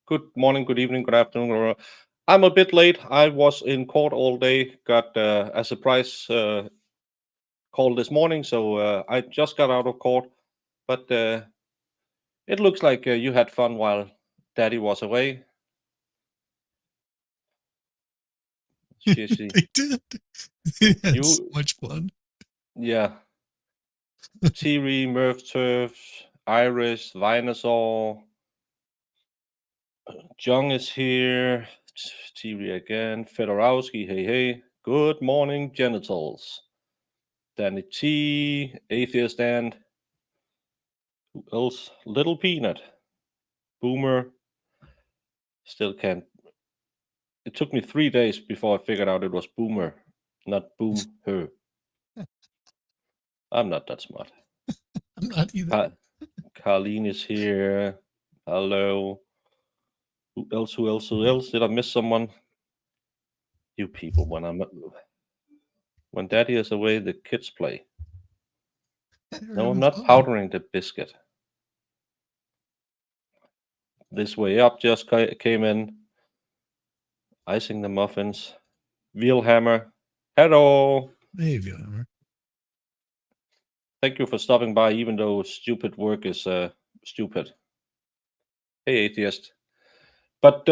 Good morning, good evening, good afternoon. I'm a bit late. I was in court all day. Got a surprise call this morning, so I just got out of court. But it looks like you had fun while Daddy was away. Shizzy. They did. They had so You, much fun. yeah. Tiri, Merv Turfs, Iris, Vinosaur, Jung is here. Tiri again. Fedorowski, hey, hey. Good morning, genitals. Danny T, Atheist and who else? Little Peanut. Boomer. Still can't. It took me 3 days before I figured out it was Boomer, not Boom Her. I'm not that smart. I'm not either. Carlene is here. Hello. Who else? Who else? Who else? Did I miss someone? You people, when Daddy is away, the kids play. They're No, I'm having not fun. powdering the biscuit. This way up just came in. Icing the muffins. Wheelhammer. Hello. Hey, Vilhammer. Thank you for stopping by, even though stupid work is stupid. Hey, atheist. But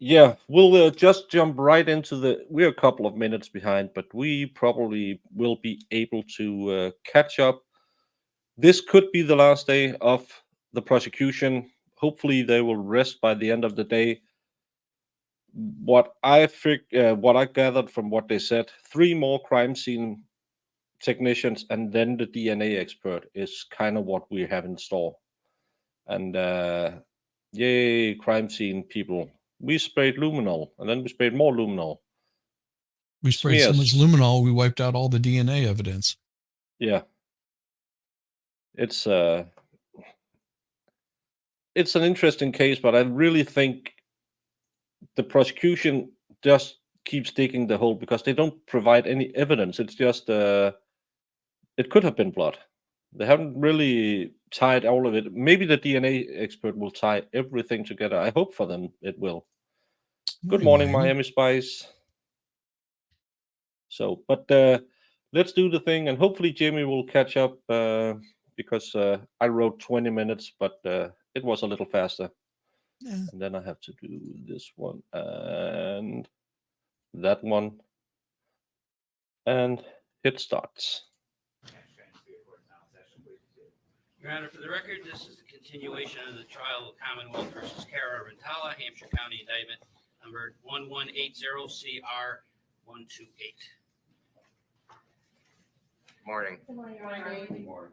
yeah, we'll just jump right into we're a couple of minutes behind, but we probably will be able to catch up. This could be the last day of the prosecution. Hopefully, they will rest by the end of the day. What I gathered from what they said, 3 more crime scene technicians and then the DNA expert is kind of what we have in store. And yay, crime scene people. We sprayed luminol and then we sprayed more luminol. We sprayed so much Smears. luminol, we wiped out all the DNA evidence. Yeah. It's an interesting case, but I really think the prosecution just keeps digging the hole because they don't provide any evidence. It's just it could have been blood. They haven't really tied all of it. Maybe the DNA expert will tie everything together. I hope for them it will. Good morning, Miami Spice. So, but let's do the thing, and hopefully Jamie will catch up because I wrote 20 minutes, but it was a little faster. Yeah. And then I have to do this one and that one, and it starts. Your Honor, for the record, this is the continuation of the trial of Commonwealth versus Cara Rintala, Hampshire County Indictment number 1180CR128. Morning. Good morning, Your Honor. Good morning.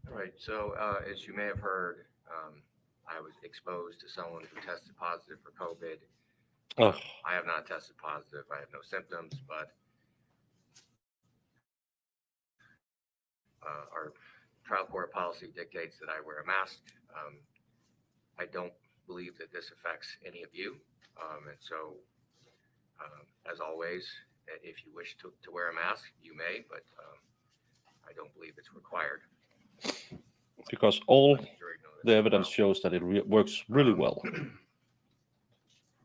All right, so as you may have heard, I was exposed to someone who tested positive for COVID. Oh, I have not tested positive. I have no symptoms, but our trial court policy dictates that I wear a mask. I don't believe that this affects any of you. And so, as always, if you wish to wear a mask, you may, but I don't believe it's required. because all Let the jury know this the as evidence well. shows that it works really well.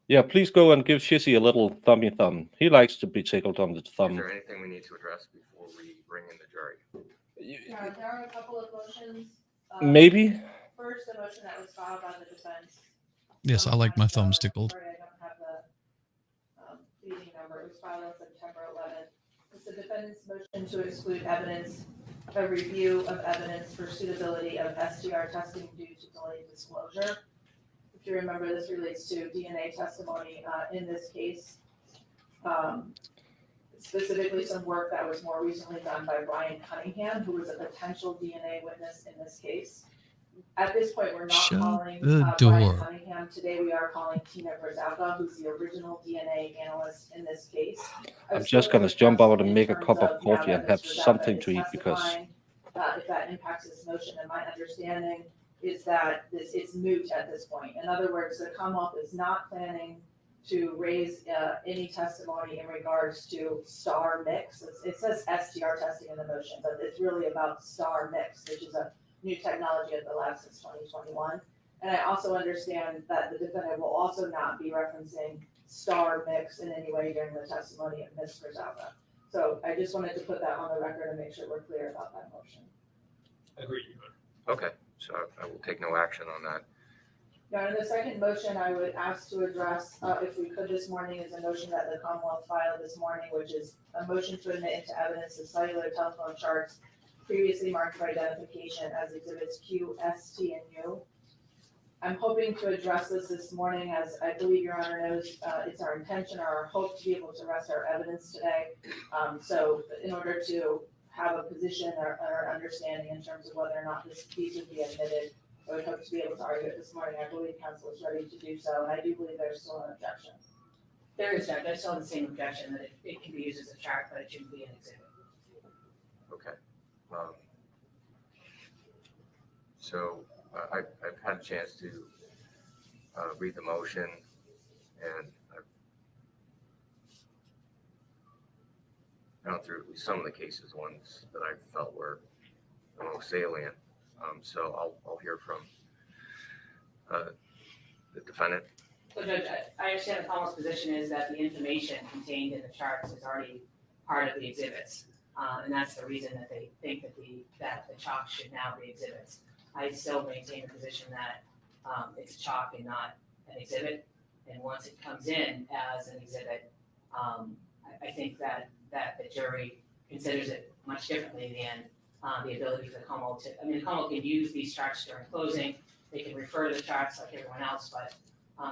Yeah, please go and give Shizzy a little thummy thumb. He likes to be tickled on the Is thumb. there anything we need to address before we bring in the jury? Yeah, there are a couple of motions. Maybe. First, the motion that was filed by the defense. Yes, I like my thumbs tickled. Sorry, I don't have the pleading number. It was filed on September 11th. It's the defendant's motion to exclude evidence, a review of evidence for suitability of STR testing due to delayed disclosure. If you remember, this relates to DNA testimony in this case. Specifically some work that was more recently done by Brian Cunningham, who was a potential DNA witness in this case. At this point, we're not Shut calling the Brian door. Cunningham. Today, we are calling Tina Brzezowska, who's the original DNA analyst in this case. I'm just going to jump out and make a cup of coffee and have something to eat because if that impacts this motion, and my understanding is that this is moot at this point. In other words, the Commonwealth is not planning to raise any testimony in regards to star mix. It says STR testing in the motion, but it's really about star mix, which is a new technology at the lab since 2021. And I also understand that the defendant will also not be referencing star mix in any way during the testimony of Ms. Grzalka. So I just wanted to put that on the record and make sure we're clear about that motion. Agreed, Your Honor. Okay, so I will take no action on that. Now, in the second motion, I would ask to address, if we could this morning, is a motion that the Commonwealth filed this morning, which is a motion to admit into evidence the cellular telephone charts previously marked for identification as exhibits Q, S, T, and U. I'm hoping to address this morning, as I believe Your Honor knows, it's our intention or our hope to be able to rest our evidence today. So in order to have a position or understanding in terms of whether or not these would be admitted, I would hope to be able to argue it this morning. I believe counsel is ready to do so, and I do believe there's still an objection. There is, Judge. I still have the same objection that it can be used as a chart, but it shouldn't be an exhibit. Okay. So I've had a chance to read the motion, and I've gone through at least some of the cases, ones that I felt were the most salient. So I'll hear from the defendant. So Judge, I understand the Commonwealth's position is that the information contained in the charts is already part of the exhibits. And that's the reason that they think that the chalk should now be exhibits. I still maintain the position that it's chalk and not an exhibit. And once it comes in as an exhibit, I think that the jury considers it much differently than the ability for the Commonwealth to, the Commonwealth can use these charts during closing. They can refer to the charts like everyone else, but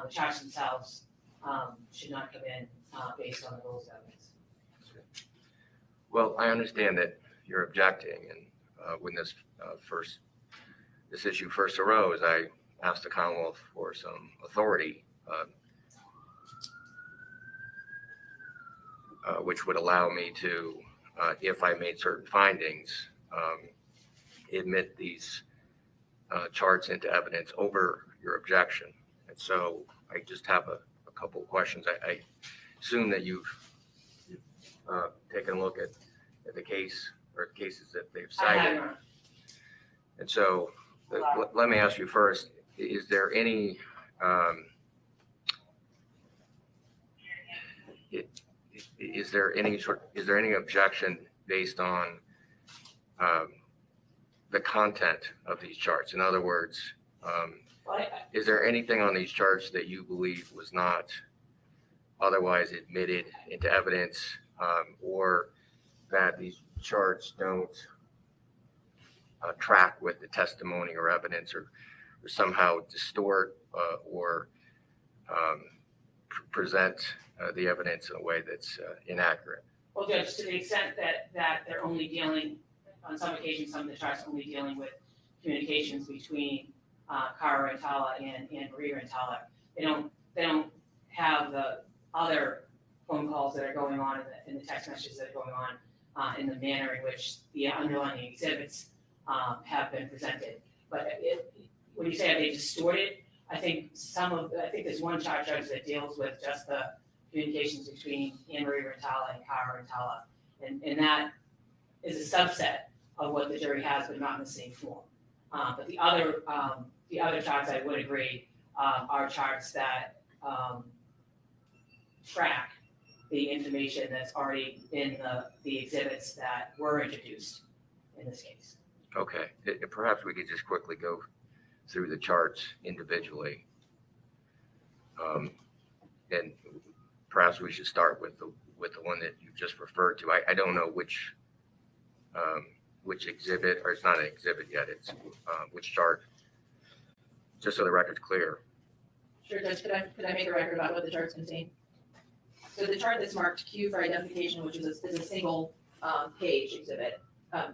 the charts themselves should not come in based on the rules of evidence. Well, I understand that you're objecting, and when this issue first arose, I asked the Commonwealth for some authority, which would allow me to, if I made certain findings, admit these charts into evidence over your objection. And so I just have a couple of questions. I assume that you've taken a look at the case or cases that they've cited. And so let me ask you first, is there any objection based on the content of these charts? In other words, is there anything on these charts that you believe was not otherwise admitted into evidence, or that these charts don't track with the testimony or evidence, or somehow distort or present the evidence in a way that's inaccurate? Well, Judge, to the extent that they're only dealing, on some occasions, some of the charts only dealing with communications between Cara Rintala and Maria Rintala. They don't have the other phone calls that are going on in the text messages that are going on in the manner in which the underlying exhibits have been presented. But when you say are they distorted, I think there's one chart, Judge, that deals with just the communications between Maria Rintala and Cara Rintala, and that is a subset of what the jury has, but not in the same form. But the other charts, I would agree, are charts that track the information that's already in the exhibits that were introduced in this case. Okay, perhaps we could just quickly go through the charts individually. And perhaps we should start with the one that you just referred to. I don't know which exhibit, or it's not an exhibit yet, it's which chart, just so the record's clear. Sure, Judge, could I make a record about what the charts contain? So the chart that's marked Q for identification, which is a single page exhibit.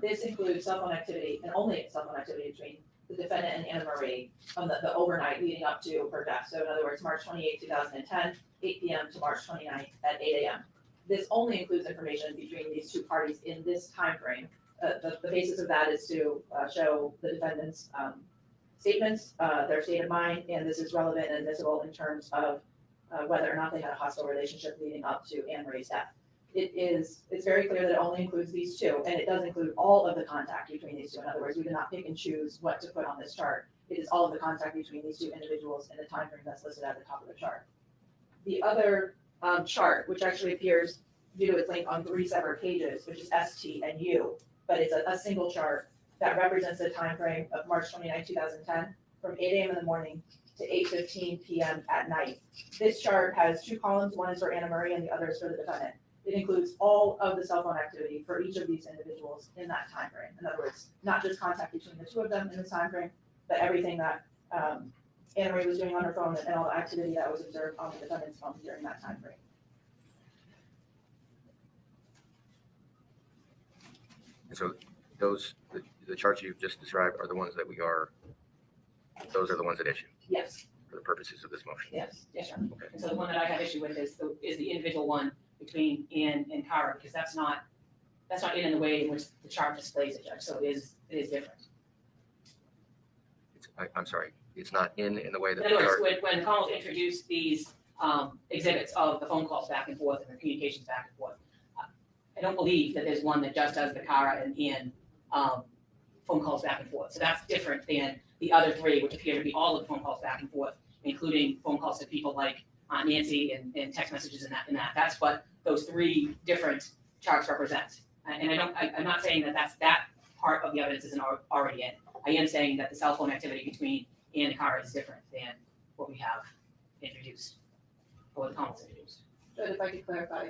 This includes cell phone activity, and only cell phone activity between the defendant and Anna Marie on the overnight leading up to her death. So in other words, March 28, 2010, 8 p.m. to March 29th at 8 a.m. This only includes information between these two parties in this time frame. The basis of that is to show the defendant's statements, their state of mind, and this is relevant and admissible in terms of whether or not they had a hostile relationship leading up to Anne Marie's death. It's very clear that it only includes these two, and it does include all of the contact between these two. In other words, we did not pick and choose what to put on this chart. It is all of the contact between these two individuals in the time frame that's listed at the top of the chart. The other chart, which actually appears due to its length on 3 separate pages, which is S, T, and U, but it's a single chart that represents the time frame of March 29, 2010, from 8 a.m. in the morning to 8:15 p.m. at night. This chart has 2 columns. One is for Anna Marie and the other is for the defendant. It includes all of the cell phone activity for each of these individuals in that time frame. In other words, not just contact between the 2 of them in this time frame, but everything that Anna Marie was doing on her phone and all the activity that was observed on the defendant's phone during that time frame. And so those, the charts you've just described are the ones that those are the ones at issue Yes, for the purposes of this motion. yes, sir. Okay. And so the one that I have issue with is the individual one between Ann and Cara, because that's not in the way in which the chart displays it, Judge, so it is different. I'm sorry, it's not in the way that In other the words, chart, when Collins introduced these exhibits of the phone calls back and forth and the communications back and forth, I don't believe that there's one that just does the Cara and Ann phone calls back and forth. So that's different than the other 3, which appear to be all of the phone calls back and forth, including phone calls to people like Nancy and text messages and that. That's what those 3 different charts represent. And I'm not saying that that part of the evidence isn't already in. I am saying that the cell phone activity between Ann and Cara is different than what we have introduced, or the Collins introduced. But if I could clarify,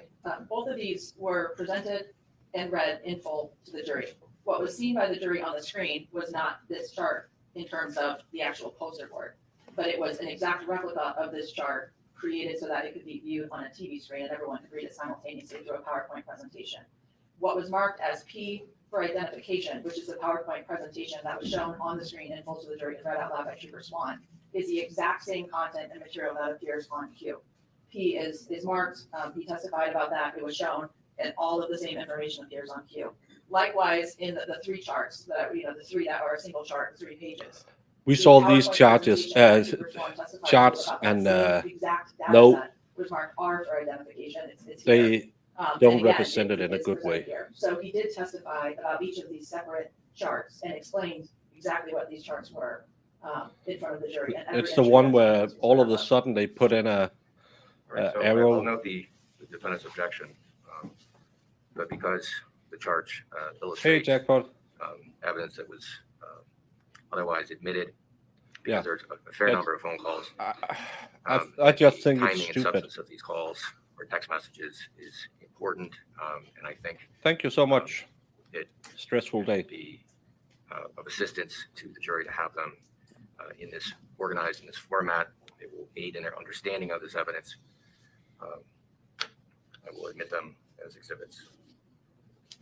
both of these were presented and read in full to the jury. What was seen by the jury on the screen was not this chart in terms of the actual poster board, but it was an exact replica of this chart created so that it could be viewed on a TV screen and everyone could read it simultaneously through a PowerPoint presentation. What was marked as P for identification, which is the PowerPoint presentation that was shown on the screen in full to the jury and read out loud by Trooper Swan, is the exact same content and material that appears on Q. P is marked, he testified about that, it was shown, and all of the same information appears on Q. Likewise, in the 3 charts, the 3 that are a single chart, 3 pages. We The saw these PowerPoint charts presentation that Trooper Swan testified charts about that and same exact data no, set was marked R for identification, it's here. they And don't again, represent it in a is good way. presented here. So he did testify about each of these separate charts and explained exactly what these charts were in front of the jury. And every It's the entry one was where was all of a verified. sudden they put in a all right, so arrow. I'll note the defendant's objection, but because the chart Hey, illustrates Jackpot. evidence that was otherwise admitted, Yeah. because there's a fair That's- number of phone calls. I just the think it's timing and stupid. substance of these calls or text messages is important, and I think Thank you so much. it Stressful day. be of assistance to the jury to have them organized in this format. It will aid in their understanding of this evidence. I will admit them as exhibits.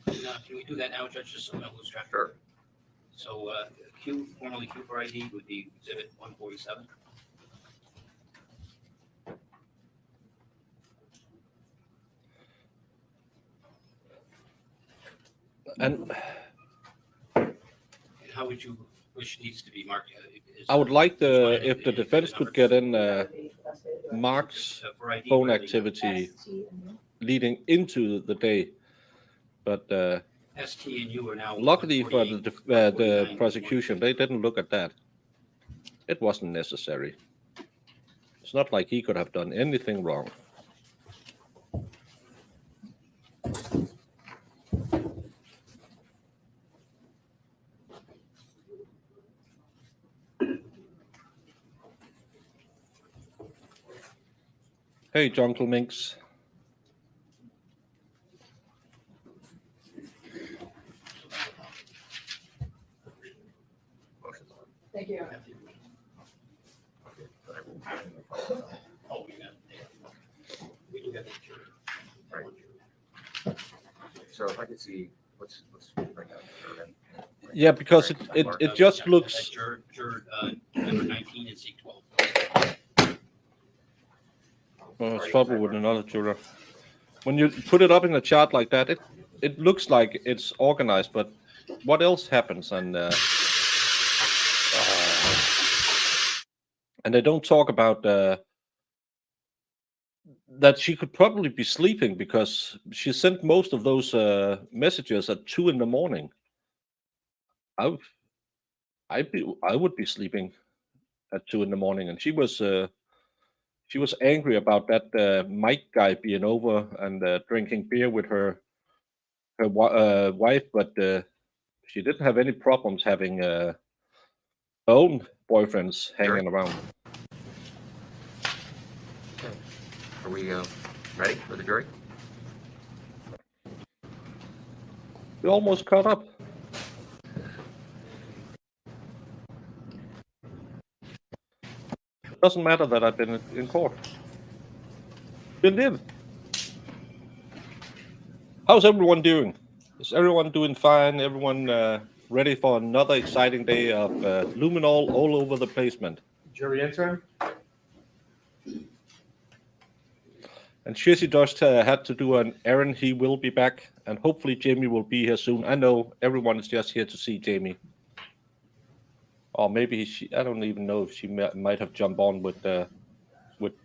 Can we do that now, Judge, just so we don't lose track? Sure. So Q, formerly Q for ID, would be exhibit 147. And And how would you wish these to be marked? I would like if the defense could get in Mark's For ID, phone where the, activity S, T, and U. leading into the day. But ST and U are now. luckily for 148, the 149, prosecution, they didn't look at that. It wasn't necessary. It's not like he could have done anything wrong. Hey, Jungle Minx. Thank you. Oh, we got, we do have the jury. Right. So if I could see, let's bring that Irvin. Yeah, because it just That's looks. Juror number 19 and seat 12. It's trouble with another juror. When you put it up in a chart like that, it looks like it's organized, but what else happens? And they don't talk about that she could probably be sleeping because she sent most of those messages at 2 in the morning. I would be sleeping at 2 in the morning, and she was angry about that Mike guy being over and drinking beer with her wife, but she didn't have any problems having her own boyfriends hanging around. Okay. Are we ready for the jury? We almost caught up. It doesn't matter that I've been in court. You did. How's everyone doing? Is everyone doing fine? Everyone ready for another exciting day of luminol all over the placement? Jury intern? And Shizzy just had to do an errand. He will be back, and hopefully Jamie will be here soon. I know everyone is just here to see Jamie. Or maybe I don't even know if she might have jumped on with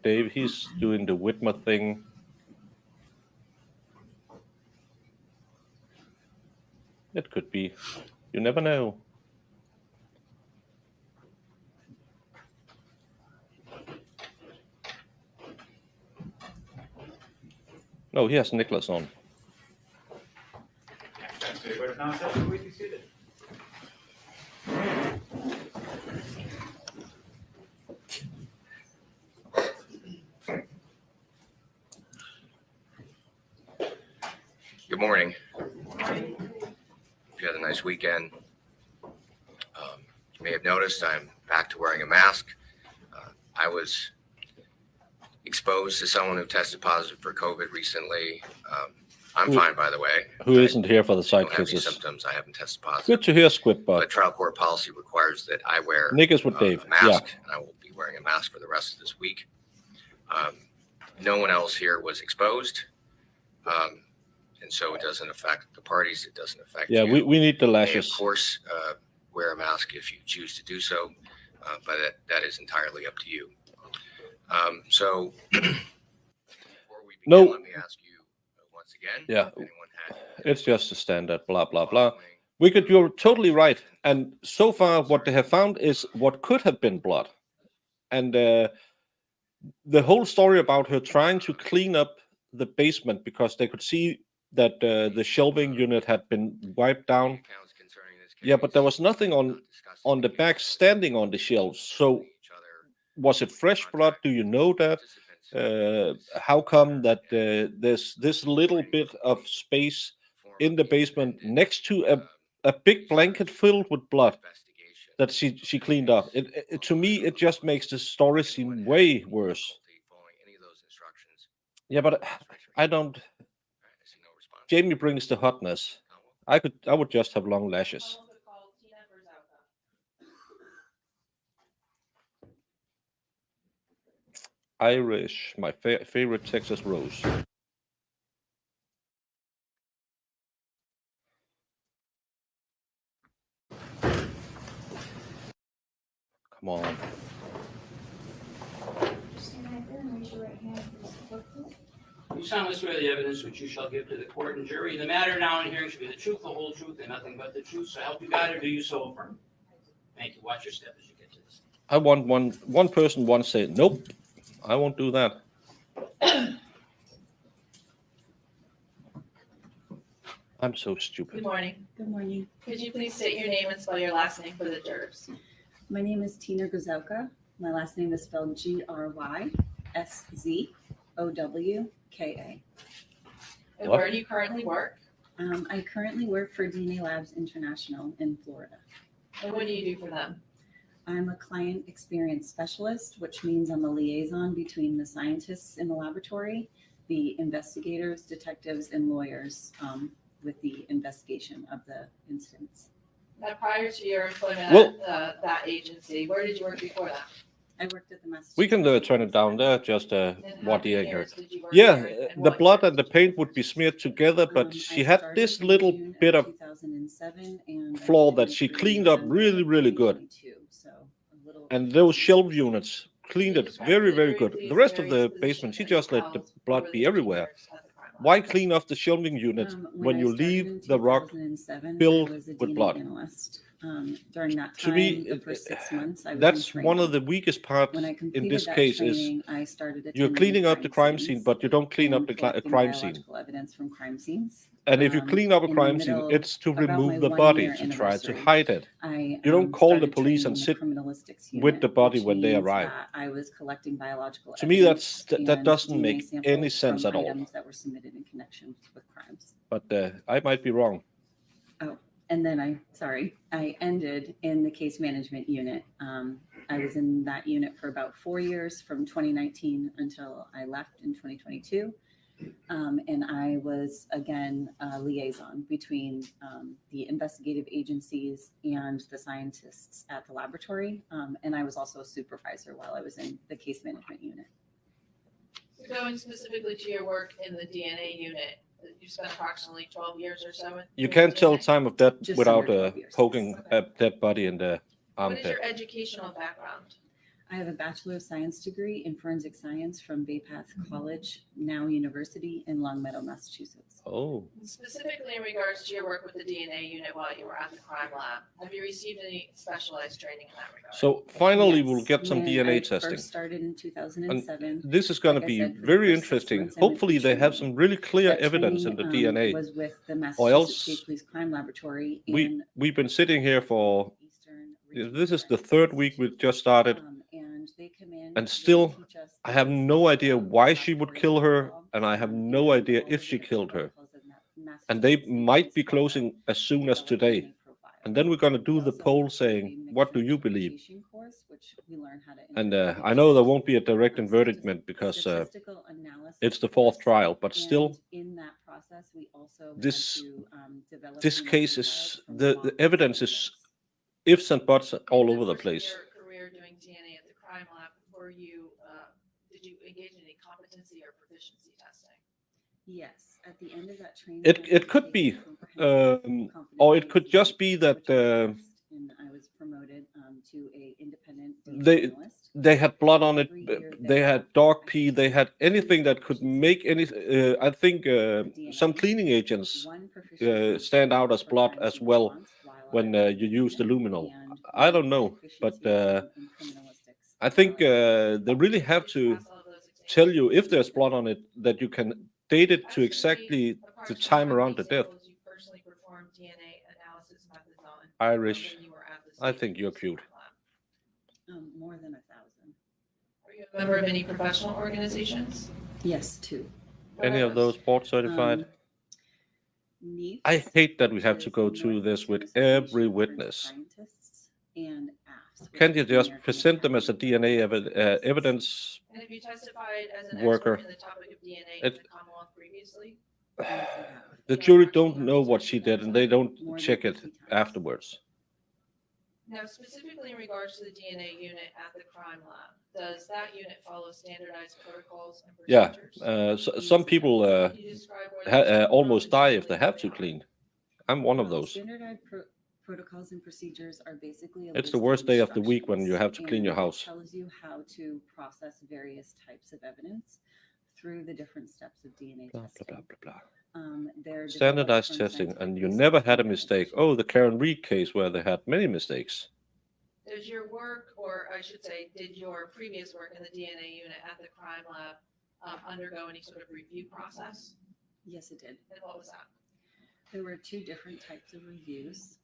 Dave. He's doing the Whitmer thing. It could be. You never know. No, he has Nicholas on. Good morning. You had a nice weekend. You may have noticed I'm back to wearing a mask. I was exposed to someone who tested positive for COVID recently. I'm fine, by the way. Who isn't here for the I side don't have any kisses? symptoms. I haven't tested positive. Good to hear, Squid But Bud. trial court policy requires that I wear Nick is with Dave. a mask, Yeah. and I will be wearing a mask for the rest of this week. No one else here was exposed, and so it doesn't affect the parties. It doesn't affect Yeah, you. we need the You may, lashes. of course, wear a mask if you choose to do so, but that is entirely up to you. So before we begin, No. let me ask you once again. Yeah. If anyone had It's just a standard blah, blah, blah. following You're totally right. And so far, what they have found is what could have been blood. And the whole story about her trying to clean up the basement because they could see that the shelving unit had been wiped down. accounts concerning this Yeah, but there case, was nothing on the back standing on the shelves. So was it fresh blood? Do you know that? How come that there's this little bit of space in the basement next to a big blanket filled with blood that she cleaned up? To me, it just makes the story seem way worse. Yeah, but I don't. Jamie brings the hotness. I would just have long lashes. Irish, my favorite Texas rose. Come on. You solemnly swear the evidence which you shall give to the court and jury in the matter now in hearing shall be the truth, the whole truth, and nothing but the truth, so help you God, or do you so affirm? Thank you. Watch your step as you get to this. I want one person once said, nope, I won't do that. I'm so stupid. Good morning. Good morning. Could you please state your name and spell your last name for the jurors? My name is Tina Guzauka. My last name is spelled Gryszowka. And What? where do you currently work? I currently work for DNA Labs International in Florida. And what do you do for them? I'm a client experience specialist, which means I'm a liaison between the scientists in the laboratory, the investigators, detectives, and lawyers with the investigation of the incidents. Now, prior to your employment Well- at that agency, where did you work before that? I worked at the Massachusetts. We can turn it down there, just And how what the many anger. years did you work Yeah, there, and the what blood years? and the paint would be smeared together, but I she had started this in little June bit of 2007, and flaw I've that been she free cleaned up in really, really good. 2022, so a little- And those shelf units cleaned Can you it describe very, to very jury, good. please, The rest of various the basement, positions she that you just let the held blood over be the 15 everywhere. years at the crime lab? Why clean off the shelving unit when I you started leave in the rock 2007, filled I was a with DNA blood? analyst. During that To me, time, the first 6 months, I was in that's one of training. the weakest parts When I in completed this that case is training, I started you're attending cleaning up the crime scene, scenes but you don't clean up and the collecting crime scene. biological evidence from crime scenes. And if you clean up a In the crime scene, middle, it's to about remove my the body, 1 year to try to anniversary, hide it. I You don't call the started police training and in the sit criminalistics with unit, the body which when they means arrive. that I was collecting biological To me, evidence that and doesn't DNA make samples any sense from at all. items that were submitted in connection with crimes. But I might be wrong. And then I ended in the case management unit. I was in that unit for about 4 years, from 2019 until I left in 2022. And I was, again, a liaison between the investigative agencies and the scientists at the laboratory. And I was also a supervisor while I was in the case management unit. Going specifically to your work in the DNA unit, you spent approximately 12 years or so. You in can't tell DNA? time of death Just without under 12 years. poking Okay. a dead body in the What is armpit. your educational background? I have a Bachelor of Science degree in Forensic Science from Bay Path College, now University in Longmeadow, Massachusetts. Oh, Specifically in regards to your work with the DNA unit while you were at the crime lab, have you received any specialized training in that regard? so finally Yes, we'll get some when DNA I testing. First started in 2007. This is going to Like I be said, for the very first 6 interesting. months, I went Hopefully through they have training. some really clear That evidence in the training, DNA. was with the Or Massachusetts else State Police Crime Laboratory We've in been sitting here for, Eastern Regional this is the Forensic third week we've Institute. just started, And they come in. and they still teach us I have the no basics idea of why she would laboratory kill her, protocol, and I have no and idea all if of she the killed her. protocols of And they Massachusetts State might be Police follow closing as soon to as develop today. DNA profiles. And then we're going to do We the also poll go through saying, a what do mixture you believe? interpretation course, which we learn how to And interpret I know there pictures, won't be a direct verdict because statistical analysis it's the fourth course, trial, but still, and in that process, we also had this to develop this DNA case profiles is from the mock evidence is samples. ifs and buts all In the over the course of place. Your career doing DNA at the crime lab, did you engage in any competency or proficiency testing? Yes, at the end of that training. It I had could to be, take a comprehensive or it could competency just exam, be that which I passed, and I was promoted to a independent DNA they analyst. they had blood on it, Every year they there, had dog I pee, take they had anything that could proficiency make any. I think DNA, some cleaning agents one proficiency stand out as for blood crime as scene well response while I when was in you use the training, luminol. and I one don't know, but proficiency exam in criminalistics I while think I was they really have Did to you pass all of those exams? tell you if there's blood on it that you can date it to Estimate exactly the approximately time how around many the death. samples you personally performed DNA analysis methods on Irish, when you were at the I state think you're police cute. crime lab? more than 1,000. Are you a member of any professional organizations? Yes, 2. What Any are of those? those board certified? NEEFs, I hate that we have which to is go the through this Northwestern with Association every of Forensic witness. Scientists, and AFS, which Can't is you the just American present them as a Academy DNA of Forensic Sciences. evidence And have you testified as an worker? expert in the topic of DNA in It- the Commonwealth previously? Yes, I have. The Yeah, jury actually, don't how know many what times she have you did, and they don't More than check it 50 times. afterwards. Now, specifically in regards to the DNA unit at the crime lab, does that unit follow standardized protocols and Yeah, procedures? some people Can you describe where those come almost from and die how if they they have to are? clean. I'm one of those. Standardized protocols and procedures are basically a It's the list worst day of the week when you have to instructions, clean your and it house. tells you how to process various types of evidence through the different steps of DNA Blah, blah, testing. blah, blah, blah. They're developed Standardized from testing, scientific and you research never had a and mistake. validation. Oh, the Karen Reed case where they had many mistakes. Does your work, or I should say, did your previous work in the DNA unit at the crime lab undergo any sort of review process? Yes, it did. And what was that? There were 2 different types of reviews.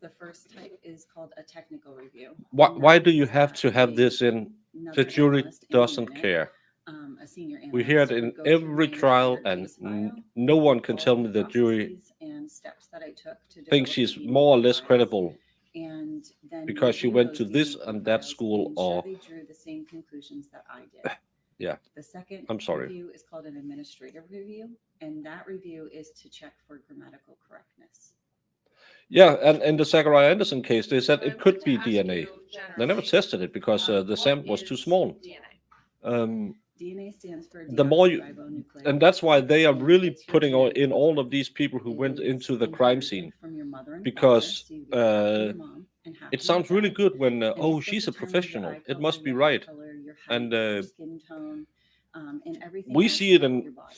The first type is called a technical review. Why, and why that do you means have that to have this in? another The jury analyst in the doesn't unit, care. a senior analyst, We hear it would in go through every my trial, entire and case file, no one can all tell me the jury processes and steps that I took to thinks develop she's the DNA more or less profiles, credible and then because she review went to those this DNA and that profiles school, and ensure or they drew the same conclusions that I did. Yeah. The second I'm sorry. review is called an administrative review, and that review is to check for grammatical correctness. Yeah, and in the Zachariah Anderson case, they said So I it could want be to ask DNA. you They never generally, tested it because the what sample was too is small. DNA? DNA stands for The more you, deoxyribonucleic and that's why they are acid, and really it's your putting all, genetic in all of code. these people who went It into is the crime inherited scene, from your mother and because father, so you get half from your mom and half it from your sounds really dad, good when and oh, it's what she's a determines your professional. eye It color, must be your hair right. color, your your height, And, your skin tone, and everything. we else see it about in- your body.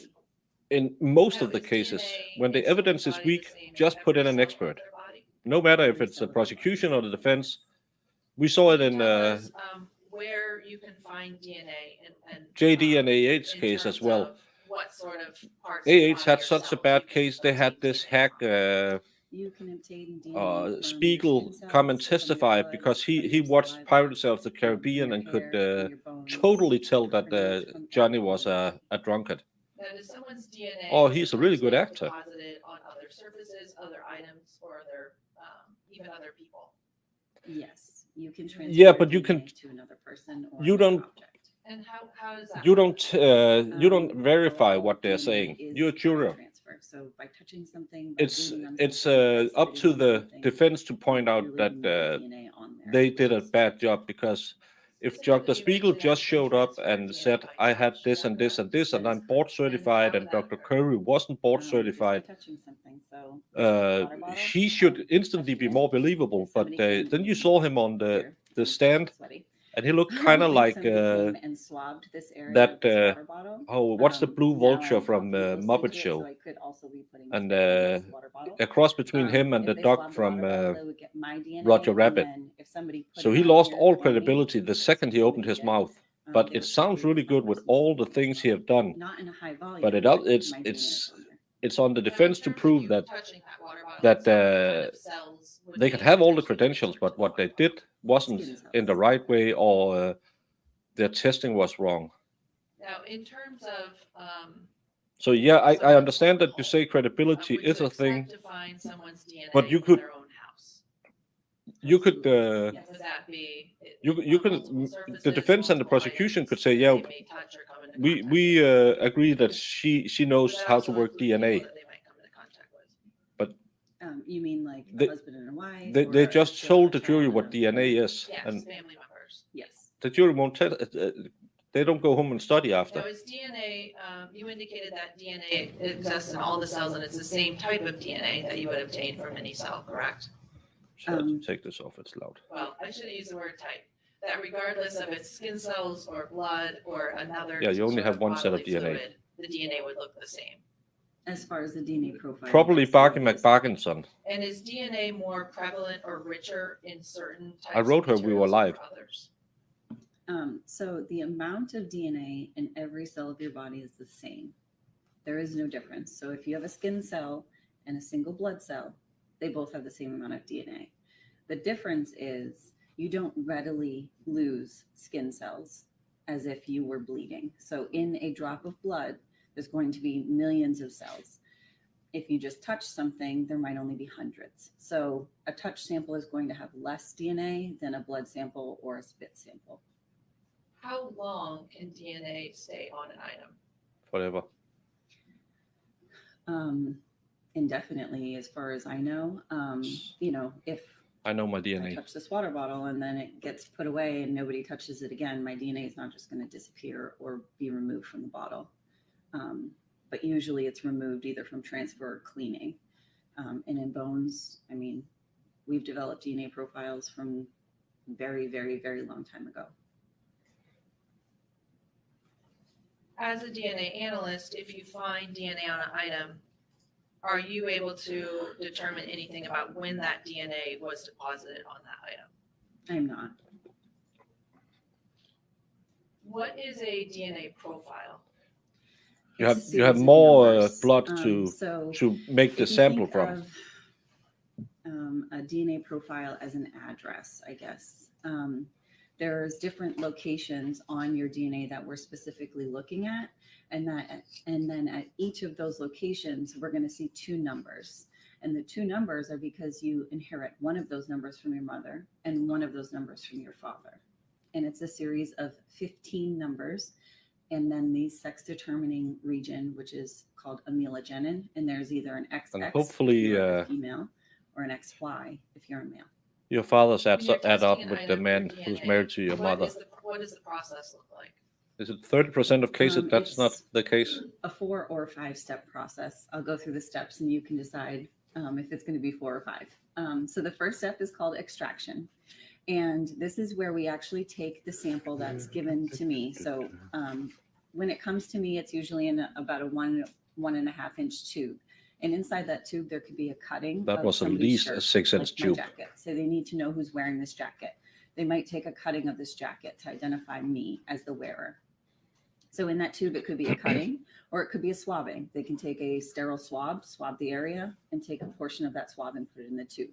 In most Now, of the is cases, DNA when the in someone's evidence is body the weak, same in just put in every an cell of expert. their body? No matter if Every it's cell a of your body. prosecution or the defense. We saw it Can in you tell us, where you can find DNA and JD and AH's in case as terms well. of what sort of parts of the AH body had or such a cells bad you can case. They had obtain this DNA hack. from? You can obtain DNA from your Spiegel skin come and cells, from your testify blood, because from he your watched saliva, Pirates of the from Caribbean your and could hair, from your bones, totally tell that pretty much from Johnny every was organ. a drunkard. Now, does someone's DNA? Oh, he's a really good sometimes get actor. Deposited on other surfaces, other items, or other, even other people? Yes, you can transfer. Yeah, but you can- DNA to another person or you another don't- object. And how does that? You work? don't verify All what they're DNA saying. is You're a juror. transfer. So by touching something, by It's breathing on it's something, by up to spitting on the something, defense to point out you're that leaving the DNA on there. they did a bad job, because if So Dr. typically, Spiegel usually just that's been showed up transferred and DNA said, by I had touch, this is and that this and this, and That I'm is board correct. certified, how and would that Dr. occur? Curry wasn't board Just by certified, touching something. So water bottle, he should instantly be touching it. more believable. If But somebody came then you in saw him on here, the I'm stand, sweaty. and he looked kind of If like somebody came and swabbed this area that, of this water bottle, what's the blue now vulture I'm from walking closely Muppet to it, Show? so I could also be putting And spit on this water bottle. a cross between him and If the they dog swabbed the from water bottle, they would get my DNA, Roger and Rabbit. then if somebody put So it he on lost here all for me, credibility the second he opened somebody his did, mouth. But they it would sounds probably really put that good with person's all DNA the as things he well. have done. Not in a high volume. But it's my DNA is it's on there. it's on the Now, in defense to terms of prove you that touching that water bottle that, itself, what kind of cells would they be could have all the potentially credentials, transferred but to the what they water bottle? did wasn't Skin in the cells. right way, or their testing was wrong. Now, in terms of, So yeah, I someone's understand that you home, say credibility would is you a thing. expect to find someone's DNA But you in could- their own house? You could Yes. Would that be? you on could multiple surfaces, the defense and the multiple prosecution items could say, that yeah, they may touch or come into we contact we with? agree that she knows Would that how to also work include people DNA. that they might come into contact with? You mean like They- a husband and a wife? They or just a told the child jury and what a DNA parent? is, Yes, and family members. Yes. the jury won't tell. They don't go home and study after. Now, is DNA, you indicated that DNA exists in all the cells and it's the same type of DNA that you would obtain from any cell, correct? So I have to Um, take this off. It's loud. Well, I shouldn't use the word type. That regardless of its skin cells or blood or another. Yeah, you only sort have one set of bodily DNA. fluid, the DNA would look the same. As far as the DNA profile. Probably yes, Barky it is. McBarkinson. And is DNA more prevalent or richer in certain types I wrote her of we were materials live. over others? So the amount of DNA in every cell of your body is the same. There is no difference. So if you have a skin cell and a single blood cell, they both have the same amount of DNA. The difference is you don't readily lose skin cells as if you were bleeding. So in a drop of blood, there's going to be millions of cells. If you just touch something, there might only be hundreds. So a touch sample is going to have less DNA than a blood sample or a spit sample. How long can DNA stay on an item? Whatever. Indefinitely, as far as I know. If I know my I DNA. touch this water bottle and then it gets put away and nobody touches it again, my DNA is not just going to disappear or be removed from the bottle. But usually it's removed either from transfer or cleaning. And in bones, I mean, we've developed DNA profiles from very, very, very long time ago. As a DNA analyst, if you find DNA on an item, are you able to determine anything about when that DNA was deposited on that item? I'm not. What is a DNA profile? You It's a have series of more numbers. blood So to make the if you sample think from. of, a DNA profile as an address, I guess. There's different locations on your DNA that we're specifically looking at, and then at each of those locations, we're going to see two numbers. And the two numbers are because you inherit one of those numbers from your mother and one of those numbers from your father. And it's a series of 15 numbers. And then the sex determining region, which is called amelogenin, and there's either an XX And hopefully, if you're a female or an XY if you're a male. Your father's When you're add up testing an with the item for man who's DNA, married to your what mother. what does the process look like? Is it 30% of cases that's not It's the case? a 4 or 5 step process. I'll go through the steps and you can decide if it's going to be 4 or 5. So the first step is called extraction. And this is where we actually take the sample that's given to me. So when it comes to me, it's usually in about a 1.5 inch tube. And inside that tube, there could be a cutting. That of was at somebody's least shirt, a 6-inch like my tube. jacket. So they need to know who's wearing this jacket. They might take a cutting of this jacket to identify me as the wearer. So in that tube, it could be a cutting or it could be a swabbing. They can take a sterile swab the area, and take a portion of that swab and put it in the tube.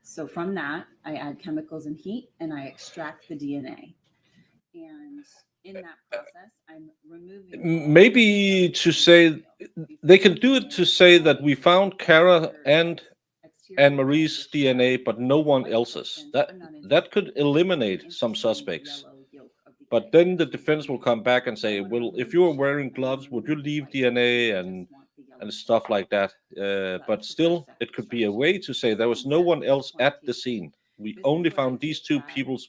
So from that, I add chemicals and heat, and I extract the DNA. And in that process, I'm removing. Maybe to say they can do it to say that we found Cara and Anne-Marie's DNA, but no one else's. That could eliminate some suspects. But then the defense will come back and say, well, if you were wearing gloves, would you leave DNA and stuff like that? But still, it could be a way to say there was no one else at the scene. We only found these two people's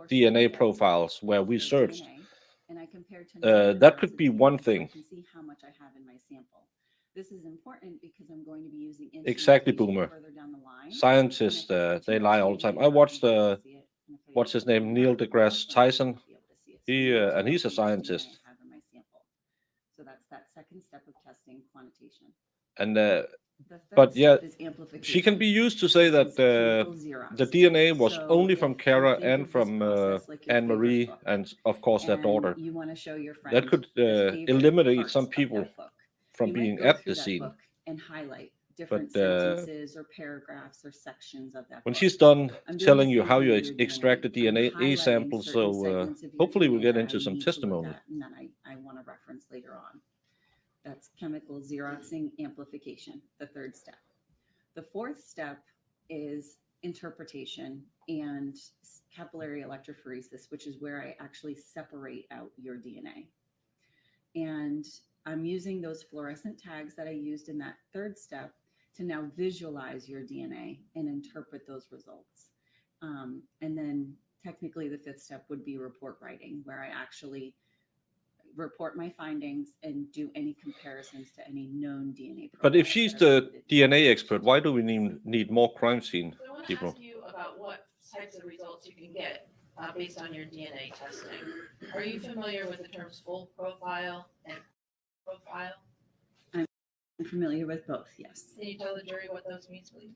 DNA profiles where we searched. That could be one thing. I can see how much I have in my sample. This is important because I'm going to be using Exactly, instrumentation Boomer. further down the line. Scientists, they lie all the time. I watched, what's his name, Neil deGrasse Tyson. And he's a scientist. So that's that second step of testing quantitation. And The third but yeah, step is amplification. she can be used to say that the DNA was only from Cara and from Anne-Marie, and of course their daughter. You want to show your friends That could the favorite eliminate parts some of people that book. from You might being go at through the that scene. book and highlight different But, sentences or paragraphs or sections of that When book. she's done I'm doing telling the you same how thing you with your extract the I'm DNA highlighting sample, certain so segments of your hopefully we'll DNA get that into I some need to look testimony. at and that I want to reference later on. That's chemical xeroxing amplification, the third step. The fourth step is interpretation and capillary electrophoresis, which is where I actually separate out your DNA. And I'm using those fluorescent tags that I used in that third step to now visualize your DNA and interpret those results. And then technically the fifth step would be report writing, where I actually report my findings and do any comparisons to any known DNA. But if profiles she's that are the submitted. DNA expert, why do we need more crime scene So I want to people? ask you about what types of results you can get based on your DNA testing. Are you familiar with the terms full profile and profile? I'm familiar with both, yes. Can you tell the jury what those means, please?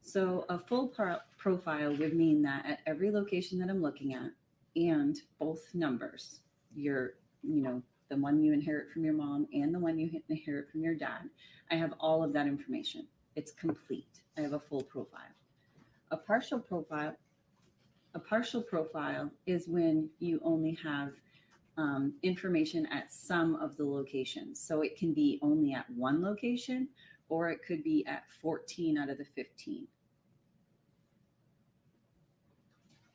So a full profile would mean that at every location that I'm looking at, and both numbers, the one you inherit from your mom and the one you inherit from your dad, I have all of that information. It's complete. I have a full profile. A partial profile is when you only have information at some of the locations. So it can be only at one location, or it could be at 14 out of the 15.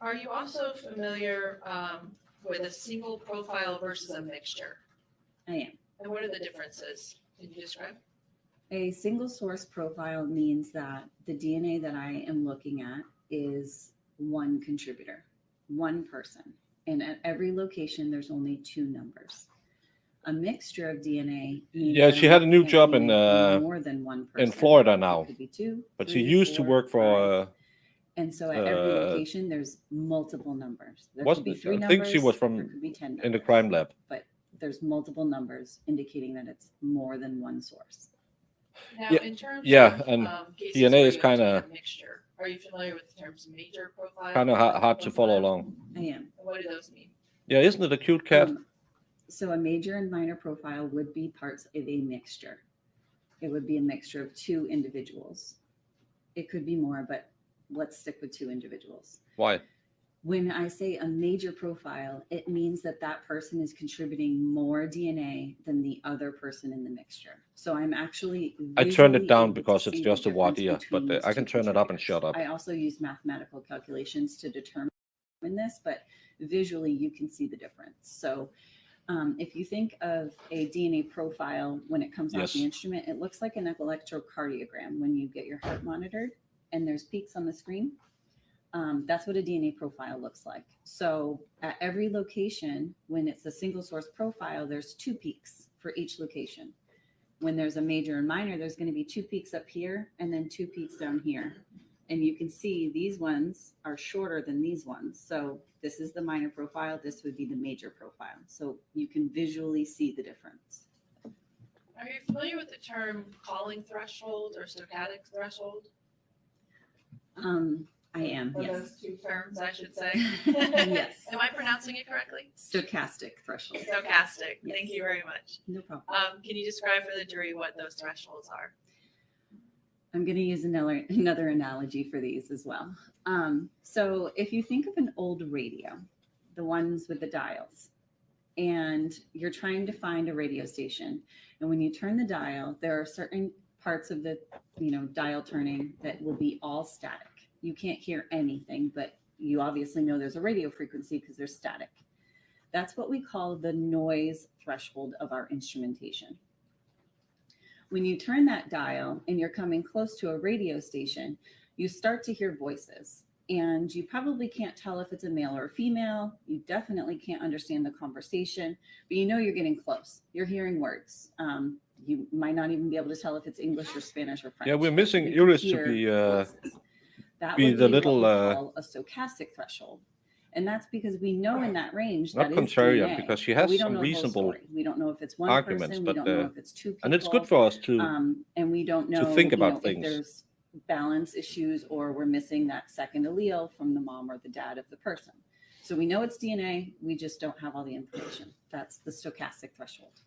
Are you also familiar with a single profile versus a mixture? I am. And what are the differences? Can you describe? A single source profile means that the DNA that I am looking at is one contributor, one person. And at every location, there's only two numbers. A mixture of DNA means Yeah, that she I'm had a new looking at job DNA from more than one person. in Florida It now, could be two, but she three, used to 4, work for 5. And so at every location, there's multiple numbers. There could wasn't be it? 3 I numbers. think she was there could be 10 in the numbers, crime lab. but there's multiple numbers indicating that it's more than one source. Now, Yeah, in terms yeah, of and cases DNA where is you obtain kinda- a mixture, are you familiar with the terms major profile? Kind of minor hard to follow profile? along. I am. What do those mean? Yeah, isn't it a cute cat? So a major and minor profile would be parts of a mixture. It would be a mixture of 2 individuals. It could be more, but let's stick with 2 individuals. Why? When I say a major profile, it means that that person is contributing more DNA than the other person in the mixture. So I'm actually I turned it visually down able to because it's see just the a difference wadia, between but these I can 2 turn it up and contributors. shut up. I also use mathematical calculations to determine this, but visually you can see the difference. So if you think of a DNA profile when it comes off the Yes. instrument, it looks like an electrocardiogram when you get your heart monitored and there's peaks on the screen. That's what a DNA profile looks like. So at every location, when it's a single source profile, there's 2 peaks for each location. When there's a major and minor, there's going to be 2 peaks up here and then 2 peaks down here. And you can see these ones are shorter than these ones. So this is the minor profile. This would be the major profile. So you can visually see the difference. Are you familiar with the term calling threshold or stochastic threshold? I am, Or yes. those two terms, I should say. Yes. Am I pronouncing it correctly? Stochastic threshold. Stochastic. Yes. Thank you very much. No problem. Can you describe for the jury what those thresholds are? I'm going to use another analogy for these as well. So if you think of an old radio, the ones with the dials, and you're trying to find a radio station, and when you turn the dial, there are certain parts of the dial turning that will be all static. You can't hear anything, but you obviously know there's a radio frequency because they're static. That's what we call the noise threshold of our instrumentation. When you turn that dial and you're coming close to a radio station, you start to hear voices, and you probably can't tell if it's a male or a female. You definitely can't understand the conversation, but you know you're getting close. You're hearing words. You might not even be able to tell if it's English or Spanish or French. Yeah, we're missing You can Iris to hear be voices. That be would the be little, what we call a stochastic threshold. And that's because we know in that range not that is contrarian, DNA, because she but has we don't some know the whole reasonable story. We don't know if it's one arguments, person. but, We don't know if it's two people. and it's good for us to And we don't know, think about if things. there's balance issues or we're missing that second allele from the mom or the dad of the person. So we know it's DNA. We just don't have all the information. That's the stochastic threshold.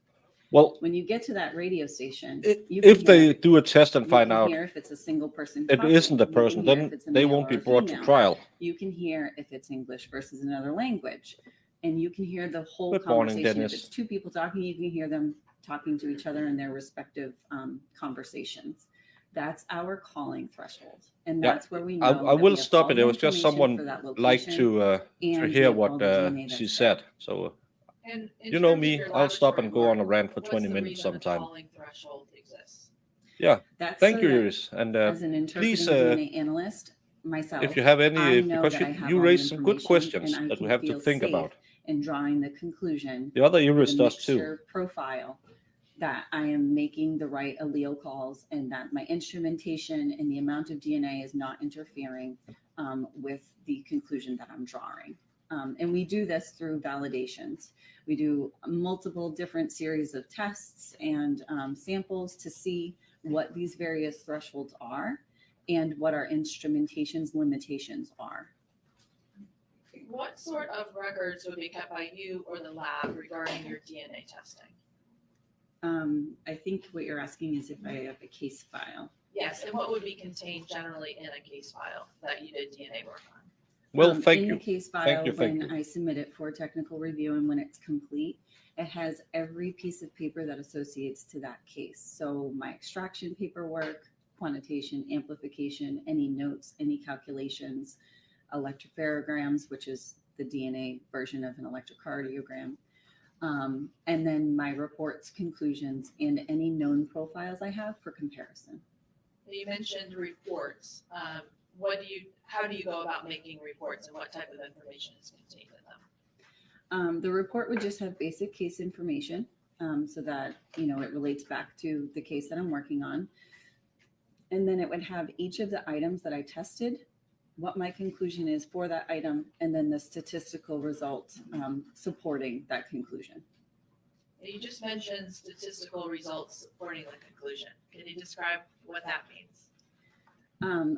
well, When you get to that radio station, if they do a test and find out hear if it's a single person it talking. isn't a You can person, hear then if it's a they male won't be or a brought to female. trial. You can hear if it's English versus another language, and you can hear the whole Good morning, conversation. Dennis. If it's two people talking, you can hear them talking to each other in their respective conversations. That's our calling threshold, and Yeah, that's where we know. I that we will have stop all it. the It was just information someone for that like location, to and we hear have what all the DNA she that's said. So And in you know terms of me, your I'll stop and laboratory go on a work, rant for what's 20 the minutes reason the sometime. calling threshold exists? Yeah, That's thank so you, that Iris. And as an interpreting please, DNA analyst myself, if you have I any, know because that I have you all the raised some good information questions and I that we can have to feel think safe about. in drawing the conclusion The other with Iris a does too. mixture profile that I am making the right allele calls and that my instrumentation and the amount of DNA is not interfering with the conclusion that I'm drawing. And we do this through validations. We do multiple different series of tests and samples to see what these various thresholds are and what our instrumentation's limitations are. What sort of records would be kept by you or the lab regarding your DNA testing? I think what you're asking is if I have a case file. Yes, and what would be contained generally in a case file that you did DNA work on? Well, thank in you. the case file, Thank you, thank when you. I submit it for technical review and when it's complete, it has every piece of paper that associates to that case. So my extraction paperwork, quantitation, amplification, any notes, any calculations, electropherograms, which is the DNA version of an electrocardiogram, and then my reports, conclusions, and any known profiles I have for comparison. You mentioned reports. How do you go about making reports and what type of information is contained in them? The report would just have basic case information so that, it relates back to the case that I'm working on. And then it would have each of the items that I tested, what my conclusion is for that item, and then the statistical result supporting that conclusion. You just mentioned statistical results supporting the conclusion. Can you describe what that means?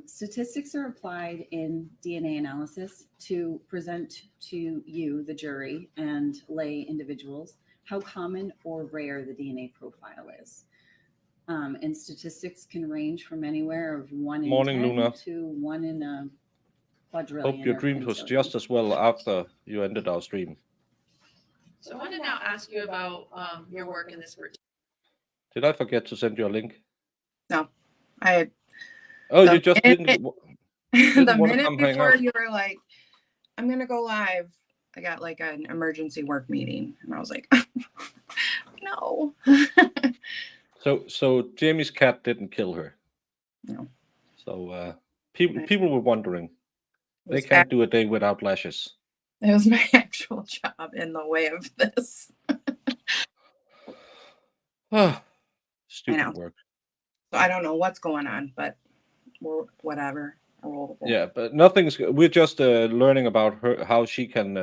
Statistics are applied in DNA analysis to present to you, the jury, and lay individuals how common or rare the DNA profile is. And statistics can range from anywhere of 1 in Morning, 10 Luna. to 1 in a quadrillion. Hope your or dream was quintillion. just as well after you ended our stream. So I want to now ask you about your work in this particular. Did I forget to send you a link? No, I. Oh, The you just minute- didn't The wanna minute come hang before out. you were like, "I'm gonna go live," I got like an emergency work meeting, and I was like, "No." So Jamie's cat didn't kill her. No. So people were wondering. It They was can't do a day without lashes. It was my actual job in the way of this. Stupid know. work. So I don't know what's going on, but whatever. little bit. Yeah, but nothing's. We're just learning about her, how she can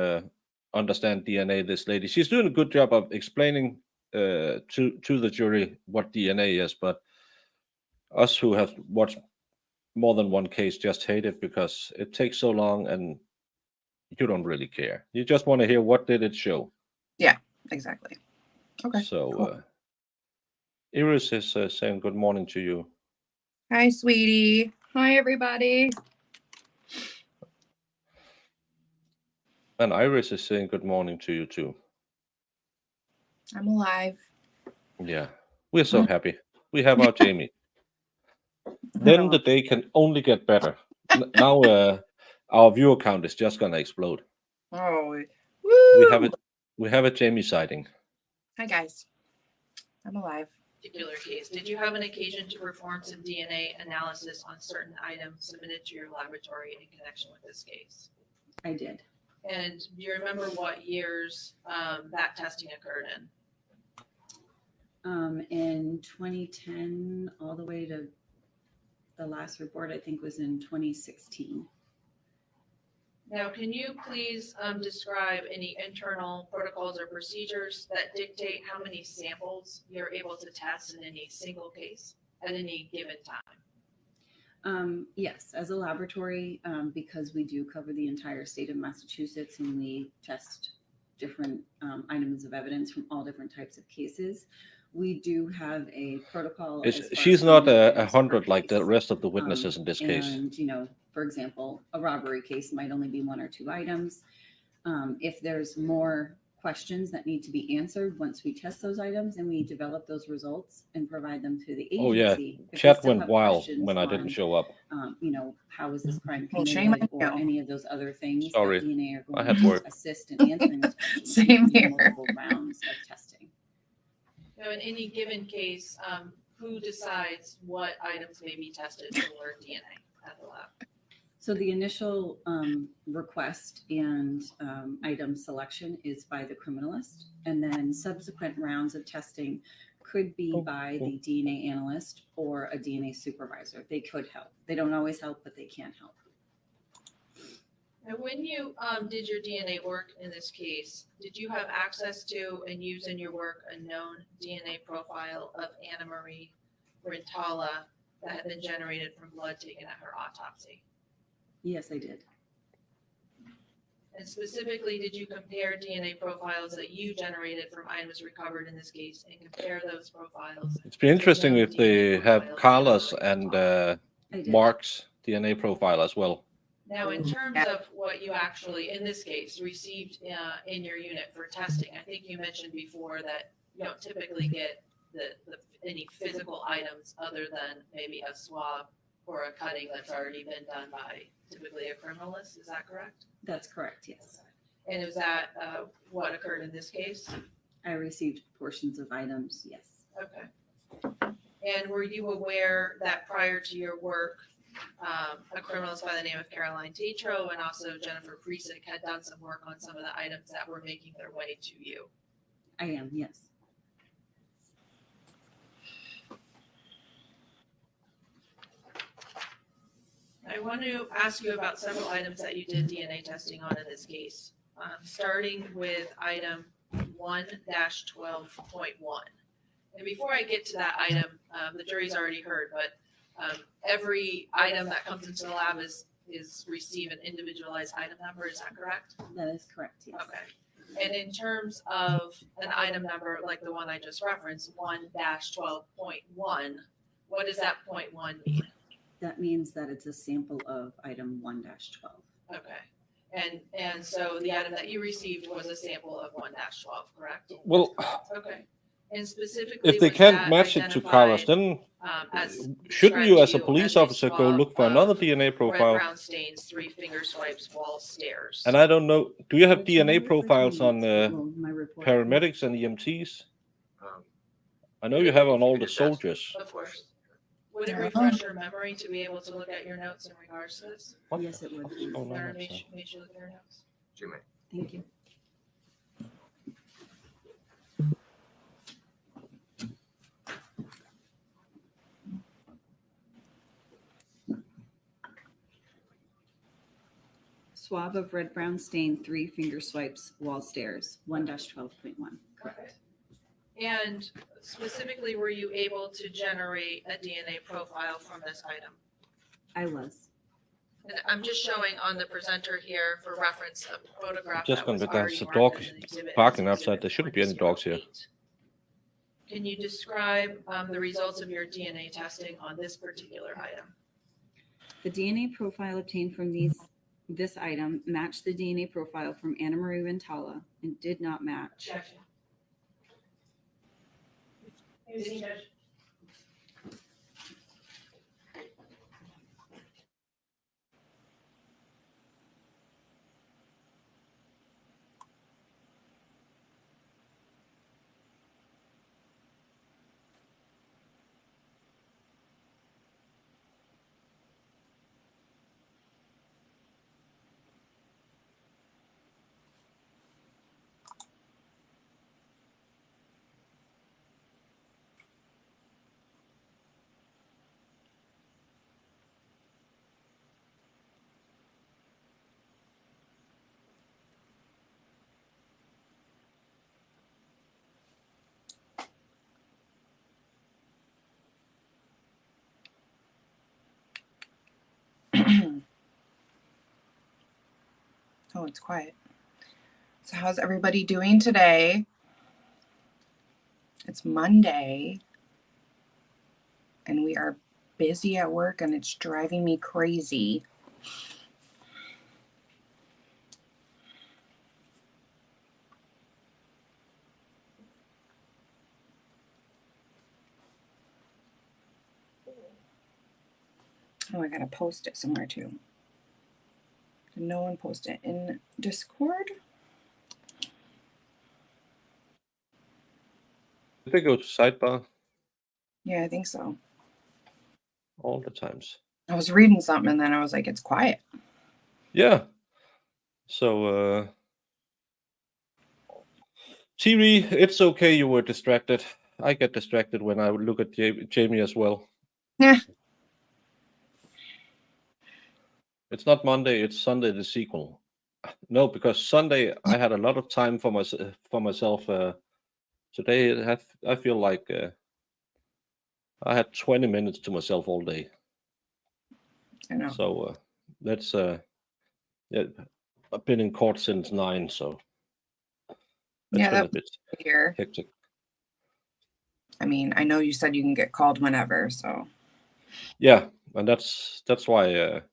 understand DNA. This lady, she's doing a good job of explaining to the jury what DNA is. But us who have watched more than one case just hate it because it takes so long, and you don't really care. You just want to hear what did it show. Yeah, exactly. Okay. So cool. Iris is saying good morning to you. Hi, sweetie. Hi, everybody. And Iris is saying good morning to you too. I'm alive. Yeah, we're so happy. We have our Jamie. Then the day can only get better. Now our viewer count is just gonna explode. Oh, We woo! have it. We have a Jamie sighting. Hi, guys. I'm alive. Particular case, did you have an occasion to perform some DNA analysis on certain items submitted to your laboratory in connection with this case? I did. And do you remember what years that testing occurred in? In 2010, all the way to the last report, I think, was in 2016. Now, can you please describe any internal protocols or procedures that dictate how many samples you're able to test in any single case at any given time? Yes, as a laboratory, because we do cover the entire state of Massachusetts and we test different items of evidence from all different types of cases, we do have a protocol. She's as far not as how many a items per 100 like the case. rest of the witnesses in this case. And, you know, for example, a robbery case might only be 1 or 2 items. If there's more questions that need to be answered once we test those items and we develop those results and provide them to the agency. Oh yeah, if we chat still went have wild questions when I didn't on, show up. you know, how was this crime Well, shame committed on or you. any of those other things, Sorry, that DNA are I going had to work. assist in answering those questions. Same We do here. multiple rounds of testing. Now, in any given case, who decides what items may be tested for DNA at the lab? So the initial request and item selection is by the criminalist, and then subsequent rounds of testing could be by the DNA analyst or a DNA supervisor. They could help. They don't always help, but they can help. Now, when you did your DNA work in this case, did you have access to and use in your work a known DNA profile of Anna Marie Rintala that had been generated from blood taken at her autopsy? Yes, I did. And specifically, did you compare DNA profiles that you generated from items recovered in this case and compare those profiles? It'd be interesting if they have Carla's and I did. Mark's DNA profile as well. Now, in terms of what you actually, in this case, received in your unit for testing, I think you mentioned before that you don't typically get any physical items other than maybe a swab or a cutting that's already been done by typically a criminalist. Is that correct? That's correct, yes. And is that what occurred in this case? I received portions of items, yes. Okay. And were you aware that prior to your work, a criminalist by the name of Caroline Tetro and also Jennifer Priesick had done some work on some of the items that were making their way to you? I am, yes. I want to ask you about several items that you did DNA testing on in this case, starting with item 1-12.1. And before I get to that item, the jury's already heard, but every item that comes into the lab is receive an individualized item number. Is that correct? That is correct, yes. Okay. And in terms of an item number like the one I just referenced, 1-12.1, what does that 0.1 mean? That means that it's a sample of item 1-12. Okay. And so the item that you received was a sample of 1-12, correct? Well, Okay. And specifically, if they was can't that match it to identified, Carla's, then as shouldn't you, described as to a police as a officer, go swab look for of another DNA red profile? brown stains, 3 finger swipes, wall stairs? And I don't know, do you have Which DNA one? profiles Which one? on Well, my report. paramedics and EMTs? Um, I know you have on all the If you could just ask soldiers. Of course. Would it refresh your memory to be able to look at your notes in regards to this? Yes, it would. What's going on Or outside? make you look at your notes? Jimmy. Thank you. swab of red brown stain, 3 finger swipes, wall stairs, 1-12.1. Correct. And specifically, were you able to generate a DNA profile from this item? I was. And I'm just showing on the presenter here for reference a photograph Just that gonna was be that's already the marked dog as an exhibit. parking as outside. There shouldn't be any dogs here. 408. Can you describe the results of your DNA testing on this particular item? The DNA profile obtained from this item matched the DNA profile from Anna Marie Rintala and did not match. Objection. Oh, it's quiet. So how's everybody doing today? It's Monday and we are busy at work and it's driving me crazy. Oh, I gotta post it somewhere too. Did no one post it in Discord? Did they go to sidebar Yeah, I think so. all the times? I was reading something and then I was like, it's quiet. Yeah. So, TV, it's okay you were distracted. I get distracted when I look at Jamie as well. Yeah. It's not Monday, it's Sunday, the sequel. No, because Sunday I had a lot of time for myself. Today I feel like I had 20 minutes to myself all day. I know. So that's yeah, I've been in court since 9, so it's Yeah, been a that bit here. hectic. I mean, I know you said you can get called whenever, so Yeah, and that's why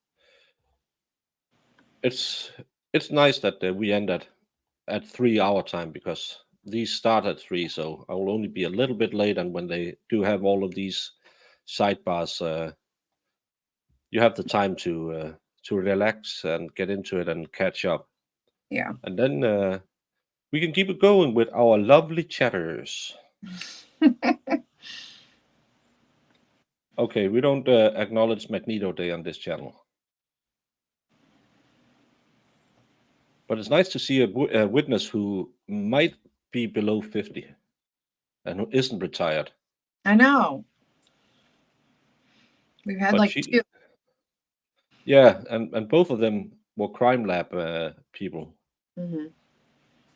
it's nice that we end at 3-hour time, because these start at 3, so I will only be a little bit late. And when they do have all of these sidebars, you have the time to relax and get into it and catch up. yeah. And then we can keep it going with our lovely chatters. Okay, we don't acknowledge Magneto Day on this channel. But it's nice to see a witness who might be below 50 and who isn't retired. I know. We've had But like she, 2. yeah, and both of them were crime lab people. Mm-hmm.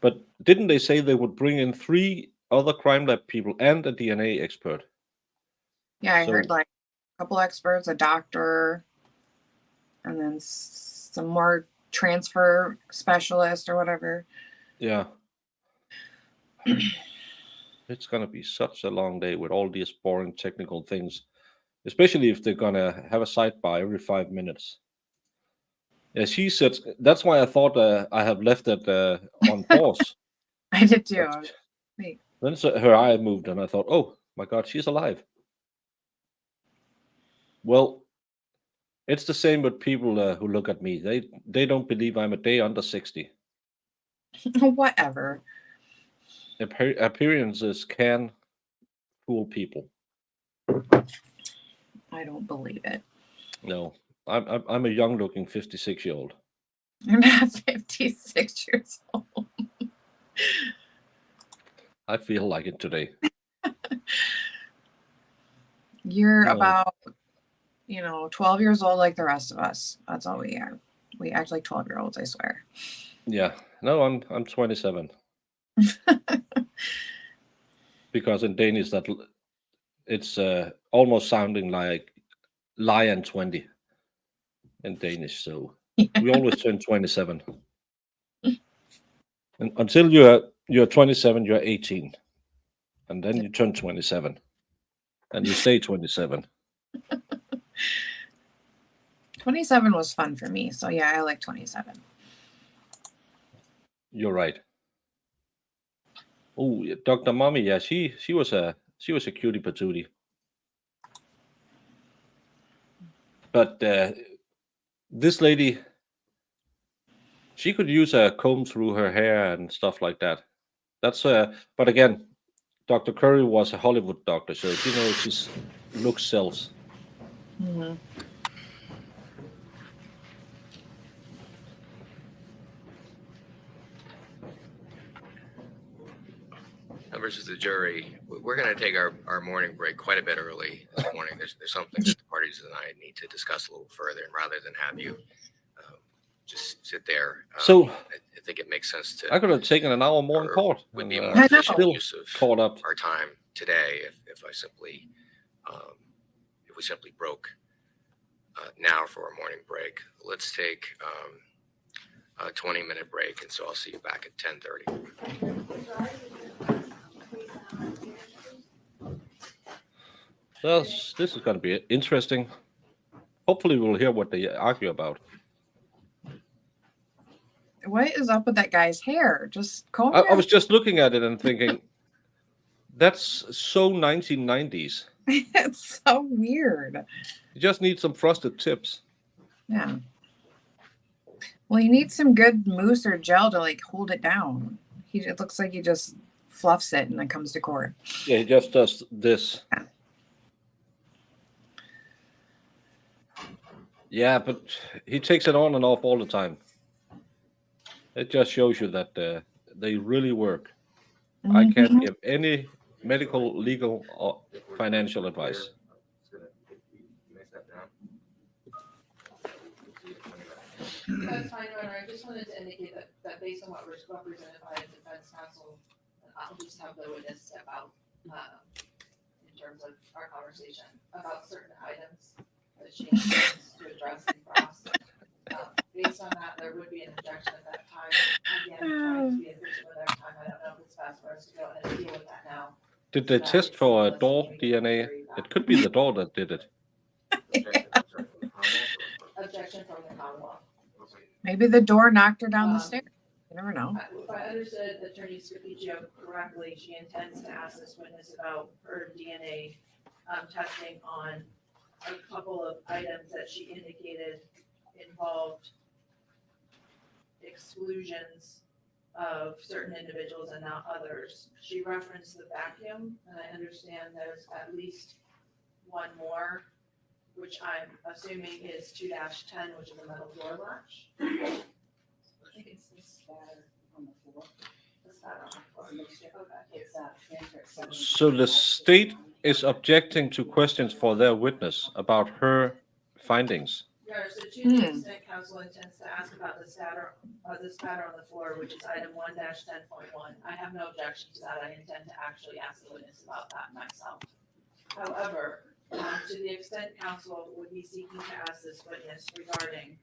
But didn't they say they would bring in 3 other crime lab people and a DNA expert? Yeah, I So- heard like a couple experts, a doctor, and then some more transfer specialist or whatever. Yeah. It's going to be such a long day with all these boring technical things, especially if they're going to have a sidebar every 5 minutes. Yeah, she said, that's why I thought I have left it on pause. I did too. But Wait. then her eye moved and I thought, oh my God, she's alive. Well, it's the same with people who look at me. They don't believe I'm a day under 60. Whatever. Appearances can fool people. I don't believe it. No, I'm a young-looking 56-year-old. You're not 56 years old. I feel like it today. You're No. about, 12 years old like the rest of us. That's all we are. We act like 12-year-olds, I swear. Yeah. No, I'm 27. Because in Danish it's almost sounding like lion 20 in Danish. So we always turn 27. And until you're 27, you're 18. And then you turn 27. And you stay 27. 27 was fun for me. So yeah, I like 27. You're right. Oh, Dr. Mommy, yeah, she was a cutie patootie. But this lady, she could use a comb through her hair and stuff like that. That's but again, Dr. Curry was a Hollywood doctor, so she knows his look sells. Mhm. Members of the jury, we're going to take our morning break quite a bit early this morning. There's something that the parties and I need to discuss a little further, and rather than have you just sit there, So I think it makes sense to. I could have taken an hour more in or court. would and, be a I more know. efficient still use of caught up. our time today if I simply if we simply broke now for a morning break. Let's take a 20-minute break, and so I'll see you back at 10:30. This is going to be interesting. Hopefully, we'll hear what they argue about. What is up with that guy's hair? Just comb I was just looking at it and thinking, that's so 1990s. It's so weird. You just need some frosted tips. Yeah. Well, you need some good mousse or gel to like hold it down. It looks like he just fluffs it and then comes to court. Yeah, he just does this. Yeah, but he takes it on and off all the time. It just shows you that they really work. I can't give any medical, legal, or financial advice. That's fine, Your Honor. I just wanted to indicate that based on what was represented by the defense counsel, I'll just have the witness step out in terms of our conversation about certain items that she intends to address and cross. Based on that, there would be an objection at that time. Again, trying to be efficient with our time. I don't know if it's best for us to go ahead and deal with that now. Did they test for door DNA? It could be the door that did it. Objection from the Commonwealth. Maybe the door knocked her down the stairs. You never know. If I understood Attorney Scapicio correctly, she intends to ask this witness about her DNA testing on a couple of items that she indicated involved exclusions of certain individuals and not others. She referenced the vacuum, and I understand there's at least one more, which I'm assuming is 2-10, which is a metal door latch. I think it's the spatter on the floor. The spatter on the floor. Okay. It's transfer. So the state is objecting to questions for their witness about her findings. Yeah, so to the extent counsel intends to ask about the spatter on the floor, which is item 1-10.1, I have no objection to that. I intend to actually ask the witness about that myself. However, to the extent counsel would be seeking to ask this witness regarding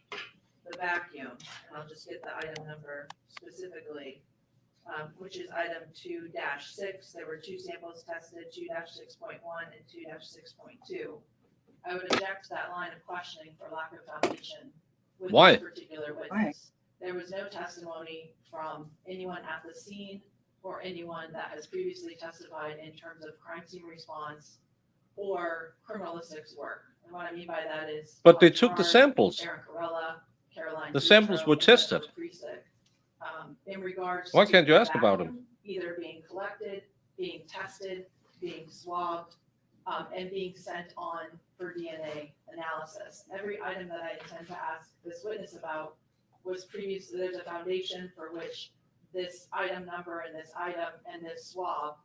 the vacuum, and I'll just get the item number specifically, which is item 2-6. There were two samples tested, 2-6.1 and 2-6.2. I would object to that line of questioning for lack of foundation with Why? this particular witness. There was no testimony from anyone at the scene or anyone that has previously testified in terms of crime scene response or criminalistics work. And what I mean by that is. But they took the samples. Aaron Corella, Caroline. The samples were tested. In regards. Why to can't you the ask about them? vacuum, either being collected, being tested, being swabbed, and being sent on for DNA analysis. Every item that I intend to ask this witness about was previously, there's a foundation for which this item number and this item and this swab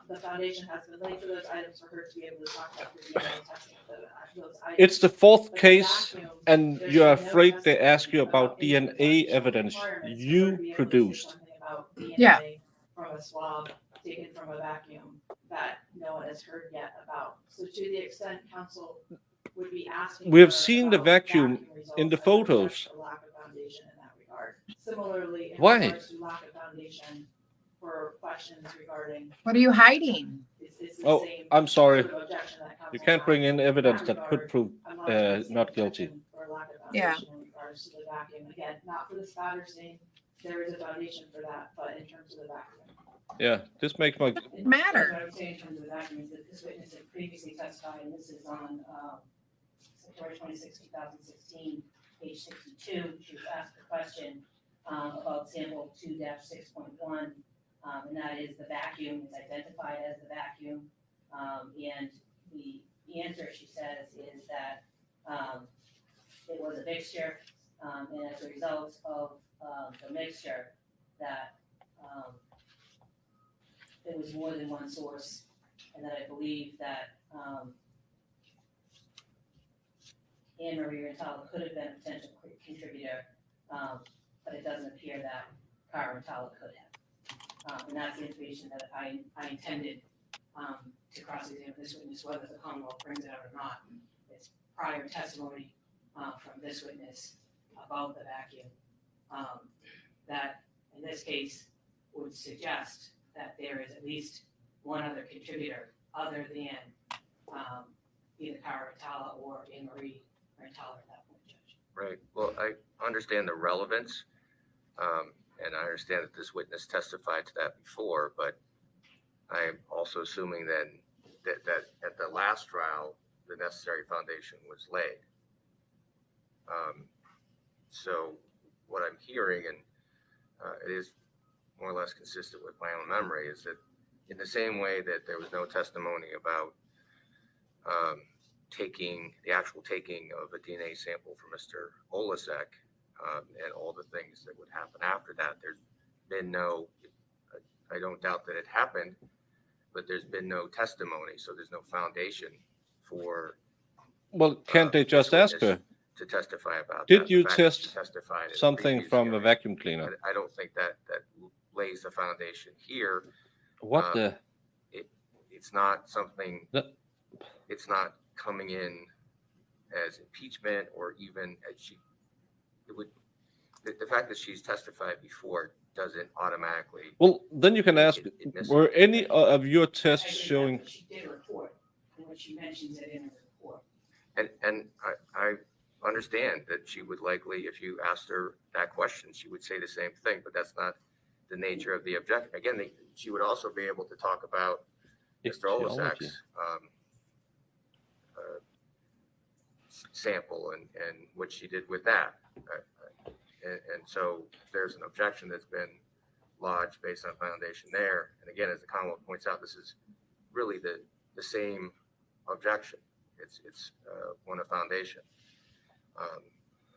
the foundation has been laid for those items for her to be able to talk about the DNA testing of those items. It's the fourth But the case, vacuum, and there's you're been no afraid they testimony ask you about any of the DNA foundational evidence requirements for her to you be able to say produced. something about Yeah. DNA from a swab taken from a vacuum that no one has heard yet about. So to the extent council would be asking. We have her seen the about vacuum in the results, I would photos. object to lack of foundation in that regard. Similarly, in Why? regards to lack of foundation for questions regarding. What are you hiding? Is the Oh, same I'm sorry. sort of objection that You council can't bring has. in In evidence that that could regard, prove I'm not gonna see not an guilty. objection for lack of Yeah. foundation in regards to the vacuum. Again, not for the spatter stain, there is a foundation for that, but in terms of the vacuum. Yeah, this makes my Matter. What I would say in terms of the vacuum is that this witness had previously testified, and this is on, September 26, 2016, page 62. She was asked a question, about sample 2-6.1, and that is the vacuum is identified as the vacuum. And the answer, she says, is that, it was a mixture, and as a result of, the mixture, that, there was more than one source, and that I believe that, Anne Marie Rintala could have been a potential contributor, but it doesn't appear that Cara Rintala could have. And that's the information that I intended, to cross-examine this witness, whether the Commonwealth brings it out or not. It's prior testimony, from this witness about the vacuum, that in this case would suggest that there is at least one other contributor other than, either Cara Rintala or Anne Marie Rintala at that point, Judge. Right. Well, I understand the relevance, and I understand that this witness testified to that before, but I am also assuming then that at the last trial, the necessary foundation was laid. So what I'm hearing, and it is more or less consistent with my own memory, is that in the same way that there was no testimony about the actual taking of a DNA sample from Mr. Olasek, and all the things that would happen after that, there's been no, I don't doubt that it happened, but there's been no testimony, so there's no foundation for. Well, can't they just this ask witness her? to testify about Did that. you The fact that she test testified in something previous from a hearing, vacuum cleaner? I don't think that lays the foundation here. What the? It's not something. The- It's not coming in as impeachment, or even as the fact that she's testified before doesn't automatically. Well, then you can ask, it misses were any it. of your I tests agree with showing? that, but she did report, and when she mentions it in her report. And I understand that she would likely, if you asked her that question, she would say the same thing, but that's not the nature of the objection. Again, she would also be able to talk about Mr. Ichthyology. Olasek's sample and what she did with that. And so there's an objection that's been lodged based on foundation there. And again, as the Commonwealth points out, this is really the same objection. It's one of foundation.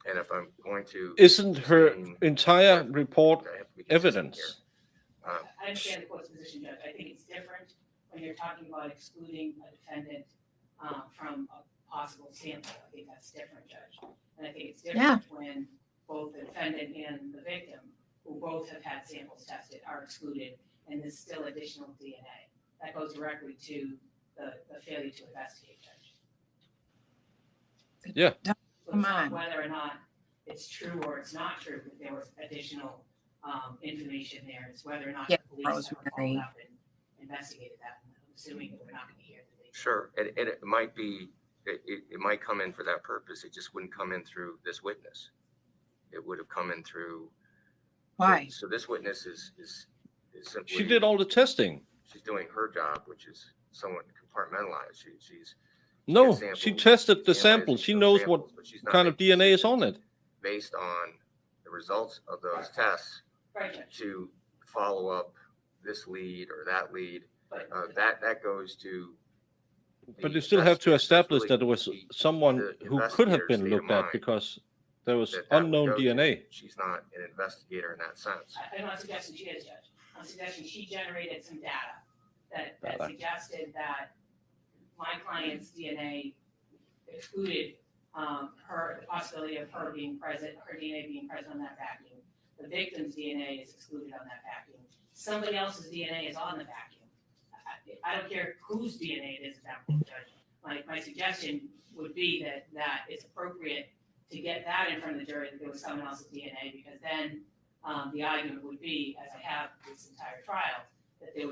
And if I'm going to. Isn't her sustain- entire report I have to be consistent evidence? here. I understand the court's position, Judge. I think it's different when you're talking about excluding a defendant, from a possible sample. I think that's different, Judge. And I think it's different when both the defendant and the victim, who both have had samples tested, are excluded, and there's still additional DNA. That goes directly to the failure to investigate, Judge. Yeah. So Come it's not on. whether or not it's true or it's not true that there was additional information there. It's whether or not Yeah, the police have Rosemary. followed up and investigated that. I'm assuming that we're not going to hear that they. Sure, and it might be, it might come in for that purpose. It just wouldn't come in through this witness. It would have come in through. Why? So this witness is simply. She did all the testing. She's doing her job, which is somewhat compartmentalized. She's. No, gets she samples, tested the she's analyzing samples. She those knows samples, what but she's not kind of making DNA is on decisions it. based on the results of those tests Right, Judge. to follow up this lead or that lead. But That goes to. But the you still have to investigators. That's establish really that there was the someone the who could have investigator's been state of looked at mind because there was that would unknown go to. DNA. She's not an investigator in that sense. I'm not suggesting she is, Judge. I'm suggesting she generated some data that Data. suggested that my client's DNA excluded the possibility of her being present, her DNA being present on that vacuum. The victim's DNA is excluded on that vacuum. Somebody else's DNA is on the vacuum. I don't care whose DNA it is at that point, Judge. My suggestion would be that it's appropriate to get that in front of the jury that there was someone else's DNA, because then the argument would be, as I have this entire trial, that they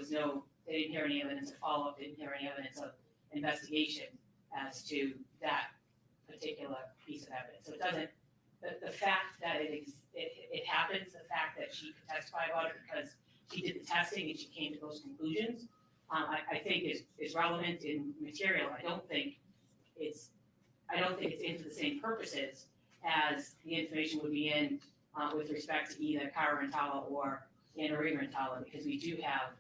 didn't hear any evidence of follow-up, didn't hear any evidence of investigation as to that particular piece of evidence. So it doesn't, the fact that it happens, the fact that she could testify about it because she did the testing and she came to those conclusions, I think is relevant in material. I don't think it's in for the same purposes as the information would be in with respect to either Cara Rintala or Maria Rintala, because we do have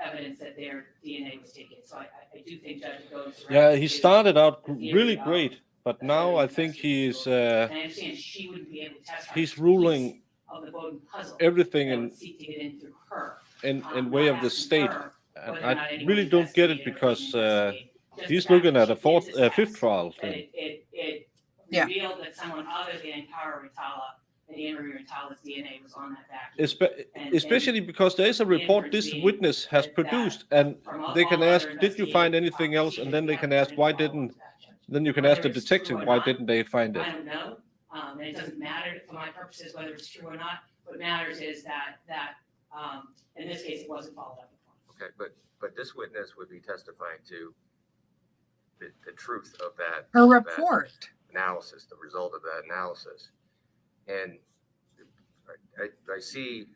evidence that their DNA was taken. So I do think Judge goes. Yeah, he started out really great, but now I think he's And I understand she wouldn't be able to testify. he's ruling of the Bowden puzzle. everything that in would seek to get in through her. in way Not of the asking state. her And whether or not I anyone really don't get it investigated or because didn't investigate. Just he's the fact looking that at a she did this fifth test, trial that thing. it Yeah. revealed that someone other than Cara Rintala and Maria Rintala's DNA was on that vacuum. Especially because there is a report this witness has produced, and they can ask, "Did you find anything else?" And then they can ask, "Why didn't?" Then you can ask the detective, "Why didn't they find it?" I don't know, and it doesn't matter for my purposes whether it's true or not. What matters is that in this case, it wasn't followed up upon. Okay, but this witness would be testifying to the truth of that. Her of that report. analysis, the result of that analysis. And I see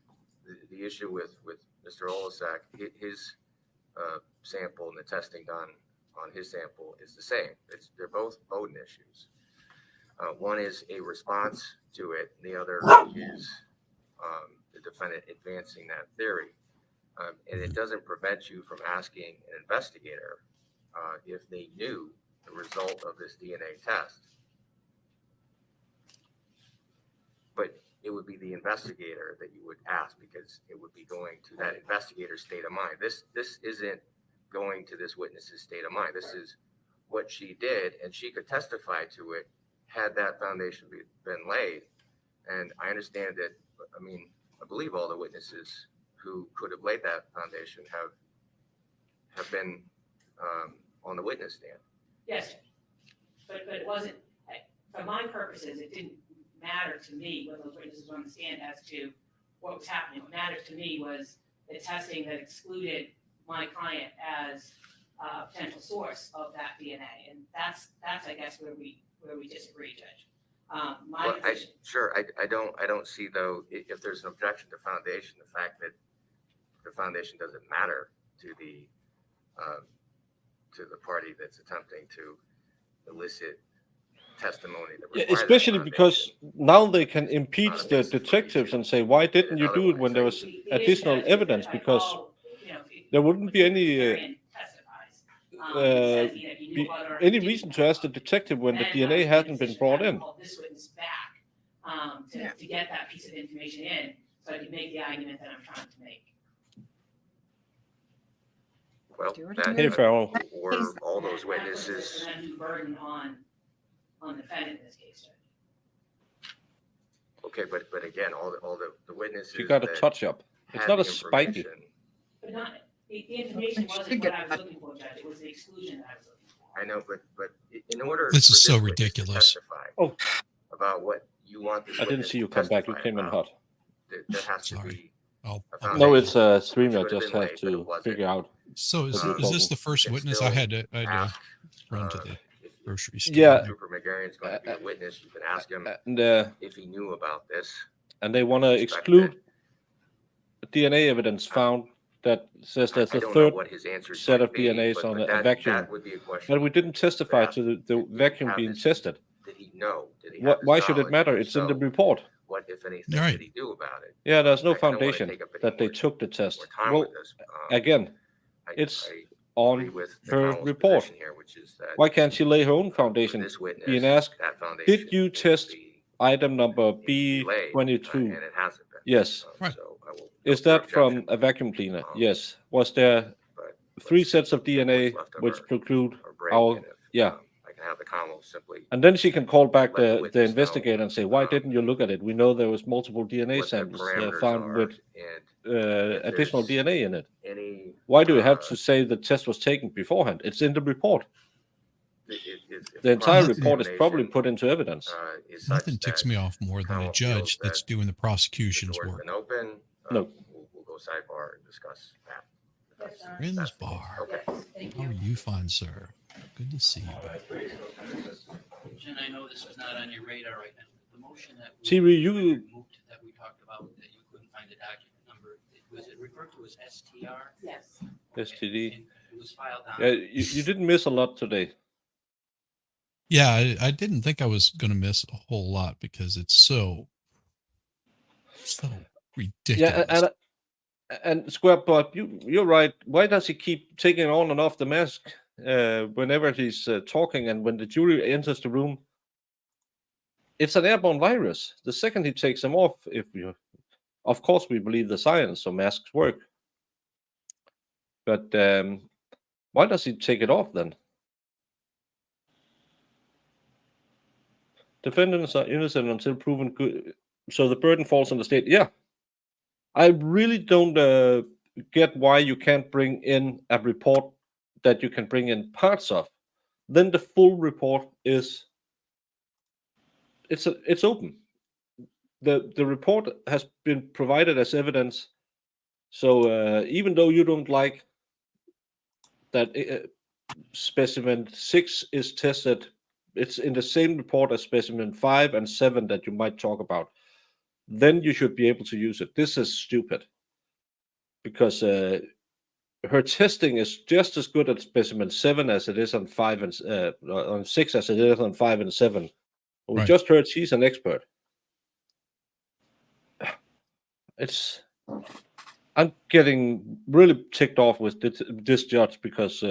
the issue with Mr. Olasak, his sample and the testing done on his sample is the same. They're both Bowden issues. One is a response to it, and the other is the defendant advancing that theory. And it doesn't prevent you from asking an investigator if they knew the result of this DNA test. But it would be the investigator that you would ask, because it would be going to that investigator's state of mind. This isn't going to this witness's state of mind. This is what she did, and she could testify to it had that foundation been laid. And I understand that, I believe all the witnesses who could have laid that foundation have been on the witness stand. Yes, but it wasn't, for my purposes, it didn't matter to me whether those witnesses were on the stand as to what was happening. What mattered to me was the testing that excluded my client as a potential source of that DNA, and that's I guess where we disagree, Judge. Well, I don't see, though, if there's an objection to foundation, the fact that the foundation doesn't matter to the party that's attempting to elicit testimony that requires that Especially because foundation. now they can impeach the detectives and say, "Why didn't you do it when there was The additional issue is evidence?" if Because there wouldn't be any any reason to ask the detective when the DNA hasn't been brought in. This witness back to get that piece of information in, so I could make the argument that I'm trying to make. Well, Do it that, again. Hey, Farrell. or all those witnesses. And then burden on the defendant in this case, Judge. Okay, but again, all the witnesses. You got a that touch up. It's had not a the spiky. information, But not, the information She wasn't did what get I was that. looking for, Judge, it was the exclusion that I was looking for. I know, but in order. This for is so witness to ridiculous. testify Oh. About what you want this I didn't witness see you to come back. You testify came in about, hot. there has to Sorry. be. I'll- a I'll- No, foundation. it's a stream. Which I would have just been have late, but it to wasn't. figure out. So is What you this the first can witness? still I had to ask, run to the if grocery store. Yeah. Trooper McGarion's going to be a witness. You can ask him And if he knew about this. they want to Suspect exclude DNA evidence found that says there's I a don't know third what his answers set might of be, DNAs but on a that vacuum. would be a question. But we didn't testify Perhaps to the did he vacuum have being this- tested. Did he know? Did he have this Why should it knowledge? matter? If It's in the so, report. What, if anything, Right. did he do about it? Yeah, there's no I don't wanna foundation take up any that they more- took the test. more time Well, with this. again, I- it's I agree on with her Nicole's report. position here, which is that Why can't she lay her own for foundation? this witness, being asked, that foundation did you needs to test be- Item number needs to be laid, B22. and it hasn't been. Yes. Right. So I will. Is note your that from objection, a vacuum cleaner? Um, Yes. Was there but 3 let's sets of take what's DNA left of which our- preclude our break, our, and if, yeah. I can have the commo simply And then she can call back let the the witness know, investigator and say, why um, didn't you look at it? We know there was multiple DNA what the samples parameters found are, with and if additional there's DNA in it. any. Why do you have to say the test was taken beforehand? It's in the report. If The entire Nothing- report is probably cross-examination, put into evidence. is Nothing such ticks that me off more than a panel judge feels that's that doing the the prosecution's door's work. been open, No. we'll go sidebar and discuss that. Yes, sir. Friends That's the case. bar. Okay. Yes, thank How you. are you, fine sir? Good to see you. Jen, I know this was not on your radar right now. The motion that we TV, you moved, that we talked about, that you couldn't find the document number, was it referred to as STR? Yes. STD. And it was filed on. Yeah, you didn't miss a lot today. Yeah, I didn't think I was going to miss a whole lot because it's so ridiculous. Yeah, and Square Bot, you're right. Why does he keep taking on and off the mask whenever he's talking, and when the jury enters the room? It's an airborne virus. The second he takes them off, of course, we believe the science, so masks work. But why does he take it off then? Defendants are innocent until proven good, so the burden falls on the state. Yeah, I really don't get why you can't bring in a report that you can bring in parts of. Then the full report is it's open. The report has been provided as evidence. So even though you don't like that specimen 6 is tested, it's in the same report as specimen 5 and 7 that you might talk about, then you should be able to use it. This is stupid because her testing is just as good at specimen 7 as it is on 5 and on 6 as it is on 5 and 7. We Right. just heard she's an expert. I'm getting really ticked off with this judge because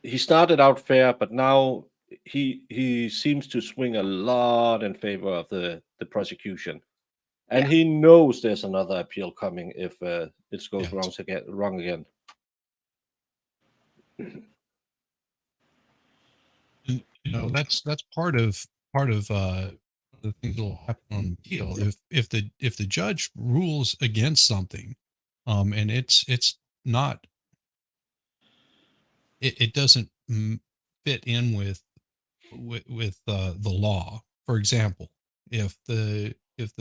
he started out fair, but now he seems to swing a lot in favor of the prosecution, and he knows there's another appeal coming if it goes wrong again. And, that's part of the things that will happen on appeal. If the judge rules against something, and it's not, it doesn't fit in with the law. For example, if the if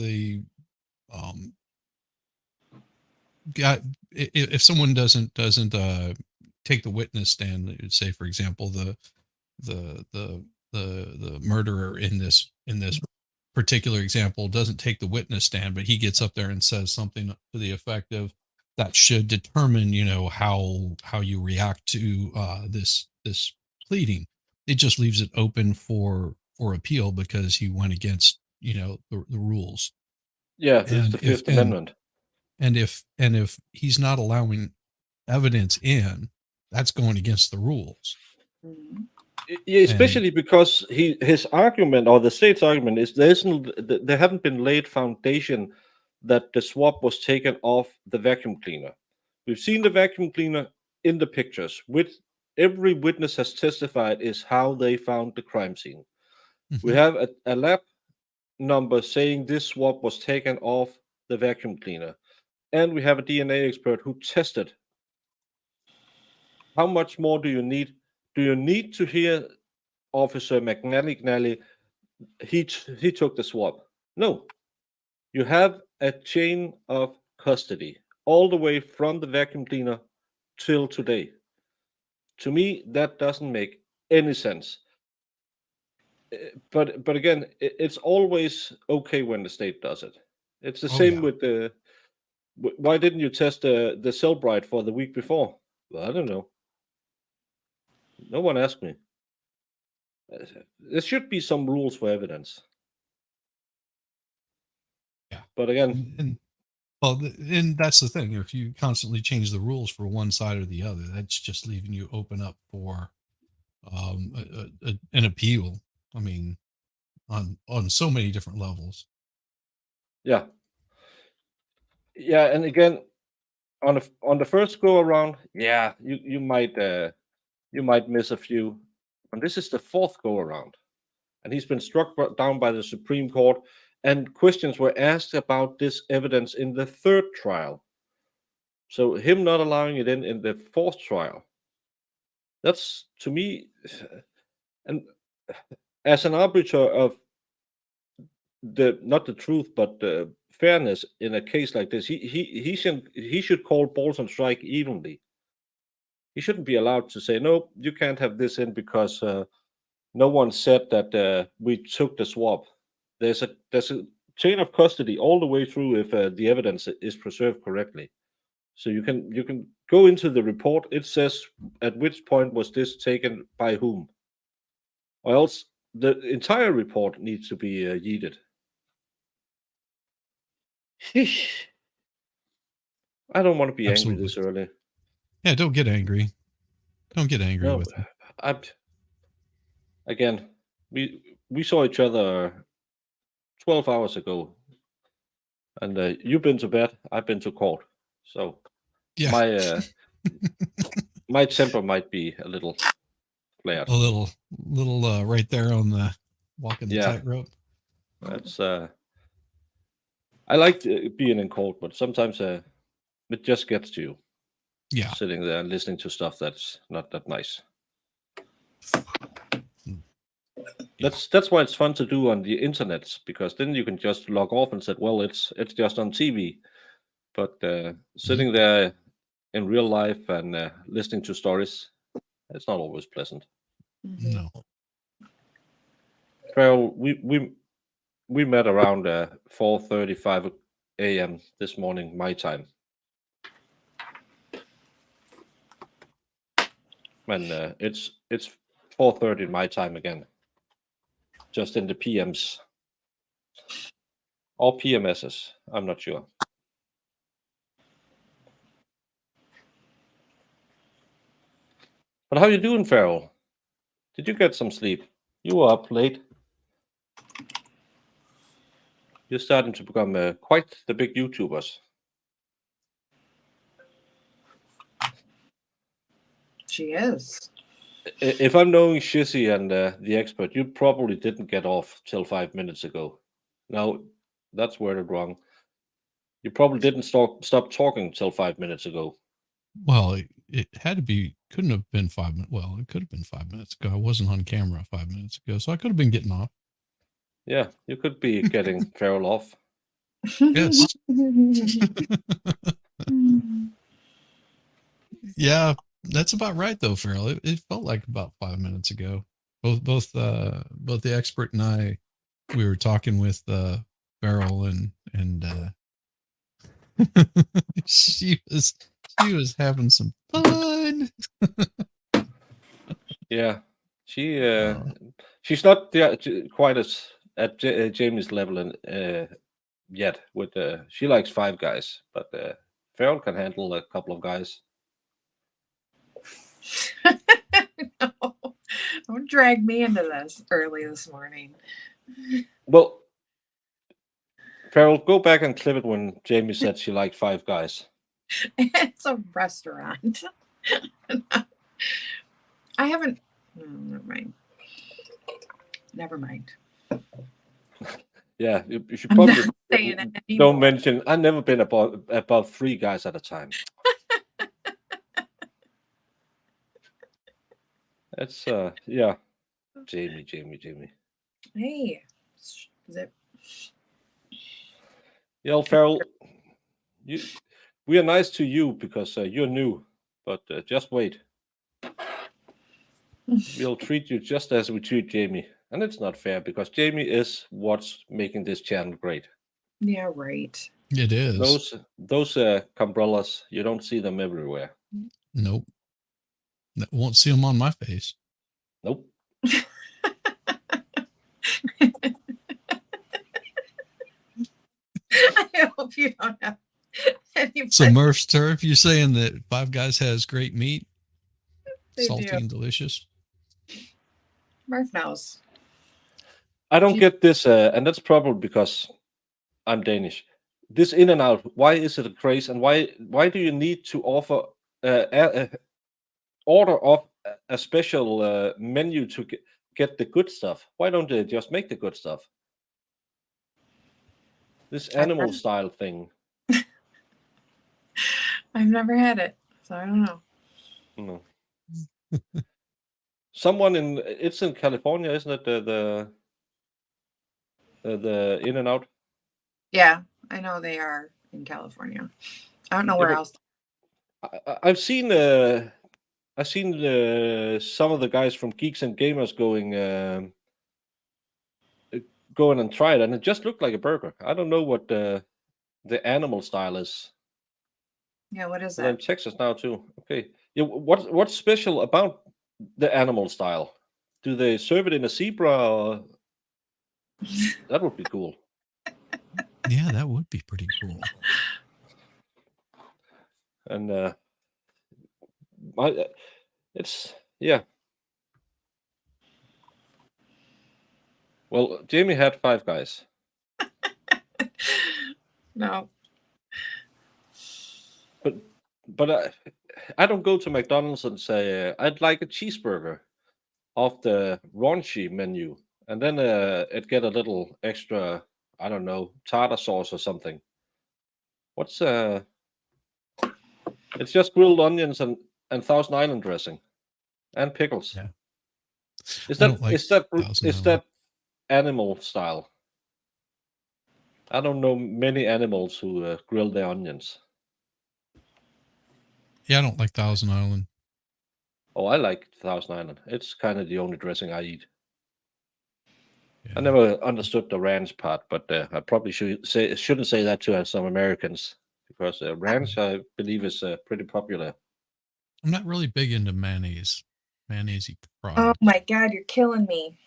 someone doesn't take the witness stand, say for example the murderer in this particular example doesn't take the witness stand, but he gets up there and says something to the effect of that should determine how you react to this pleading. It just leaves it open for appeal because he went against the rules. Yeah, it's the Fifth Amendment. And if he's not allowing evidence in, that's going against the rules. Yeah, especially because his argument, or the state's argument, is there haven't been laid foundation that the swab was taken off the vacuum cleaner. We've seen the vacuum cleaner in the pictures. With every witness has testified is how they found the crime scene. We have a lab number saying this swab was taken off the vacuum cleaner, and we have a DNA expert who tested. How much more do you need? Do you need to hear Officer McNally? He took the swab. No, you have a chain of custody all the way from the vacuum cleaner till today. To me, that doesn't make any sense. But again, it's always okay when the state does it. It's the same with the. Why didn't you test the Cellbrite for the week before? Well, I don't know. No one asked me. There should be some rules for evidence. Yeah. But again, and that's the thing. If you constantly change the rules for one side or the other, that's just leaving you open up for an appeal. I mean, on so many different levels. Yeah. Yeah, and again, on the first go around, yeah, you might miss a few. And this is the fourth go around, and he's been struck down by the Supreme Court, and questions were asked about this evidence in the third trial. So him not allowing it in the fourth trial, that's to me, and as an arbiter of the not the truth but the fairness in a case like this, he should call balls and strike evenly. He shouldn't be allowed to say no. You can't have this in because no one said that we took the swab. There's a chain of custody all the way through if the evidence is preserved correctly. So you can go into the report. It says at which point was this taken by whom, or else the entire report needs to be yeeted. I don't want to be angry this early. Yeah, don't get angry. Don't get angry No, with him. Again, we saw each other 12 hours ago, and you've been to bed. I've been to court. So Yeah, my temper might be a little flared. a little right there on the walking the Yeah. tightrope. That's I like being in court, but sometimes it just gets to you. Yeah. Sitting there and listening to stuff that's not that nice. That's why it's fun to do on the internet, because then you can just log off and say, well, it's just on TV. But sitting there in real life and listening to stories, it's not always pleasant. No. Farrell, we met around 4:35 a.m. this morning, my time. And it's 4:30 my time again. Just in the PMs. Or PMSs, I'm not sure. But how you doing, Farrell? Did you get some sleep? You were up late. You're starting to become quite the big YouTubers. She is. If I'm knowing Shizzy and the expert, you probably didn't get off till 5 minutes ago. Now, that's worded wrong. You probably didn't stop talking till 5 minutes ago. Well, it had to be, couldn't have been 5 minutes. Well, it could have been 5 minutes ago. I wasn't on camera 5 minutes ago, so I could have been getting off. Yeah, you could be getting Farrell off. Yes. Yeah, that's about right though, Farrell. It felt like about 5 minutes ago. Both the expert and I, we were talking with Farrell and she was having some fun. Yeah, she's not quite as at Jamie's level yet. With she likes 5 guys, but Farrell can handle a couple of guys. No, don't drag me into this early this morning. Well, Farrell, go back and clip it when Jamie said she liked 5 guys. It's a restaurant. I haven't. Never mind. Never mind. Yeah, you should I'm probably not saying it anymore. don't mention. I've never been above 3 guys at a time. It's yeah, Jamie. Hey, is it? Yeah, Farrell, we are nice to you because you're new, but just wait. We'll treat you just as we treat Jamie, and it's not fair because Jamie is what's making this channel great. Yeah, right. It is. Those umbrellas, you don't see them everywhere. Nope. Won't see them on my face. Nope. I hope you don't have any. So Murph's Turf, you're saying that 5 Guys has great meat? They Salty do. and delicious? Murph knows. I don't get this, and that's probably because I'm Danish. this in and out. Why is it a craze, and why do you need to offer order of a special menu to get the good stuff? Why don't they just make the good stuff? This animal style thing. I've never had it, so I don't know. No. Someone it's in California, isn't it? The In and Out. Yeah, I know they are in California. I don't know where else. I've seen some of the guys from Geeks and Gamers going and try it, and it just looked like a burger. I don't know what the animal style is. Yeah, what is And I'm that? in Texas now too. Okay. Yeah, what's special about the animal style? Do they serve it in a zebra? Or... That would be cool. Yeah, that would be pretty cool. And it's yeah. Well, Jamie had Five Guys. No. But I don't go to McDonald's and say I'd like a cheeseburger off the raunchy menu, and then it get a little extra, I don't know, tartar sauce or something. What's It's just grilled onions and Thousand Island dressing and pickles. Yeah. Is I don't like that animal style? I don't know many animals who grill their onions. Yeah, I don't like Thousand Island. Oh, I like Thousand Island. It's kind of the only dressing I eat. Yeah. I never understood the ranch part, but I probably shouldn't say that to some Americans, because ranch, I believe, is pretty popular. I'm not really big into mayonnaise. Mayonnaise-y Oh products. my God, you're killing me.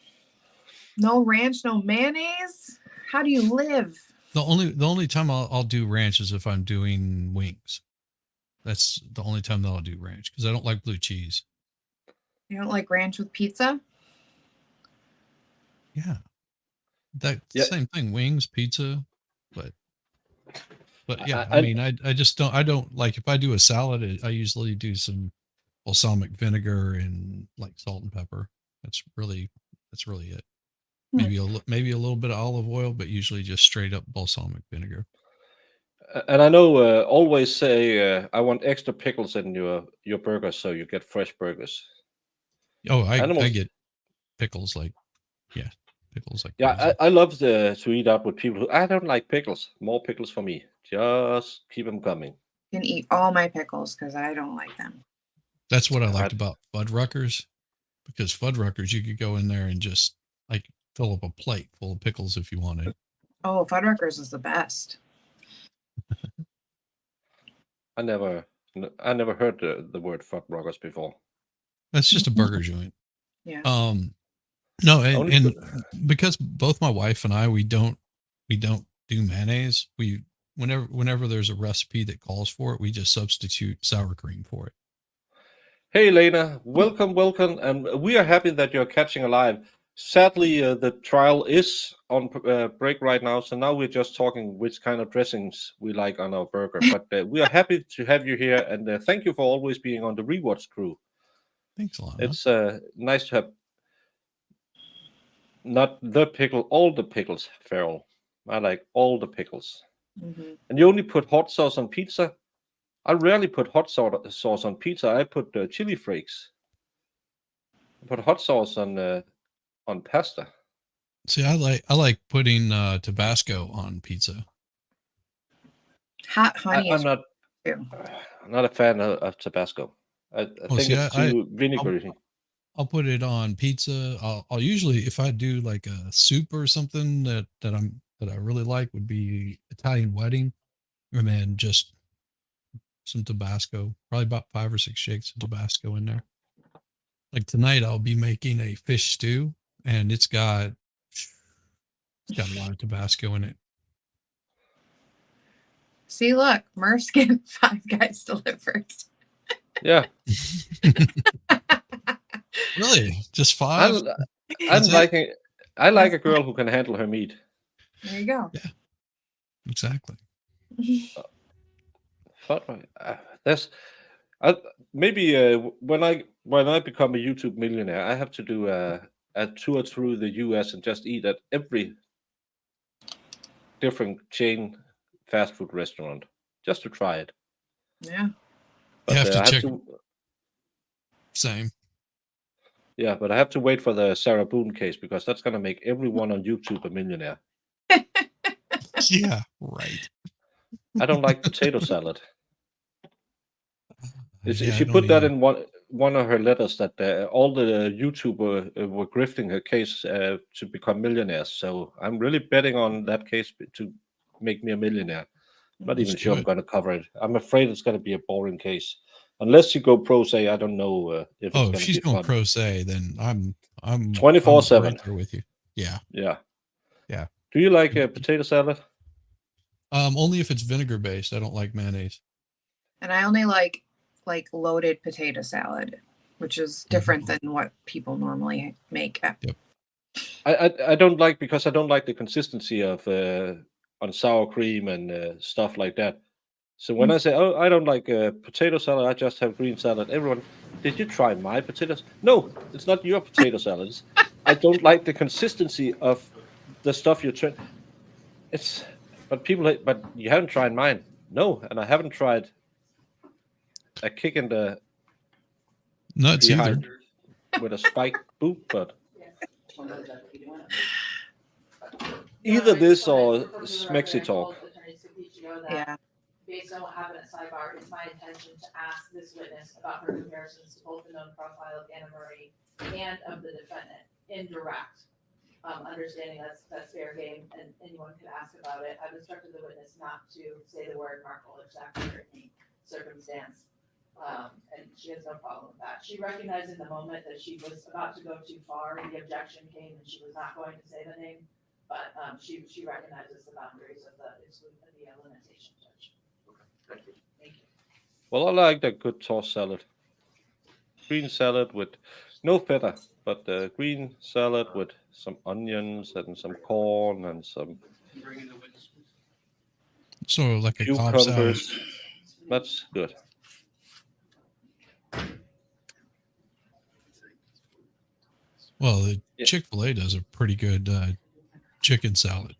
No ranch, no mayonnaise? How do you live? The only time I'll do ranch is if I'm doing wings. That's the only time that I'll do ranch, because I don't like blue cheese. You don't like ranch with pizza? Yeah. That Yeah. same thing, wings, pizza, but yeah, I- I mean, I just don't like, if I do a salad, I usually do some balsamic vinegar and like salt and pepper. That's really it. Maybe a little bit of olive oil, but usually just straight up balsamic vinegar. And I know always say I want extra pickles in your burgers, so you get fresh burgers. Oh, I Animals- get pickles like pickles like Yeah, crazy. I love to eat out with people who I don't like pickles. More pickles for me. Just keep them coming. You can eat all my pickles because I don't like them. That's what I liked about Fuddruckers, because Fuddruckers, you could go in there and just like fill up a plate full of pickles if you wanted. Oh, Fuddruckers is the best. I never heard the word Fuddruckers before. That's just a burger joint. Yeah. No, Only and because both my wife and I, we don't do mayonnaise. We whenever there's a recipe that calls for it, we just substitute sour cream for it. Hey, Lena, welcome, and we are happy that you're catching alive. Sadly, the trial is on break right now, so now we're just talking which kind of dressings we like on our burger. But we are happy to have you here, and thank you for always being on the Rewatch crew. Thanks a lot. It's nice to have not the pickle, all the pickles, Farrell. I like all the pickles. Mm-hmm. And you only put hot sauce on pizza? I rarely put hot sauce on pizza. I put chili flakes. I put hot sauce on pasta. See, I like putting Tabasco on pizza. Hot honey I'm is not a fan of Tabasco. I think it's too vinegary. I'll put it on pizza. I'll usually, if I do like a soup or something that I really like, would be Italian wedding, and then just some Tabasco, probably about 5 or 6 shakes of Tabasco in there. Like tonight, I'll be making a fish stew, and it's got a lot of Tabasco in it. See, look, Murph's getting 5 Guys delivered. Yeah. Really? Just 5? I like a girl who can handle her meat. There you go. Yeah, exactly. That's maybe when I become a YouTube millionaire, I have to do a tour through the US and just eat at every different chain fast food restaurant just to try it. Yeah. But have to I have check. to, Same. yeah, but I have to wait for the Sarah Boone case because that's gonna make everyone on YouTube a millionaire. Yeah, right. I don't like potato salad. Yeah, I She don't put that either. in one of her letters that all the YouTuber were grifting her case to become millionaires. So I'm really betting on that case to make me a millionaire. Not even Let's sure do I'm it. going to cover it. I'm afraid it's going to be a boring case, unless you go pro se. I don't know if it's Oh, if going to she's be going fun. pro se, then I'm 24/7. right there with you. Yeah. Yeah. Yeah. Do you like potato salad? Only if it's vinegar based. I don't like mayonnaise. And I only like loaded potato salad, which is different than what people normally make. I don't like because I don't like the consistency of on sour cream and stuff like that. So when I say, oh, I don't like potato salad, I just have green salad. Everyone, did you try my potatoes? No, it's not your potato salads. I don't like the consistency of the stuff you're trying. But you haven't tried mine. No, and I haven't tried a kick in the Nuts either. behind with a spiked boot, but either this or Smexy talk. Yeah. Based on what happened at Sidebar, it's my intention to ask this witness about her comparisons to both the known profile of Anna Marie and of the defendant in direct. Understanding that's fair game and anyone could ask about it. I've instructed the witness not to say the word Markle or Sacker in any circumstance. And she has no problem with that. She recognized in the moment that she was about to go too far. The objection came and she was not going to say the name, but she recognizes the boundaries of the limitation, Judge. Thank you. Thank you. Well, I like the good tossed salad. Green salad with no feta, but green salad with some onions and some corn and some Bring in the witness, please. So like a Cobb salad. cucumbers. That's good. Well, the Yeah. Chick-fil-A does a pretty good chicken salad.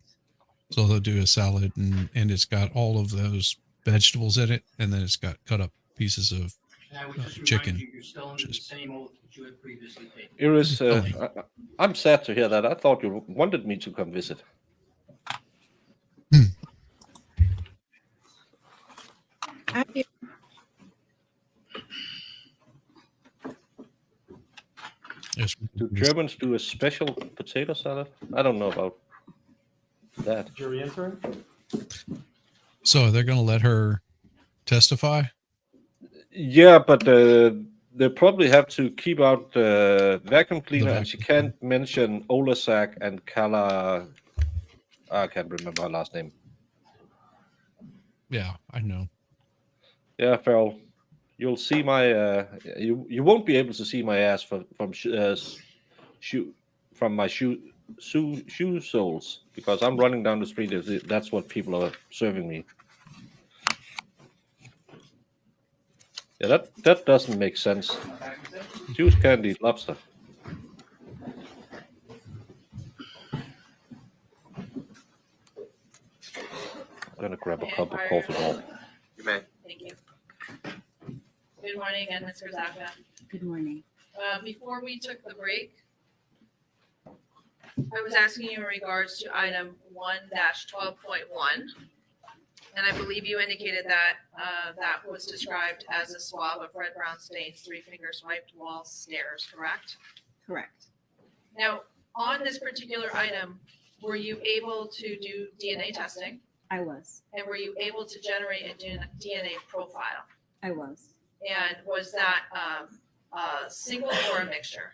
So they'll do a salad and it's got all of those vegetables in it, and then it's got cut up pieces of And I would just remind chicken. you, you're still under the same oath that you had previously taken. Iris, Really? I'm sad to hear that. I thought you wanted me to come visit. Yes. Do Germans do a special potato salad? I don't know about that. Jury intern? So they're going to let her testify? Yeah, but they probably have to keep out the vacuum cleaner, and she can't mention Olasak and Kala. I can't remember her last name. Yeah, I know. Yeah, Farrell, you'll see my. You won't be able to see my ass from my shoe soles because I'm running down the street. That's what people are serving me. Yeah, that doesn't make sense. Jews can't eat lobster. I'm gonna grab a cup of coffee now. You may. Thank you. Good morning, and Ms. Zaka. Good morning. Before we took the break, I was asking you in regards to item 1-12.1. And I believe you indicated that that was described as a swab of red brown stains, 3-finger swiped wall stairs, correct? Correct. Now, on this particular item, were you able to do DNA testing? I was. And were you able to generate a DNA profile? I was. And was that a single or a mixture?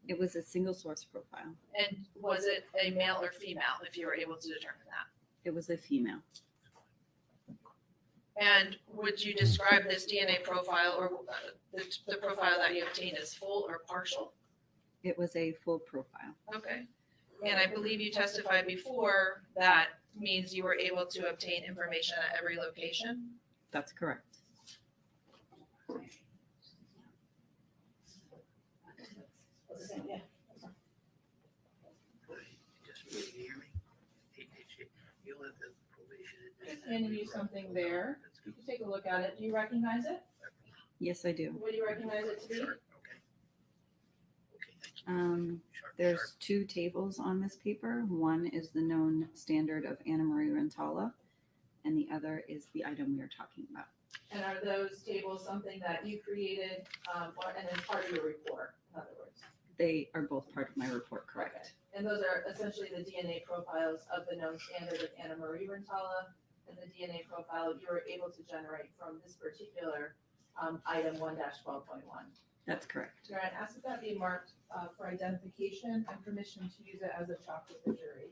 It was a single source profile. And was it a male or female, if you were able to determine that? It was a female. And would you describe this DNA profile or the profile that you obtained as full or partial? It was a full profile. Okay. And I believe you testified before that means you were able to obtain information at every location. That's correct. Yeah. Just handing you something there. You can take a look at it. Do you recognize it? Yes, I do. What do you recognize it to be? There's two tables on this paper. One is the known standard of Anna Marie Rintala, and the other is the item we are talking about. And are those tables something that you created, and then part of your report, in other words? They are both part of my report, correct? And those are essentially the DNA profiles of the known standard of Anna Marie Rintala and the DNA profile you were able to generate from this particular item 1-12.1. That's correct. Your Honor, ask that that be marked for identification and permission to use it as a chalk with the jury.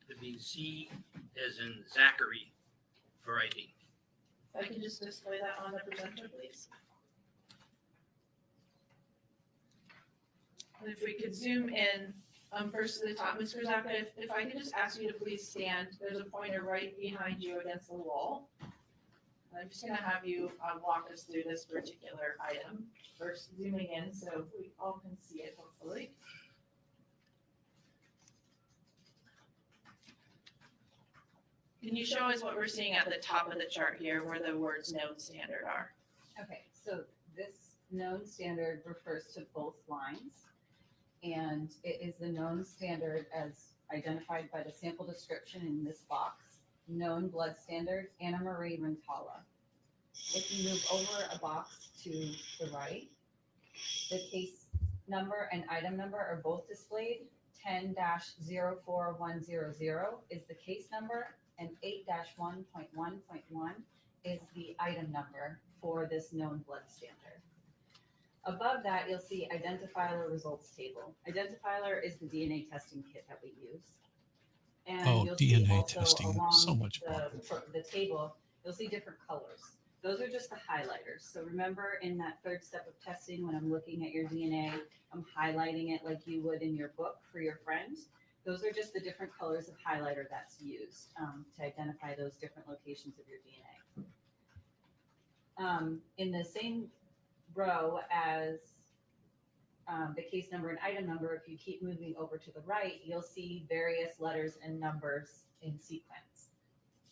It'd be Z as in Zachary for ID. If I can just display that on the presenter, please. And if we could zoom in, first to the top, Mr. Zaka, if I could just ask you to please stand, there's a pointer right behind you against the wall. And I'm just gonna have you walk us through this particular item, first zooming in so we all can see it hopefully. Can you show us what we're seeing at the top of the chart here where the words known standard are? Okay, so this known standard refers to both lines, and it is the known standard as identified by the sample description in this box, known blood standard, Anna Marie Rintala. If you move over a box to the right, the case number and item number are both displayed. 10-04100 is the case number, and 8-1.1.1 is the item number for this known blood standard. Above that, you'll see identifier results table. Identifier is the DNA testing kit that we use. And Oh, you'll see DNA also testing, along so much fun. the table, you'll see different colors. Those are just the highlighters. So remember in that third step of testing, when I'm looking at your DNA, I'm highlighting it like you would in your book for your friend. Those are just the different colors of highlighter that's used to identify those different locations of your DNA. In the same row as the case number and item number, if you keep moving over to the right, you'll see various letters and numbers in sequence.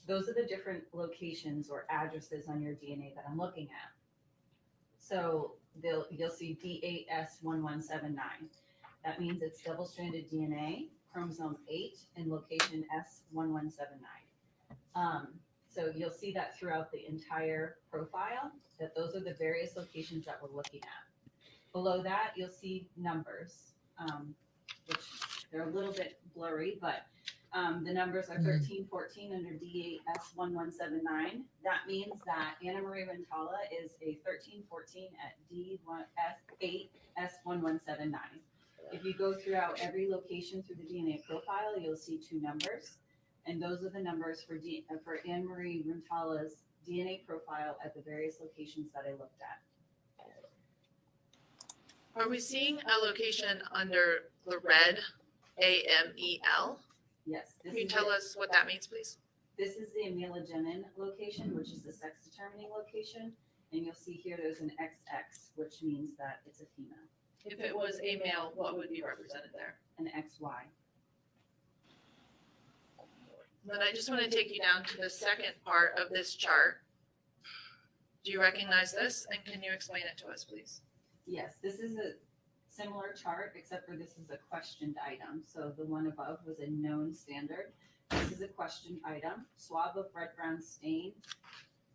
Those are the different locations or addresses on your DNA that I'm looking at. So you'll see D8S1179. That means it's double-stranded DNA, chromosome 8, in location S1179. So you'll see that throughout the entire profile, that those are the various locations that we're looking at. Below that, you'll see numbers, which they're a little bit blurry, but the numbers are 1314 under D8S1179. That means that Anna Marie Rintala is a 1314 at D8S1179. If you go throughout every location through the DNA profile, you'll see two numbers, and those are the numbers for Anna Marie Rintala's DNA profile at the various locations that I looked at. Are we seeing a location under the red AMEL? Yes. Can you tell us what that means, please? This is the amelogenin location, which is the sex determining location, and you'll see here there's an XX, which means that it's a female. If it was a male, what would be represented there? An XY. Then I just want to take you down to the second part of this chart. Do you recognize this, and can you explain it to us, please? Yes, this is a similar chart, except for this is a questioned item. So the one above was a known standard. This is a questioned item. Swab of red brown stain,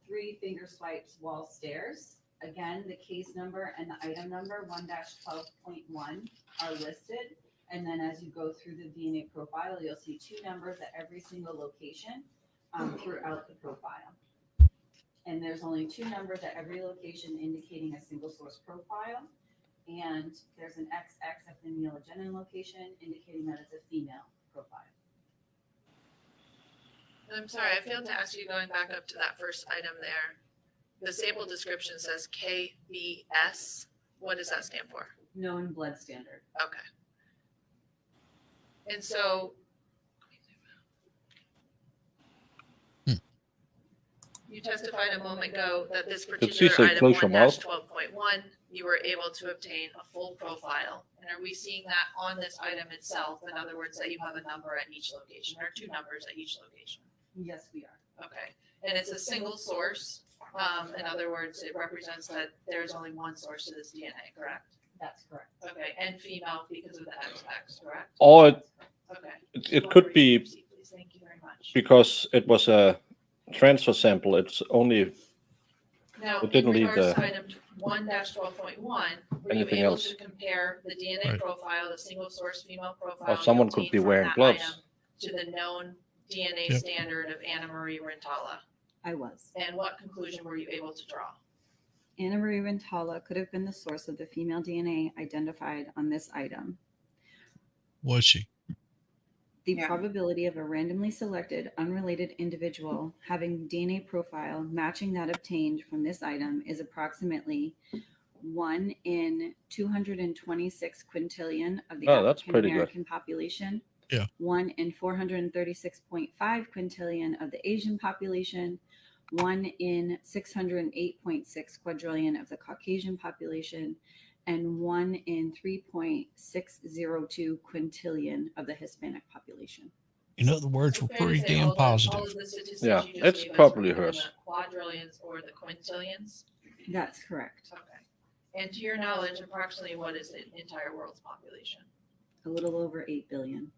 3 finger swipes wall stairs. Again, the case number and the item number 1-12.1 are listed. And then as you go through the DNA profile, you'll see 2 numbers at every single location throughout the profile. And there's only 2 numbers at every location indicating a single source profile. And there's an XX at the amelogenin location indicating that it's a female profile. I'm sorry, I failed to ask you going back up to that first item there. The sample description says KBS. What does that stand for? Known blood standard. Okay. And so you testified a moment ago that this she particular say item close your mouth? 1-12.1, you were able to obtain a full profile. And are we seeing that on this item itself? In other words, that you have a number at each location or two numbers at each location? Yes, we are. Okay. And it's a single source. In other words, it represents that there's only one source to this DNA, correct? That's correct. Okay. And female because of the XX, correct? Or Okay. it could be Please. Thank you very much. because it was a transfer sample. It's only Now, It didn't in leave regards the- to item 1-12.1, were you Anything able else. to compare the DNA Right. profile, the single source female profile? you someone could obtained be from wearing that gloves. item To the known DNA Yep. standard of Anna Marie Rintala? I was. And what conclusion were you able to draw? Anna Marie Rintala could have been the source of the female DNA identified on this item. Was she? The Yeah. probability of a randomly selected, unrelated individual having DNA profile matching that obtained from this item is approximately 1 in 226 quintillion of the Oh, that's African pretty good. American population. Yeah. 1 in 436.5 quintillion of the Asian population. 1 in 608.6 quadrillion of the Caucasian population. And 1 in 3.602 quintillion of the Hispanic population. In other words, we're So fair to pretty say damn all positive. of the statistics Yeah, you just it's gave us probably were either hers. the quadrillions or the quintillions? That's correct. Okay. And to your knowledge, approximately what is the entire world's population? A little over 8 billion.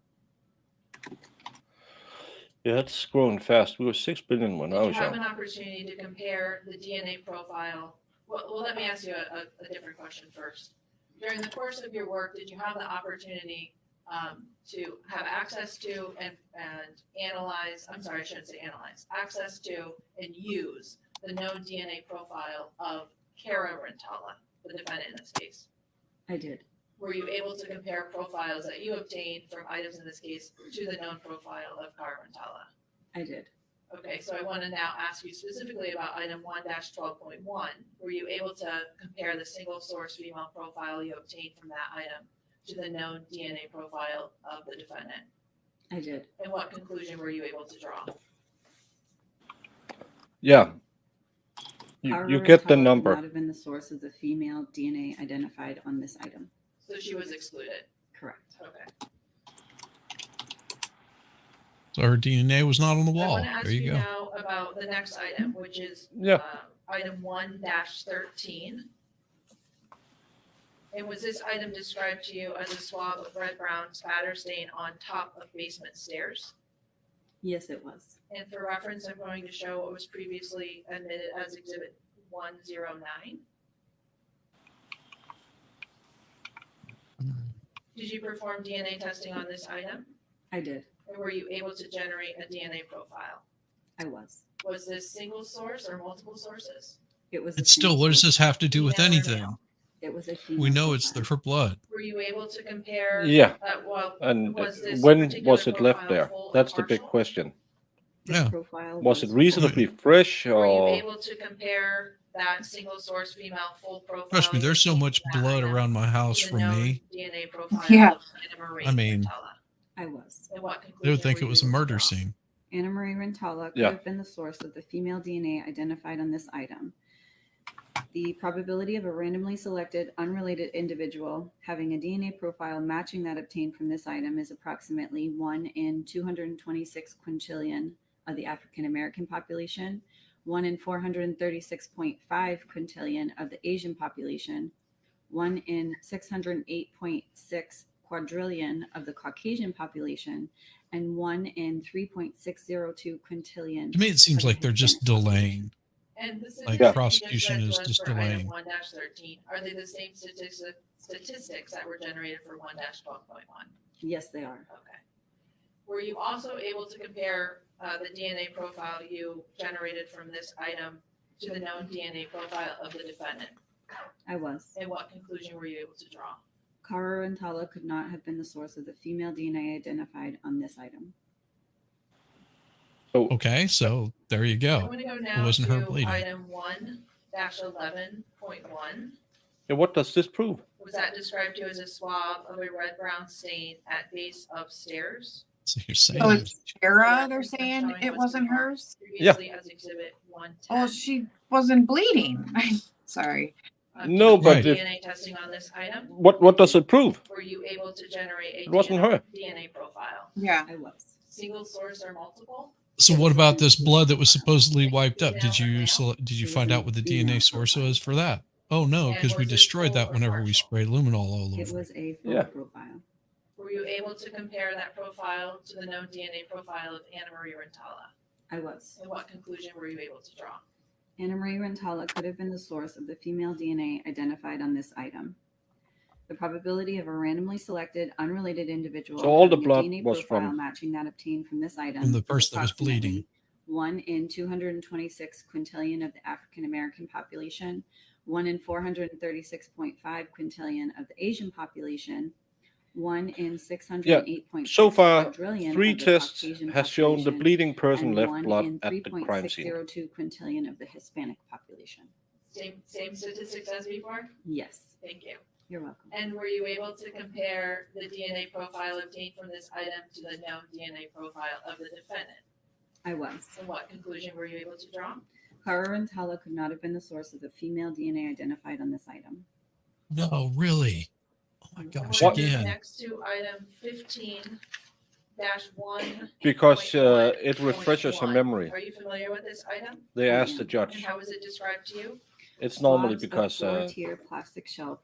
Yeah, it's growing fast. We were 6 billion when I Did you was have young. an opportunity to compare the DNA profile? Well, let me ask you a different question first. During the course of your work, did you have the opportunity to have access to and analyze, I'm sorry, I shouldn't say analyze, access to and use the known DNA profile of Cara Rintala, the defendant in this case? I did. Were you able to compare profiles that you obtained from items in this case to the known profile of Cara Rintala? I did. Okay, so I want to now ask you specifically about item 1-12.1. Were you able to compare the single source female profile you obtained from that item to the known DNA profile of the defendant? I did. And what conclusion were you able to draw? Yeah. Cara You get the Rintala could number. not have been the source of the female DNA identified on this item. So she was excluded. Correct. Okay. So her DNA was not on the I wall. want to ask There you you go. now about the next item, which is Yeah. item 1-13. And was this item described to you as a swab of red brown spatter stain on top of basement stairs? Yes, it was. And for reference, I'm going to show what was previously admitted as Exhibit 109. Did you perform DNA testing on this item? I did. And were you able to generate a DNA profile? I was. Was this single source or multiple sources? It was. a It's still, female what does this have to do with Female or anything? male? It was a female. We know it's profile. her blood. Were you able to compare? Yeah. Well, And was this when particular was it left profile there? full or That's the big partial? question. This Yeah. profile Was it reasonably fresh Were you or able to compare that single source female full profile? Trust me, there's so you much obtained from that blood item around my house to the from known me. DNA profile Yeah. of Anna Marie I mean, Rintala? I was. And what They conclusion would think were it was a you able to murder draw? scene. Anna Marie Rintala could Yeah. have been the source of the female DNA identified on this item. The probability of a randomly selected, unrelated individual having a DNA profile matching that obtained from this item is approximately 1 in 226 quintillion of the African American population, 1 in 436.5 quintillion of the Asian population, 1 in 608.6 quadrillion of the Caucasian population, and 1 in 3.602 quintillion. To me, it seems of the like they're just Hispanic delaying. And the Like, statistics you just prosecution read is to us just for item delaying. 1-13, are they the same statistics that were generated for 1-12.1? Yes, they are. Okay. Were you also able to compare the DNA profile you generated from this item to the known DNA profile of the defendant? I was. And what conclusion were you able to draw? Cara Rintala could not have been the source of the female DNA identified on this item. so Okay, so there you I'm go. going to go now wasn't her to bleeding. item 1-11.1. yeah, what does this prove? Was that described to you as a swab of a red-brown stain at base of stairs? So you're saying So it's Cara, they're saying Showing it what's wasn't been marked hers? Previously as exhibit 110. Oh, she wasn't bleeding. Sorry. No, did you but do if- DNA testing on this item? What does it prove? Were you able to generate a It wasn't her. DNA profile? Yeah. I was. Single source or multiple? So what about this blood that was supposedly wiped up? Did you Female or did you It find was out a what the female DNA source profile. was for that? Oh no, And because we was it destroyed full that or whenever we partial? sprayed luminol all It over. was a full Yeah. profile. Were you able to compare that profile to the known DNA profile of Anna Marie Rintala? I was. And what conclusion were you able to draw? Anna Marie Rintala could have been the source of the female DNA identified on this item. The probability of a randomly selected, unrelated individual So all the having a blood DNA was profile from- matching that obtained from this item From the is person that was bleeding. approximately 1 in 226 quintillion of the African American population, 1 in 436.5 quintillion of the Asian population, 1 in 608.6 So far, quadrillion 3 of the tests Caucasian has shown the population, bleeding person and left 1 blood in at the crime scene. 3.602 quintillion of the Hispanic population. Same statistics as before? Yes, Thank you. you're welcome. And were you able to compare the DNA profile obtained from this item to the known DNA profile of the defendant? I was. And what conclusion were you able to draw? Cara Rintala could not have been the source of the female DNA identified on this item. No, really. Oh my gosh, We'll move again. Next to item 15-1. Because it refreshes her memory. Are you familiar with this item? They I asked the am. judge. And how was it described to you? It's normally Swabs of because four-tier plastic shelf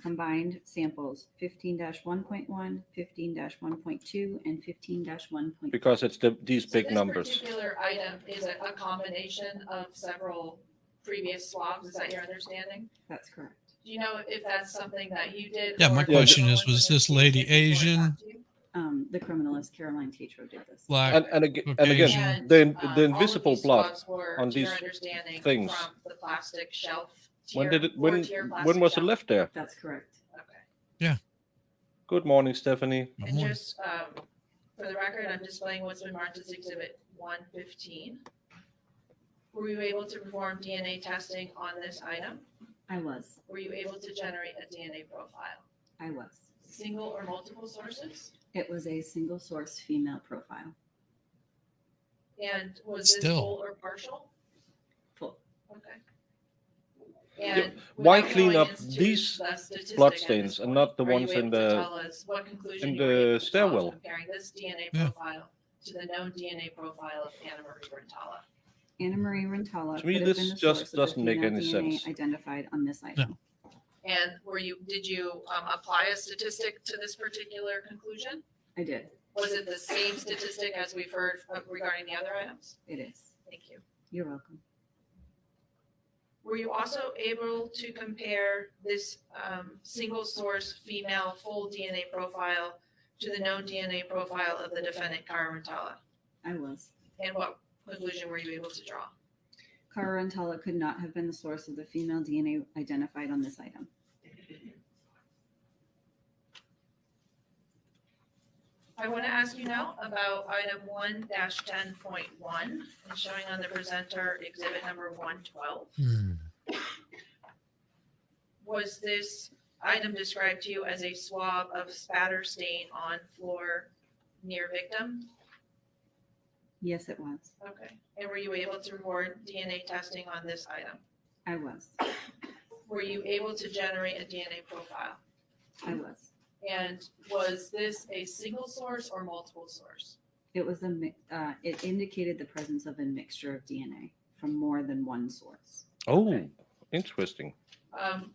combined samples 15-1.1, 15-1.2, and 15-1.3. because it's these So big numbers. This particular item is a combination of several previous swabs. Is that your understanding? That's correct. Do you know if that's something that you did? Yeah, my or question someone is, was from the this case lady did before it Asian? got to you? The criminalist Caroline Tatro did this. Black? And again, Caucasian. And, the all of invisible these blood swabs were, on to your these understanding, things. From the plastic shelf. when tier, did it four-tier when plastic was it shelf. left there? That's correct. Okay. Good morning, Stephanie. Good And morning. just, for the record, I'm displaying what's been marked as exhibit 115. Were you able to perform DNA testing on this item? I was. Were you able to generate a DNA profile? I was. Single or multiple sources? It was a single source female profile. And was this Still. full or partial? Full. Okay. And Why without clean going up into these the statistic blood at stains this and point, not the are you ones in able to the- tell us what conclusion in you were the able to draw stairwell? comparing this DNA Yeah. profile to the known DNA profile of Anna Marie Rintala? Anna Marie Rintala To me, could have this been the just source of the doesn't make female any DNA sense. identified on this item. And did you apply a statistic to this particular conclusion? I did. Was it the same statistic as we've heard regarding the other items? It is. Thank you. You're welcome. Were you also able to compare this single source female full DNA profile to the known DNA profile of the defendant, Cara Rintala? I was. And what conclusion were you able to draw? Cara Rintala could not have been the source of the female DNA identified on this item. I want to ask you now about item 1-10.1 and showing on the presenter exhibit number 112. Was this item described to you as a swab of spatter stain on floor near victim? Yes, it was. Okay. And were you able to report DNA testing on this item? I was. Were you able to generate a DNA profile? I was. And was this a single source or multiple source? It was it indicated the presence of a mixture of DNA from more than one source. Oh, Okay. interesting.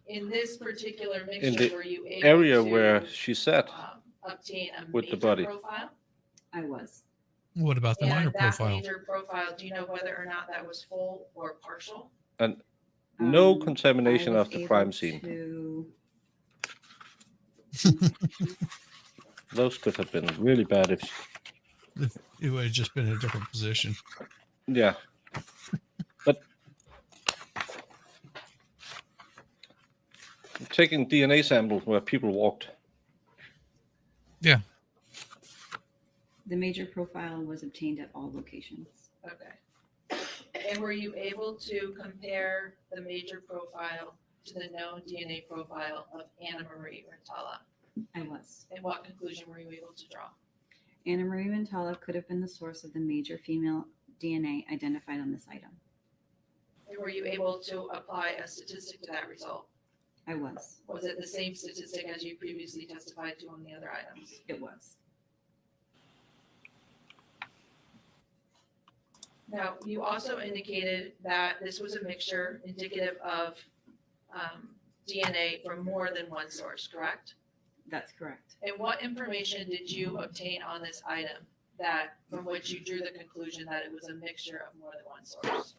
In this particular In mixture, the were you able Area to where she sat. obtain a with the major body. profile? I was. What about the minor And that profile? major profile, do you know whether or not that was full or partial? No Um, contamination I was of the able crime scene. to- Those could have been really bad if, It would have just been a different position. yeah. But taking DNA samples where people walked. The major profile was obtained at all locations. Okay. And were you able to compare the major profile to the known DNA profile of Anna Marie Rintala? I was. And what conclusion were you able to draw? Anna Marie Rintala could have been the source of the major female DNA identified on this item. And were you able to apply a statistic to that result? I was. Was it the same statistic as you previously testified to on the other items? It was. Now, you also indicated that this was a mixture indicative of DNA from more than one source, correct? That's correct. And what information did you obtain on this item that, from which you drew the conclusion that it was a mixture of more than one source?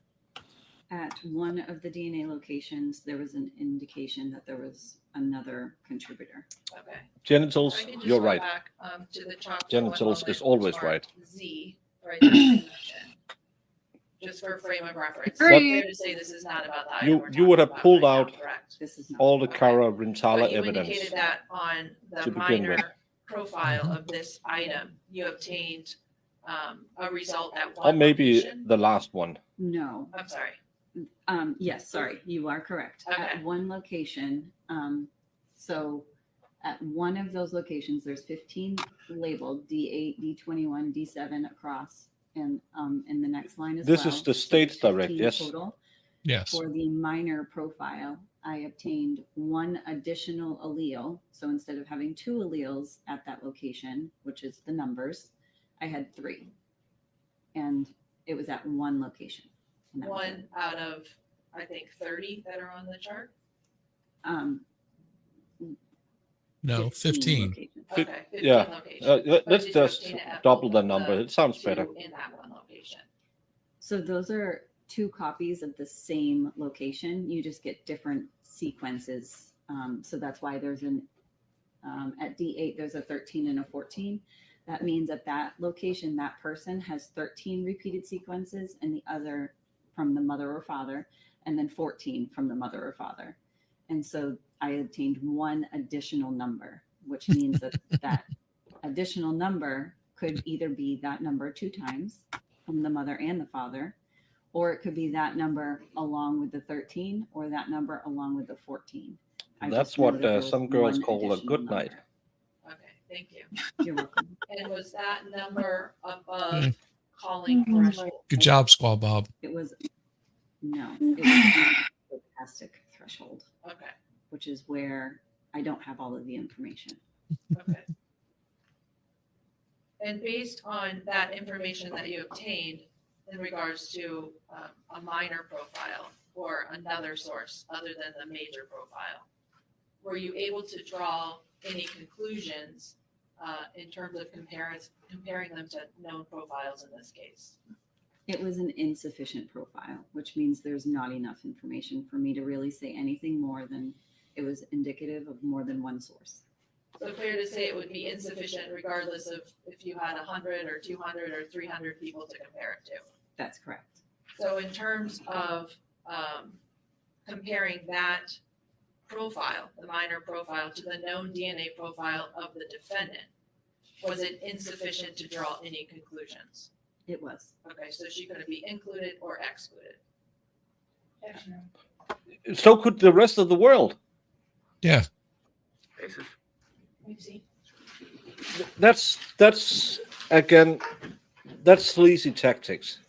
At one of the DNA locations, there was an indication that there was another contributor. Okay. Genitals, I can just you're go right. back to the chart. for Genitals one is moment, always chart right. Z, right, that you mentioned. Just for frame of reference. So Agreed. fair to say this is not about the item You- we're you would talking have about pulled right now, out correct? This is not. All the Okay. Cara Rintala But you evidence. indicated that on the to begin with. minor profile of this item, you obtained a result at one Or maybe location? the last one. No. I'm sorry. Yes, sorry, you are correct. Okay. At one location, so at one of those locations, there's 15 labeled, D8, D21, D7 across, and in the next line as well. This is the So States there's Direct, 15 yes. total. Yes. For the minor profile, I obtained one additional allele. So instead of having two alleles at that location, which is the numbers, I had three. And it was at one location. And that was One out of, I think, 30 that are on the chart? it. No, 15. locations. Fif- Okay, 15 yeah. locations. Let's But did you just obtain it at double both the of number. It sounds better. two in that one location? So those are two copies of the same location. You just get different sequences. So that's why there's at D8, there's a 13 and a 14. That means at that location, that person has 13 repeated sequences and the other from the mother or father, and then 14 from the mother or father. And so I obtained one additional number, which means that that additional number could either be that number 2 times from the mother and the father, or it could be that number along with the 13 or that number along with the 14. I That's just know what that there was some girls one call a additional good night. number. Okay, thank you. You're welcome. And was that number above Mm. calling threshold? Good job, Squaw Bob. It was, no, it was the stochastic threshold, Okay, which is where I don't have all of the information. okay. And based on that information that you obtained in regards to a minor profile or another source other than the major profile, were you able to draw any conclusions in terms of comparing them to known profiles in this case? It was an insufficient profile, which means there's not enough information for me to really say anything more than it was indicative of more than one source. So fair to say it would be insufficient regardless of if you had 100 or 200 or 300 people to compare it to. That's correct. So in terms of comparing that profile, the minor profile, to the known DNA profile of the defendant, was it insufficient to draw any conclusions? It was. Okay, so she could be included or excluded. So could the rest of the world. Yeah. Basis. That's again, that's sleazy tactics.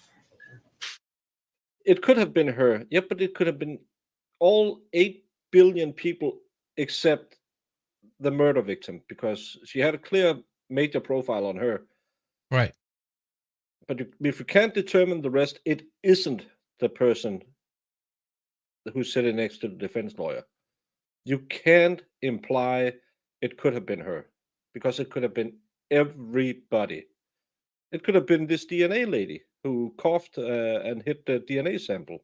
It could have been her, yeah, but it could have been all 8 billion people except the murder victim, because she had a clear major profile on her. Right. But if you can't determine the rest, it isn't the person who's sitting next to the defense lawyer. You can't imply it could have been her, because it could have been everybody. It could have been this DNA lady who coughed and hit the DNA sample.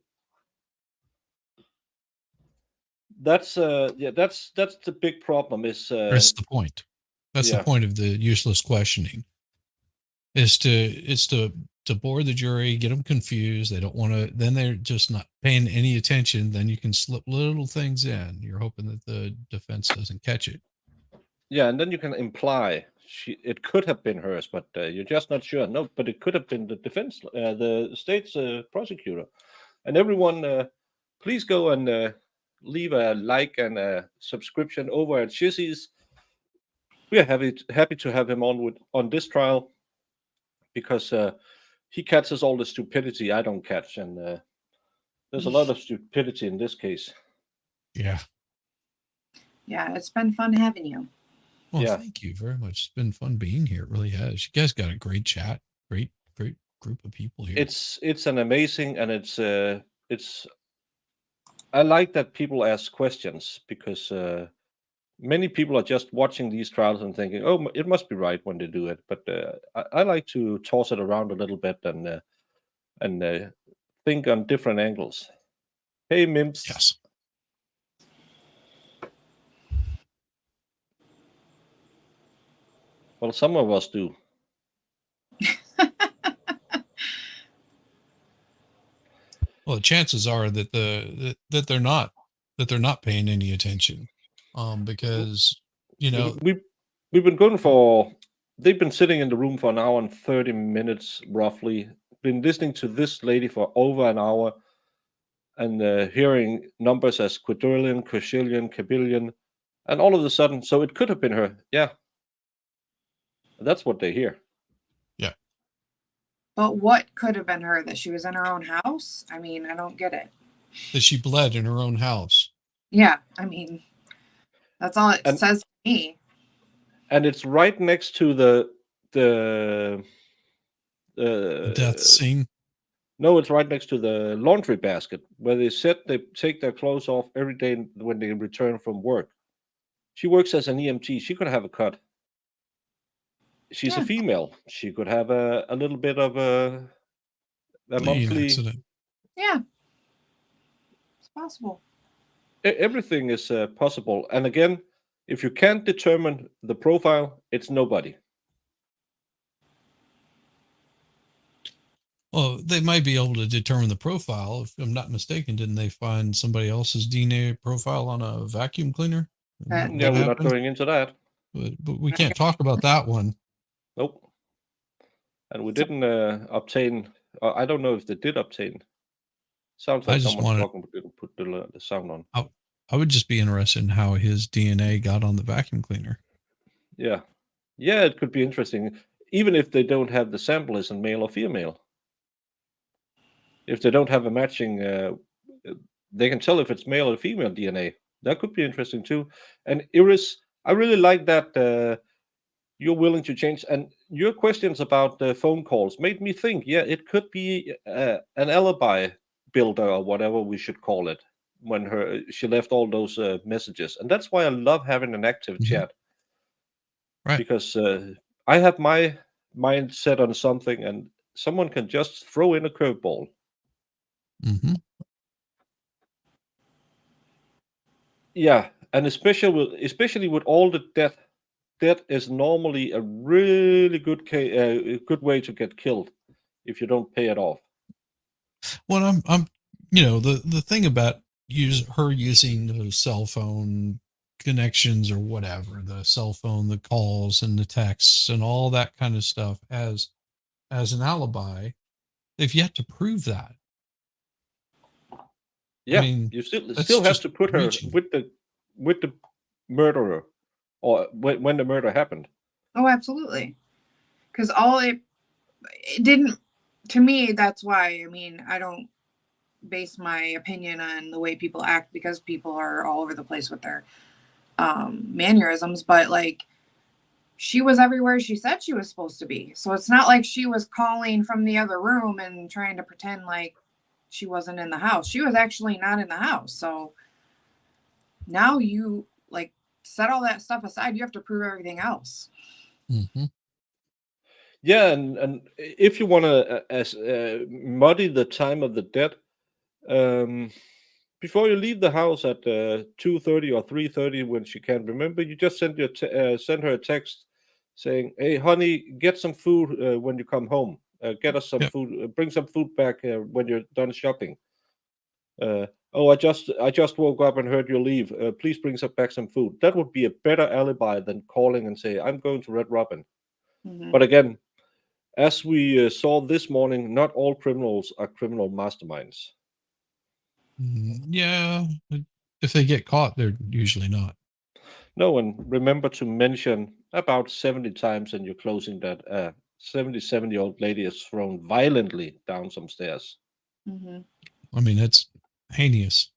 That's the big problem. That's the point. That's yeah. the point of the useless questioning. Is to bore the jury, get them confused. They don't want to. Then they're just not paying any attention. Then you can slip little things in. You're hoping that the defense doesn't catch it. Yeah, and then you can imply it could have been hers, but you're just not sure. No, but it could have been the defense, the state's prosecutor, and everyone. Please go and leave a like and a subscription over at Shizzy's. We are happy to have him on this trial because he catches all the stupidity I don't catch, and there's a lot of stupidity in this case. Yeah. Yeah, it's been fun having you. Well, Yeah. thank you very much. It's been fun being here. It really has. You guys got a great chat. Great group of people here. It's an amazing, and it's I like that people ask questions because many people are just watching these trials and thinking, "Oh, it must be right when they do it." But I like to toss it around a little bit and think on different angles. Hey, Mims. Yes. Well, some of us do. Well, the chances are that that they're not paying any attention, because We've been going for. They've been sitting in the room for an hour and 30 minutes, roughly. Been listening to this lady for over an hour, and hearing numbers as quadrillion, quadrillion, cabillion, and all of a sudden, so it could have been her. Yeah, that's what they hear. Yeah. But what could have been her? That she was in her own house? I mean, I don't get it. that she bled in her own house. Yeah, I mean, that's all it says to me. And it's right next to the Death scene. No, it's right next to the laundry basket where they said they take their clothes off every day when they return from work. She works as an EMT. She could have a cut. She's a female. She could have a little bit of a monthly accident. Yeah, it's possible. Everything is possible. And again, if you can't determine the profile, it's nobody. Well, they might be able to determine the profile. If I'm not mistaken, didn't they find somebody else's DNA profile on a vacuum cleaner? Yeah, we're not going into that. But we can't talk about that one. Nope. And we didn't obtain. I don't know if they did obtain. Sounds like someone's talking, but didn't put the sound on. I would just be interested in how his DNA got on the vacuum cleaner. Yeah. Yeah, it could be interesting. Even if they don't have the sample isn't male or female. If they don't have a matching, they can tell if it's male or female DNA. That could be interesting too. And Iris, I really like that you're willing to change. And your questions about the phone calls made me think, yeah, it could be an alibi builder or whatever we should call it when she left all those messages. And that's why I love having an active chat. Right. Because I have my mind set on something and someone can just throw in a curveball. Mm-hmm. Yeah, and especially with all the death is normally a really good good way to get killed if you don't pay it off. Well, I'm the thing about her using those cell phone connections or whatever, the cell phone, the calls and the texts and all that kind of stuff as an alibi, they've yet to prove that. Yeah, I mean, you still have to put her with the murderer, or when the murder happened. Oh, absolutely. Because it didn't, to me, that's why, I mean, I don't base my opinion on the way people act because people are all over the place with their mannerisms, but like she was everywhere she said she was supposed to be. So it's not like she was calling from the other room and trying to pretend like she wasn't in the house. She was actually not in the house. So now you like set all that stuff aside. You have to prove everything else. Mm-hmm. Yeah, and if you want to muddy the time of the death, before you leave the house at 2:30 or 3:30 when she can't remember, you just send her a text saying, "Hey, honey, get some food when you come home. Get us some food. Bring some food back when you're done shopping. I just woke up and heard you leave. Please bring back some food." That would be a better alibi than calling and say, "I'm going to Red Robin." Mm-hmm. But again, as we saw this morning, not all criminals are criminal masterminds. Yeah, if they get caught, they're usually not. No, and remember to mention about 70 times in your closing that a 77-year-old lady is thrown violently down some stairs. Mhm. I mean, it's heinous.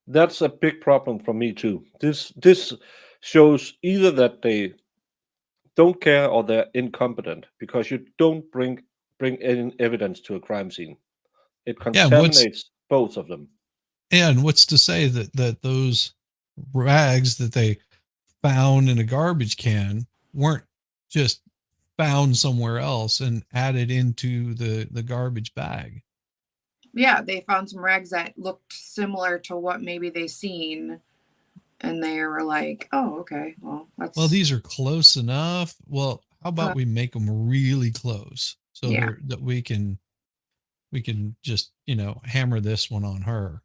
That's a big problem for me too. This shows either that they don't care or they're incompetent, because you don't bring any evidence to a crime scene. It Yeah, and what's contaminates both of them. and what's to say that those rags that they found in a garbage can weren't just found somewhere else and added into the garbage bag? Yeah, they found some rags that looked similar to what maybe they seen, and they were like, "Oh, okay, well, that's Well, these are close enough. Well, how about Uh, we make them really close so Yeah. that we can just hammer this one on her.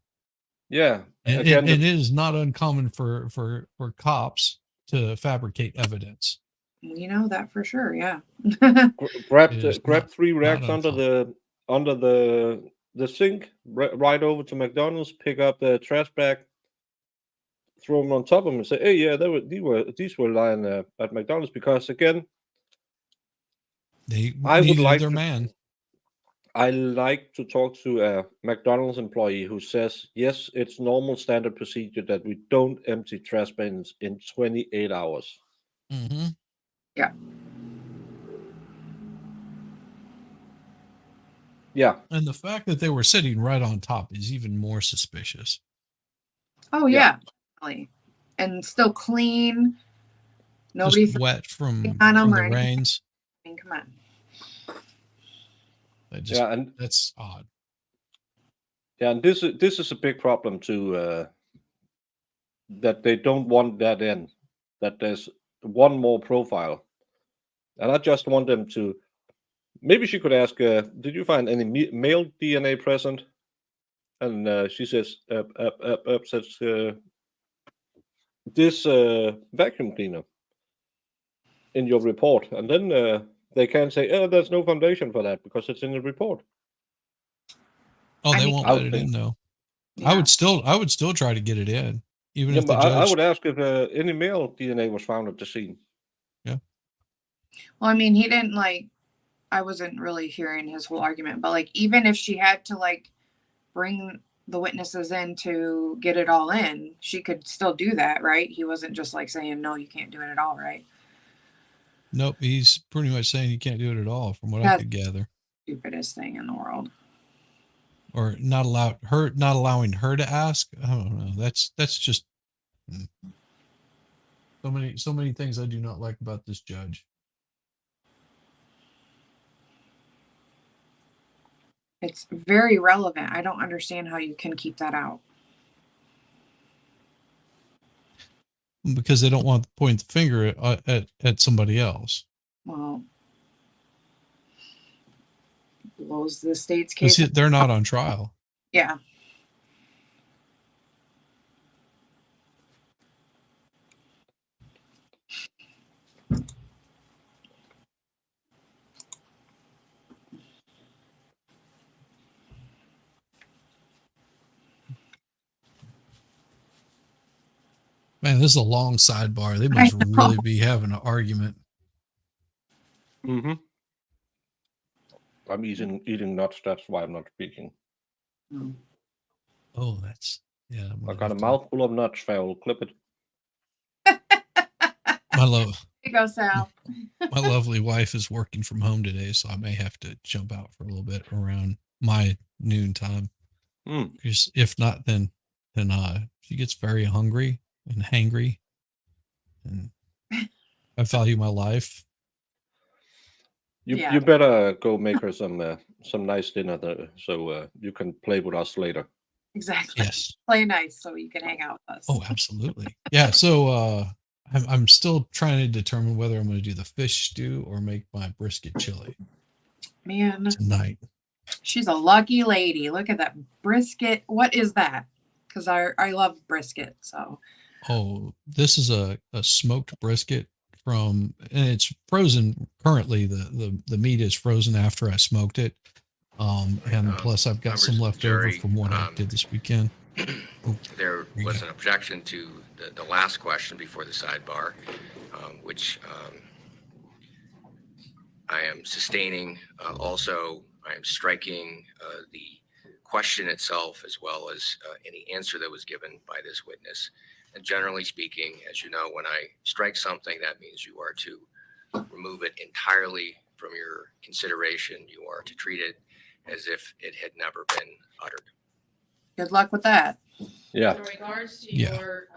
Yeah, And again, it is not uncommon for cops to fabricate evidence. we know that for sure." Yeah. grab It is grab not 3 rags under uncommon. the sink, right over to McDonald's, pick up the trash bag, throw them on top of them, and say, "Hey, yeah, these were lying at McDonald's." Because again, They I would needed like their to man. I like to talk to a McDonald's employee who says, "Yes, it's normal standard procedure that we don't empty trash bins in 28 hours." Hmm. Yeah. Yeah, And the fact that they were sitting right on top is even more suspicious. Oh Yeah. yeah, definitely. And still clean. Nobody Just wet from on them or the anything. rains. Come on. yeah, and That's odd. this is a big problem too. That they don't want that in. That there's one more profile, and I just want them to. Maybe she could ask, "Did you find any male DNA present?" And she says, says, "This vacuum cleaner in your report," and then they can say, "Oh, there's no foundation for that because it's in the report." Oh, I they mean- won't I let would it in think. though. Yeah. I would still try to get it in, even Yeah, if the but I judge. would ask if any male DNA was found at the scene. Well, I mean, he didn't I wasn't really hearing his whole argument, but even if she had to bring the witnesses in to get it all in, she could still do that, right? He wasn't just saying, "No, you can't do it at all," right? Nope, he's pretty much saying you can't do it at all, from what I That's could gather, stupidest thing in the world. or not allowing her to ask. I don't know. That's just so many things I do not like about this judge. It's very relevant. I don't understand how you can keep that out. Because they don't want to point the finger at somebody else. Well, blows the state's Because case. they're not on trial. Yeah. Man, this is a long sidebar. They must really be having an argument. Mm-hmm. I'm eating nuts. That's why I'm not speaking. Oh, that's yeah. I got a mouthful of nuts. I'll clip it. My love. Here you go, Sal. My lovely wife is working from home today, so I may have to jump out for a little bit around my noon time. Because if not, then she gets very hungry and hangry, and I value my life. You better go make her some nice dinner so you can play with us later. Exactly. Yes. Play nice so you can hang out with us. Oh, absolutely. Yeah. So I'm still trying to determine whether I'm going to do the fish stew or make my brisket chili Man, tonight. she's a lucky lady. Look at that brisket. What is that? Because I love brisket. So. Oh, this is a smoked brisket and it's frozen currently. The meat is frozen after I smoked it. And plus I've got some Members of left the over jury, from what I did this weekend. Oh, There you was go. an objection to the last question before the sidebar, which I am sustaining. Also, I am striking the question itself as well as any answer that was given by this witness. And generally speaking, as you know, when I strike something, that means you are to remove it entirely from your consideration. You are to treat it as if it had never been uttered. Good luck with that. Yeah. In regards to Yeah. your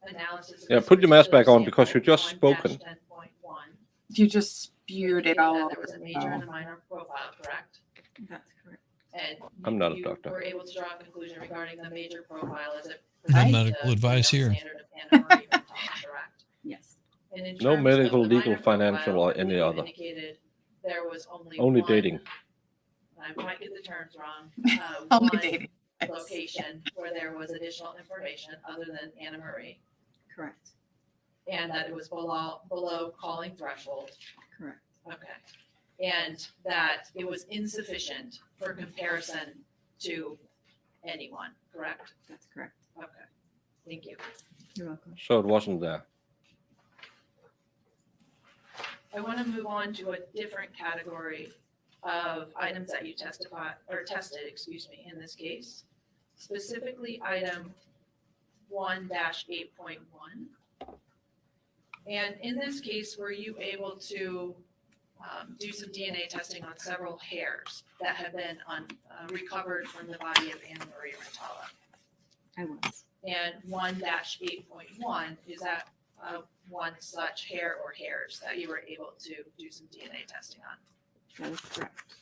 analysis. of Yeah, this put your mask back particular on because sample, you just spoken. 1-10.1, You just spewed it indicated all that over. there was a major and a minor profile, correct? That's correct. And I'm not a you doctor. were able to draw a conclusion regarding the major profile as it No pertains medical to advice female here. standard of Anna Marie Rintala, correct? Yes. And in No terms of medical, the legal, minor financial, profile, or I believe any you other. indicated there was only Only one, dating. I might get the terms wrong, Only one dating. location where there was additional information other than Anna Marie, Correct. and that it was below calling threshold. Correct. Okay. And that it was insufficient for comparison to anyone, correct? That's correct. Okay. Thank you. You're welcome. So it wasn't there. I want to move on to a different category of items that you tested, in this case. Specifically, item 1-8.1. And in this case, were you able to do some DNA testing on several hairs that have been recovered from the body of Anna Marie Rintala? I was. And 1-8.1, is that one such hair or hairs that you were able to do some DNA testing on? That is correct.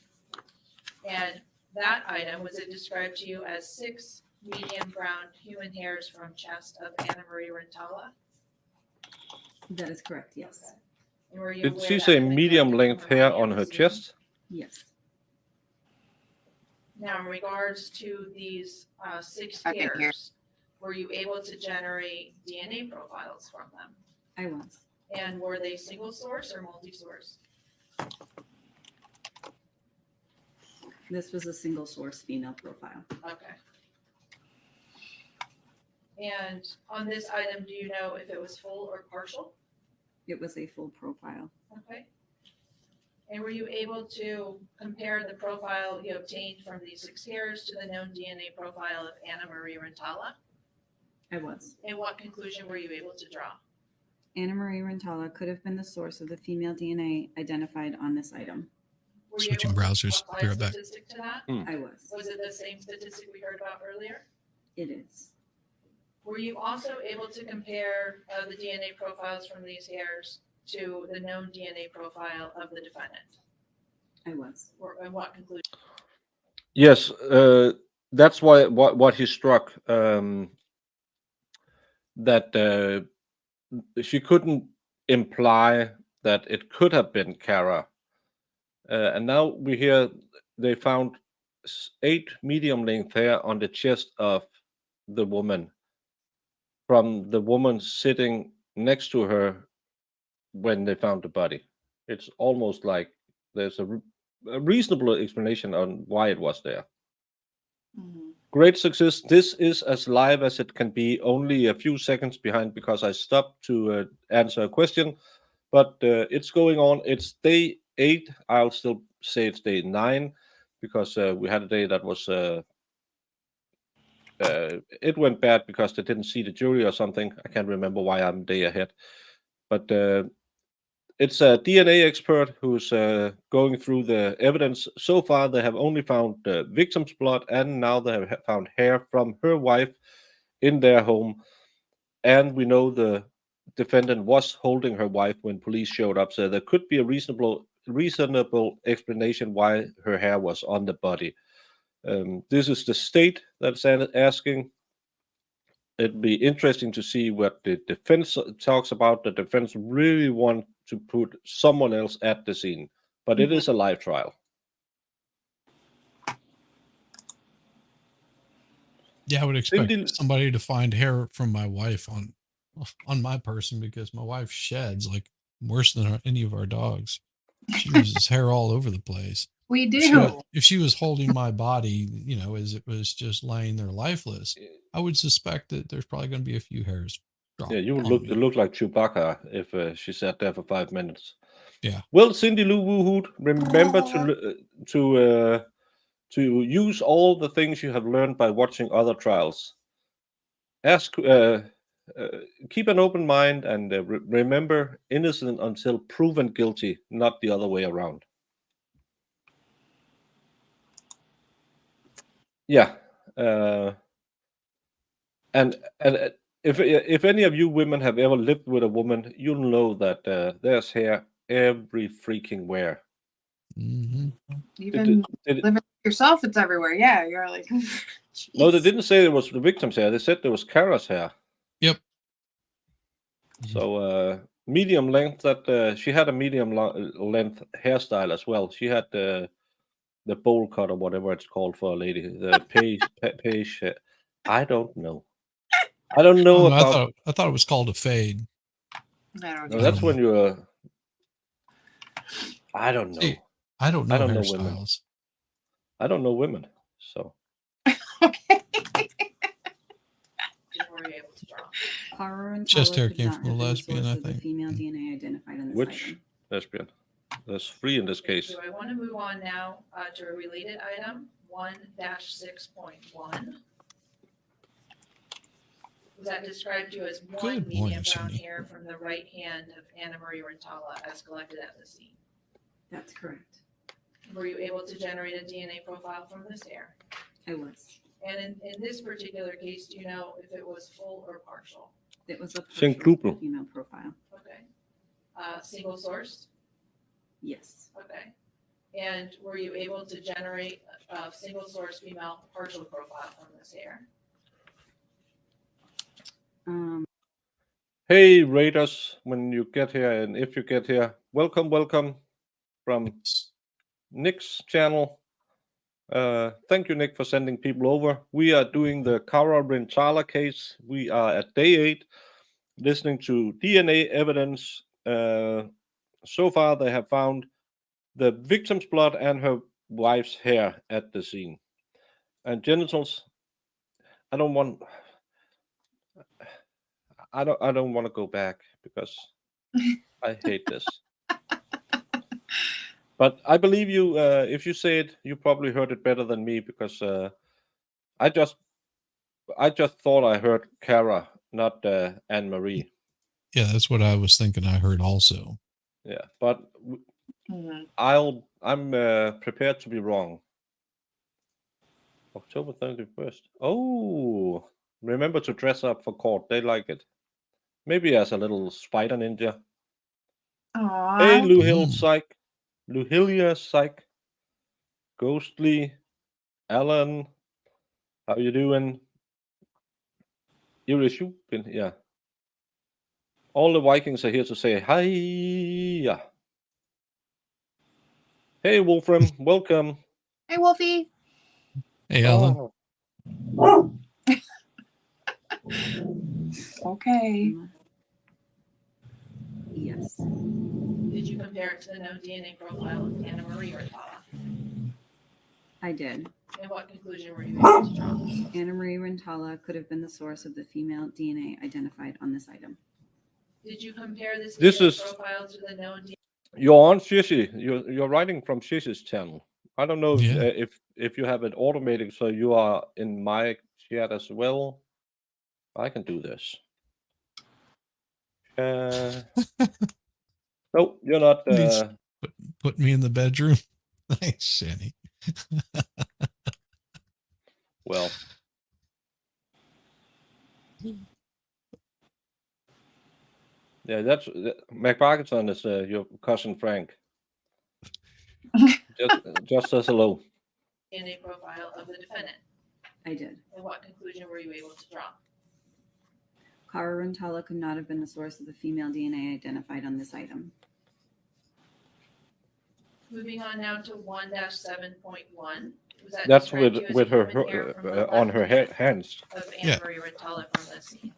And that item, was it described to you as 6 medium brown human hairs from chest of Anna Marie Rintala? That is correct. Yes. Okay. And were you Did aware she that say had been medium collected length from her hair body on at her the scene? chest? Yes. Now, in regards to these 6 I can hear. hairs, were you able to generate DNA profiles from them? I was. And were they single source or multi-source? This was a single source female profile. Okay. And on this item, do you know if it was full or partial? It was a full profile. Okay. And were you able to compare the profile you obtained from these 6 hairs to the known DNA profile of Anna Marie Rintala? I was. And what conclusion were you able to draw? Anna Marie Rintala could have been the source of the female DNA identified on this item. Were you Switching able to browsers. apply Be a right back. statistic to that? I was. Was it the same statistic we heard about earlier? It is. Were you also able to compare the DNA profiles from these hairs to the known DNA profile of the defendant? I was. And what conclusion? Yes, that's why what he struck, that she couldn't imply that it could have been Cara. And now we hear they found 8 medium length hair on the chest of the woman, from the woman sitting next to her when they found the body. It's almost like there's a reasonable explanation on why it was there. Great success. This is as live as it can be, only a few seconds behind because I stopped to answer a question, but it's going on. It's day 8. I'll still say it's day 9 because we had a day that was it went bad because they didn't see the jury or something. I can't remember why I'm a day ahead, but it's a DNA expert who's going through the evidence. So far, they have only found the victim's blood, and now they have found hair from her wife in their home. And we know the defendant was holding her wife when police showed up, so there could be a reasonable explanation why her hair was on the body. This is the state that's asking. It'd be interesting to see what the defense talks about. The defense really want to put someone else at the scene, but it is a live trial. Yeah, I would expect Cindy- somebody to find hair from my wife on my person because my wife sheds like worse than any of our dogs. She loses hair all over the place. We If she was holding my body, you know, as it was just laying there lifeless, I would suspect that there's probably going to be a few hairs. Yeah, you would on me. look like Chewbacca if she sat there for 5 minutes. Yeah. Well, Cindy Lou Woo Hoot, remember to use all the things you have learned by watching other trials. Ask, keep an open mind, and remember, innocent until proven guilty, not the other way around. Yeah, and if any of you women have ever lived with a woman, you'll know that there's hair every freaking where. Mm-hmm. Even living with yourself, it's everywhere. Yeah, you're like. No, they jeez. didn't say it was the victim's hair. They said there was Cara's hair. Yep. So medium length. That she had a medium length hairstyle as well. She had the bowl cut or whatever it's called for a lady. The page. I don't know. I don't know Oh, no, about. I thought it was called a fade. I don't No, know. that's when you're. I don't know. See, I don't know don't know women. hairstyles. I don't know women. So Okay. Were you able to draw? Cara Rintala Chest hair could came not from a have been the lesbian, source I of the think. female DNA identified on this which item. lesbian? There's 3 in this case. Do I want to move on now to a related item, 1-6.1? Was that described to you as one Good medium morning, brown Cindy. hair from the right hand of Anna Marie Rintala as collected at the scene? That's correct. Were you able to generate a DNA profile from this hair? I was. And in this particular case, do you know if it was full or partial? It was a Sing partial Klubel. female profile. Okay. Single source? Yes. Okay. And were you able to generate a single source female partial profile from this hair? Hey Raiders, when you get here and if you get here, welcome from Nick's channel. Thank you, Nick, for sending people over. We are doing the Cara Rintala case. We are at day 8, listening to DNA evidence. So far, they have found the victim's blood and her wife's hair at the scene. And genitals, I don't want to go back because I hate this. But I believe you. If you say it, you probably heard it better than me because I just thought I heard Cara, not Anne Marie. Yeah, that's what I was thinking. I heard also. Yeah, but Mhm. I'm prepared to be wrong. October 31st. Oh, remember to dress up for court. They like it. Maybe as a little spider ninja. Aw. Hey, Luhilia Psych, Ghostly, Alan, how you doing? Irishupin, yeah. All the Vikings are here to say hi. Yeah. Hey, Wolfram, welcome. Hey, Wolfie. Hey, Ellen. Oh, Okay. Yes. Did you compare it to the known DNA profile of Anna Marie Rintala? I did. And what conclusion were you able to draw? Anna Marie Rintala could have been the source of the female DNA identified on this item. Did you compare this This DNA is- profile to the known DNA? you're on Shishi. You're writing from Shishi's channel. I don't know Yeah. if you have it automated, so you are in my chat as well. I can do this. No, you're not. Needs- Put me in the bedroom. Thanks, Shanny. Well, yeah, that's McParkinson is your cousin Frank. just says hello. DNA profile of the defendant? I did. And what conclusion were you able to draw? Cara Rintala could not have been the source of the female DNA identified on this item. Moving on now to 1-7.1. Was that That's described to you as with her human hair from the on left her hand hands. of Yeah. Anna Marie Rintala from the scene?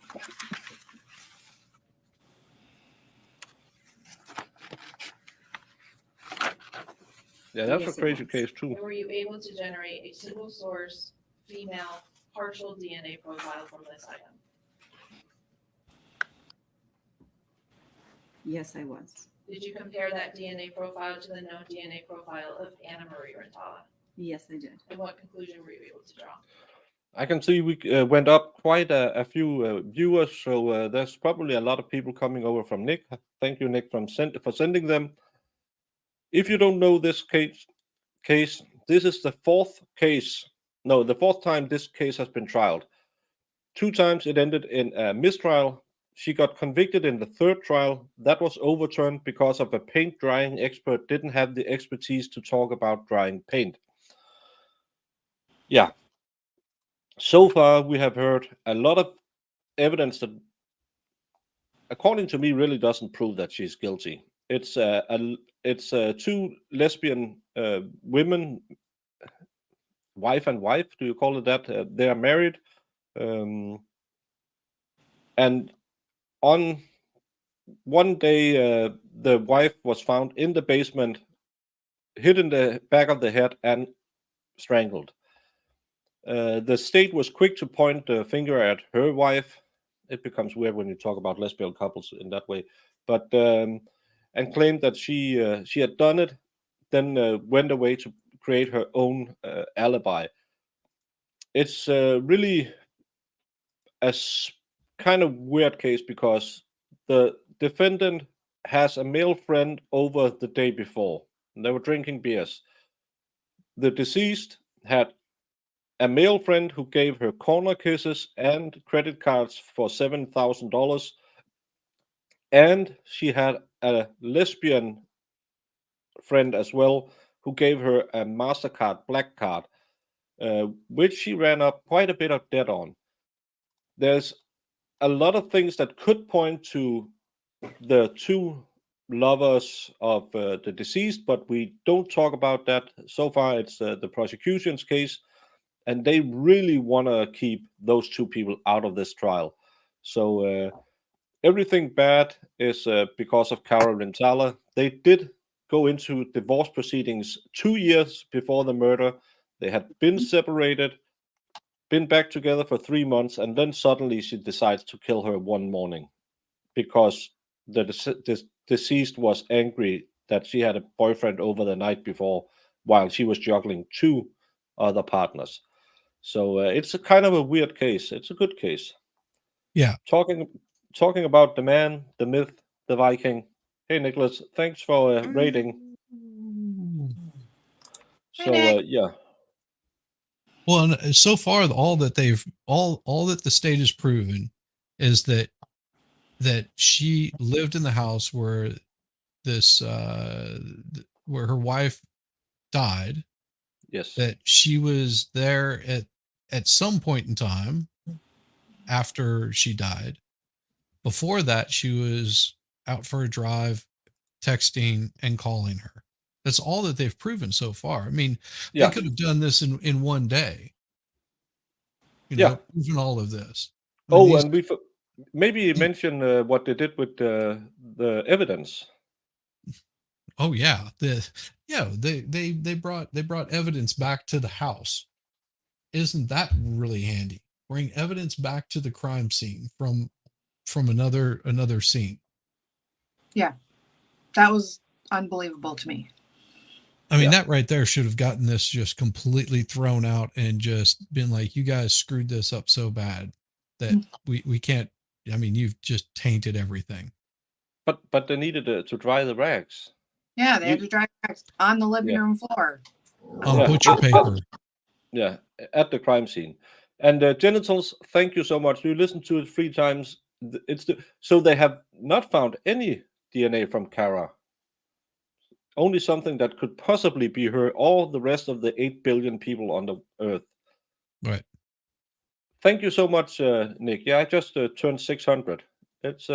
Yeah, that's Yes, a it crazy was. case too. And were you able to generate a single source female partial DNA profile from this item? Yes, I was. Did you compare that DNA profile to the known DNA profile of Anna Marie Rintala? Yes, I did. And what conclusion were you able to draw? I can see we went up quite a few viewers, so there's probably a lot of people coming over from Nick. Thank you, Nick, for sending them. If you don't know this case, this is the fourth time this case has been trialed. 2 times it ended in a mistrial. She got convicted in the third trial. That was overturned because of a paint drying expert didn't have the expertise to talk about drying paint. Yeah. So far, we have heard a lot of evidence that, according to me, really doesn't prove that she's guilty. It's 2 lesbian women, wife and wife. Do you call it that? They are married, and on one day, the wife was found in the basement, hit in the back of the head and strangled. The state was quick to point the finger at her wife. It becomes weird when you talk about lesbian couples in that way, but and claimed that she had done it, then went away to create her own alibi. It's really a kind of weird case because the defendant has a male friend over the day before. And they were drinking beers. The deceased had a male friend who gave her corner kisses and credit cards for $7,000. And she had a lesbian friend as well who gave her a MasterCard black card, which she ran up quite a bit of debt on. There's a lot of things that could point to the 2 lovers of the deceased, but we don't talk about that. So far, it's the prosecution's case, and they really want to keep those 2 people out of this trial. So everything bad is because of Cara Rintala. They did go into divorce proceedings 2 years before the murder. They had been separated, been back together for 3 months, and then suddenly she decides to kill her one morning because the deceased was angry that she had a boyfriend over the night before while she was juggling 2 other partners. So it's a kind of a weird case. It's a good case. Yeah. Talking about the man, the myth, the Viking. Hey, Nicholas, thanks for rating. So yeah. Well, and so far, all that the state has proven is that she lived in the house where this where her wife died. Yes. That she was there at some point in time after she died. Before that, she was out for a drive, texting and calling her. That's all that they've proven so far. I mean, Yeah. they could have done this in one day. Yeah. Proven all of this. I mean, Oh, and we maybe mention what they did with the evidence. Oh yeah, they brought evidence back to the house. Isn't that really handy? Bring evidence back to the crime scene from another scene. Yeah, that was unbelievable to me. I mean, Yeah. that right there should have gotten this just completely thrown out and just been like, you guys screwed this up so bad that we can't. I mean, you've just tainted everything. But they needed to dry the rags. Yeah, they had to dry on the living Yeah. room floor. On Yeah. butcher paper. Yeah, at the crime scene. And genitals, thank you so much. You listened to it 3 times. So they have not found any DNA from Cara. Only something that could possibly be her or the rest of the 8 billion people on the earth. Right. Thank you so much, Nick. Yeah, I just turned 600. It's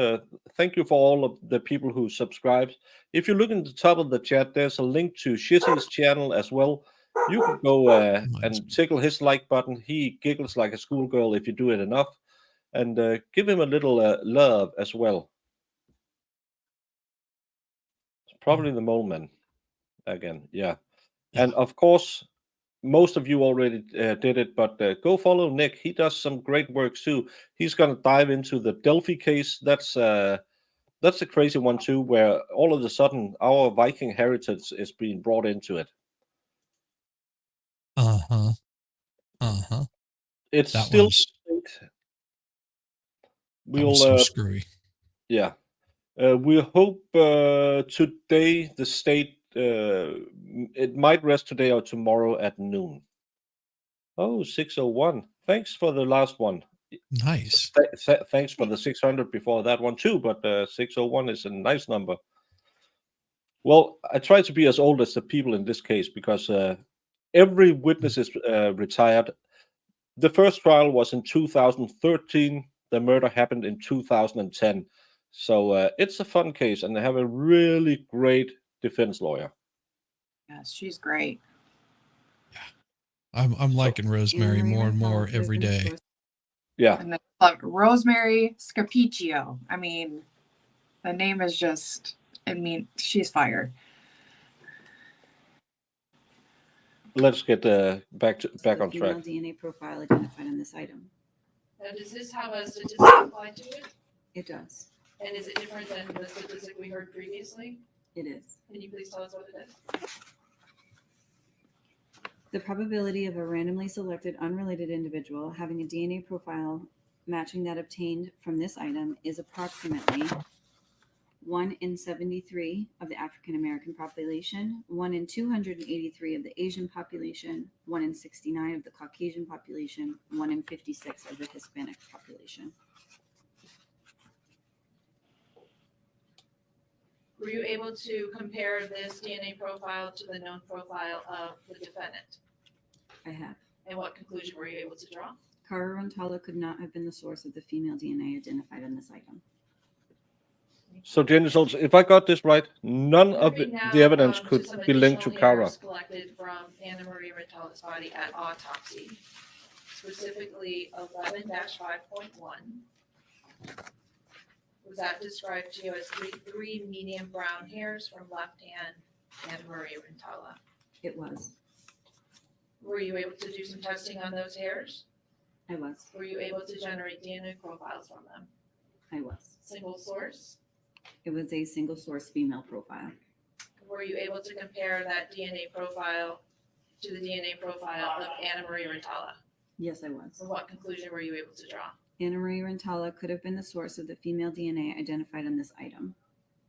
thank you for all of the people who subscribed. If you look in the top of the chat, there's a link to Shizzy's channel as well. You can go and tickle his like button. He giggles like a schoolgirl if you do it enough, and give him a little love as well. It's probably the mole man again. Yeah. Yeah. And of course, most of you already did it, but go follow Nick. He does some great work too. He's going to dive into the Delphi case. That's a crazy one too, where all of a sudden our Viking heritage is being brought into it. Uh-huh. Uh-huh. It's That still was that was so screwy. yeah. We hope today the state it might rest today or tomorrow at noon. Oh, 601. Thanks for the last one. Nice. Thanks for the 600 before that one too, but 601 is a nice number. Well, I try to be as old as the people in this case because every witness is retired. The first trial was in 2013. The murder happened in 2010. So it's a fun case, and they have a really great defense lawyer. Yes, she's great. I'm liking Rosemary more and more every day. Yeah. And then Rosemary Scapiccio. I mean, the name is just, I mean, she's fire. Let's get back on track. Female DNA profile identified on this item. Now, does this have a statistic applied to it? It does. And is it different than the statistic we heard previously? It is. Can you please tell us what it is? The probability of a randomly selected unrelated individual having a DNA profile matching that obtained from this item is approximately 1 in 73 of the African American population, 1 in 283 of the Asian population, 1 in 69 of the Caucasian population, 1 in 56 of the Hispanic population. Were you able to compare this DNA profile to the known profile of the defendant? I have. And what conclusion were you able to draw? Cara Rintala could not have been the source of the female DNA identified on this item. So, genitals, if I got this right, none of Moving now, the evidence to could some be linked to additional Cara. hairs collected from Anna Marie Rintala's body at autopsy, specifically 11-5.1. Was that described to you as three medium brown hairs from left hand Anna Marie Rintala? It was. Were you able to do some testing on those hairs? I was. Were you able to generate DNA profiles from them? I was. Single source? It was a single source female profile. Were you able to compare that DNA profile to the DNA profile of Anna Marie Rintala? Yes, I was. And what conclusion were you able to draw? Anna Marie Rintala could have been the source of the female DNA identified on this item.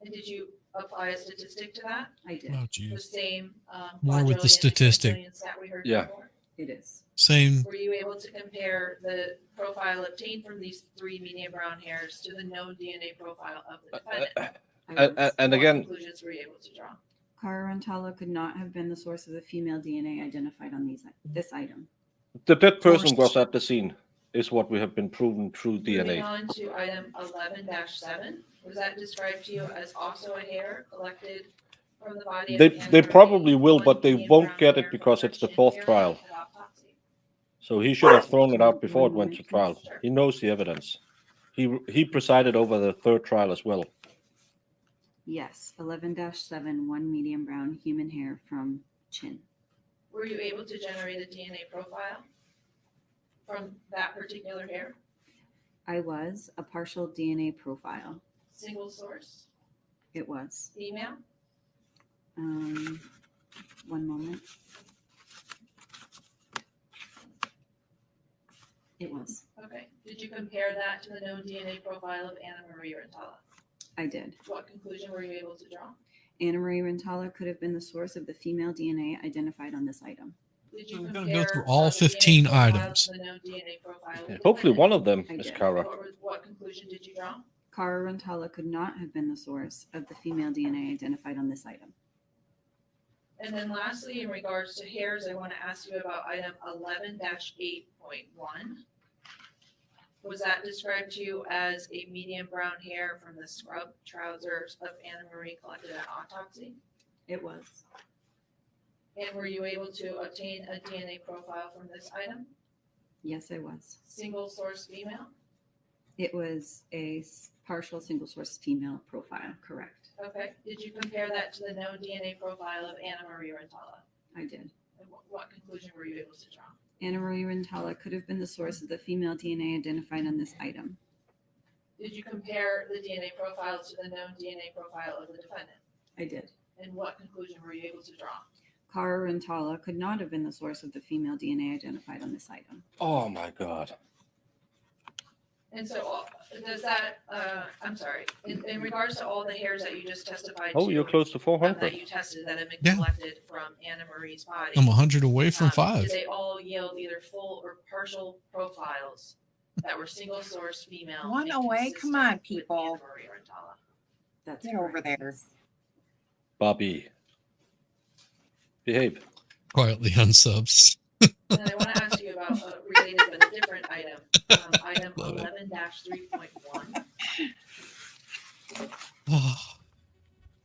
And did you apply a statistic to that? I did. Oh, The geez. same More with the quadrillion and statistic. quintillion stat we heard Yeah. before? It is. Same. Were you able to compare the profile obtained from these three medium brown hairs to the known DNA profile of the defendant? I was. And What again, conclusions were you able to draw? Cara Rintala could not have been the source of the female DNA identified on this item. the dead person course. was at the scene, is what we have been proven through Moving DNA. on to item 11-7, was that described to you as also a hair collected from the body of They Anna probably Marie, will, one but they medium won't brown get hair it from because her it's the chin fourth area trial. at autopsy? So he should have thrown it out before it One went to moment, trial. Sure. He knows the evidence. He presided over the third trial as well. Yes, 11-7, 1 medium brown human hair from chin. Were you able to generate a DNA profile from that particular hair? I was. A partial DNA profile. Single source, It was. female? One moment. It was. Okay. Did you compare that to the known DNA profile of Anna Marie Rintala? I did. What conclusion were you able to draw? Anna Marie Rintala could have been the source of the female DNA identified on this item. Did you We're compare gonna go through all the DNA 15 profile items. to the known DNA profile of the Hopefully defendant? one of them I is did. Cara. What conclusion did you draw? Cara Rintala could not have been the source of the female DNA identified on this item. And then lastly, in regards to hairs, I want to ask you about item 11-8.1. Was that described to you as a medium brown hair from the scrub trousers of Anna Marie collected at autopsy? It was. And were you able to obtain a DNA profile from this item? Yes, I was. Single source female? It was a partial single source female profile, correct. Okay. Did you compare that to the known DNA profile of Anna Marie Rintala? I did. And what conclusion were you able to draw? Anna Marie Rintala could have been the source of the female DNA identified on this item. Did you compare the DNA profile to the known DNA profile of the defendant? I did. And what conclusion were you able to draw? Cara Rintala could not have been the source of the female DNA identified on this item. Oh my God. And so does that, I'm sorry, in regards to all the hairs that you just testified Oh, to, you're close to that 400. you tested that have been Yeah. collected from Anna Marie's body, I'm 100 away from 5. did they all yield either full or partial profiles that were single source female? One and away? Come consistent on, with people. Anna Marie Rintala? That's Get over correct. there. Bobby. Behave. Quietly unsubs. And I want to ask you about related but a different item, item Love it. 11-3.1. Oh,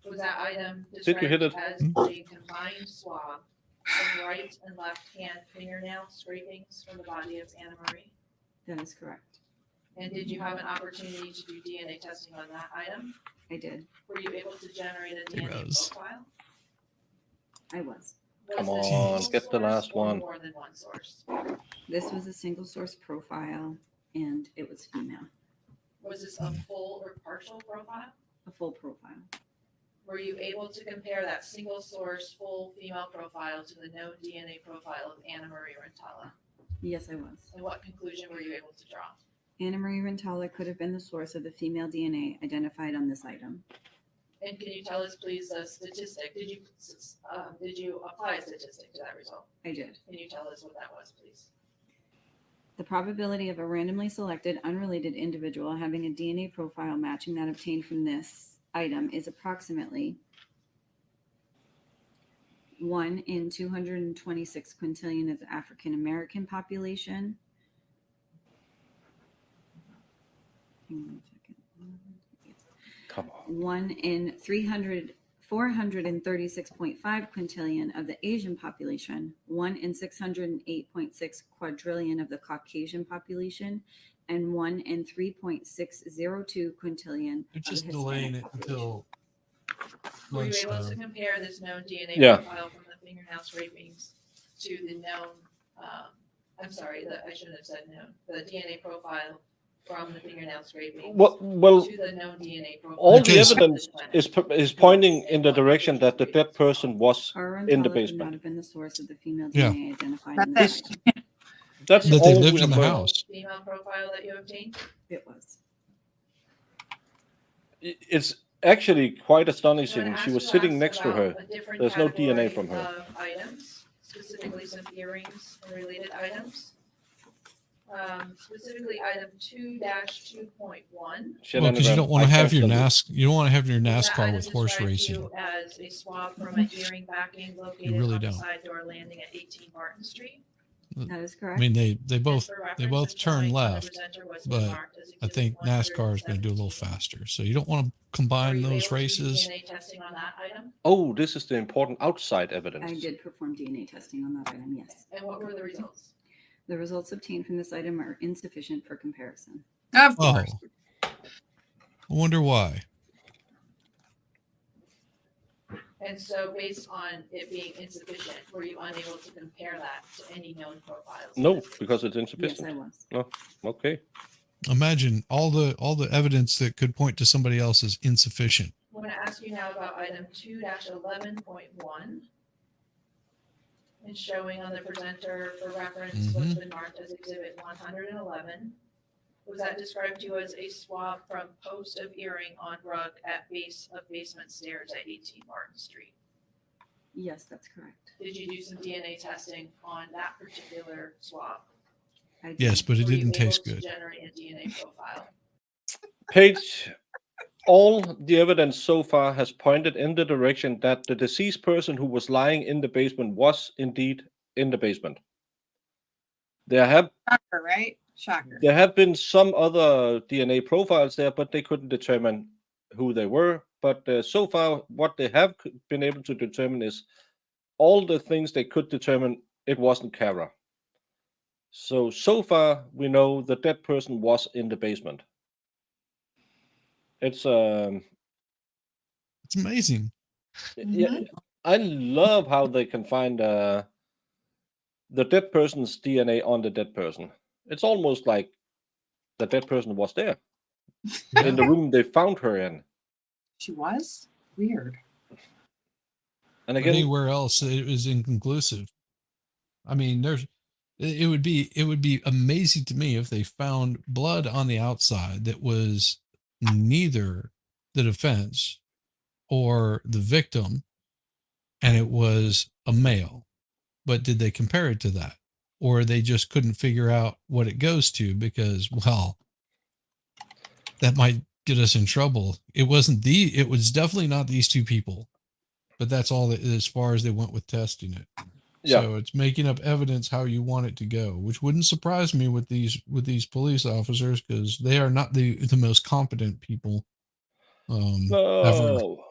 Was that item Did you hit described it? as a combined swab of right and left hand fingernail scrapings from the body of Anna Marie? That is correct. And did you have an opportunity to do DNA testing on that item? I did. Were you able to generate a Hey, DNA Rose. profile? I was. Was Come this on, single get the source last or one. More than one source. This was a single source profile and it was female. Was this a full or partial profile? A full profile. Were you able to compare that single source full female profile to the known DNA profile of Anna Marie Rintala? Yes, I was. And what conclusion were you able to draw? Anna Marie Rintala could have been the source of the female DNA identified on this item. And can you tell us, please, a statistic? Did you apply a statistic to that result? I did. Can you tell us what that was, please? The probability of a randomly selected unrelated individual having a DNA profile matching that obtained from this item is approximately 1 in 226 quintillion of the African American population. Hang on a second. Come on. 1 in 436.5 quintillion of the Asian population, 1 in 608.6 quadrillion of the Caucasian population, and 1 in 3.602 quintillion. they're of the just Hispanic delaying it population. until Were you able to lunchtime. compare this known DNA Yeah. profile from the fingernail scrapings to the known, I'm sorry, I shouldn't have said known, the DNA profile from the fingernail scrapings Well, to the known DNA profile? all the Because- evidence is pointing in the direction that the dead person was Cara in the Rintala could not basement. have been the source of the female Yeah. DNA identified in That's this it. item. That's That they all lived we in have the learned. house. Female profile that you obtained? It was. It's actually quite I'm astonishing. gonna She ask was you sitting ask next to about her. a different There's no DNA category from her. of items, specifically some earrings and related items. Specifically item 2-2.1. She had Well, because you anagram. don't want I to have can't your tell you. you don't want to have your Was that NASCAR item with horse described to racing. you as a swab from an earring backing located really on the don't. side door landing at 18 Barton Street? That is I correct. mean, they both And for they reference, both the turn drawing on the left, presenter was but marked as I exhibit think NASCAR is going to do a little 117. faster. So you don't want to Were combine you those able to do races. DNA testing on that item? Oh, this is the important outside evidence. I did perform DNA testing on that item, yes. And what were the results? The results obtained from this item are insufficient for comparison. Of Oh, course. I wonder why. And so based on it being insufficient, were you unable to compare that to any known profiles? No, because it's Yes, insufficient. I was. Okay. Imagine all the evidence that could point to somebody else is insufficient. I'm going to ask you now about item 2-11.1. And showing on the presenter for reference what's been marked as exhibit 111. Was that described to you as a swab from post of earring on rug at base of basement stairs at 18 Martin Street? Yes, that's correct. Did you do some DNA testing on that particular swab? I did. Yes, but it Were you didn't taste able to good. generate a DNA profile? Paige, all the evidence so far has pointed in the direction that the deceased person who was lying in the basement was indeed in the basement. Shocker, right? Shocker. There have been some other DNA profiles there, but they couldn't determine who they were. But so far, what they have been able to determine is all the things they could determine it wasn't Cara. So far, we know the dead person was in the basement. It's It's amazing. yeah, I love how they can find the dead person's DNA on the dead person. It's almost like the dead person was there Yeah. in the room they found her in. She was? Weird. And But again, anywhere else, it was inconclusive. I mean, it would be amazing to me if they found blood on the outside that was neither the defense or the victim, and it was a male. But did they compare it to that, or they just couldn't figure out what it goes to because, well, that might get us in trouble. It was definitely not these two people, but that's all that, as far as they went with testing it. yeah, So it's making up evidence how you want it to go, which wouldn't surprise me with these police officers, because they are not the most competent people ever. no.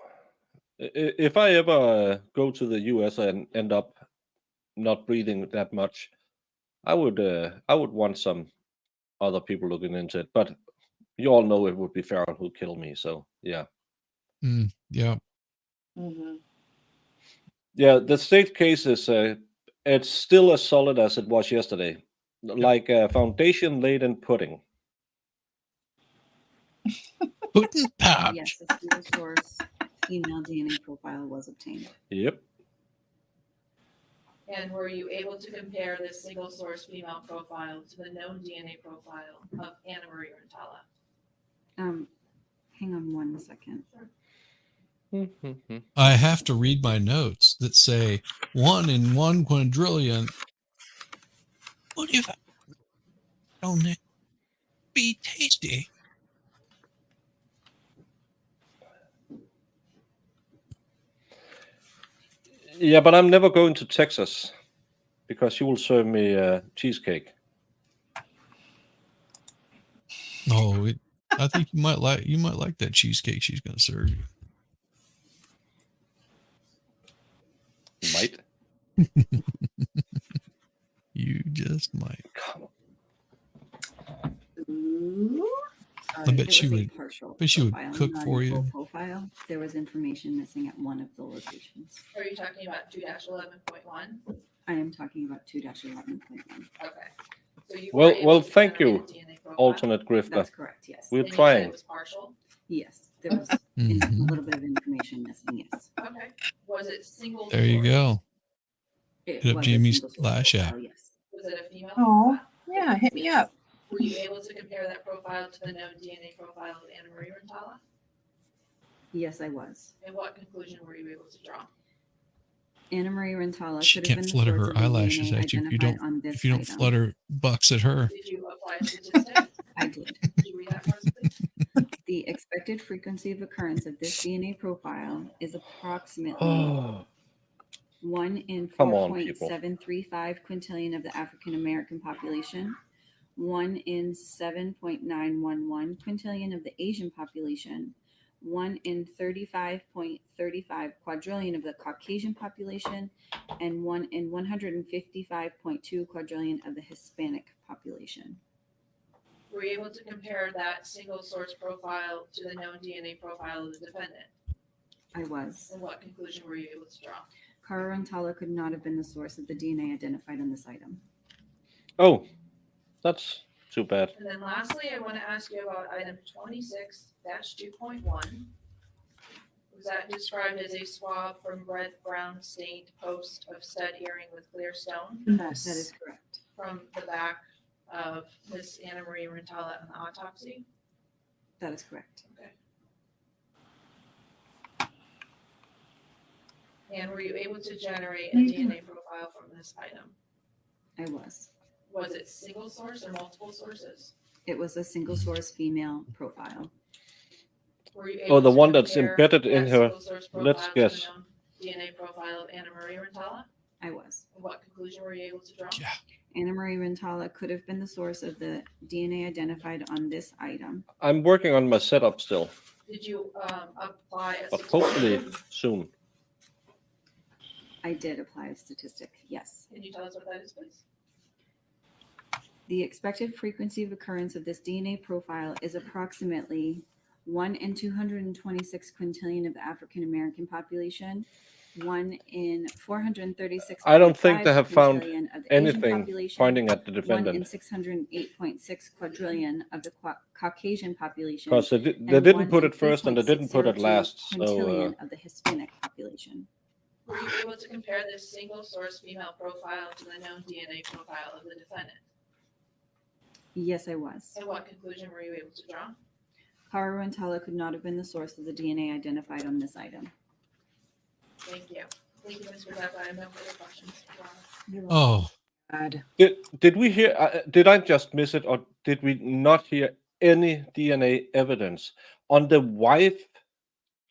If I ever go to the US and end up not breathing that much, I would want some other people looking into it. But you all know it would be Farron who killed me. So yeah, Yeah. Mm-hmm. yeah. The state case is it's still as solid as it was yesterday, like a foundation laid in pudding. Pudding pouch. Yes, a single source female DNA profile was obtained. Yep. And were you able to compare this single source female profile to the known DNA profile of Anna Marie Rintala? Hang on one second. I have to read my notes that say 1 in 1 quadrillion. What if don't it be tasty? Yeah, but I'm never going to Texas because you will serve me cheesecake. Oh, I think you might like that cheesecake she's going to serve you. Might. You just might. Come on. Ooh. I bet It she was a would. partial Bet she would profile, cook not for a full you. profile. There was information missing at one of the locations. Are you talking about 2-11.1? I am talking about 2-11.1. Okay. So you Well, were able well, to thank generate you, a DNA profile, Alternate Grifter. That's correct, yes. We're and you said trying. it was partial? Yes, there was a Mhm. little bit of information missing, yes. Okay. Was it single There you source? go. It Hit up was a Jamie's single source lash profile, app. yes. Was it a female Oh, profile? yeah, hit me up. Were you able to compare that profile to the known DNA profile of Anna Marie Rintala? Yes, I was. And what conclusion were you able to draw? Anna Marie Rintala She could have can't been the flutter source her of the eyelashes DNA at you identified on this if you don't item. flutter bucks at her. Did you apply a statistic? I did. Did you read that for us, please? The expected frequency of occurrence of this DNA profile is approximately Oh, 1 in Come on, people. 4.735 quintillion of the African American population, 1 in 7.911 quintillion of the Asian population, 1 in 35.35 quadrillion of the Caucasian population, and 1 in 155.2 quadrillion of the Hispanic population. Were you able to compare that single source profile to the known DNA profile of the defendant? I was. And what conclusion were you able to draw? Cara Rintala could not have been the source of the DNA identified on this item. oh, that's too bad. And then lastly, I want to ask you about item 26-2.1. Was that described as a swab from red brown stained post of stud earring with clear stone Yes. That is correct. from the back of Miss Anna Marie Rintala on the autopsy? That is correct. Okay. And were you able to generate a DNA profile from this item? I was. Was it single source or multiple sources? It was a single source female profile. Were you Oh, able the to one that's compare embedded in that her. single source Let's profile to the guess. known DNA profile of Anna Marie Rintala? I was. And what conclusion were you able to draw? Yeah. Anna Marie Rintala could have been the source of the DNA identified on this item. I'm working on my setup still, Did you apply a but hopefully statistic? soon. I did apply a statistic, yes. Can you tell us what that is, please? The expected frequency of occurrence of this DNA profile is approximately 1 in 226 quintillion of the African American population, one in 436. I don't think they have found quintillion of the Asian anything population, pointing at the one in defendant 608.6 quadrillion of the Caucasian population, because they and didn't one put in it first and they didn't put it 3.602 last. So quintillion of the Hispanic population. Were you able to compare this single source female profile to the known DNA profile of the defendant? Yes, I was. And what conclusion were you able to draw? Cara Rintala could not have been the source of the DNA identified on this item. Thank you. Thank you, Mr. Beck. I have no further questions. Oh, God. did we hear? Did I just miss it, or did we not hear any DNA evidence on the wife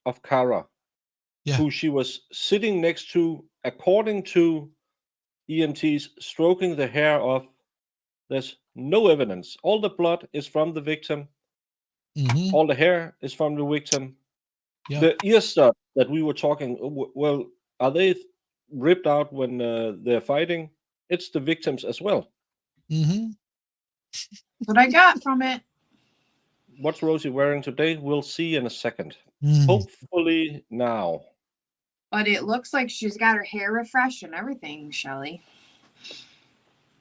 of Cara, Yeah. who she was sitting next to, according to EMTs, stroking the hair of? There's no evidence. All the blood is from the victim. mm-hmm. All the hair is from the victim. Yeah. The ear stuff that we were talking, well, are they ripped out when they're fighting? It's the victims as well. Mm-hmm. What I got from it. What's Rosie wearing today? We'll see in a second. Mm. Hopefully now. But it looks like she's got her hair refreshed and everything, Shelly.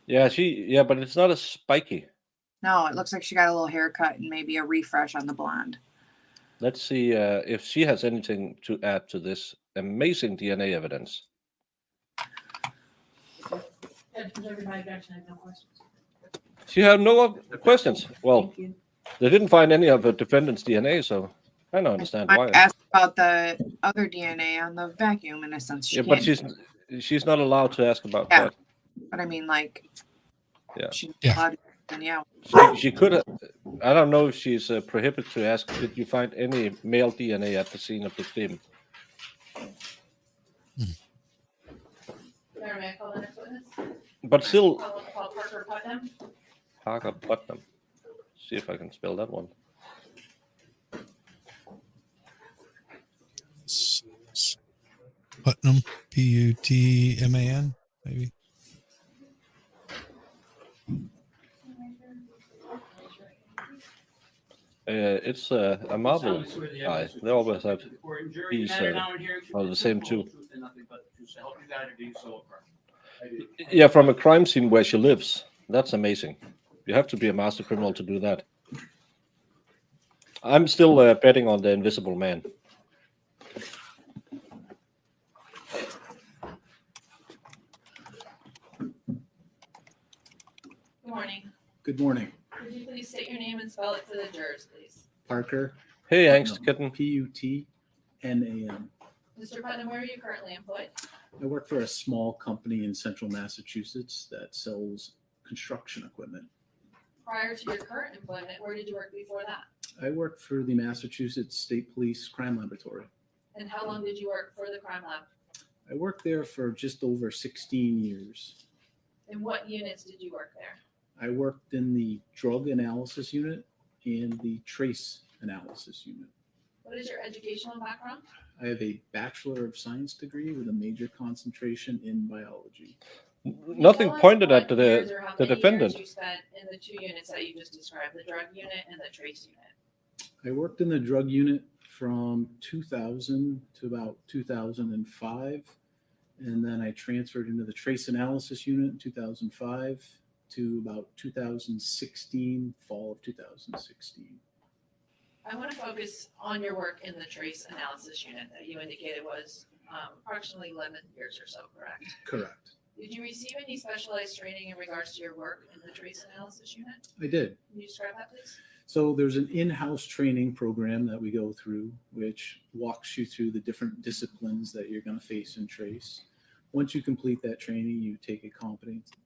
Yeah, but it's not as spiky. No, it looks like she got a little haircut and maybe a refresh on the blonde. Let's see if she has anything to add to this amazing DNA evidence. She had no questions. Well, Thank you. they didn't find any of the defendant's DNA, so I don't understand I why. asked about the other DNA on the vacuum in a sense. She Yeah, but can't- she's not allowed to ask about Yeah. that. But I mean, like, Yeah. she's Yeah. allowed to, and yeah. She could have. I don't know if she's prohibited to ask. Did you find any male DNA at the scene of the crime? Mayor, may I call the next witness? But still, Call Parker Putnam. Parker Putnam. See if I can spell that one. Putnam, Putman, maybe. It's a marble guy. They always have these, the same two. Yeah, from a crime scene where she lives. That's amazing. You have to be a master criminal to do that. I'm still betting on the Invisible Man. Good morning. Good morning. Could you please state your name and spell it for the jurors, please? Parker. Hey, Putnam, Angst Kitten. Putnam. Mr. Putnam, where are you currently employed? I work for a small company in central Massachusetts that sells construction equipment. Prior to your current employment, where did you work before that? I work for the Massachusetts State Police Crime Laboratory. And how long did you work for the crime lab? I worked there for just over 16 years. And what units did you work there? I worked in the drug analysis unit and the trace analysis unit. What is your educational background? I have a Bachelor of Science degree with a major concentration in biology. Nothing Tell us pointed what at years or how the many defendant. years you spent in the two units that you just described, the drug unit and the trace unit. I worked in the drug unit from 2000 to about 2005. And then I transferred into the trace analysis unit in 2005 to about 2016, fall of 2016. I want to focus on your work in the trace analysis unit that you indicated was approximately 11 years or so, correct? Correct. Did you receive any specialized training in regards to your work in the trace analysis unit? I did. Can you describe that, please? So there's an in-house training program that we go through, which walks you through the different disciplines that you're going to face in trace. Once you complete that training, you take a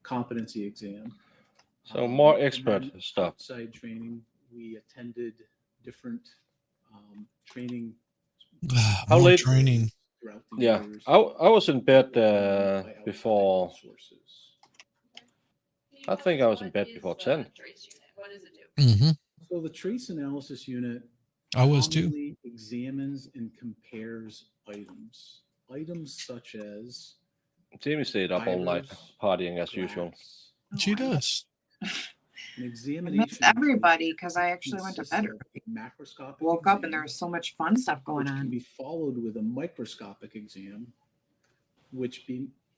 competency exam. So more And expert then stuff. Outside training, we attended different training How More late- training. throughout the Yeah, years. I was in bed by outside before. sources. Can you I tell think us I was in what bed is before the 10. Trace unit? What does it do? Mm-hmm. So the trace analysis unit I was too. commonly examines and compares items. Items such as Jamie stayed up all night fibers, partying as usual. glass. She does. An I examination. missed everybody because I actually went to consists bed of early. macroscopic Woke up and exam, there was so much fun stuff going which can on. be followed with a microscopic exam,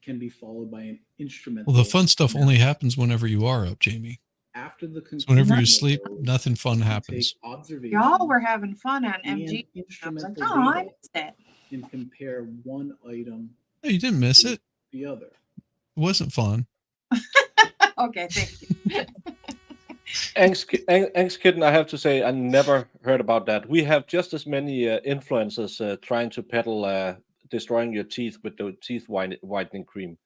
can be followed by an instrumental. Well, the fun stuff only happens whenever you are up, Jamie. After the So whenever you conclusion of sleep, those, nothing fun you happens. take observations Y'all were having fun on and MG. I was like, instrumental oh, I data missed it. and compare one item No, you didn't miss to it. the other. It wasn't fun. Okay, thank you. Angst-Kitten, I have to say, I never heard about that. We have just as many influencers trying to peddle destroying your teeth with the teeth whitening cream.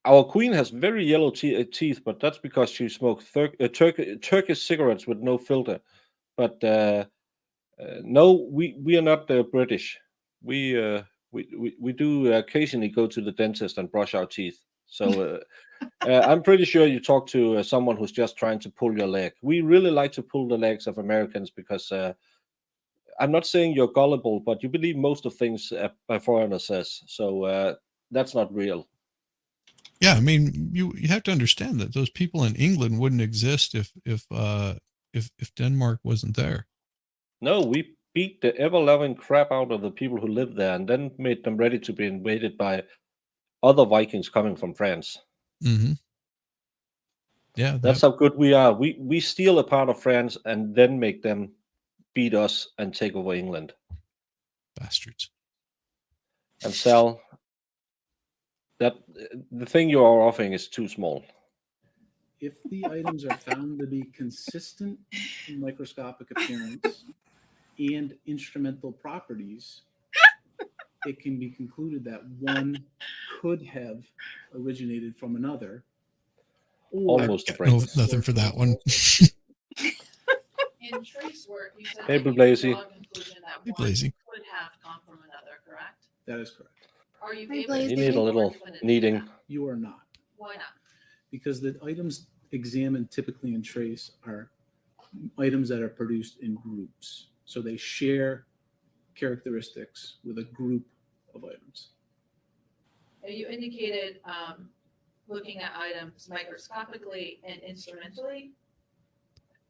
Our queen has very yellow teeth, but that's because she smoked Turkish cigarettes with no filter. But no, we are not British. We do occasionally go to the dentist and brush our teeth. So I'm pretty sure you talk to someone who's just trying to pull your leg. We really like to pull the legs of Americans because I'm not saying you're gullible, but you believe most of things a foreigner says. So that's not real. Yeah, I mean, you have to understand that those people in England wouldn't exist if Denmark wasn't there. No, we beat the ever-loving crap out of the people who lived there and then made them ready to be invaded by other Vikings coming from France. Mm-hmm. Yeah, That's how good we are. We steal a part of France and then make them beat us and take over England. bastards. And Sal, that the thing you are offering is too small. If the items are found to be consistent in microscopic appearance and instrumental properties, it can be concluded that one could have originated from another. Almost a No, break. nothing for that one. In Trace's work, you said Hey, that you Blazy. draw a conclusion that Hey, one Blazy. could have come from another, correct? That is correct. Are you Hey, able Blazy. to You need a more little definitive than kneading. that? You are not, Why not? because the items examined typically in trace are items that are produced in groups. So they share characteristics with a group of items. Now, you indicated looking at items microscopically and instrumentally,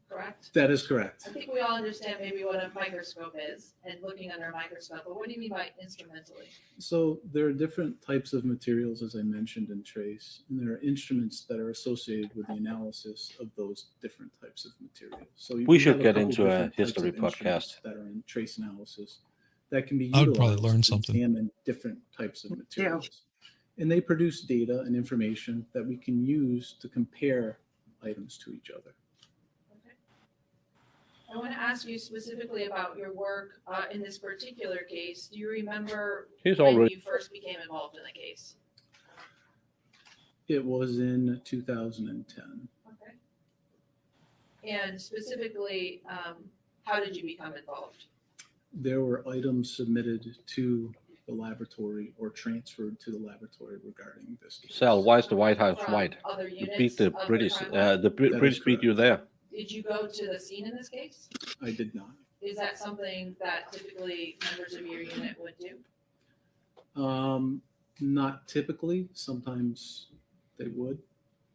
correct? That is correct. I think we all understand maybe what a microscope is and looking under a microscope, but what do you mean by instrumentally? So there are different types of materials, as I mentioned in trace, and there are instruments that are associated with the analysis of those different types of materials. So We have should a get couple into a different types history of instruments podcast. that are in trace analysis that can be I would probably utilized learn to something. examine different types of materials. And they produce data and information that we can use to compare items to each other. Okay. I want to ask you specifically about your work in this particular case. Do you remember He's when already you first became involved in the case? It was in 2010. Okay. And specifically, how did you become involved? There were items submitted to the laboratory or transferred to the laboratory regarding this case. Sal, why is the White House From white? other You units beat the of British. crime lab? The That is British beat you there. Did you go to the scene in this case? I did not. Is that something that typically members of your unit would do? Not typically. Sometimes they would.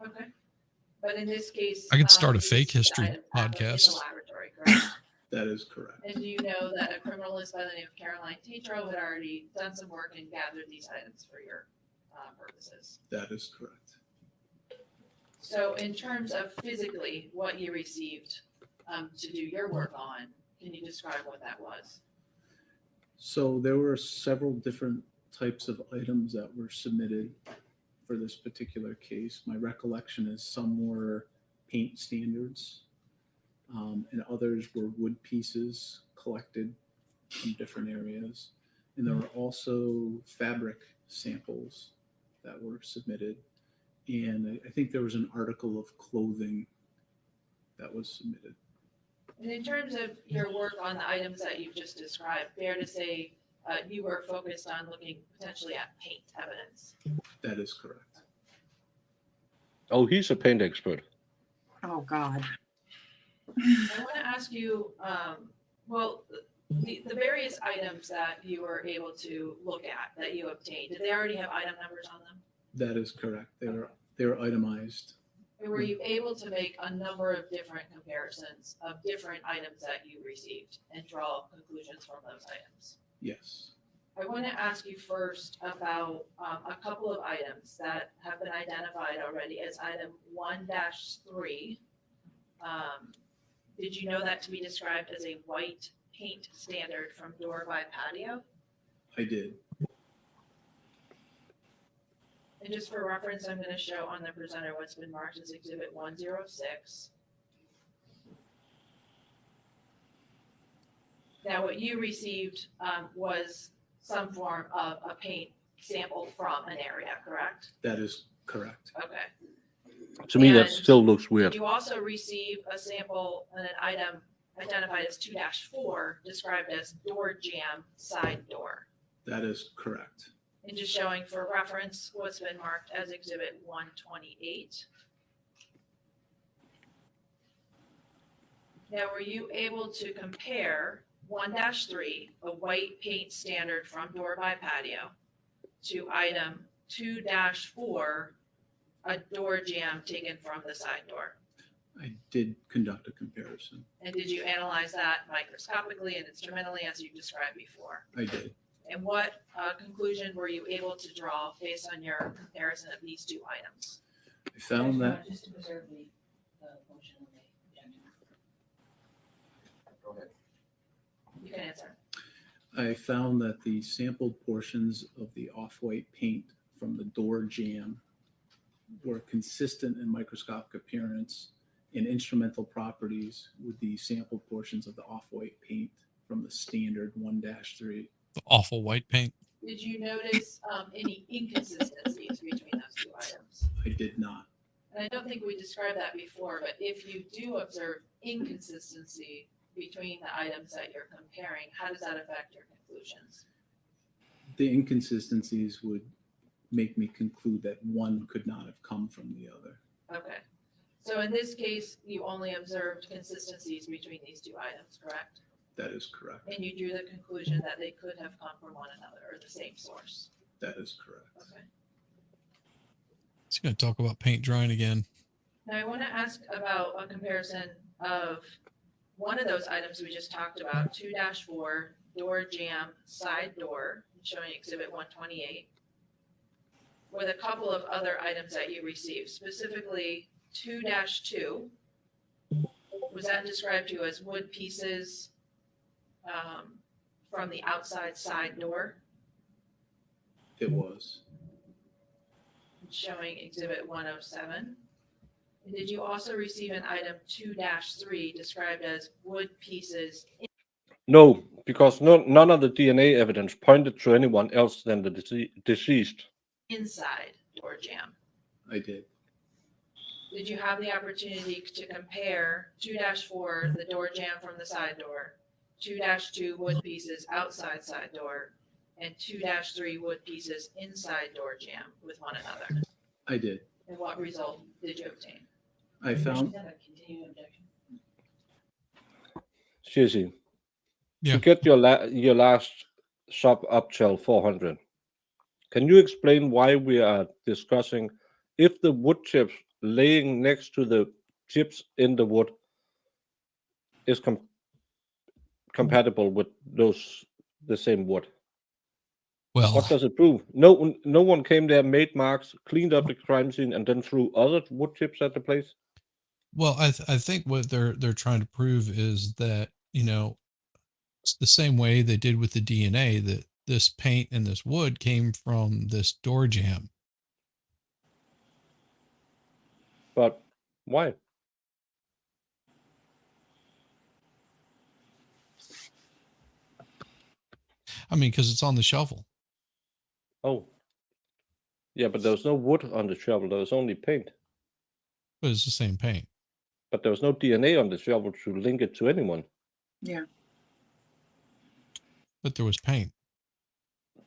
Okay. But in this case. I could start a you fake received history items out of- In podcast. the laboratory, correct? That is correct. And do you know that a criminalist by the name of Caroline Tetro had already done some work and gathered these items for your purposes? That is correct. So in terms of physically what you received to do your work on, can you describe what that was? So there were several different types of items that were submitted for this particular case. My recollection is some were paint standards, and others were wood pieces collected from different areas. And there were also fabric samples that were submitted. And I think there was an article of clothing that was submitted. And in terms of your work on the items that you've just described, fair to say you were focused on looking potentially at paint evidence? That is correct. Oh, he's a paint expert. Oh, God. I want to ask you, well, the various items that you were able to look at that you obtained, did they already have item numbers on them? That is correct. They were itemized. Or were you able to make a number of different comparisons of different items that you received and draw conclusions from those items? Yes. I want to ask you first about a couple of items that have been identified already as item 1-3. Did you know that to be described as a white paint standard from door by patio? I did. And just for reference, I'm going to show on the presenter what's been marked as Exhibit 106. Now, what you received was some form of a paint sample from an area, correct? That is correct. Okay. To me, that And still looks Did weird. you also receive a sample and an item identified as 2-4, described as door jamb side door? That is correct. And just showing for reference what's been marked as Exhibit 128. Now, were you able to compare 1-3, a white paint standard from door by patio, to item 2-4, a door jamb taken from the side door? I did conduct a comparison. And did you analyze that microscopically and instrumentally as you described before? I did. And what conclusion were you able to draw based on your comparison of these two items? I found that Just to preserve the motion of the objection. Go ahead. You can answer. I found that the sampled portions of the off-white paint from the door jamb were consistent in microscopic appearance and instrumental properties with the sampled portions of the off-white paint from the standard 1-3. The awful white paint. Did you notice any inconsistencies between those two items? I did not. And I don't think we described that before, but if you do observe inconsistency between the items that you're comparing, how does that affect your conclusions? The inconsistencies would make me conclude that one could not have come from the other. Okay. So in this case, you only observed consistencies between these two items, correct? That is correct. And you drew the conclusion that they could have come from one another or the same source. That is correct. Okay. He's going to talk about paint drying again. Now I want to ask about a comparison of one of those items we just talked about, 2-4, door jamb side door, showing Exhibit 128, with a couple of other items that you received, specifically 2-2. Was that described to you as wood pieces from the outside side door, It was. showing Exhibit 107? And did you also receive an item 2-3 described as wood pieces No, because none of the DNA evidence pointed to anyone else than the deceased. inside door jamb? I did. Did you have the opportunity to compare 2-4, the door jamb from the side door, 2-2 wood pieces outside side door, and 2-3 wood pieces inside door jamb with one another? I did. And what result did you obtain? I found Is that a continuing objection? Seriously. Yeah. To get your last sub up till 400, can you explain why we are discussing if the wood chips laying next to the chips in the wood is compatible with the same wood? Well, What does it prove? No one came there, made marks, cleaned up the crime scene, and then threw other wood chips at the place. well, I think what they're trying to prove is that, you know, it's the same way they did with the DNA, that this paint and this wood came from this door jamb. But why? I mean, because it's on the shovel. Oh. Yeah, but there was no wood on the shovel. There was only paint. But it's the same paint. But there was no DNA on the shovel to link it to anyone. Yeah. But there was paint.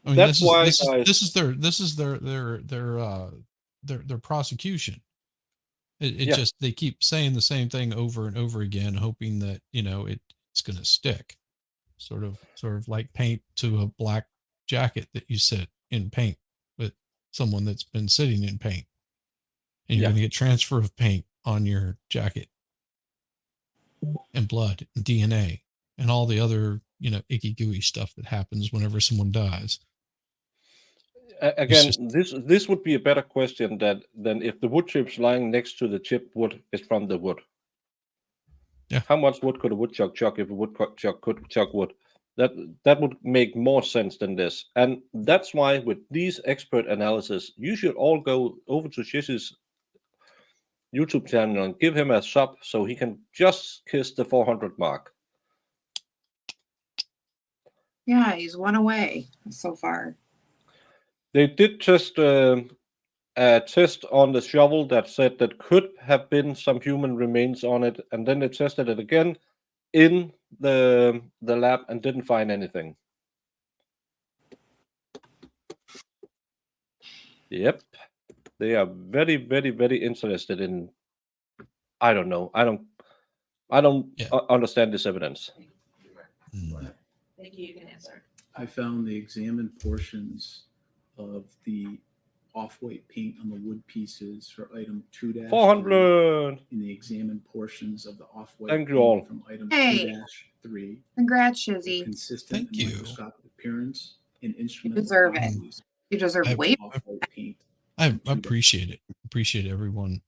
I mean, That's why this is their prosecution. It Yeah. just, they keep saying the same thing over and over again, hoping that, you know, it's going to stick. Sort of like paint to a black jacket that you sit in paint with someone that's been sitting in paint, and you're Yeah. going to get transfer of paint on your jacket and blood and DNA and all the other icky gooey stuff that happens whenever someone dies. Again, just- this would be a better question than if the wood chips lying next to the chipped wood is from the wood. Yeah. How much wood could a woodchuck chuck if a woodchuck could chuck wood? That would make more sense than this. And that's why with these expert analysis, you should all go over to Shish's YouTube channel and give him a sub so he can just kiss the 400 mark. Yeah, he's one away so far. They did just a test on the shovel that said that could have been some human remains on it, and then they tested it again in the lab and didn't find anything. Yep, they are very, very, very interested in. I don't know. I don't Yeah. understand this evidence. Thank you, you can answer. I found the examined portions of the off-white paint on the wood pieces for item 2-3 400. in the examined portions of the off-white Thank you paint all. from item Hey. 2-3 Congrats, were Shizzy. consistent Thank in you. microscopic appearance and instrumental deserve it. properties You deserve I- way of off-white paint. I appreciate it. Appreciate everyone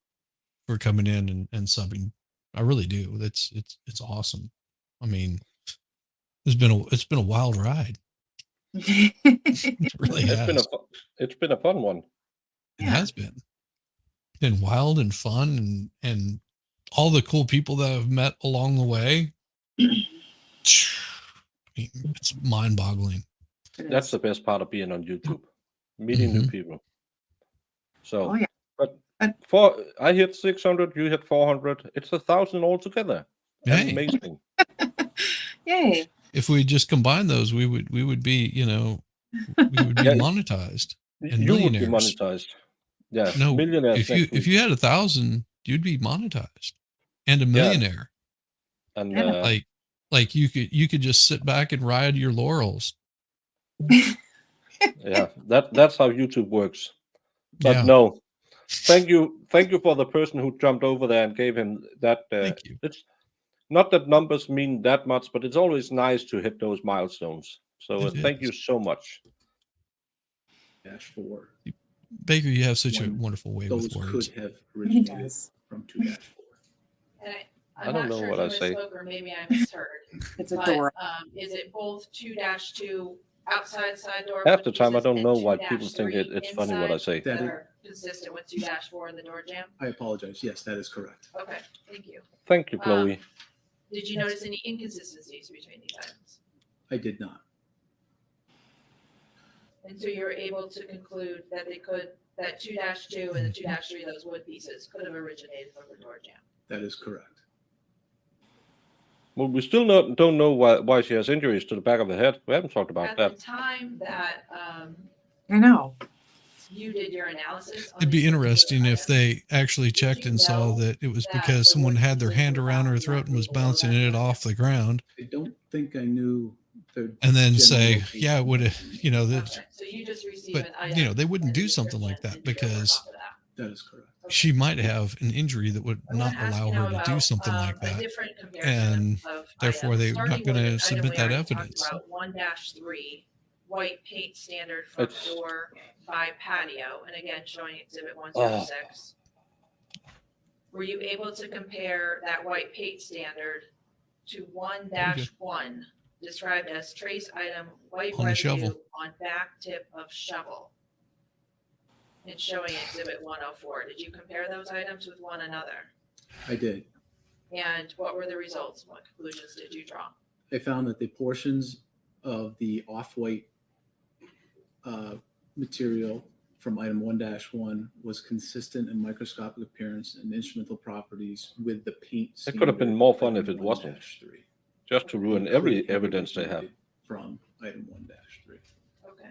for coming in and subbing. I really do. It's awesome. I mean, it's been a wild ride. It really has. It's been a fun one. It has been wild and fun and all the cool people that I've met along the way. I mean, it's mind-boggling. That's the best part of being on YouTube, meeting new people. So, Oh, yeah. but But- I hit 600, you hit 400. It's 1,000 altogether. That's Hey, amazing. Yay. if we just combine those, we would be, we would be Yeah. monetized. And You would be millionaires. monetized. Yeah, No, millionaires. if you had 1,000, you'd be monetized and a Yeah. millionaire. and Yeah. Like you could just sit back and ride your laurels. yeah, that's how YouTube works. But Yeah. no, thank you for the person who jumped over there and gave him that. Thank you. It's not that numbers mean that much, but it's always nice to hit those milestones. So It thank you is. so much. -4. Baker, you have such a When wonderful way Those with words. could have He originated does. from 2-4. And I I'm don't not know sure what if I you say. misspoke or maybe I misheard. It's But adorable. is it both 2-2 outside side door? Half wood the time, I pieces don't and know why people think 2-3 it's funny what I inside say. That That is- are consistent with 2-4 in the door jamb? I apologize. Yes, that is correct. Okay, thank you. Thank you, Chloe. Did you notice any inconsistencies between these items? I did not. And so you're able to conclude that that 2-2 and the 2-3, those wood pieces, could have originated from the door jamb? That is correct. Well, we still don't know why she has injuries to the back of the head. We haven't talked about At that. the time that I know. you did your analysis. on It'd be these particular interesting if items, they actually checked and saw know that it was that because the someone wood had their pieces hand were around her found throat and was below bouncing that it door off jamb. the ground, I don't think I knew the and then general say, location yeah, it would have, that, Okay, so you just received but an item. they wouldn't and do a something like description that and you go on because top of that. That is correct. Okay. she might have an injury that would I wanna not ask allow you now her to do about, something like a that. different comparison and of therefore items, they're not starting gonna with an item submit we that already talked evidence. about, 1-3, white paint standard front It's- door by patio, and again, showing exhibit 106. Were you able to compare that white paint standard to 1-1, described as trace item white On the shovel. residue on back tip of shovel? And showing exhibit 104. Did you compare those items with one another? I did. And what were the results? What conclusions did you draw? I found that the portions of the off-white material from item 1-1 was consistent in microscopic appearance and instrumental properties with the paint. It could have been standard more of fun item if it wasn't. 1-3. Just to ruin It could every have evidence they have. originated from item 1-3. Okay.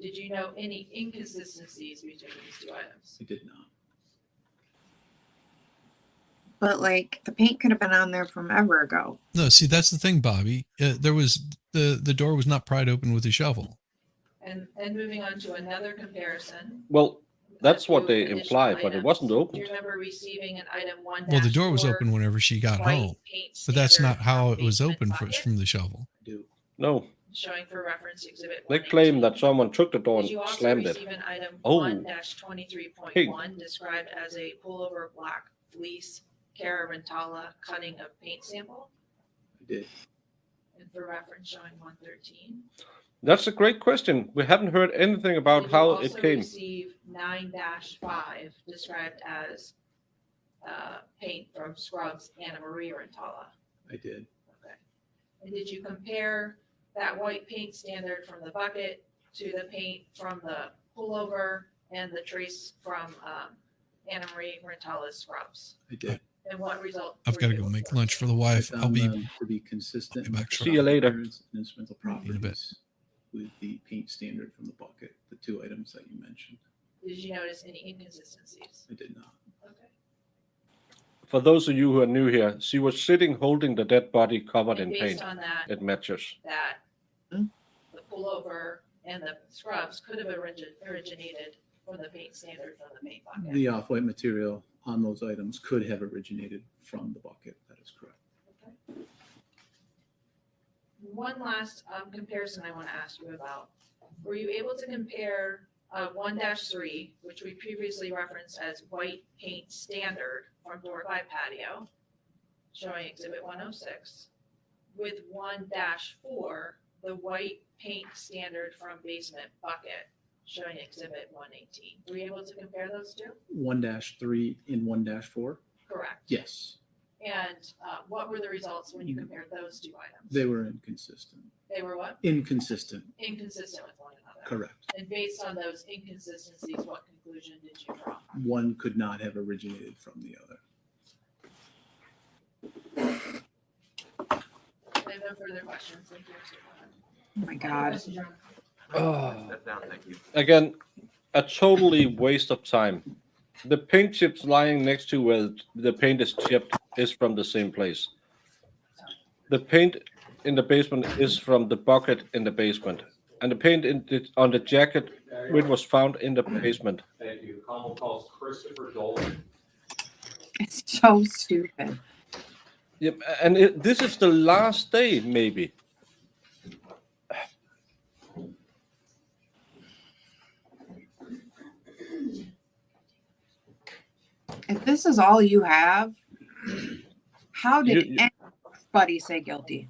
Did you know any inconsistencies between these two items? I did not. But like the paint could have been on there from ever ago. No, see, that's the thing, Bobby. There was the door was not pried open with a shovel. And moving on to another comparison. Well, That's what few they additional imply, but it items. wasn't Do you opened. remember receiving an item 1-4? Well, the door was open whenever she got white home, paint but that's standard not how from it was basement open bucket, from the shovel. Do. No, showing for reference exhibit they 118. claim that someone took the door Did you and also slammed it. receive an item Oh. 1-23.1 described as a pullover black fleece Cara Rintala cutting of paint sample? I did. And for reference showing 113. That's a great question. We haven't heard anything about Did you how also it came. receive 9-5 described as paint from Scrubs Anna Maria Rintala? I did. Okay. And did you compare that white paint standard from the bucket to the paint from the pullover and the trace from Anna Marie Rintala's Scrubs? I did. And what result? I've were got to you go able make to lunch for the I wife. I'll found be them to be consistent. be back with the See you later. appearance and instrumental In a bit. properties with the paint standard from the bucket, the two items that you mentioned. Did you notice any inconsistencies? I did not. Okay. For those of you who are new here, she was sitting holding the dead body covered And in based paint. on that, It matches. the pullover and the Scrubs could have originated from the paint standard from the main bucket. The off-white material on those items could have originated from the bucket. That is correct. Okay. One last comparison I want to ask you about. Were you able to compare 1-3, which we previously referenced as white paint standard from door by patio, showing exhibit 106, with 1-4, the white paint standard from basement bucket, showing exhibit 118? Were you able to compare those two? 1-3 and 1-4? Correct. Yes. And what were the results when you compared those two items? They were inconsistent. They were what? Inconsistent. Inconsistent with one another. Correct. And based on those inconsistencies, what conclusion did you draw? One could not have originated from the other. I have no further questions. Thank you. Oh my God. Mr. Chairman. Step down, thank you. Again, a totally waste of time. The paint chips lying next to where the paint is chipped is from the same place. The paint in the basement is from the bucket in the basement. And the paint on the jacket, which was found in the basement. Thank you. The call calls Christopher Dolan. It's so stupid. Yep, and this is the last day, maybe. If this is all you have, how did You- anybody say guilty?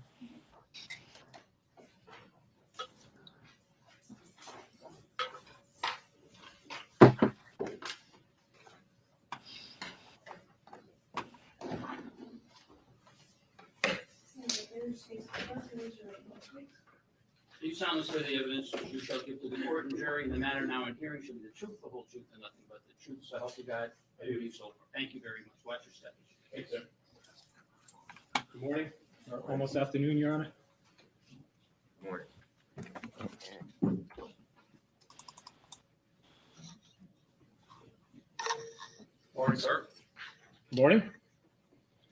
You solemnly swear the evidence which you shall give to the court and jury in the matter now in hearing shall be the truth, the whole truth, and nothing but the truth, so help you God. I do you so. Thank you very much. Watch your step. Thanks, sir. Good morning, or almost afternoon, Your Honor. Morning. Morning, sir. Good morning.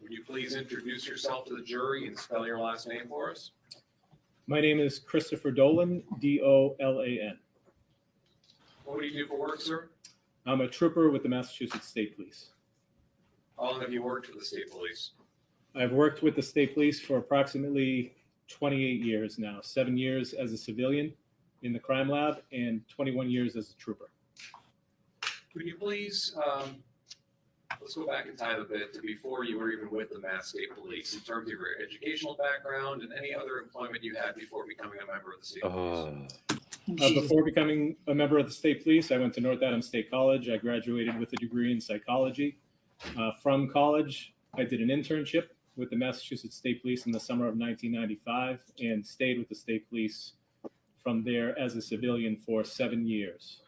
Would you please introduce yourself to the jury and spell your last name for us? My name is Christopher Dolan, Dolan. What do you do for work, sir? I'm a trooper with the Massachusetts State Police. How long have you worked for the state police? I've worked with the state police for approximately 28 years now, 7 years as a civilian in the crime lab and 21 years as a trooper. Could you please, let's go back in time a bit to before you were even with the Mass State Police in terms of your educational background and any other employment you had before becoming a member of the state police. Before becoming a member of the state police, I went to North Adams State College. I graduated with a degree in psychology. From college, I did an internship with the Massachusetts State Police in the summer of 1995 and stayed with the state police from there as a civilian for 7 years.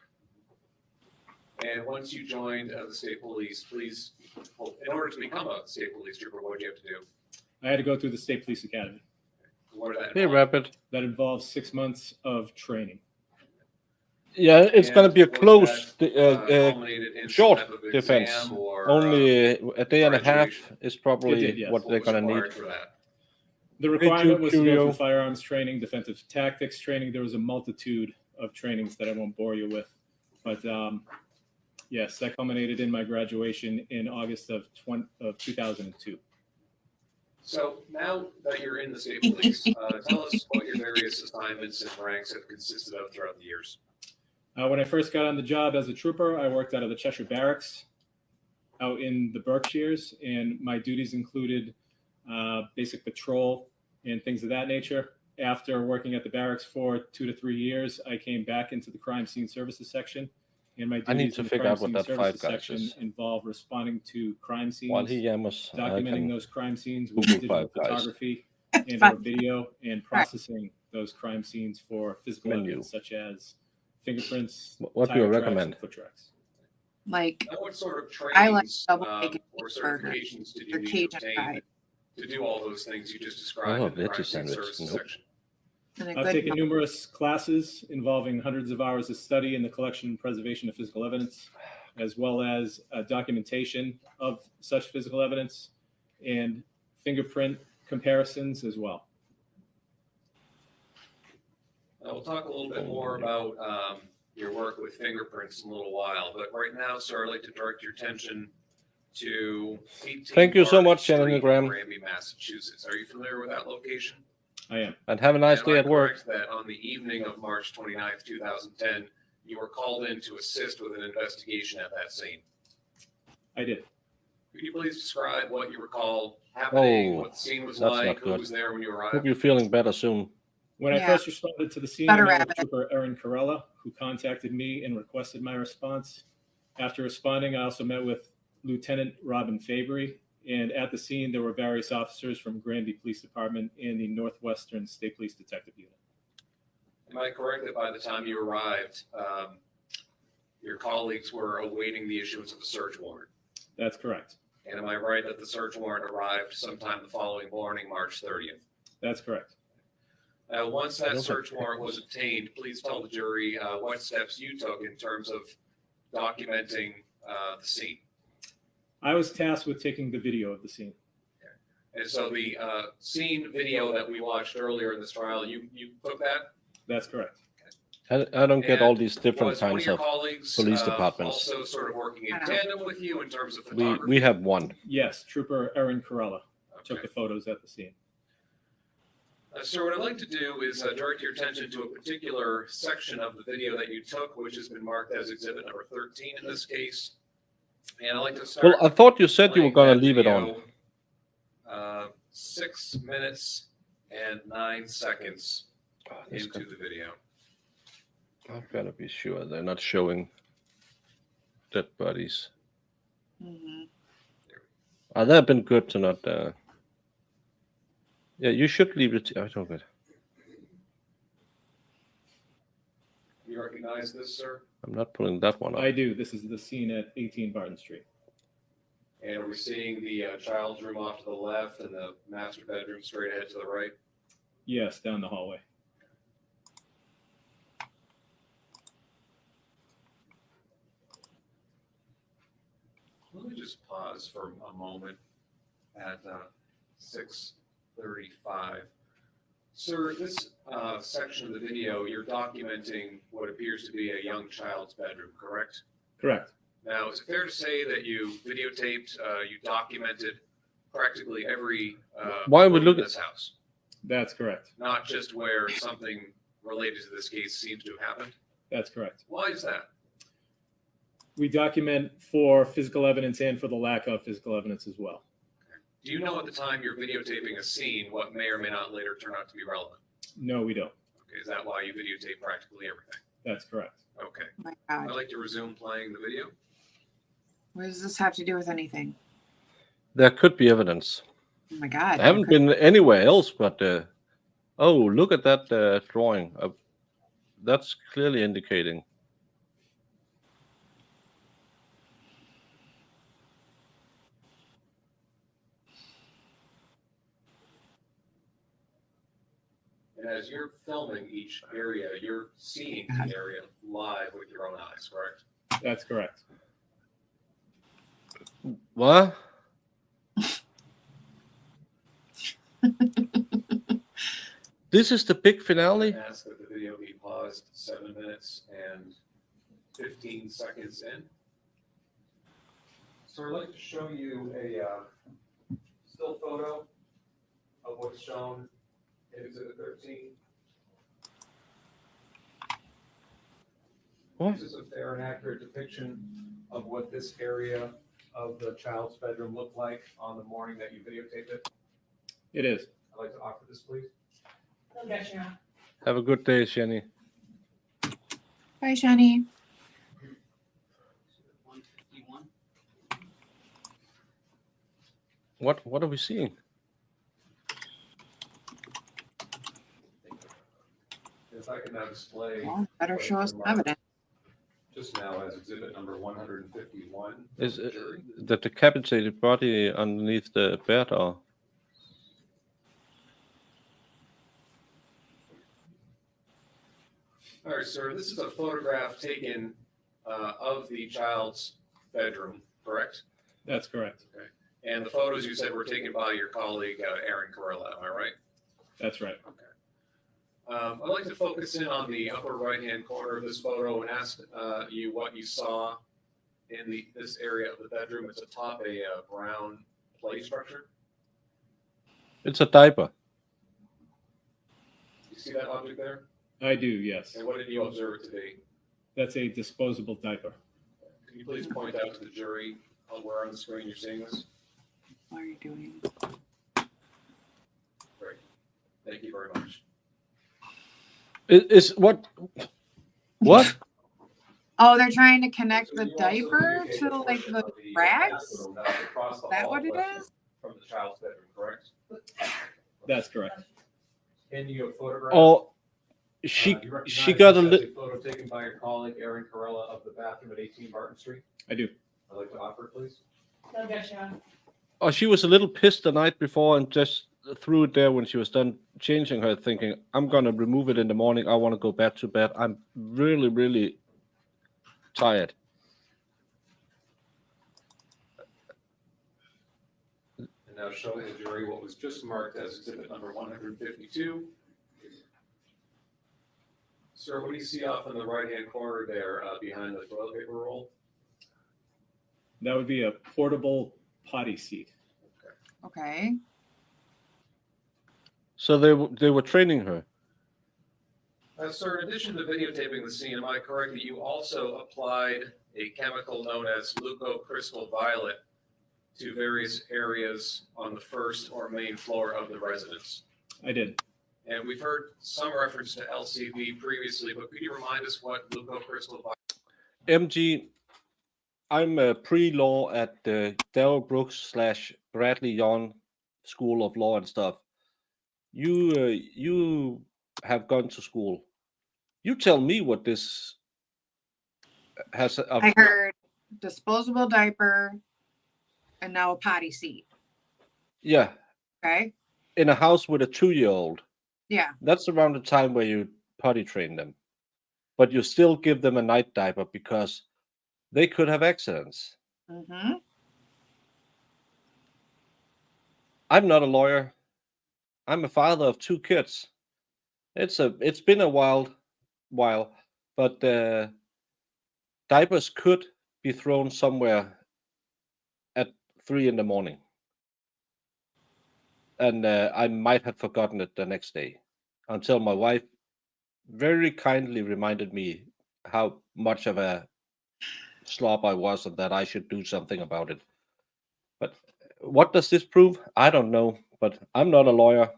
And once you joined the state police, please, well, in order to become a state police trooper, what would you have to do? I had to go through the State Police Academy. What did that Hey, involve? Rapid. That involves 6 months of training. Yeah, it's going to be a And was close, that, culminated in some short type of defense. exam or, Only a day and a half graduation? is probably It did, yes. what they're was going to need. required for that? The requirement was to go Curio. through firearms training, defensive tactics training. There was a multitude of trainings that I won't bore you with. But Yes, that culminated in my graduation in August of 2002. So now that you're in the state police, tell us what your various assignments and ranks have consisted of throughout the years. When I first got on the job as a trooper, I worked out of the Cheshire Barracks out in the Berkshires, and my duties included basic patrol and things of that nature. After working at the barracks for 2 to 3 years, I came back into the crime scene services section, and my I need duties to in the figure crime out what scene that services Five Guys section is. involve responding to crime While scenes, he yammers, I documenting can those crime scenes with Google digital Five Guys. photography and Fine. or video, and processing those crime scenes for physical Menu. evidence such as fingerprints, What do you tire tracks, recommend? and foot tracks. Like, Now, what sort of I like trainings double bacon or cheeseburger certifications did or you need to Cajun obtain fried. to do all those things you just described Oh, in the crime veggie scene sandwich. services Nope. section? And a I've good taken numerous classes involving hundreds of hours of study in the collection and preservation of physical evidence, as well as documentation of such physical evidence and fingerprint comparisons as well. Now, we'll talk a little bit more about your work with fingerprints in a little while, but right now, sir, I'd like to direct your attention to 18 Thank you so Barton much, Street Shannon in Graham. Granby, Massachusetts. Are you familiar with that location? I am. And have a nice Am day I at work. correct that on the evening of March 29th, 2010, you were called in to assist with an investigation at that scene? I did. Could you please describe what you recall happening, Oh, what the scene was that's like, not who good. was there when you Hope arrived? you're feeling better soon. When I Yeah. first responded to the scene, Better I met with rabbit. Trooper Erin Carella, who contacted me and requested my response. After responding, I also met with Lieutenant Robin Fabry, and at the scene, there were various officers from Granby Police Department and the Northwestern State Police Detective Unit. Am I correct that by the time you arrived, your colleagues were awaiting the issuance of a search warrant? That's correct. And am I right that the search warrant arrived sometime the following morning, March 30th? That's correct. Now, once that Okay. search warrant was obtained, please tell the jury what steps you took in terms of documenting the scene. I was tasked with taking the video of the scene. And so the scene video that we watched earlier in this trial, you took that? That's correct. I don't get And all these different Was one of kinds your of. colleagues police departments. also sort of working in I know. tandem with you in terms of We photography? we have one. Yes, Trooper Erin Carella took Okay. the photos at the scene. Sir, what I'd like to do is direct your attention to a particular section of the video that you took, which has been marked as exhibit number 13 in this case. And I'd like to start. Well, I thought you said you were playing going that to leave it on. video, 6 minutes and 9 seconds This into guy- the video. I've got to be sure they're not showing dead bodies. Mhm. That'd been good to not. Yeah, you should leave it. I don't get. You recognize this, sir? I'm not pulling that one up. I do. This is the scene at 18 Barton Street. And we're seeing the child's room off to the left and the master bedroom straight ahead to the right. Yes, down the hallway. Let me just pause for a moment at 6:35. Sir, this section of the video, you're documenting what appears to be a young child's bedroom, correct? Correct. Now, is it fair to say that you videotaped, you documented practically every Why would room look in at- this house? That's correct. Not just where something related to this case seems to have happened? That's correct. Why is that? We document for physical evidence and for the lack of physical evidence as well. Do you know at the time you're videotaping a scene what may or may not later turn out to be relevant? No, we don't. Okay, is that why you videotape practically everything? That's correct. Okay. Oh my I'd God. like to resume playing the video. What does this have to do with anything? There could be evidence. Oh my God. I haven't Okay. been anywhere else, but oh, look at that drawing. That's clearly indicating. And as you're filming each area, you're seeing the area live with your own eyes, correct? That's correct. What? This is the big finale? Ask that the video be paused 7 minutes and 15 seconds in. So I'd like to show you a still photo of what's shown in Exhibit 13. What? This is a fair and accurate depiction of what this area of the child's bedroom looked like on the morning that you videotaped it. It is. I'd like to offer this, please. No objection, Your Honor. Have a good day, Jenny. Bye, Shani. 151. What are we seeing? If I can now display. Well, better what show has us been some marked evidence. Just now as exhibit number 151. from Is the jury. the decapitated body underneath the bed, or? All right, sir, this is a photograph taken of the child's bedroom, correct? That's correct. And the photos you said were taken by your colleague, Aaron Carella, am I right? That's right. I'd like to focus in on the upper right-hand corner of this photo and ask you what you saw in this area of the bedroom. It's atop a brown play structure. It's a diaper. You see that object there? I do, yes. And what did you observe it to be? That's a disposable diaper. Can you please point out to the jury where on the screen you're seeing this? What are you doing? Great. Thank you very much. Is what? What? Oh, they're trying to connect So the you also diaper videotaped to a like portion the of the rags? bathroom that was across the Is that hall what it collection is? From the child's bedroom, correct? That's correct. Can you photograph? Or you she recognize got a this as little. photo taken by your colleague Aaron Carella of the bathroom at 18 Barton Street. I do. I'd like to offer it, please. No objection, Your Honor. Or she was a little pissed the night before and just threw it there when she was done changing her, thinking, "I'm gonna remove it in the morning. I want to go back to bed. I'm really, really tired." And now showing the jury what was just marked as exhibit number 152. Sir, what do you see off in the right-hand corner there behind the toilet paper roll? That would be a portable potty seat. Okay. So they were training her. Sir, in addition to videotaping the scene, am I correct that you also applied a chemical known as leucocrystal violet to various areas on the first or main floor of the residence? I did. And we've heard some reference to LCV previously, but could you remind us what leucocrystal violet? MG, I'm a pre-law at the Darrell Brooks / Bradley Yon School of Law and stuff. You have gone to school. You tell me what this has. I heard disposable diaper and now a potty seat. Yeah, Okay. in a house with a 2-year-old. Yeah. That's around the time where you potty train them, but you still give them a night diaper because they could have accidents. Mm-hmm. I'm not a lawyer. I'm a father of 2 kids. It's been a while, but diapers could be thrown somewhere at 3 in the morning, and I might have forgotten it the next day, until my wife very kindly reminded me how much of a slob I was and that I should do something about it. But what does this prove? I don't know, but I'm not a lawyer.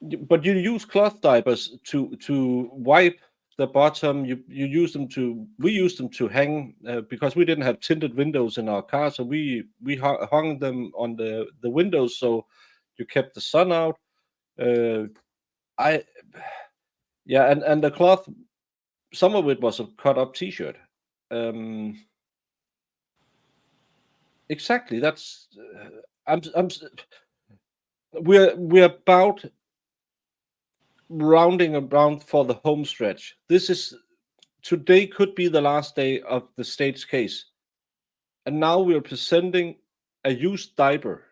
But you use cloth diapers to wipe the bottom. You use them to. We used them to hang because we didn't have tinted windows in our car, so we hung them on the windows so you kept the sun out. And the cloth, some of it was a cut up T-shirt. Exactly. That's we're about rounding around for the home stretch. Today could be the last day of the state's case, and now we're presenting a used diaper.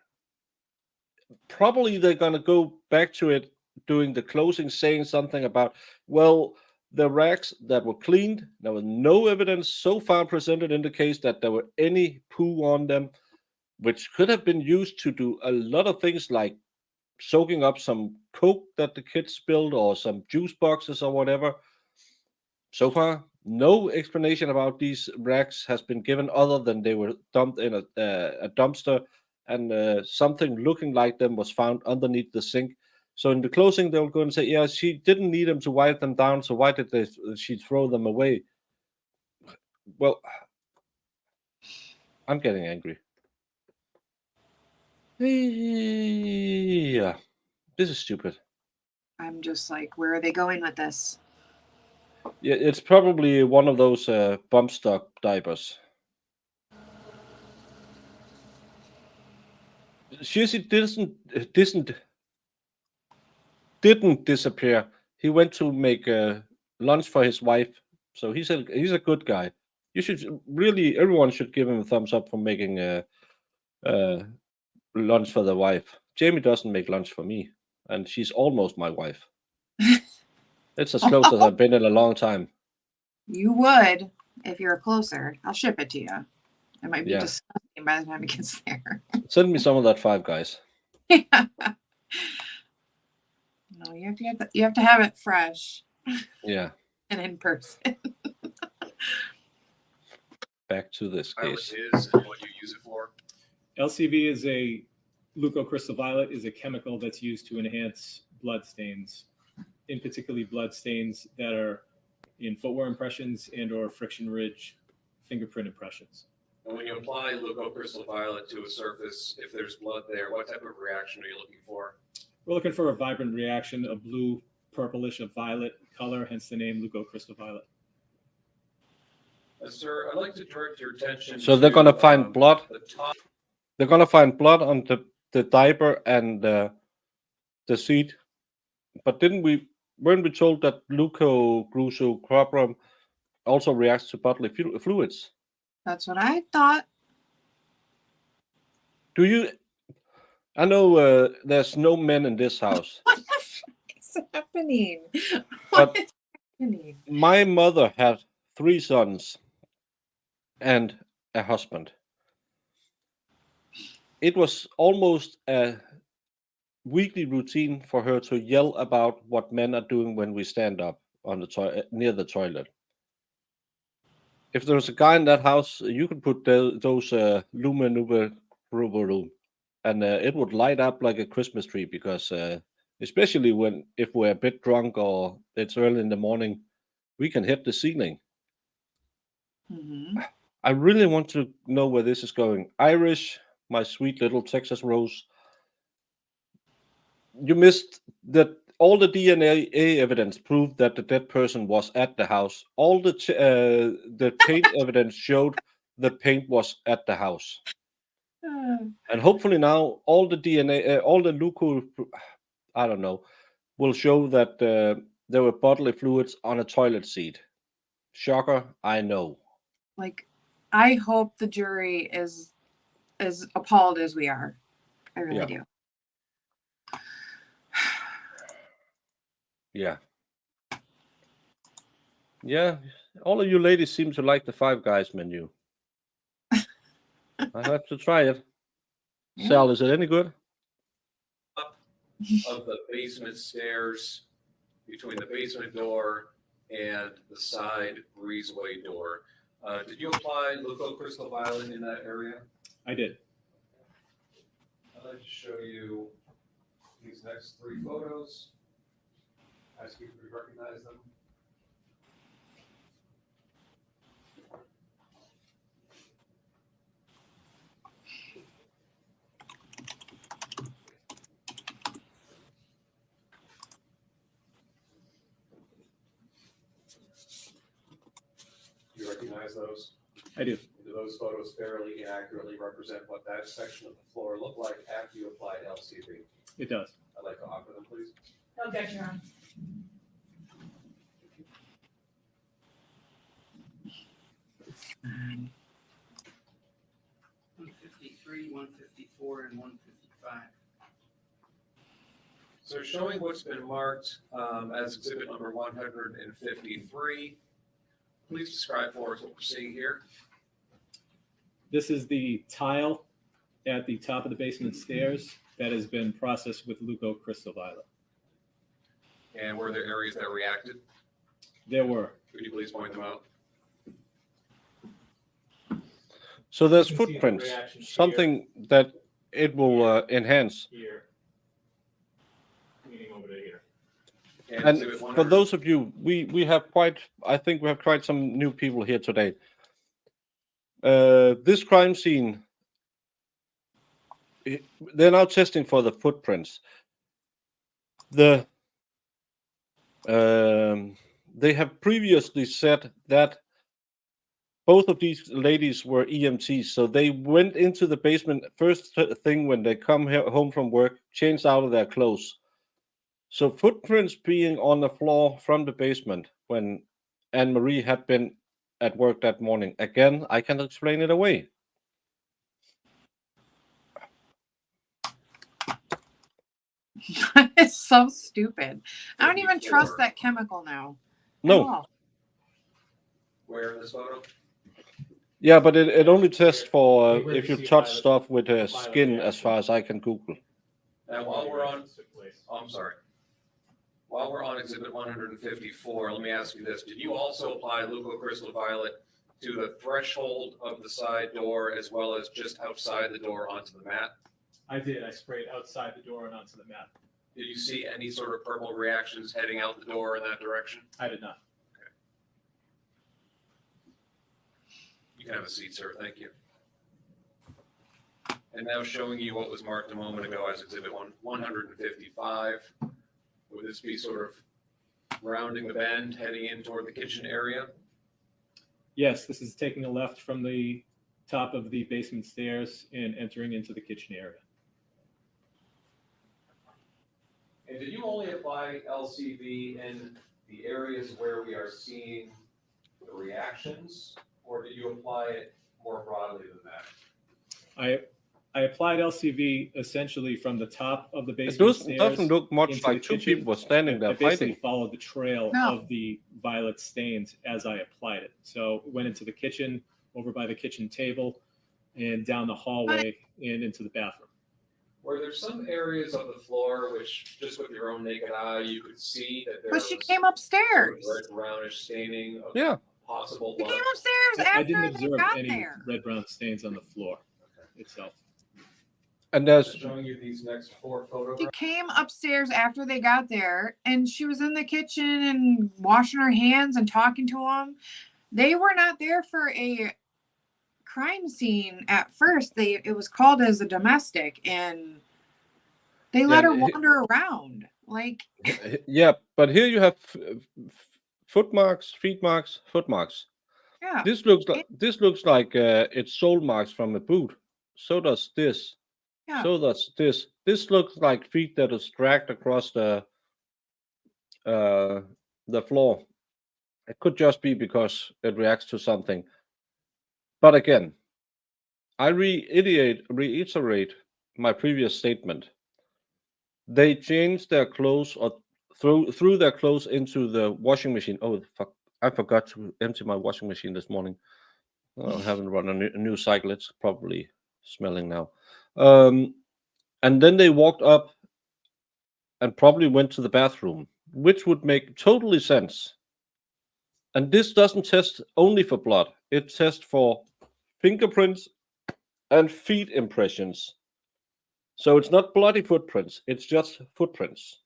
Probably they're going to go back to it doing the closing, saying something about, well, the racks that were cleaned. There was no evidence so far presented in the case that there were any poo on them, which could have been used to do a lot of things like soaking up some Coke that the kids spilled or some juice boxes or whatever. So far, no explanation about these racks has been given other than they were dumped in a dumpster and something looking like them was found underneath the sink. So in the closing, they'll go and say, yeah, she didn't need them to wipe them down, so why did she throw them away? Well, I'm getting angry. Yeah, this is stupid. I'm just like, where are they going with this? Yeah, it's probably one of those bump stock diapers. Shizzy didn't disappear. He went to make lunch for his wife, so he's a good guy. You should really, everyone should give him a thumbs up for making lunch for the wife. Jamie doesn't make lunch for me, and she's almost my wife. It's as close as I've been in a long time. You would if you're closer. I'll ship it to you. It might be Yeah. disgusting by the time it gets there. Send me some of that Five Guys. No, you have to have it fresh Yeah. and in person. Back to this Violet case. is and what you use it for. LCV is a leucocrystal violet is a chemical that's used to enhance blood stains, in particularly blood stains that are in footwear impressions and or friction ridge fingerprint impressions. And when you apply leucocrystal violet to a surface, if there's blood there, what type of reaction are you looking for? We're looking for a vibrant reaction, a blue, purplish, a violet color, hence the name leucocrystal violet. Sir, I'd like to direct your attention. So they're gonna to, find blood. The top. They're gonna find blood on the diaper and the seat. But weren't we told that leucocrystal also reacts to bodily fluids? That's what I thought. Do you? I know there's no men in this house, What the fuck is happening? But- What is happening? my mother had 3 sons and a husband. It was almost a weekly routine for her to yell about what men are doing when we stand up on the near the toilet. If there was a guy in that house, you could put those lumen and it would light up like a Christmas tree because especially if we're a bit drunk or it's early in the morning, we can hit the ceiling. Mm-hmm. I really want to know where this is going. Irish, my sweet little Texas Rose. You missed that all the DNA evidence proved that the dead person was at the house. All the paint evidence showed the paint was at the house. And hopefully now all the DNA, all the leuco, I don't know, will show that there were bodily fluids on a toilet seat. Shocker, I know. Like, I hope the jury is as appalled as we are. I really Yeah. do. Yeah. Yeah, all of you ladies seem to like the Five Guys menu. I have to try it. Yeah. Sal, is it any good? Of the basement stairs, between the basement door and the side breezeway door. Did you apply leucocrystal violet in that area? I did. I'd like to show you these next 3 photos. Ask you if you recognize them. Do you recognize those? I do. Do those photos fairly accurately represent what that section of the floor looked like after you applied LCV? It does. I'd like to offer them, please. No objection, Your Honor. Um, 153, 154, and 155. So showing what's been marked as exhibit number 153, please describe for us what we're seeing here. This is the tile at the top of the basement stairs that has been processed with leucocrystal violet. And were there areas that reacted? There were. Could you please point them out? So there's You can see the footprints, reaction here. something that it will enhance. Here, leading over to here. And exhibit for 100 those of you, we have I think we have quite some new people here today. This crime scene, they're now testing for the footprints. They have previously said that both of these ladies were EMTs, so they went into the basement first thing when they come home from work, changed out of their clothes. So footprints being on the floor from the basement when Anne-Marie had been at work that morning. Again, I can explain it away. It's so stupid. I don't even 54. trust that chemical now. at No, all. Where in this photo? yeah, but it only tests for Where if you you see touch violet- stuff with violet skin, as reaction. far as I can Google. Now, while we're on, oh, I'm sorry. While we're on exhibit 154, let me ask you this. Did you also apply leucocrystal violet to the threshold of the side door as well as just outside the door onto the mat? I did. I sprayed outside the door and onto the mat. Did you see any sort of purple reactions heading out the door in that direction? I did not. You can have a seat, sir. Thank you. And now showing you what was marked a moment ago as exhibit 155. Would this be sort of rounding the bend, heading in toward the kitchen area? Yes, this is taking a left from the top of the basement stairs and entering into the kitchen area. And did you only apply LCV in the areas where we are seeing the reactions, or did you apply it more broadly than that? I applied LCV essentially from the top of the It basement stairs. doesn't look much into like the two kitchen. people were standing I there basically fighting. followed the trail No. of the violet stains as I applied it. So went into the kitchen, over by the kitchen table, and down the hallway and into the bathroom. Were there some areas of the floor which, just with your own naked eye, you could see that there But was she came sort of upstairs. red brownish staining of Yeah. possible She blood? came upstairs I after didn't they observe got any there. red brown stains on the floor itself. And there's Showing you these next four She photographs. came upstairs after they got there, and she was in the kitchen and washing her hands and talking to them. They were not there for a crime scene at first. It was called as a domestic, and they let her and wander around. Like, yeah, but here you have foot marks, feet marks, foot marks. yeah, This looks like it's sole marks from a boot. So does this. Yeah. So does this. This looks like feet that is dragged across the floor. It could just be because it reacts to something. But again, I reiterate my previous statement. They changed their clothes or threw their clothes into the washing machine. Oh fuck! I forgot to empty my washing machine this morning. Oh, I haven't run a new cycle. It's probably smelling now. And then they walked up and probably went to the bathroom, which would make totally sense. And this doesn't test only for blood. It tests for fingerprints and feet impressions. So it's not bloody footprints. It's just footprints.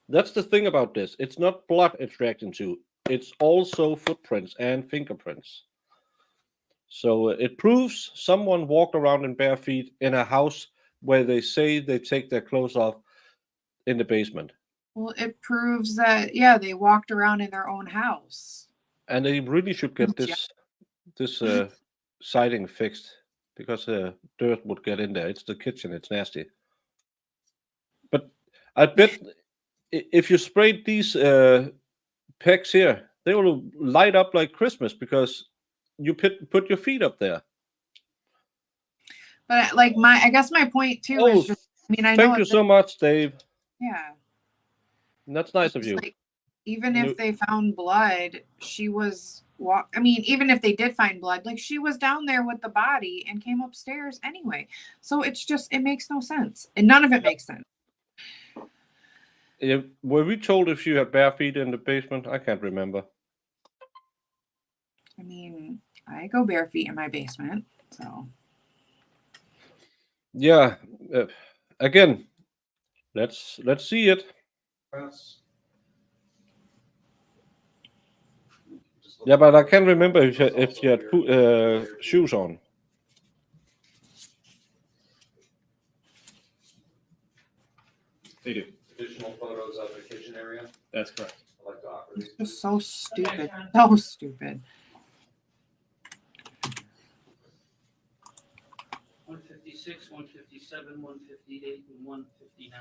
That's the thing about this. It's not blood it's reacting to. It's also footprints and fingerprints. So it proves someone walked around in bare feet in a house where they say they take their clothes off in the basement. well, it proves that they walked around in their own house. And they really should get Yeah. this siding fixed because dirt would get in there. It's the kitchen. It's nasty. But I bet if you sprayed these pegs here, they will light up like Christmas because you put your feet up there. But like I guess my point too Oh, is just I mean, I know Thank you so much, Dave. yeah. That's nice of It's you. like, even No- if they found blood, she was I mean, even if they did find blood, like she was down there with the body and came upstairs anyway. So it's just it makes no sense. And none of it makes sense. Were we told if she had bare feet in the basement? I can't remember. I mean, I go bare feet in my basement, so Yeah. Again, let's see it. Yeah, but I can't remember if she had shoes on. They do. Additional photos of the kitchen area. That's correct. I'd like to offer it's these. just so stupid. So stupid. 156, 157, 158, and 159.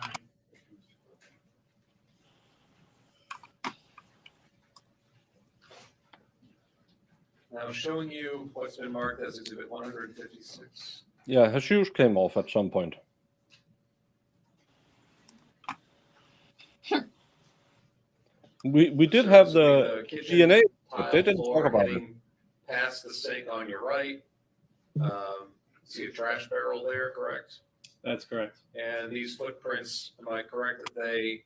Now showing you what's been marked as exhibit 156. Yeah, her shoes came off at some point. We did So have this would the be kitchen DNA, but tile they didn't floor talk about it. heading past the sink on your right. See a trash barrel there, correct? That's correct. And these footprints, am I correct that they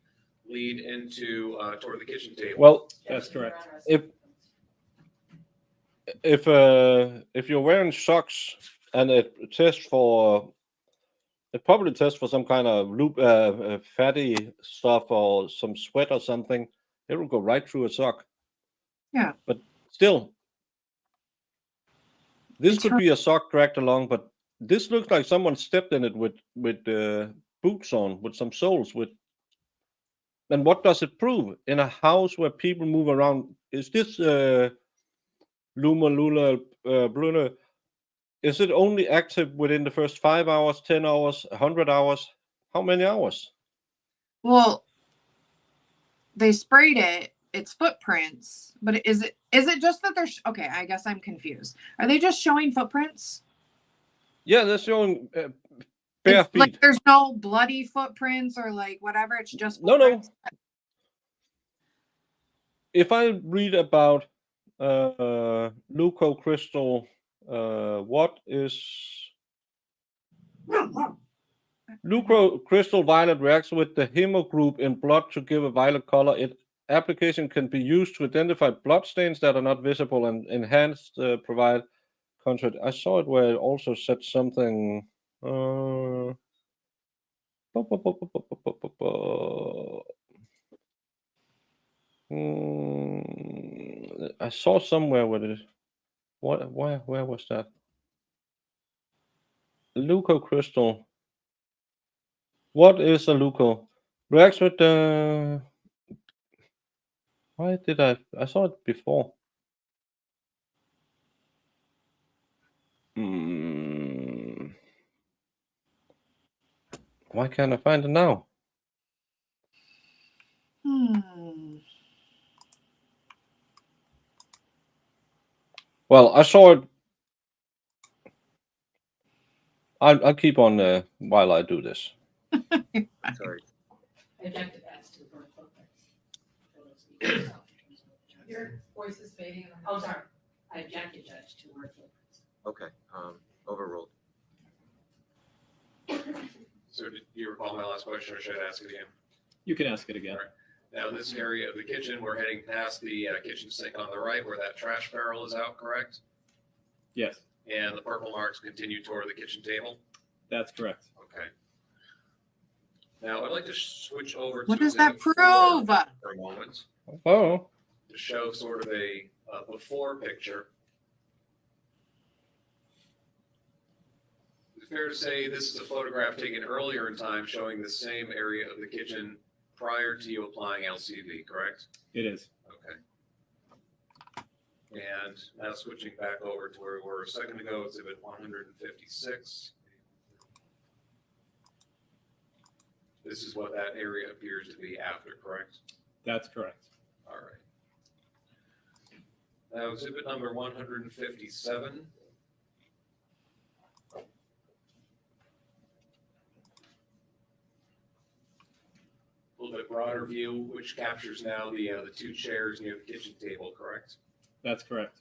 lead into toward the kitchen table? Well, That's correct. if you're wearing socks and it probably tests for some kind of fatty stuff or some sweat or something, it will go right through a sock. Yeah. But still, this It's could be a sock dragged along, but this looks like someone stepped in it with boots on, with some soles. And what does it prove? In a house where people move around, is this Luma Lula Bruna? Is it only active within the first 5 hours, 10 hours, 100 hours? How many hours? Well, they sprayed it. It's footprints, but is it just that they're okay? I guess I'm confused. Are they just showing footprints? Yeah, they're showing bare It's like feet. there's no bloody footprints or like whatever. It's just No. footprints. If I read about leucocrystal, what is leucocrystal violet reacts with the hemogroup in blood to give a violet color. Its application can be used to identify blood stains that are not visible and enhanced provide contrast. I saw it where it also said something. I saw somewhere with it. Where was that? Leucocrystal. What is a leuco? Reacts with the. Why did I saw it before? Why can't I find it now? Well, I saw it. I'll keep on while I do this. Sorry. Objective as to burn footprints. Your voice is fading. Oh, sorry. I objected, Judge, to word footprints. Okay, overruled. So did you recall my last question, or should I ask it again? You can ask it again. Now, this area of the kitchen, we're heading past the kitchen sink on the right where that trash barrel is out, correct? Yes, And the purple marks continue toward the kitchen table? that's correct. Okay. Now, I'd like to switch over to What does that exhibit prove? 4 for a moment Oh. to show sort of a before picture. Is it fair to say this is a photograph taken earlier in time showing the same area of the kitchen prior to you applying LCV, correct? It is. Okay. And now switching back over to where we were a second ago, exhibit 156. This is what that area appears to be after, correct? That's correct. All right. Now exhibit number 157. little bit broader view, which captures now the two chairs near the kitchen table, correct? That's correct.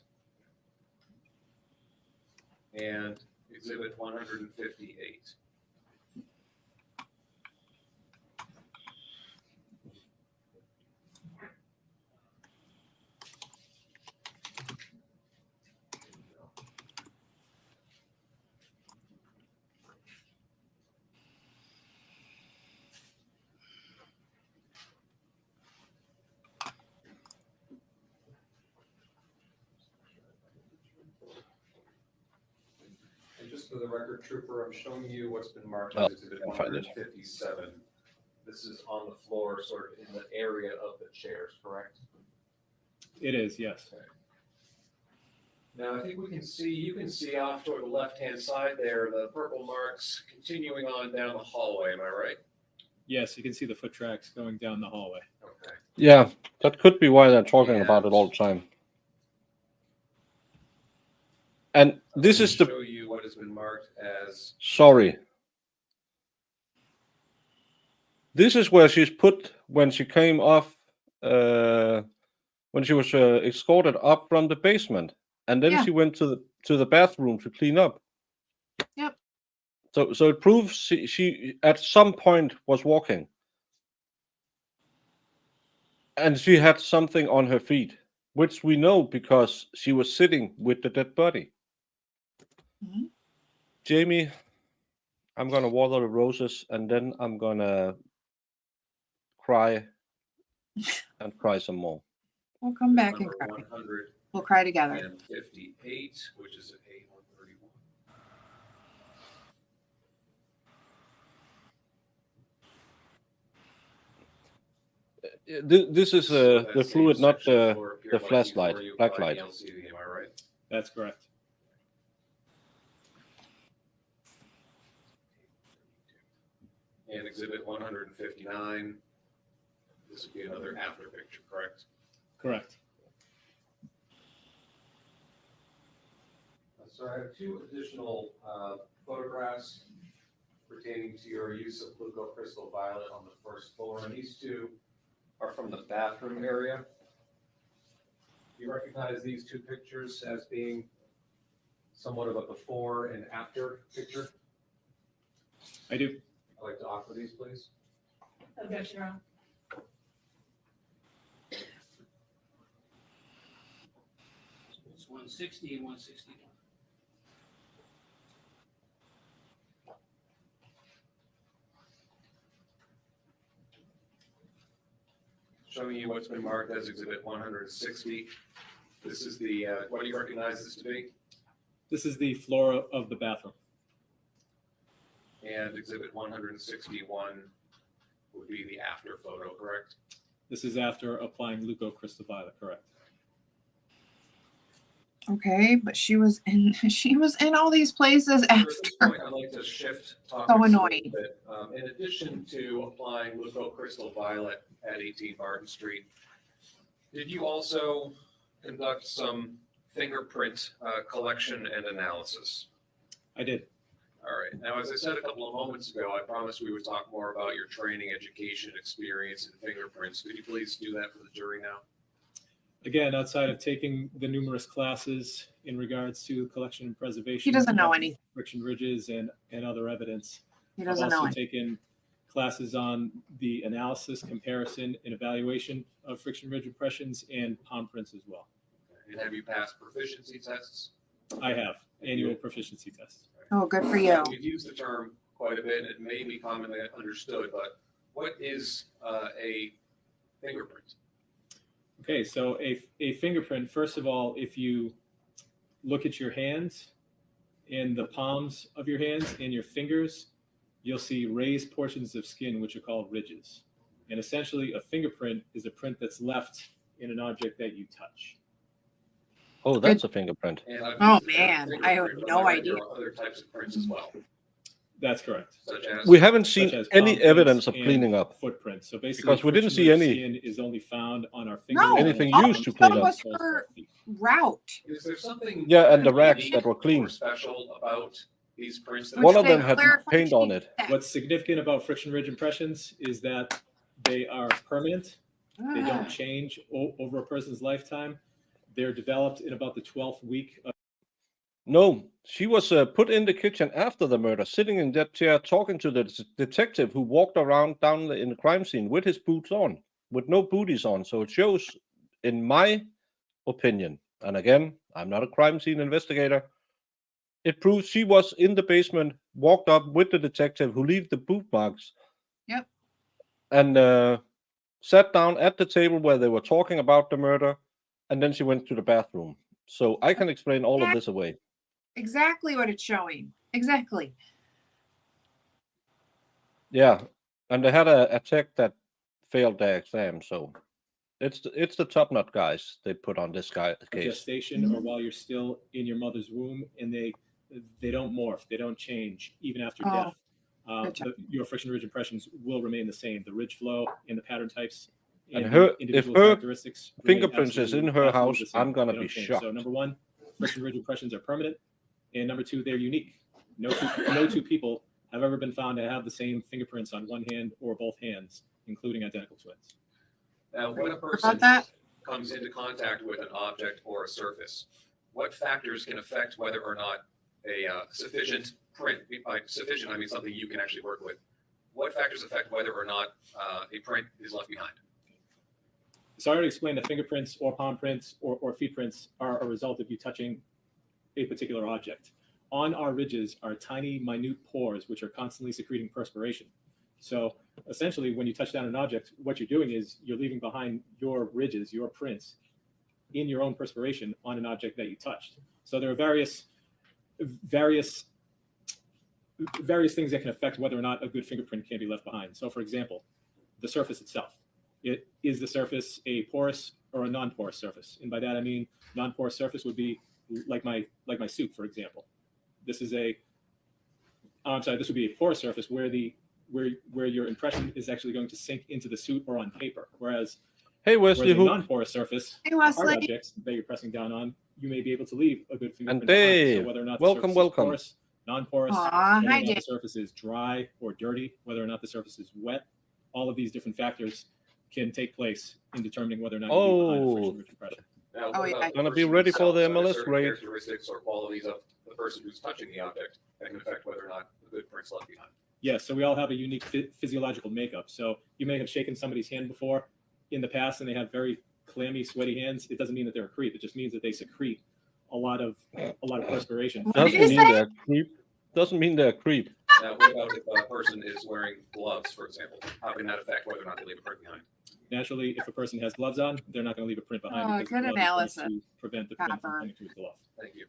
And exhibit 158. And just for the record, Trooper, I'm showing you what's been marked as exhibit I'll find it. 157. This is on the floor, sort of in the area of the chairs, correct? It is, yes. Now, I think you can see off toward the left-hand side there, the purple marks continuing on down the hallway, am I right? Yes, you can see the foot tracks going down the hallway. Okay. Yeah, that could be why they're talking about it all the time. And this is the show you what has been marked as. sorry. This is where she's put when she came off, when she was escorted up from the basement, and then Yeah. she went to the bathroom to clean up. Yep. So it proves she at some point was walking, and she had something on her feet, which we know because she was sitting with the dead body. Mhm. Jamie, I'm gonna water the roses, and then I'm gonna cry and cry some more. We'll come back and Number cry. 158, We'll cry together. which is at A131. This is So that the same fluid, not section the floor appeared the like flashlight, before you applied blacklight. the LCD, am I right? That's correct. And exhibit 159, this would be another after picture, correct? Correct. So I have two additional photographs pertaining to your use of glucocrystal violet on the first floor, and these two are from the bathroom area. Do you recognize these two pictures as being somewhat of a before and after picture? I do. I'd like to offer these, please. Objection, Your Honor. It's 160 and 161. Showing you what's been marked as exhibit 160. This is the, what do you recognize this to be? This is the floor of the bathroom. And exhibit 161 would be the after photo, correct? This is after applying leucocrystal violet, correct? Okay, but she was in all these places At this after. point, I'd like to shift topics So a little annoying. bit. In addition to applying leucocrystal violet at 18 Martin Street, did you also conduct some fingerprint collection and analysis? I did. All right. Now, as I said a couple of moments ago, I promised we would talk more about your training, education, experience, and fingerprints. Could you please do that for the jury now? Again, outside of taking the numerous classes in regards to collection and preservation. He doesn't know of anything. Friction ridges and other evidence. He I've doesn't know also it. taken classes on the analysis, comparison, and evaluation of friction ridge impressions and palm prints as well. And have you passed proficiency tests? I have annual proficiency tests. Oh, good for you. We've used the term quite a bit, and it may be commonly understood, but what is a fingerprint? Okay, so a fingerprint, first of all, if you look at your hands, in the palms of your hands and your fingers, you'll see raised portions of skin, which are called ridges. And essentially, a fingerprint is a print that's left in an object that you touch. Oh, that's a fingerprint. And I've Oh, used the term man, I have fingerprint, but no I read idea. there are other types of prints as well, That's correct. such as. We haven't seen Such as any palm evidence prints of and cleaning up. Footprints. So basically, Because we didn't see friction-ridge any- skin is only found on our fingers. No, and Anything on used the to clean That up. was soles of her our feet. route. Is there something? Yeah, and the rags unique that were clean. or special about these prints? that One Which of them they had clarified paint she on it. said. What's significant about friction ridge impressions is that They are permanent. They don't change over a person's lifetime. They're developed in about the 12th week of No, she was put in the kitchen after the murder, sitting in that chair, talking to the detective who walked around down in the crime scene with his boots on, with no booties on. So it shows, in my opinion, and again, I'm not a crime scene investigator, it proves she was in the basement, walked up with the detective who left the boot marks. Yep. And sat down at the table where they were talking about the murder, and then she went to the bathroom. So I can explain all of this away. Exactly what it's showing. Exactly. Yeah, and they had a tech that failed their exam, so it's the top nut guys they put on this case. gestation or while you're still in your mother's womb, and they don't morph, they don't change even after Oh, death. good job. Your friction ridge impressions will remain the same. The ridge flow and the pattern types And and her- the individual if her characteristics remain fingerprints is in absolutely- her absolutely house, the same. I'm gonna They don't be change. shocked. So number one, friction ridge impressions are permanent, and number two, they're unique. No two people have ever been found to have the same fingerprints on one hand or both hands, including identical twins. Now, when a About person that? comes into contact with an object or a surface, what factors can affect whether or not a sufficient print, by sufficient, I mean something you can actually work with, what factors affect whether or not a print is left behind? So I already explained that fingerprints or palm prints or feet prints are a result of you touching a particular object. On our ridges are tiny, minute pores, which are constantly secreting perspiration. So essentially, when you touch down an object, what you're doing is you're leaving behind your ridges, your prints, in your own perspiration on an object that you touched. So there are various things that can affect whether or not a good fingerprint can be left behind. So for example, the surface itself. Is the surface a porous or a non-porous surface? And by that I mean non-porous surface would be like my suit, for example. This would be a porous surface where your impression is actually going to sink into the suit or on paper. Whereas Hey, Wesley, a who? non-porous surface, Hey, a hard Wesley. object that you're pressing down on, you may be able to leave a good fingerprint And behind. Dave. So whether or not the Welcome, surface welcome. is porous, non-porous, Aw, whether hi, or not Dave. the surface is dry or dirty, whether or not the surface is wet, all of these different factors can take place in determining whether or not you leave behind a friction-rich impression. Now, Oh, what yeah. about the Gonna be person ready for themselves? the Are there MLS certain raid. characteristics or qualities of the person who's touching the object that can affect whether or not the good print's left behind? Yes, so we all have a unique physiological makeup. So you may have shaken somebody's hand before in the past and they have very clammy, sweaty hands. It doesn't mean that they're a creep. It just means that they secrete a lot of perspiration. What did Doesn't you mean say? they're a creep. Doesn't mean they're a creep. Now, what about if a person is wearing gloves, for example? How can that affect whether or not they leave a print behind? Naturally, if a person has gloves on, they're not going to leave a print behind Oh, because good the glove is analysis. going to prevent the print from Copper. coming to his glove. Thank you.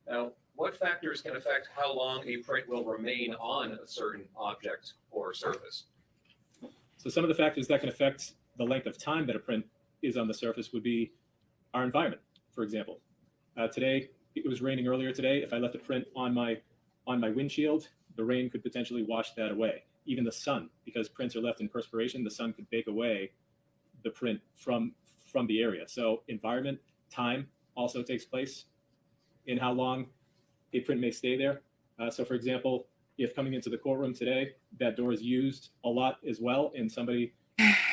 Now, what factors can affect how long a print will remain on a certain object or surface? So some of the factors that can affect the length of time that a print is on the surface would be our environment, for example. Today, it was raining earlier today. If I left a print on my windshield, the rain could potentially wash that away. Even the sun, because prints are left in perspiration, the sun could bake away the print from the area. So environment, time also takes place in how long a print may stay there. So for example, if coming into the courtroom today, that door is used a lot as well, and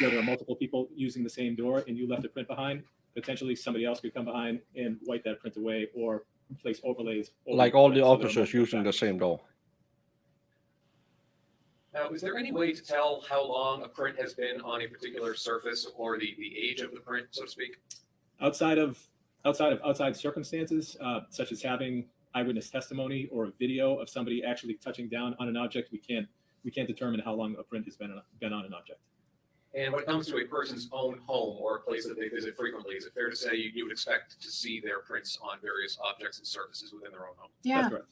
there are multiple people using the same door and you left a print behind, potentially somebody else could come behind and wipe that print away or place overlays. over Like the all print. the So there are officers multiple using the factors. same door. Now, is there any way to tell how long a print has been on a particular surface or the age of the print, so to speak? Outside circumstances, such as having eyewitness testimony or a video of somebody actually touching down on an object, we can't determine how long a print has been on an object. And when it comes to a person's own home or a place that they visit frequently, is it fair to say you would expect to see their prints on various objects and surfaces within their own home? Yeah. That's correct.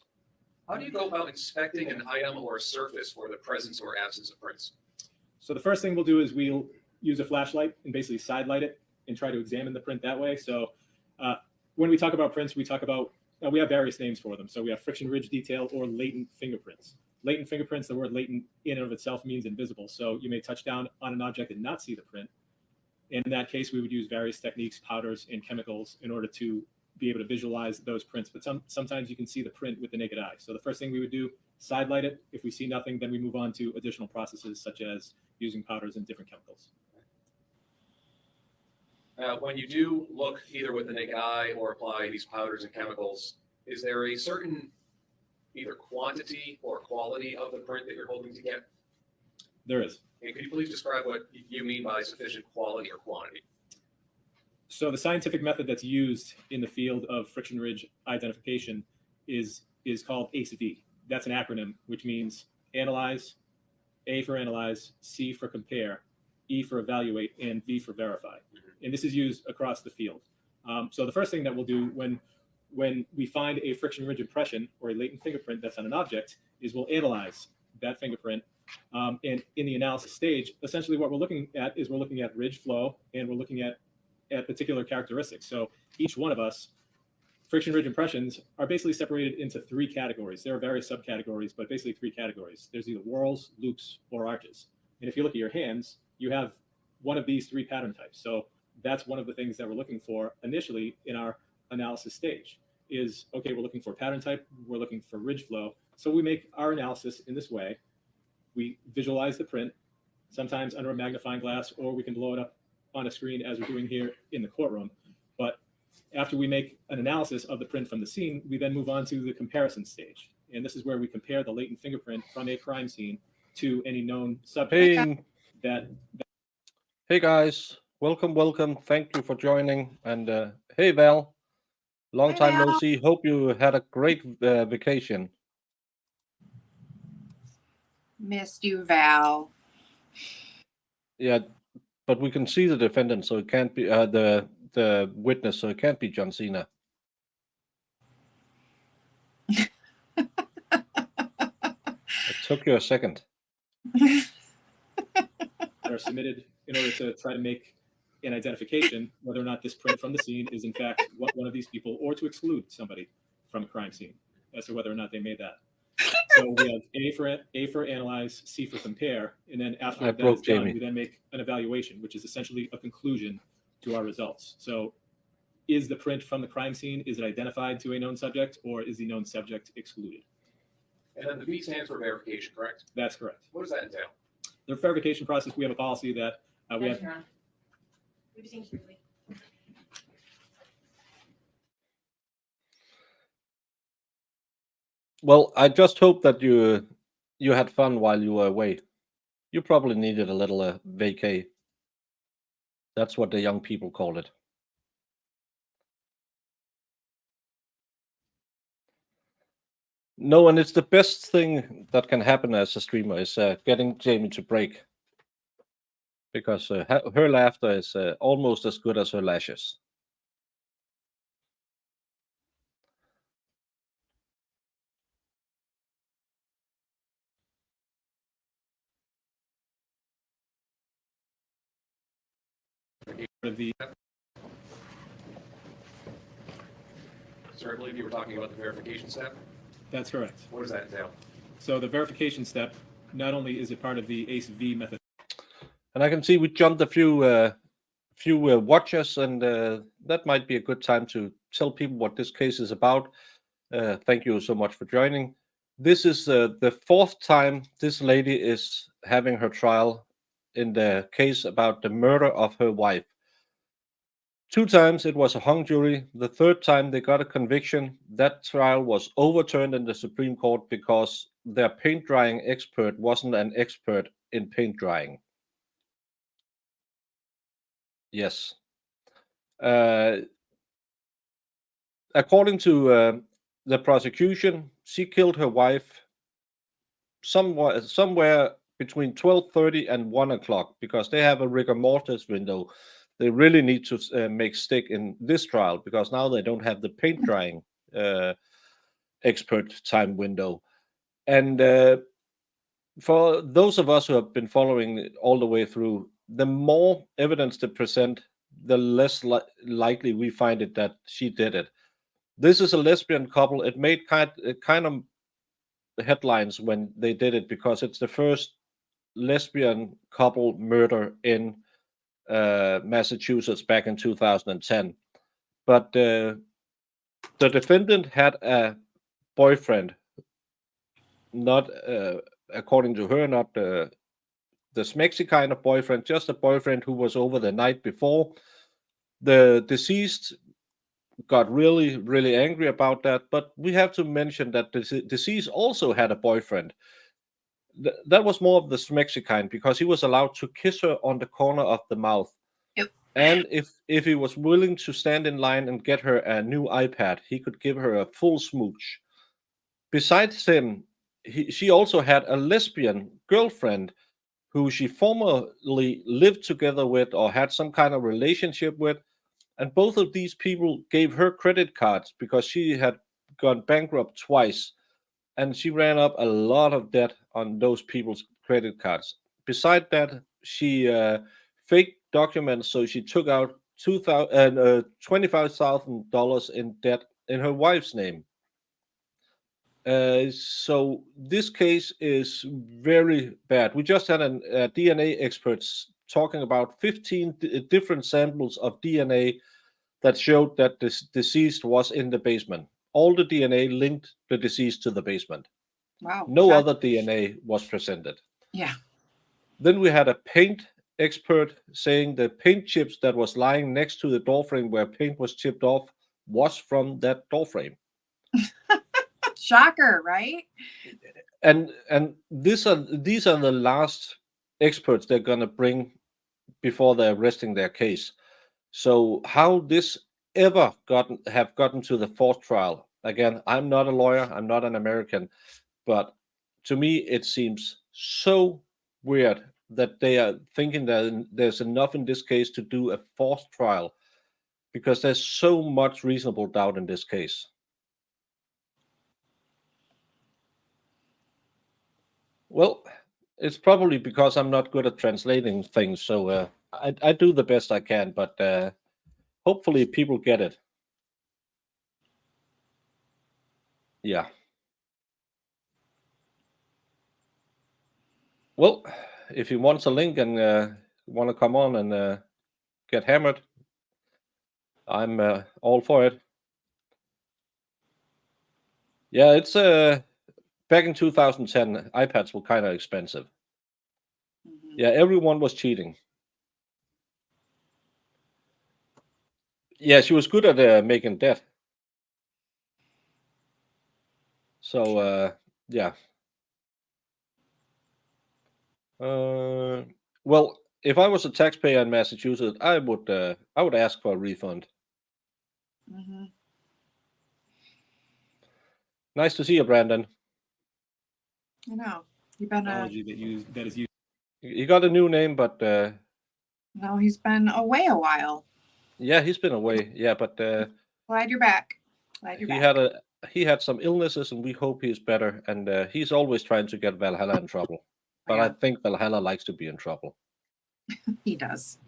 How do you go about inspecting an item or a surface for the presence or absence of prints? So the first thing we'll do is we'll use a flashlight and basically side light it and try to examine the print that way. So when we talk about prints, we have various names for them. So we have friction ridge detail or latent fingerprints. Latent fingerprints, the word latent in and of itself means invisible. So you may touch down on an object and not see the print. And in that case, we would use various techniques, powders and chemicals in order to be able to visualize those prints. But sometimes you can see the print with the naked eye. So the first thing we would do, side light it. If we see nothing, then we move on to additional processes such as using powders and different chemicals. When you do look either with the naked eye or apply these powders and chemicals, is there a certain either quantity or quality of the print that you're hoping to get? There is. And could you please describe what you mean by sufficient quality or quantity? So the scientific method that's used in the field of friction ridge identification is called ACE-V. That's an acronym, which means analyze, A for analyze, C for compare, E for evaluate, and V for verify. And this is used across the field. So the first thing that we'll do when we find a friction ridge impression or a latent fingerprint that's on an object is we'll analyze that fingerprint. And in the analysis stage, essentially what we're looking at is we're looking at ridge flow and we're looking at particular characteristics. So each one of us, friction ridge impressions are basically separated into 3 categories. There are various subcategories, but basically 3 categories. There's either whorls, loops, or arches. And if you look at your hands, you have one of these 3 pattern types. So that's one of the things that we're looking for initially in our analysis stage is, okay, we're looking for pattern type, we're looking for ridge flow. So we make our analysis in this way. We visualize the print, sometimes under a magnifying glass, or we can blow it up on a screen as we're doing here in the courtroom. But after we make an analysis of the print from the scene, we then move on to the comparison stage. And this is where we compare the latent fingerprint from a crime scene to any known subject. Hey guys, welcome. Thank you for joining. And hey Val, long time no see. Hope you had a great vacation. Missed you, Val. Yeah, but we can see the defendant, so it can't be the witness, so it can't be John Cena. It took you a second. Are submitted in order to try to make an identification whether or not this print from the scene is in fact one of these people, or to exclude somebody from a crime scene as to whether or not they made that. So we have A for analyze, C for compare, and then after that is done, we then make an evaluation, which is essentially a conclusion to our results. So is the print from the crime scene, is it identified to a known subject, or is the known subject excluded? And then the V stands for verification, correct? That's correct. What does that entail? The verification process, we have a policy that we have. Well, I just hope that you had fun while you were away. You probably needed a little vacay. That's what the young people call it. No, and it's the best thing that can happen as a streamer is getting Jamie to break. Because her laughter is almost as good as her lashes. Sir, I believe you were talking about the verification step. That's correct. What does that entail? So the verification step, not only is it part of the ACE-V method. And I can see we jumped a few watchers, and that might be a good time to tell people what this case is about. Thank you so much for joining. This is the 4th time this lady is having her trial in the case about the murder of her wife. 2 times it was a hung jury. The 3rd time they got a conviction. That trial was overturned in the Supreme Court because their paint drying expert wasn't an expert in paint drying. Yes. According to the prosecution, she killed her wife somewhere between 12:30 and 1 o'clock because they have a rigor mortis window. They really need to make stick in this trial because now they don't have the paint drying expert time window. And for those of us who have been following it all the way through, the more evidence they present, the less likely we find it that she did it. This is a lesbian couple. It made kind of headlines when they did it because it's the first lesbian couple murder in Massachusetts back in 2010. But the defendant had a boyfriend, not according to her, not the smexy kind of boyfriend, just a boyfriend who was over the night before. The deceased got really, really angry about that, but we have to mention that the deceased also had a boyfriend. That was more of the smexy kind because he was allowed to kiss her on the corner of the mouth. Yep. And if he was willing to stand in line and get her a new iPad, he could give her a full smooch. Besides him, she also had a lesbian girlfriend who she formerly lived together with or had some kind of relationship with. And both of these people gave her credit cards because she had gone bankrupt twice. And she ran up a lot of debt on those people's credit cards. Beside that, she faked documents, so she took out $25,000 in debt in her wife's name. So this case is very bad. We just had a DNA experts talking about 15 different samples of DNA that showed that this deceased was in the basement. All the DNA linked the deceased to the basement. Wow. No other DNA was presented. Yeah. Then we had a paint expert saying the paint chips that was lying next to the doorframe where paint was chipped off was from that doorframe. Shocker, right? And these are the last experts they're gonna bring before they're resting their case. So how this ever have gotten to the fourth trial? Again, I'm not a lawyer, I'm not an American, but to me it seems so weird that they are thinking that there's enough in this case to do a fourth trial because there's so much reasonable doubt in this case. Well, it's probably because I'm not good at translating things, so I do the best I can, but hopefully people get it. Yeah. Well, if he wants a link and want to come on and get hammered, I'm all for it. Yeah, it's back in 2010, iPads were kind of expensive. Mhm. Yeah, everyone was cheating. Yeah, she was good at making debt. So yeah. Well, if I was a taxpayer in Massachusetts, I would ask for a refund. Mhm. Nice to see you, Brandon. I know. You've been Technology that is used. He got a new name, but no, he's been away a while. yeah, he's been away. Yeah, but Glad you're back. Glad you're back. he had some illnesses, and we hope he's better. And he's always trying to get Valhalla in trouble. But I Yeah. think Valhalla likes to be in trouble. He does.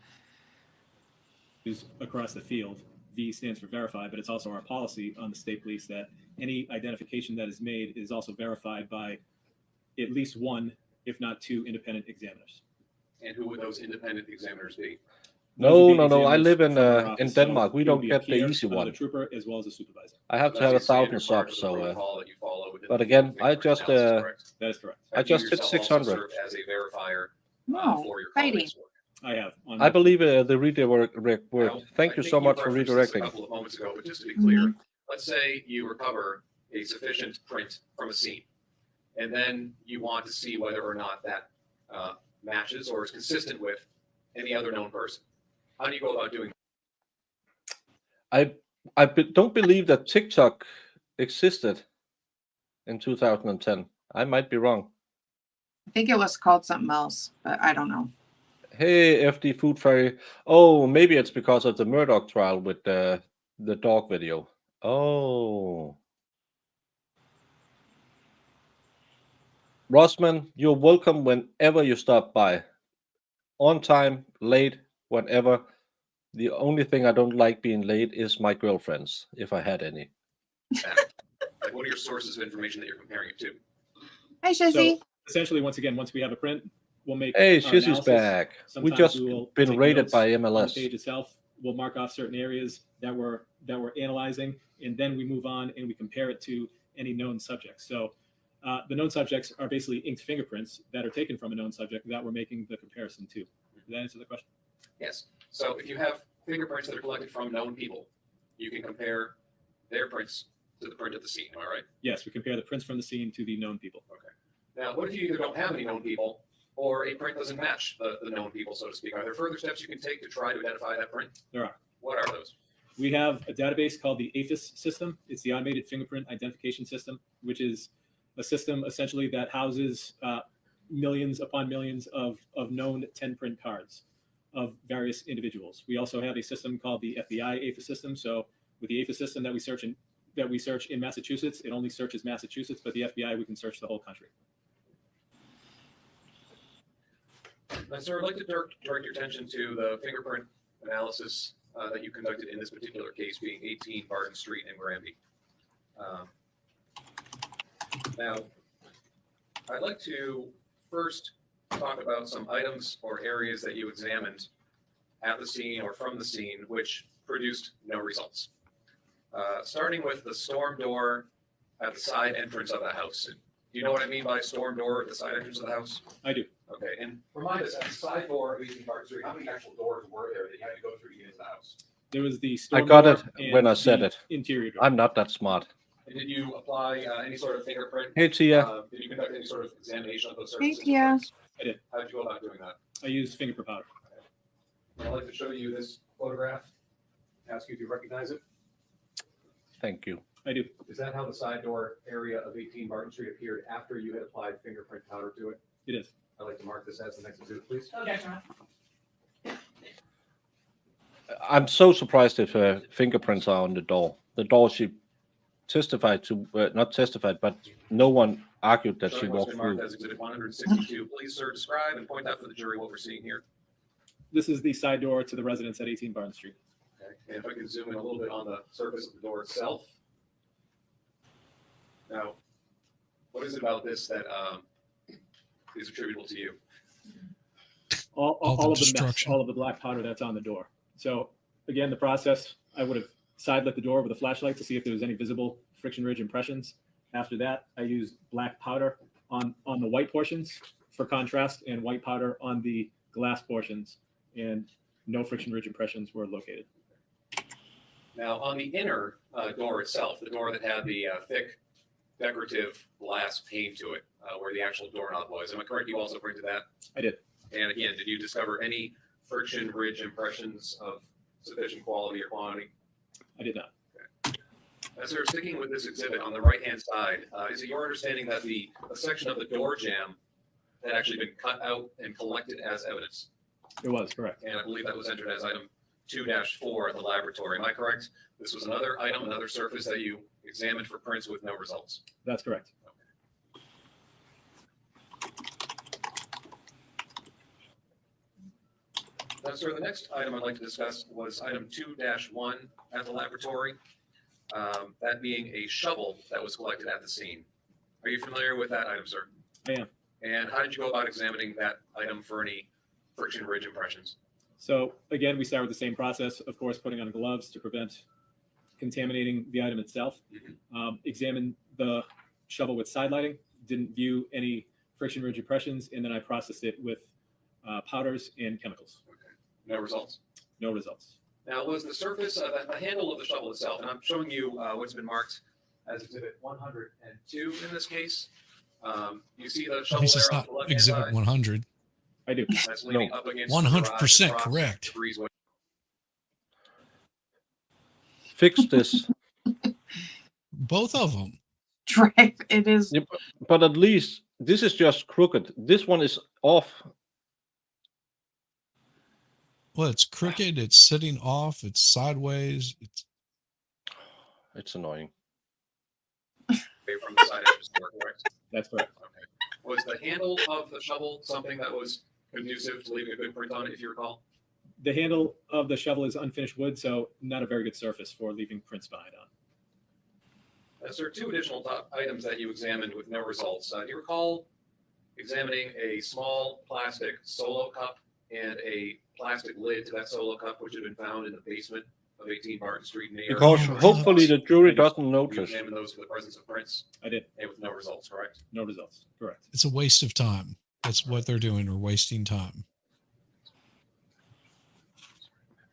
Across the field. V stands for verify, but it's also our policy on the state police that any identification that is made is also verified by at least one, if not two, independent examiners. And who would those independent examiners be? No. I examiners live from our office. in So Denmark. We it would don't be a get the peer, easy another one. trooper, as well as a supervisor. I have to That's have a 1,000 standard part subs. of the So protocol that you follow within but the again, field of I fingerprint just analysis, correct? That is correct. I Have you just hit yourself also 600. served as a verifier No, for your fighting. colleagues' work? I have. I believe the redirect worked. Now, Thank I you think so much for referenced this a redirecting. couple of moments ago, but just to be clear, Mhm. let's say you recover a sufficient print from a scene, and then you want to see whether or not that matches or is consistent with any other known person. How do you go about doing that? I don't believe that TikTok existed in 2010. I might be wrong. I think it was called something else, but I don't know. Hey, FD Food Fairy. Oh, maybe it's because of the Murdoch trial with the dog video. Oh. Rosman, you're welcome whenever you stop by. On time, late, whenever. The only thing I don't like being late is my girlfriends, if I had any. Like, what are your sources of information that you're comparing it to? Hi, Shizzy. So essentially, once we have a print, we'll make Hey, our Shizzy's analysis. back. We Sometimes just will been take rated notes by on the MLS. page itself. We'll mark off certain areas that we're analyzing, and then we move on and we compare it to any known subjects. So The known subjects are basically inked fingerprints that are taken from a known subject that we're making the comparison to. Did that answer the question? Yes. So if you have fingerprints that are collected from known people, you can compare their prints to the print at the scene. Am I right? Yes, we compare the prints from the scene to the known people. Okay. Now, what if you either don't have any known people or a print doesn't match the known people, so to speak? Are there further steps you can take to try to identify that print? There are. What are those? We have a database called the APHIS system. It's the Automated Fingerprint Identification System, which is a system essentially that houses millions upon millions of known 10-print cards of various individuals. We also have a system called the FBI APHIS system. So with the APHIS system that we search in Massachusetts, it only searches Massachusetts, but the FBI, we can search the whole country. Now, sir, I'd like to direct your attention to the fingerprint analysis that you conducted in this particular case, being 18 Barton Street in Granby. Now, I'd like to first talk about some items or areas that you examined at the scene or from the scene which produced no results. Starting with the storm door at the side entrance of the house. Do you know what I mean by storm door at the side entrance of the house? I do. Okay, and remind us, at the side door of 18 Barton Street, how many actual doors were there that you had to go through to get into the house? There was the I storm got door it and when I said the it. Interior door. I'm not that smart. And did you apply any sort of fingerprint? Hey, Tia. Did you conduct any sort of examination of those Hey, surfaces? Tia. I did. How did you go about doing that? I used fingerprint powder. I'd like to show you this photograph. Ask you if you recognize it. Thank you. I do. Is that how the side door area of 18 Barton Street appeared after you had applied fingerprint powder to it? It is. I'd like to mark this as the next exhibit, please. Objection. I'm so surprised if fingerprints are on the door. The door she testified to, not testified, but no one argued that she Showing what's walked been marked through. as exhibit 162. Please, sir, describe and point out for the jury what we're seeing here. This is the side door to the residence at 18 Barton Street. Okay. And if I can zoom in a little bit on the surface of the door itself. Now, what is it about this that is attributable to you? All All the of the mess, destruction. all of the black powder that's on the door. So again, the process, I would have side lit the door with a flashlight to see if there was any visible friction ridge impressions. After that, I used black powder on the white portions for contrast and white powder on the glass portions, and no friction ridge impressions were located. Now, on the inner door itself, the door that had the thick decorative glass pane to it, where the actual doorknob was, am I correct? You also printed that? I did. And again, did you discover any friction ridge impressions of sufficient quality or quantity? I did not. As we're sticking with this exhibit on the right-hand side, is it your understanding that a section of the door jamb had actually been cut out and collected as evidence? It was correct. And I believe that was entered as item 2-4 at the laboratory. Am I correct? This was another item, another surface that you examined for prints with no results. That's correct. Now, sir, the next item I'd like to discuss was item 2-1 at the laboratory. That being a shovel that was collected at the scene. Are you familiar with that item, sir? I am. And how did you go about examining that item for any friction ridge impressions? So again, we start with the same process, of course, putting on gloves to prevent contaminating the item itself. Examine the shovel with side lighting, didn't view any friction ridge impressions, and then I processed it with powders and chemicals. Okay. No results. No results. Now, was the surface, the handle of the shovel itself, and I'm showing you what's been marked as exhibit 102 in this case. You see the At shovel least it's there off not the left-hand exhibit side? 100. I do. That's leaning up against 100% correct. Fix this. Both of them. Drive. It is. Yeah, but at least this is just crooked. This one is off. Well, it's crooked. It's sitting off. It's sideways. It's annoying. Away from the side edges, correct? That's correct. Okay. Was the handle of the shovel something that was conducive to leaving a good print on it, if you recall? The handle of the shovel is unfinished wood, so not a very good surface for leaving prints behind on. Sir, two additional items that you examined with no results. Do you recall examining a small plastic solo cup and a plastic lid to that solo cup, which had been found in the basement of 18 Barton Street near. Because hopefully the jury doesn't You notice. examined those for the presence of prints I did. and with no results, correct? No results. Correct. It's a waste of time. That's what they're doing. They're wasting time.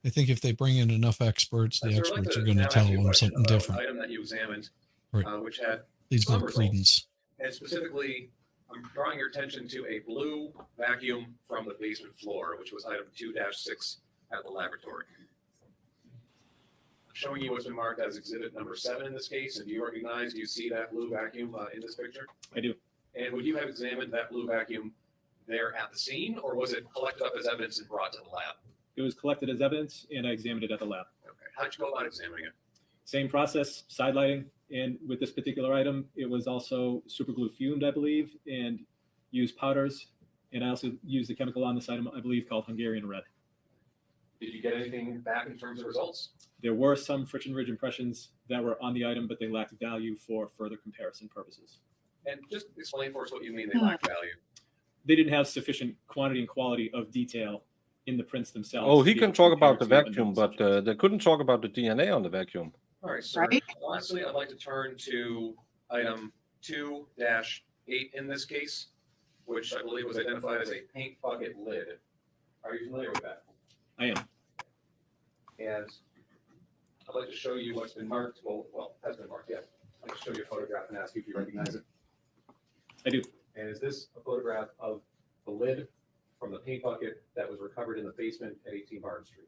I think if they bring in enough experts, the Sir, I'd like experts to are going to now tell ask you a them question something about an different. Item that you examined, Right. which had Leads some more results. credence. And specifically, I'm drawing your attention to a blue vacuum from the basement floor, which was item 2-6 at the laboratory. I'm showing you what's been marked as exhibit number 7 in this case, and do you see that blue vacuum in this picture? I do. And would you have examined that blue vacuum there at the scene, or was it collected up as evidence and brought to the lab? It was collected as evidence, and I examined it at the lab. Okay. How did you go about examining it? Same process, side lighting, and with this particular item, it was also super glue fumed, I believe, and used powders. And I also used a chemical on this item, I believe, called Hungarian red. Did you get anything back in terms of results? There were some friction ridge impressions that were on the item, but they lacked value for further comparison purposes. And just explain for us what you mean they lack value. They didn't have sufficient quantity and quality of detail in the prints themselves. Oh, to he be can able to talk compare about the to other vacuum, known but substances. they couldn't talk about the DNA on the vacuum. All right, sir. Right. Lastly, I'd like to turn to item 2-8 in this case, which I believe was identified as a paint bucket lid. Are you familiar with that? I am. And I'd like to show you what's been marked. Well, has been marked, yeah. I'd like to show you a photograph and ask you if you recognize it. I do. And is this a photograph of the lid from the paint bucket that was recovered in the basement at 18 Barton Street?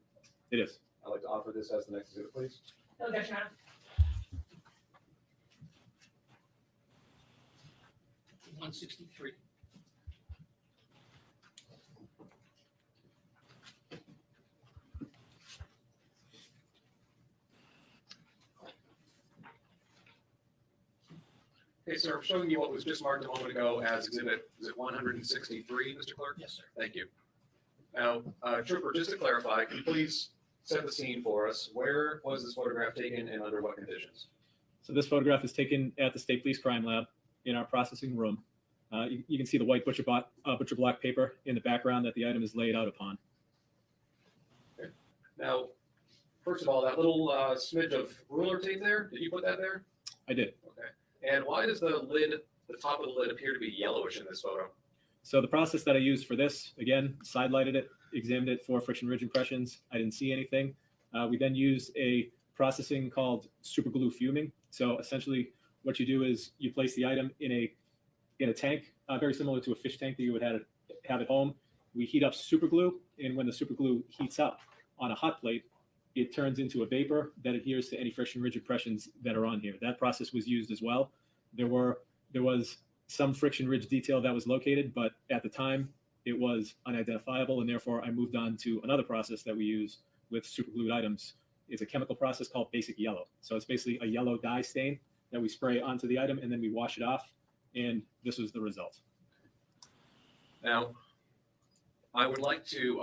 It is. I'd like to offer this as the next exhibit, please. No objection, Your Honor. 163. Okay, sir, I'm showing you what was just marked a moment ago as exhibit, is it 163, Mr. Clerk? Yes, sir. Thank you. Now, Trooper, just to clarify, can you please set the scene for us? Where was this photograph taken and under what conditions? So this photograph is taken at the State Police Crime Lab in our processing room. You can see the white butcher block paper in the background that the item is laid out upon. Now, first of all, that little smidge of ruler tape there, did you put that there? I did. Okay. And why does the lid, the top of the lid appear to be yellowish in this photo? So the process that I used for this, again, side lighted it, examined it for friction ridge impressions. I didn't see anything. We then used a processing called super glue fuming. So essentially what you do is you place the item in a tank, very similar to a fish tank that you would have at home. We heat up super glue, and when the super glue heats up on a hot plate, it turns into a vapor that adheres to any friction ridge impressions that are on here. That process was used as well. There was some friction ridge detail that was located, but at the time it was unidentifiable, and therefore I moved on to another process that we use with super glued items. It's a chemical process called basic yellow. So it's basically a yellow dye stain that we spray onto the item, and then we wash it off, and this was the result. Now, I would like to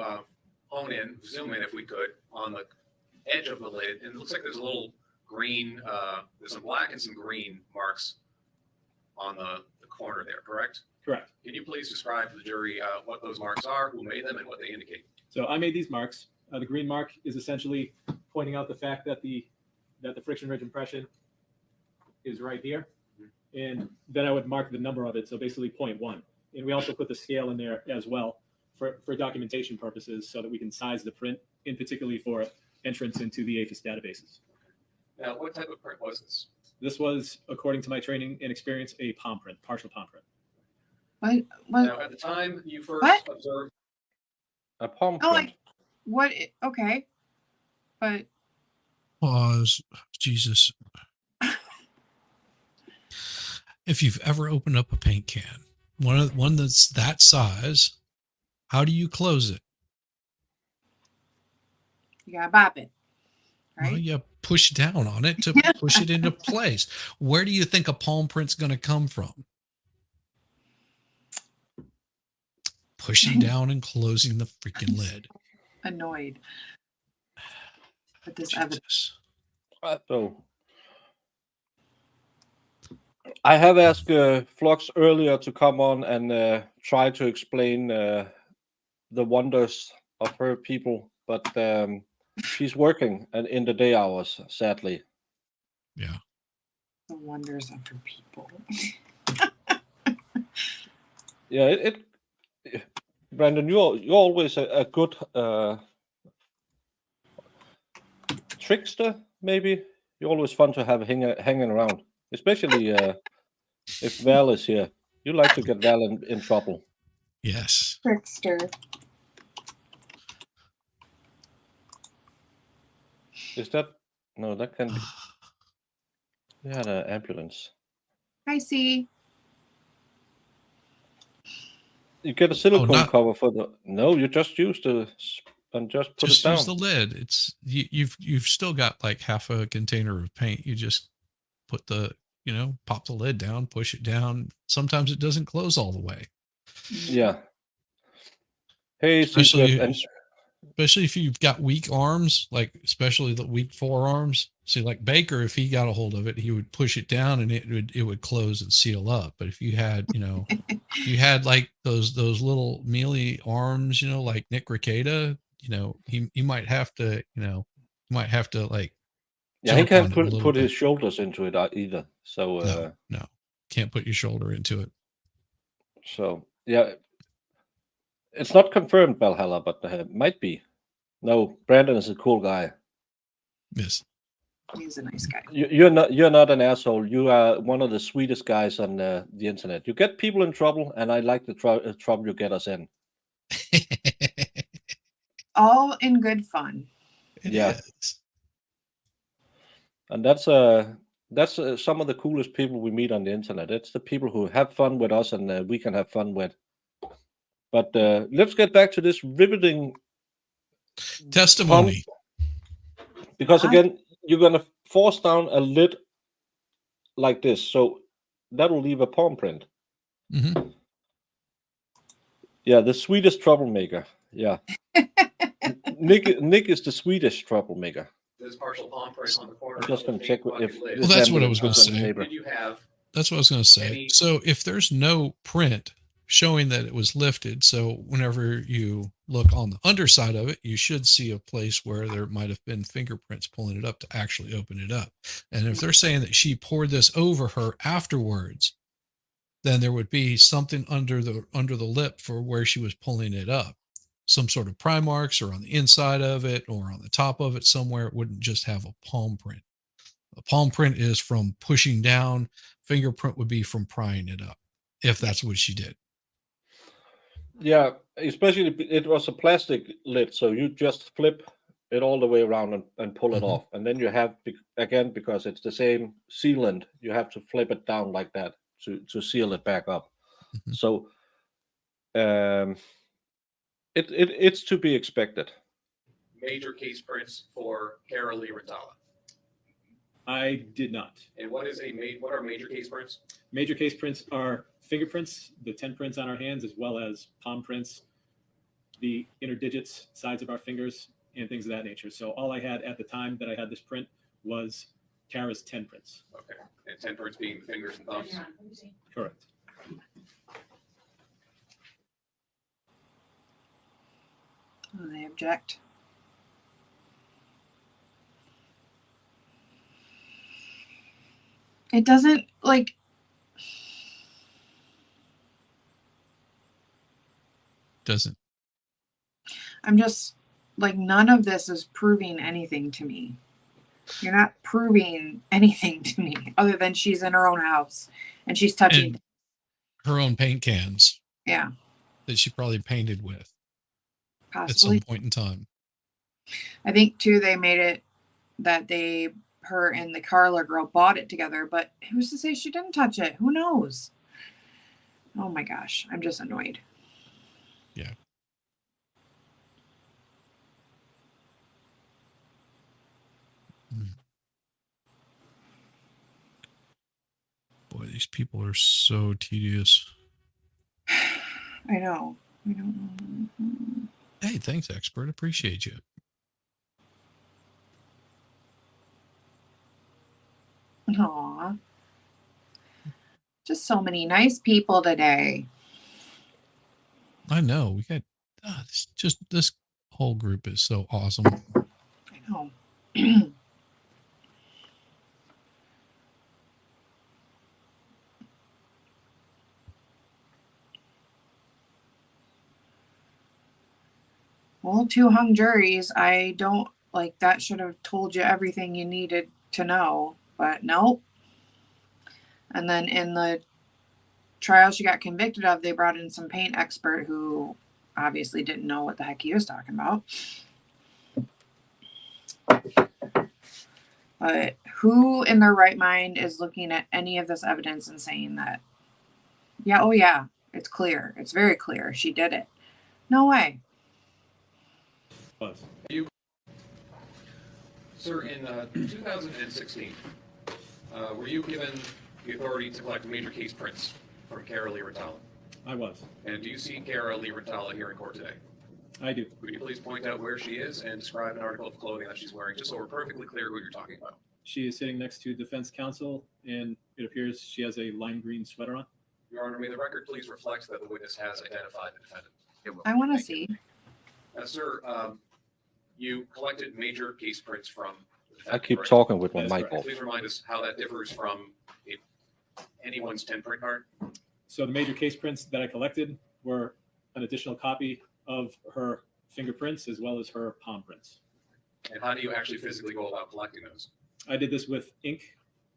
zoom in if we could, on the edge of the lid, and it looks like there's a little green, there's some black and some green marks on the corner there, correct? Correct. Can you please describe to the jury what those marks are, who made them, and what they indicate? So I made these marks. The green mark is essentially pointing out the fact that the friction ridge impression is right here. And then I would mark the number of it, so basically 0.1. And we also put the scale in there as well for documentation purposes so that we can size the print, in particularly for entrance into the APHIS databases. Now, what type of print was this? This was, according to my training and experience, a palm print, partial palm print. What? Now, at the time you first What? observed, A palm Oh, print. like what? Okay, but Pause. Jesus. If you've ever opened up a paint can, one that's that size, how do you close it? you gotta bop it, right? Well, you push down on it to push it into place. Where do you think a palm print's going to come from? Pushing down and closing the freaking lid. Annoyed with this evidence. Jesus. So I have asked Flux earlier to come on and try to explain the wonders of her people, but she's working and in the day hours, sadly. Yeah. The wonders of her people. Yeah, Brandon, you're always a good trickster. Maybe you're always fun to have hanging around, especially if Val is here. You like to get Val in trouble. Yes. Trickster. Is that no? That can be. We had an ambulance. I see. You get a silicone not- cover for the. No, you just use the and just put Just it down. use the lid. It's you've still got like half a container of paint. You just put the pop the lid down, push it down. Sometimes it doesn't close all the way. Yeah. Hey, Especially Secret, and especially if you've got weak arms, like especially the weak forearms. See, like Baker, if he got a hold of it, he would push it down and it would close and seal up. But if you had, you had like those little mealy arms, like Nick Rekieta, he might have to, like. yeah, he jump can't on it a little put his bit. shoulders into it either. So No, can't put your shoulder into it. so yeah, it's not confirmed, Valhalla, but might be. No, Brandon is a cool guy. Yes. He's a nice guy. You're not an asshole. You are one of the sweetest guys on the internet. You get people in trouble, and I like the trouble you get us in. All in good fun. It Yeah. is. And that's some of the coolest people we meet on the internet. It's the people who have fun with us, and we can have fun with. But let's get back to this riveting testimony. Because again, you're gonna force down a lid like this, so that will leave a palm print. Mm-hmm. Yeah, the Swedish troublemaker. Yeah, Nick is the Swedish troublemaker. There's partial palm print on the corner. I'm just gonna check if. Well, that's what I was gonna say. Did you have? That's what I was going to say. So if there's no print showing that it was lifted, so whenever you look on the underside of it, you should see a place where there might have been fingerprints pulling it up to actually open it up. And if they're saying that she poured this over her afterwards, then there would be something under the lip for where she was pulling it up. Some sort of pry marks or on the inside of it or on the top of it somewhere. It wouldn't just have a palm print. A palm print is from pushing down. Fingerprint would be from prying it up, if that's what she did. Yeah, especially it was a plastic lid, so you just flip it all the way around and pull it off. And then you have, again, because it's the same sealant, you have to flip it down like that to seal it back up. Mm-hmm. So it's to be expected. Major case prints for Cara Rintala. I did not. And what are major case prints? Major case prints are fingerprints, the 10 prints on our hands, as well as palm prints, the inner digits, sides of our fingers, and things of that nature. So all I had at the time that I had this print was Cara's 10 prints. Okay. And 10 prints being the fingers and thumbs? Correct. Oh, they object. It doesn't Doesn't. I'm just none of this is proving anything to me. You're not proving anything to me other than she's in her own house and she's touching and her own paint cans. Yeah. That she probably painted with. Possibly. At some point in time. I think too they made it that her and the Carla girl bought it together, but who's to say she didn't touch it? Who knows? Oh my gosh, I'm just annoyed. Yeah. Boy, these people are so tedious. I know. I don't know. Hey, thanks, expert. Appreciate you. Aw. Just so many nice people today. I know. We got this whole group is so awesome. I Well, 2 hung juries. I don't like that. Should have told you everything you needed to know, but nope. And then in the trial she got convicted of, they brought in some paint expert who obviously didn't know what the heck he was talking about. But who in their right mind is looking at any of this evidence and saying that, yeah, oh yeah, it's clear. It's very clear. She did it. No way. Was. Sir, in 2016, were you given the authority to collect major case prints from Cara Rintala? I was. And do you see Cara Rintala here in court today? I do. Could you please point out where she is and describe an article of clothing that she's wearing, just so we're perfectly clear who you're talking about? She is sitting next to defense counsel, and it appears she has a lime green sweater on. Your Honor, may the record please reflect that the witness has identified the defendant. It will. I want to Thank you. see. Sir, you collected major case prints from the I defendant, keep correct? talking with my That is mic correct. off. Please remind us how that differs from anyone's 10 print card. So the major case prints that I collected were an additional copy of her fingerprints as well as her palm prints. And how do you actually physically go about collecting those? I did this with ink,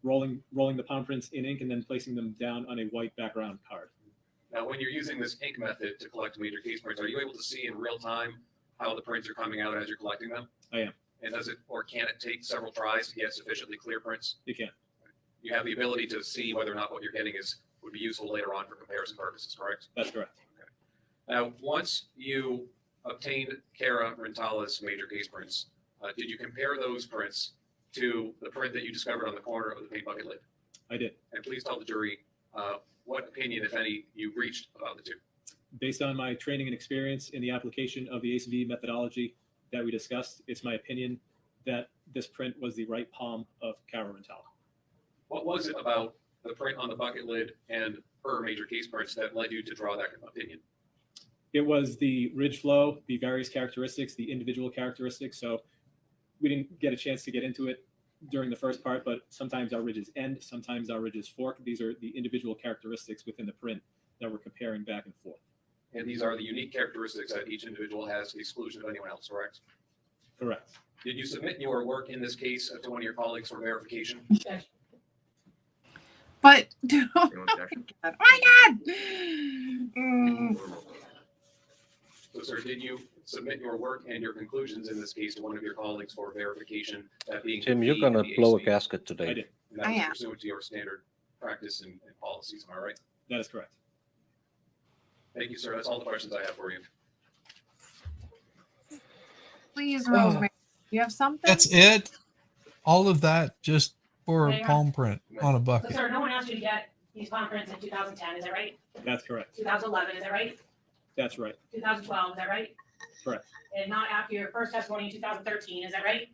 rolling the palm prints in ink and then placing them down on a white background card. Now, when you're using this ink method to collect major case prints, are you able to see in real time how the prints are coming out as you're collecting them? I am. And does it, or can it take several tries to get sufficiently clear prints? You can. You have the ability to see whether or not what you're getting would be useful later on for comparison purposes, correct? That's correct. Now, once you obtained Cara Rintala's major case prints, did you compare those prints to the print that you discovered on the corner of the paint bucket lid? I did. And please tell the jury what opinion, if any, you reached about the two. Based on my training and experience in the application of the ACV methodology that we discussed, it's my opinion that this print was the right palm of Cara Rintala. What was it about the print on the bucket lid and her major case prints that led you to draw that opinion? It was the ridge flow, the various characteristics, the individual characteristics. So we didn't get a chance to get into it during the first part, but sometimes our ridges end, sometimes our ridges fork. These are the individual characteristics within the print that we're comparing back and forth. And these are the unique characteristics that each individual has to the exclusion of anyone else, correct? Correct. Did you submit your work in this case to one of your colleagues for verification? But Anyone objection? oh my God. Mm. So, sir, did you submit your work and your conclusions in this case to one of your colleagues for verification? That being Tim, you're convened in gonna the blow a ACV? gasket I today. did. And that I was am. pursuant to your standard practice and policies, am I right? That is correct. Thank you, sir. That's all the questions I have for you. Please, Rosemary, you have something? That's it. All of that just for a Yeah. palm print on a So, bucket. sir, no one asked you to get these palm prints in 2010, is that right? That's correct. 2011, is that right? That's right. 2012, is that right? Correct. And not after your first testimony in 2013, is that right?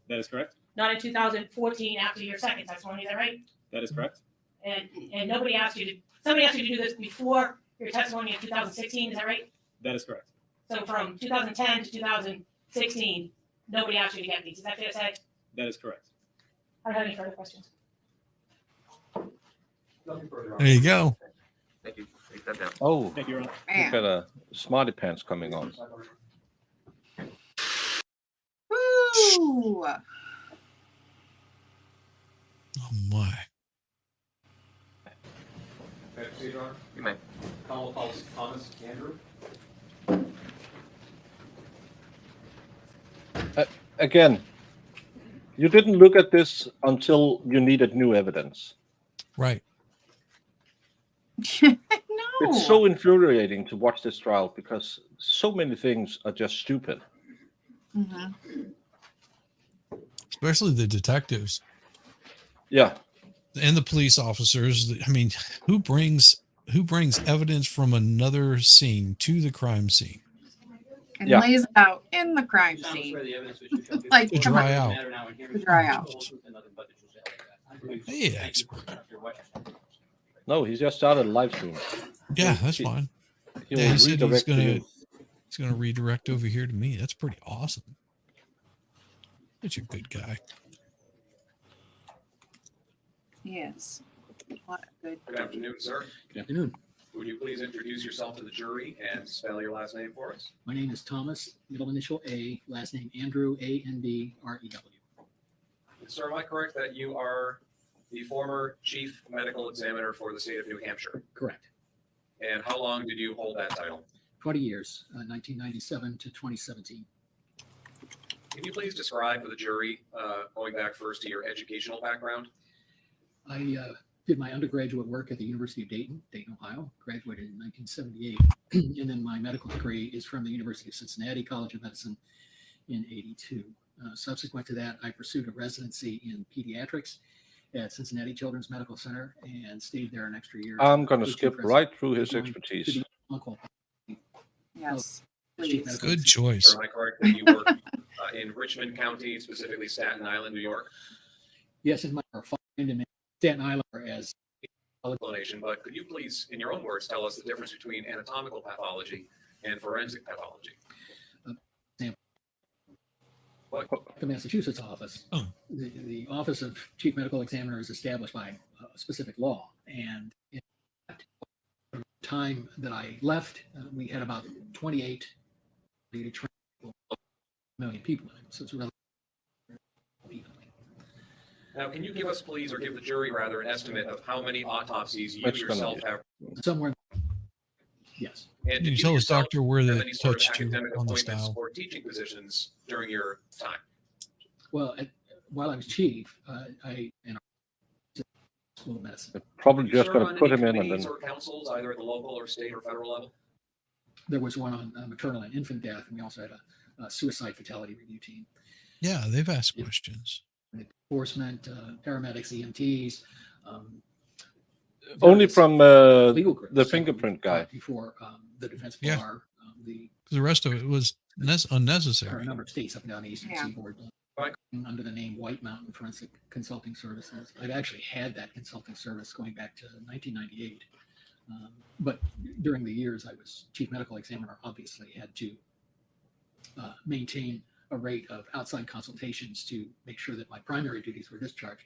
That is correct. Not in 2014 after your second testimony, is that right? That is correct. And nobody asked you to, somebody asked you to do this before your testimony in 2016, is that right? That is correct. So from 2010 to 2016, nobody asked you to get these, is that fair to say? That is correct. I don't have any further questions. Nothing further on. There you go. Thank you. Take that down. Oh, Thank you, Your Honor. you Man. got a smarty pants coming on. Woo! Oh my. May I proceed, Your Honor? You may. Call policy Thomas Andrew. Again, you didn't look at this until you needed new evidence. Right. No. It's so infuriating to watch this trial because so many things are just stupid. Mhm. Especially the detectives Yeah, and the police officers. I mean, who brings evidence from another scene to the crime scene And Yeah. lays it out in the crime You shall scene. swear the evidence which you shall give Like, to come dry on. out? matter now and hearing To dry the out. whole truth and nothing but the truth, so help you God. Hey, Thank you. expert. You're welcome. no, he just started a live stream. Yeah, that's He- fine. He Yeah, will he said he's redirect to gonna you. redirect over here to me. That's pretty awesome. Such a good guy. Yes. What a good. Good afternoon, sir. Good afternoon. Would you please introduce yourself to the jury and spell your last name for us? My name is Thomas, middle initial A, last name Andrew, Andrew. Sir, am I correct that you are the former chief medical examiner for the state of New Hampshire? Correct. And how long did you hold that title? 20 years, 1997 to 2017. Can you please describe for the jury, going back first to your educational background? I did my undergraduate work at the University of Dayton, Ohio, graduated in 1978. And then my medical degree is from the University of Cincinnati College of Medicine in 82. Subsequent to that, I pursued a residency in pediatrics at Cincinnati Children's Medical Center and stayed there an extra year. I'm going to skip right through his expertise. Yes. Please. Good choice. Sir, am I correct that you work in Richmond County, specifically Staten Island, New York? Yes, in my Staten Island as Explanation, but could you please, in your own words, tell us the difference between anatomical pathology and forensic pathology? the Massachusetts office. Oh. The Office of Chief Medical Examiner is established by a specific law. And in the time that I left, we had about 28 to train million people in it. So it's really people. Now, can you give us, please, or give the jury rather, an estimate of how many autopsies you That's gonna yourself be- have? Somewhere. Yes. And Can did you tell us, yourself doctor, where have they any sort of touched you academic on the appointments style? or teaching positions during your time? Well, while I was chief, I in our school of medicine. They're probably Did you just serve going on to put any him in and committees then or councils, either at the local or state or federal level? There was one on maternal and infant death, and we also had a suicide fatality review team. Yeah, they've asked questions. Enforcement, paramedics, EMTs. only various from legal groups. the So fingerprint we guy. fought before the defense Yeah. bar, The rest of it was there are unnecessary. a number of states up and down the eastern Yeah. seaboard Right. under the name White Mountain Forensic Consulting Services. I've actually had that consulting service going back to 1998. But during the years I was chief medical examiner, obviously had to maintain a rate of outside consultations to make sure that my primary duties were discharged.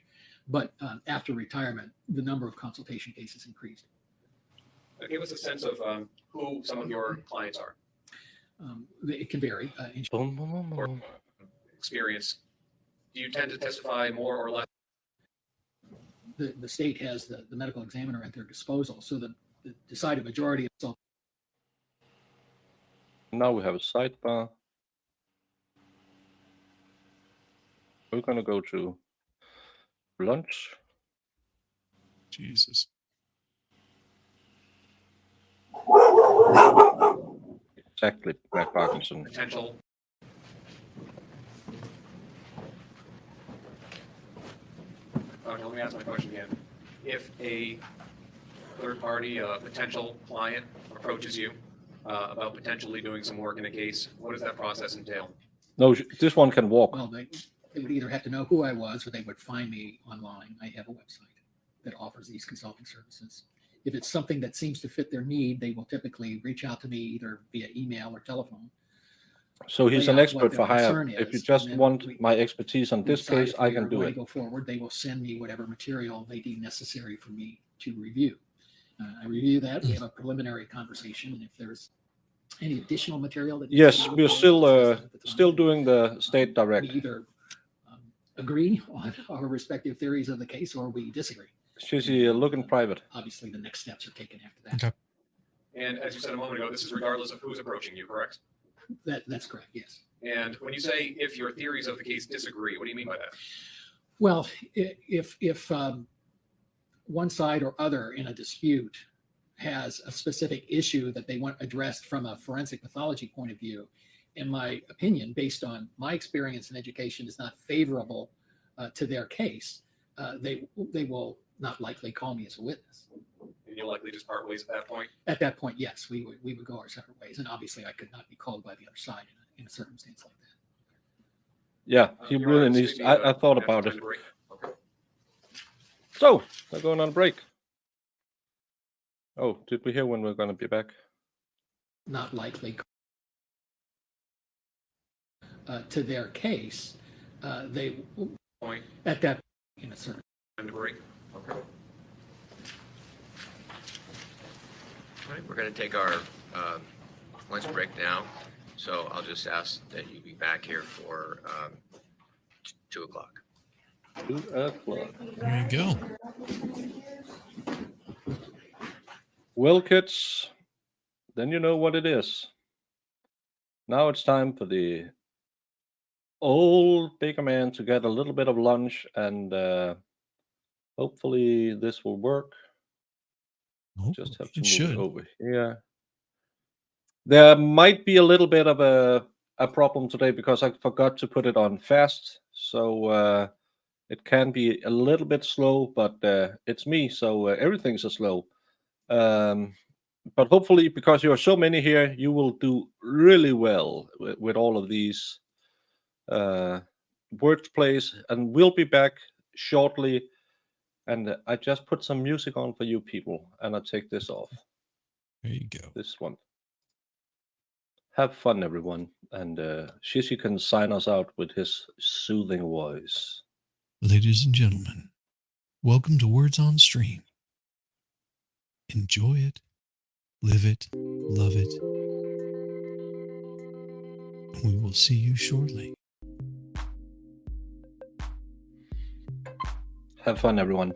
But after retirement, the number of consultation cases increased. Give us a sense of who some of your clients are. It can vary. Boom, boom, boom, boom. Experience. Do you tend to testify more or less? The state has the medical examiner at their disposal, so the decided majority of Now we have a sidebar. We're going to go to lunch. Jesus. Exactly, Matt Parkinson. Potential. Okay, let me ask my question again. If a third party, a potential client approaches you about potentially doing some work in a case, what does that process entail? No, this one can walk. well, they would either have to know who I was or they would find me online. I have a website that offers these consulting services. If it's something that seems to fit their need, they will typically reach out to me either via email or telephone. So he's lay an out expert what for their hire. concern If you is, just and then want we- my expertise on we this decide case, if I we can are do going it. to go forward, they will send me whatever material they deem necessary for me to review. I review that. We have a preliminary conversation, and if there's any additional material that needs to Yes, be we're looked at, still discuss it at the time. still doing the state direct. We either agree on our respective theories of the case, or we disagree. She's looking private. Obviously, the next steps are taken after that. Okay. And as you said a moment ago, this is regardless of who's approaching you, correct? That's correct. Yes. And when you say if your theories of the case disagree, what do you mean by that? Well, if one side or other in a dispute has a specific issue that they want addressed from a forensic pathology point of view, in my opinion, based on my experience in education, is not favorable to their case, they will not likely call me as a witness. And you'll likely just part ways at that point. At that point, yes, we would go our separate ways, and obviously, I could not be called by the other side in a circumstance like that. Yeah, he Your really Honor, needs. excuse me, I thought after about time it. to break. Okay. So we're going on break. Oh, did we hear when we're going to be back? Not likely to their case, they, Point at that, sir. and break. Okay. All right, we're going to take our lunch break now. So I'll just ask that you be back here for 2 o'clock. 2 o'clock. There you go. Well, kids, then you know what it is. Now it's time for the old bigger man to get a little bit of lunch, and hopefully this will work. Just have to It move should. it over here. There might be a little bit of a problem today because I forgot to put it on fast, so it can be a little bit slow, but it's me, so everything's slow. But hopefully, because you are so many here, you will do really well with all of these word plays, and we'll be back shortly. And I just put some music on for you people, and I take this off. There you go. This one. Have fun, everyone. And Shishi can sign us out with his soothing voice. Ladies and gentlemen, welcome to Words on Stream. Enjoy it, live it, love it. We will see you shortly. Have fun, everyone.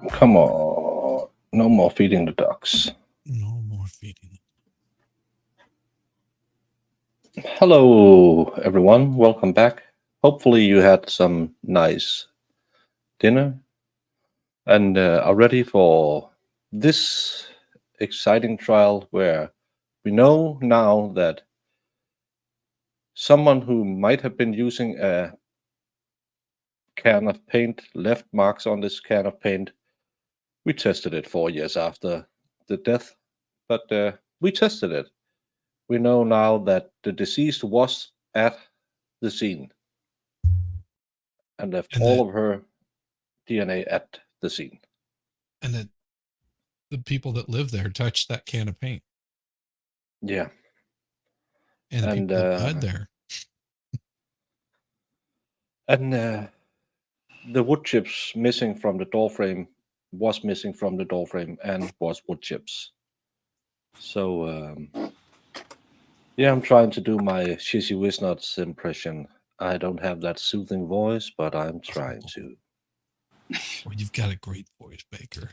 Come on. No more feeding the ducks. No more feeding. Hello, everyone. Welcome back. Hopefully, you had some nice dinner and are ready for this exciting trial where we know now that someone who might have been using a can of paint left marks on this can of paint. We tested it 4 years after the death, but we tested it. We know now that the deceased was at the scene and left And all that- of her DNA at the scene. And that the people that live there touched that can of paint. Yeah. And the And, people that died there. And the wood chips missing from the door frame was missing from the door frame and was wood chips. So, yeah, I'm trying to do my Shizzy Wisnuts impression. I don't have that soothing voice, but I'm trying to. Well, you've got a great voice, Baker.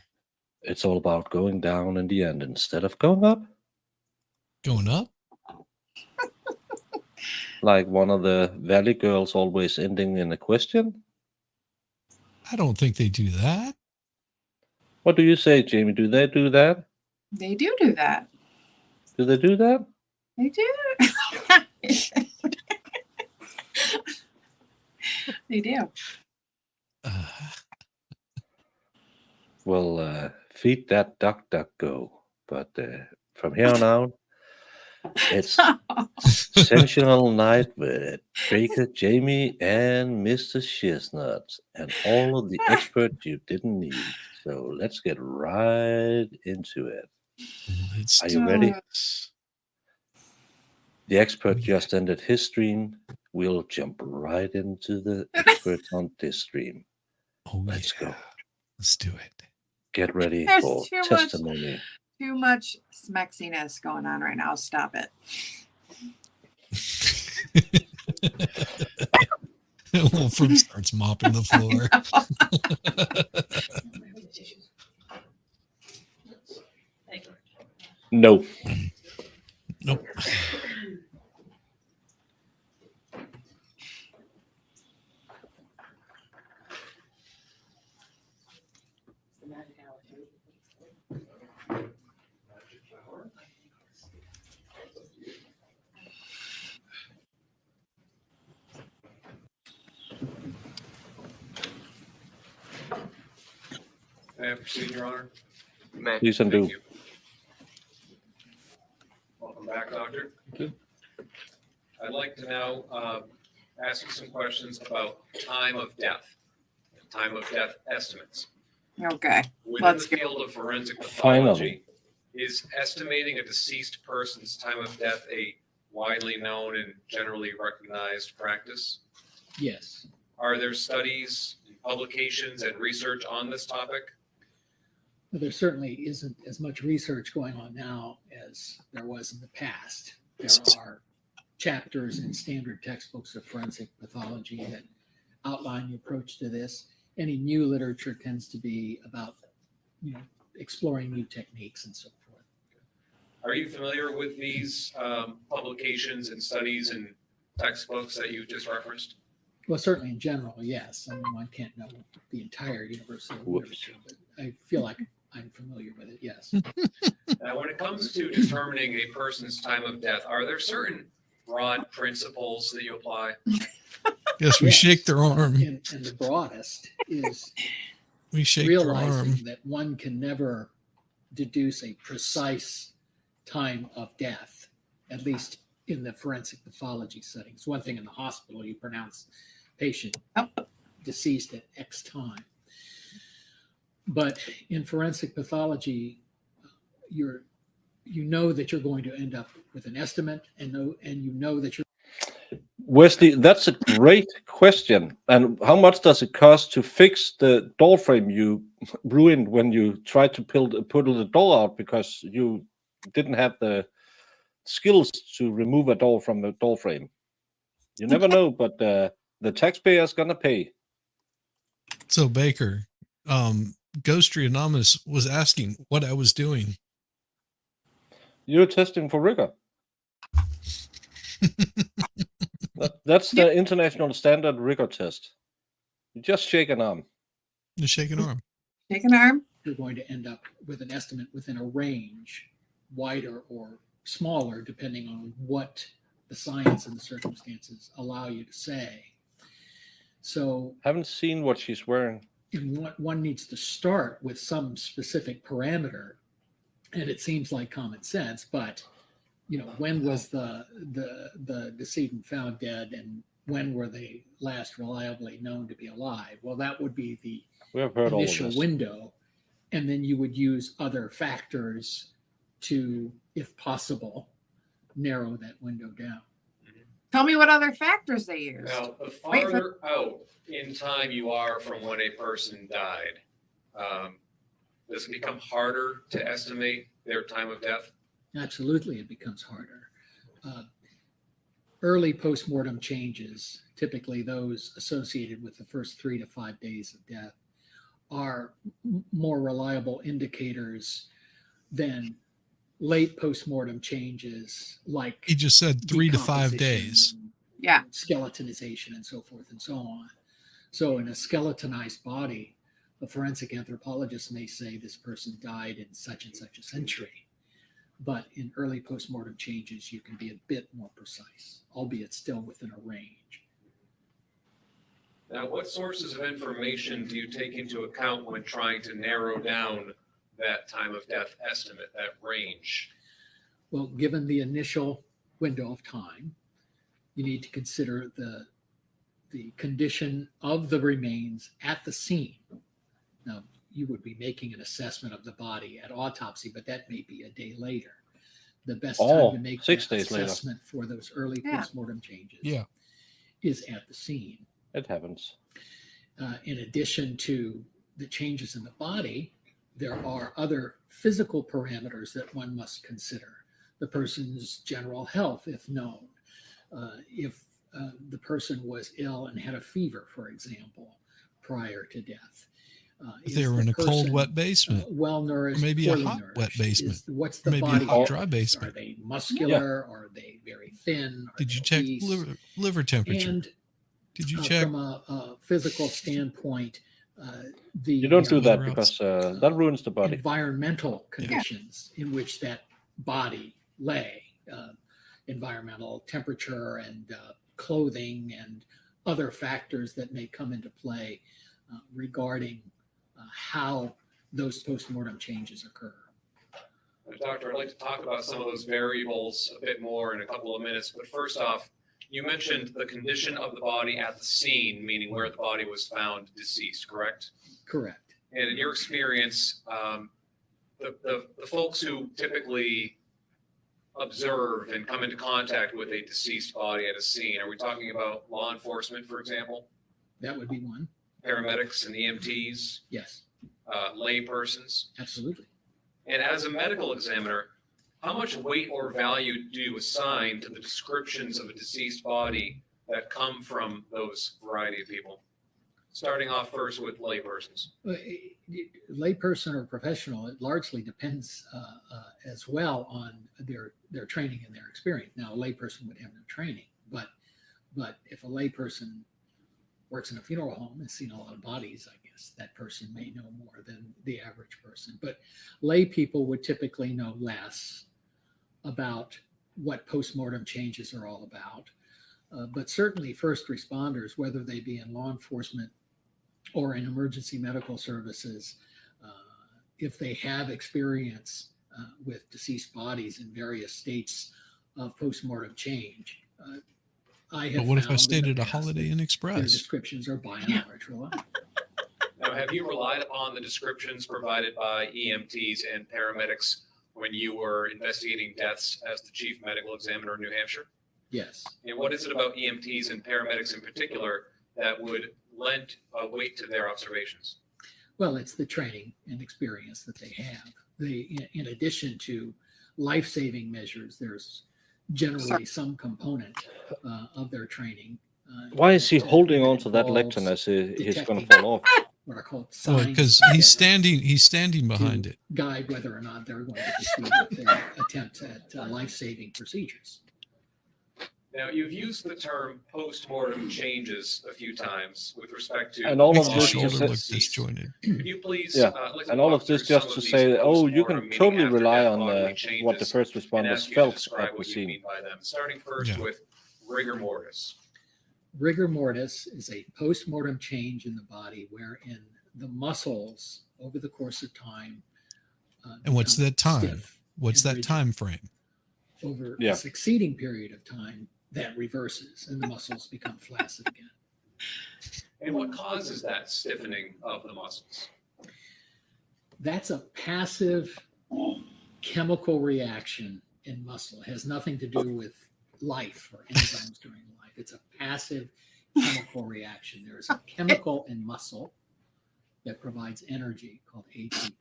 It's all about going down in the end instead of going up. Going up? Like one of the Valley Girls always ending in a question. I don't think they do that. What do you say, Jamie? Do they do that? They do that. Do they do that? They do. They do. Well, feed that duck, go. But from here on out, it's Sensual Night with Baker, Jamie, and Mr. Shiznut, and all of the experts you didn't need. So let's get right into it. Are you ready? The expert just ended his stream. We'll jump right into the expert on this stream. Let's go. Let's do it. Get ready There's for too testimony. Too much smexiness going on right now. Stop it. Wolfram starts mopping the floor. No. Nope. May I proceed, Your Honor? Please and do. Thank you. Welcome back, Doctor. I'd like to now ask you some questions about time of death estimates. Okay. Within Let's the go. field of forensic Finally. pathology, is estimating a deceased person's time of death a widely known and generally recognized practice? Yes. Are there studies, publications, and research on this topic? There certainly isn't as much research going on now as there was in the past. There are chapters in standard textbooks of forensic pathology that outline the approach to this. Any new literature tends to be about, exploring new techniques and so forth. Are you familiar with these publications and studies and textbooks that you just referenced? Well, certainly in general, yes. I mean, one can't know the entire universe of literature, but I feel like I'm familiar with it, yes. Now, when it comes to determining a person's time of death, are there certain broad principles that you apply? Yes, we shake their arm. And the broadest is We shake their arm. realizing that one can never deduce a precise time of death, at least in the forensic pathology settings. One thing in the hospital, you pronounce patient deceased at X time. But in forensic pathology, you know that you're going to end up with an estimate, and you know that you're. Wesley, that's a great question. And how much does it cost to fix the door frame you ruined when you tried to pull the door out because you didn't have the skills to remove a door from the door frame? You never know, but the taxpayer's gonna pay. So Baker, Ghostry Anonymous was asking what I was doing. You're testing for rigor. That's the international standard rigor test. You just shake an arm. You shake an arm. Shake an arm. You're going to end up with an estimate within a range, wider or smaller, depending on what the science and the circumstances allow you to say. So Haven't seen what she's wearing. one needs to start with some specific parameter, and it seems like common sense, but when was the decedent found dead, and when were they last reliably known to be alive? Well, that would be the We have heard all of initial this. window, and then you would use other factors to, if possible, narrow that window down. Tell me what other factors they used. Now, the farther out in time you are from when a person died, does it become harder to estimate their time of death? Absolutely, it becomes harder. Early postmortem changes, typically those associated with the first 3 to 5 days of death, are more reliable indicators than late postmortem changes like He just said 3 to 5 decomposition days. and Yeah. skeletonization and so forth and so on. So in a skeletonized body, a forensic anthropologist may say this person died in such and such a century. But in early postmortem changes, you can be a bit more precise, albeit still within a range. Now, what sources of information do you take into account when trying to narrow down that time of death estimate, that range? Well, given the initial window of time, you need to consider the condition of the remains at the scene. Now, you would be making an assessment of the body at autopsy, but that may be a day later. The best time to make 6 that days later. assessment for those early Yeah. postmortem changes Yeah. is at the scene. It happens. In addition to the changes in the body, there are other physical parameters that one must consider. The person's general health, if known. If the person was ill and had a fever, for example, prior to death. If they were in a cold, wet basement, well nourished, or maybe a poorly hot, nourished? wet basement, What's or the maybe body? a hot, dry basement. Are they muscular? Are they very thin? Are Did you they check obese? liver temperature? And Did you check? from a physical standpoint, the You don't do that Whatever because that ruins the body. environmental conditions in which that body lay, environmental temperature and clothing and other factors that may come into play regarding how those postmortem changes occur. Doctor, I'd like to talk about some of those variables a bit more in a couple of minutes. But first off, you mentioned the condition of the body at the scene, meaning where the body was found deceased, correct? Correct. And in your experience, the folks who typically observe and come into contact with a deceased body at a scene, are we talking about law enforcement, for example, That would be one. paramedics and EMTs, Yes, lay persons? absolutely. And as a medical examiner, how much weight or value do you assign to the descriptions of a deceased body that come from those variety of people? Starting off first with laypersons. Layperson or professional, it largely depends as well on their training and their experience. Now, a layperson would have no training, but if a layperson works in a funeral home and has seen a lot of bodies, I guess that person may know more than the average person. But lay people would typically know less about what postmortem changes are all about. But certainly first responders, whether they be in law enforcement or in emergency medical services, if they have experience with deceased bodies in various states of postmortem change, I have But what if I found in stayed the at a past Holiday that Inn their Express? descriptions are by and large reliable. Now, have you relied upon the descriptions provided by EMTs and paramedics when you were investigating deaths as the chief medical examiner in New Hampshire? Yes. And what is it about EMTs and paramedics in particular that would lend a weight to their observations? Well, it's the training and experience that they have. In addition to life-saving measures, there's generally some component of their training. Why is he that holding on to that involves lectern as he's going to detecting fall off? what are called Well, signs. because of he's death standing behind to it. guide whether or not they're going to proceed with their attempt at life-saving procedures. Now, you've used the term post-mortem changes a few times with respect to And all Makes of the this shoulder to look say, disjointed. Could you please, yeah, I'd like to and all walk of this through some just to these say, oh, you post-mortem, can meaning totally after rely death on bodily what the changes, first and responders ask you to felt describe at the what you scene. mean by them, starting first Yeah. with rigor mortis. Rigor mortis is a post-mortem change in the body wherein the muscles over the course of time And what's become that time? stiff What's and that rigid. time frame? Over Yeah. a succeeding period of time, that reverses and the muscles become flaccid again. And what causes that stiffening of the muscles? That's a passive chemical reaction in muscle. It has nothing to do with life or enzymes during life. It's a passive chemical reaction. There is a chemical in muscle that provides energy called ATP.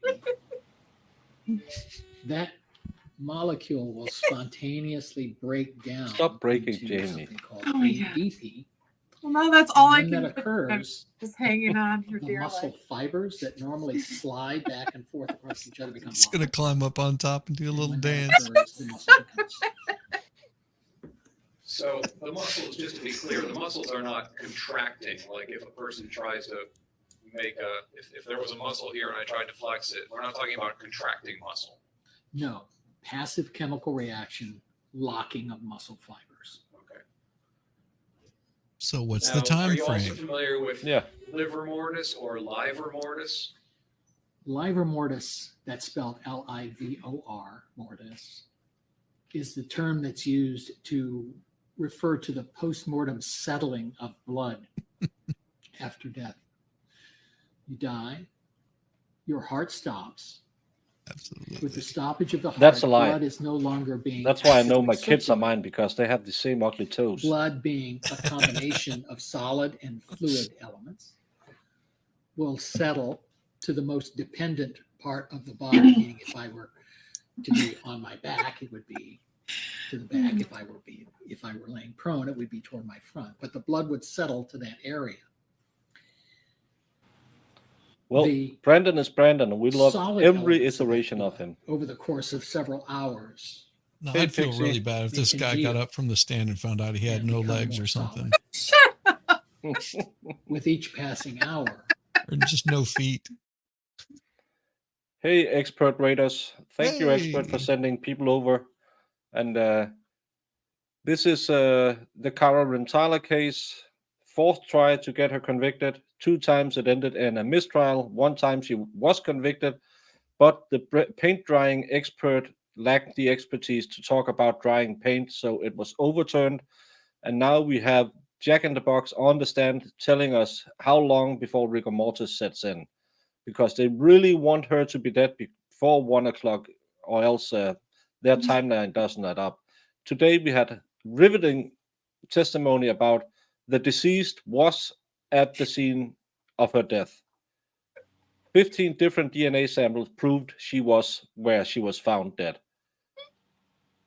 That molecule will spontaneously break down Stop breaking, into Jamie. something called Oh my God. ADP. Well, now that's all I And can when that think of. I'm occurs, just hanging on for the dear muscle life. fibers that normally slide back and forth across each other become He's gonna locked. climb up on top and do a And little when that dance. occurs, the muscle becomes stiff. So the muscles, just to be clear, the muscles are not contracting. Like if a person tries to make if there was a muscle here and I tried to flex it, we're not talking about contracting muscle. No, passive chemical reaction, locking of muscle fibers. Okay. So what's Now, the time are you also frame? familiar with Yeah. liver mortis or livor mortis? Livor mortis, that's spelled LIVOR mortis, is the term that's used to refer to the post-mortem settling of blood after death. You die, your heart stops. Absolutely. With the stoppage of the heart, That's a lie. blood is no longer being. That's why I know actively my kids are circulated. mine, because they have the same ugly toes. Blood being a combination of solid and fluid elements will settle to the most dependent part of the body. Meaning, if I were to be on my back, it would be to the back. If I were laying prone, it would be toward my front. But the blood would settle to that area. Well, The Brandon is Brandon, and we love solid every elements of that iteration of blood him. over the course of several hours. No, Hey, I'd feel Pixie. really bad if this guy got up from the stand and found out he had and no become legs more or something, solid. With each passing hour. or just no feet. Hey, expert raters. Thank you, expert, for Hey. sending people over. And this is the Cara Rintala case. Fourth try to get her convicted. 2 times it ended in a mistrial. 1 time she was convicted, but the paint drying expert lacked the expertise to talk about drying paint, so it was overturned. And now we have Jack in the Box on the stand telling us how long before rigor mortis sets in, because they really want her to be dead before 1 o'clock, or else their timeline doesn't add up. Today we had riveting testimony about the deceased was at the scene of her death. 15 different DNA samples proved she was where she was found dead.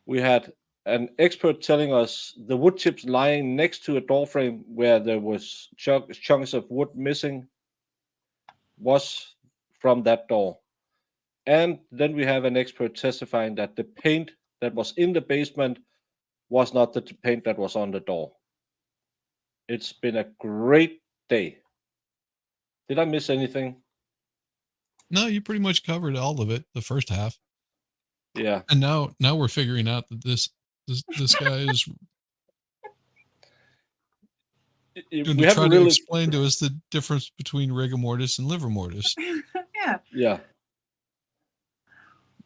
We had an expert telling us the wood chips lying next to a door frame where there was chunks of wood missing was from that door. And then we have an expert testifying that the paint that was in the basement was not the paint that was on the door. It's been a great day. Did I miss anything? No, you pretty much covered all of it, the first half. Yeah. And now we're figuring out that this guy is going We to try haven't to really. explain to us the difference between rigor mortis and liver mortis. Yeah. Yeah.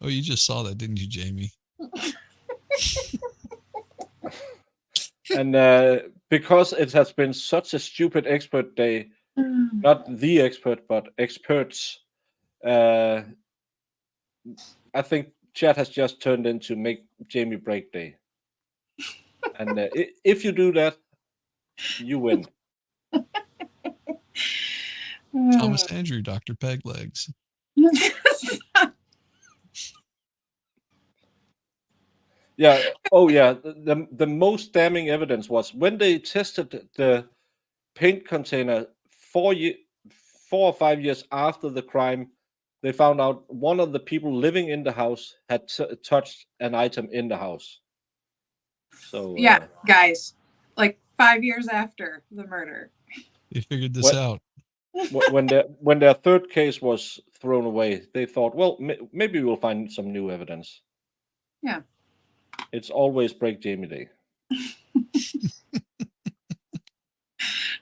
Oh, you just saw that, didn't you, Jamie? And because it has been such a stupid expert day, not the expert, but experts, I think chat has just turned into make Jamie break day. And if you do that, you win. Thomas Andrew, Dr. Peglegs. Yeah. Oh, yeah. The most damning evidence was when they tested the paint container 4 or 5 years after the crime, they found out one of the people living in the house had touched an item in the house. So Yeah, guys, like 5 years after the murder. They figured this What- out. when their third case was thrown away, they thought, well, maybe we'll find some new evidence. Yeah. It's always Break Jamie Day.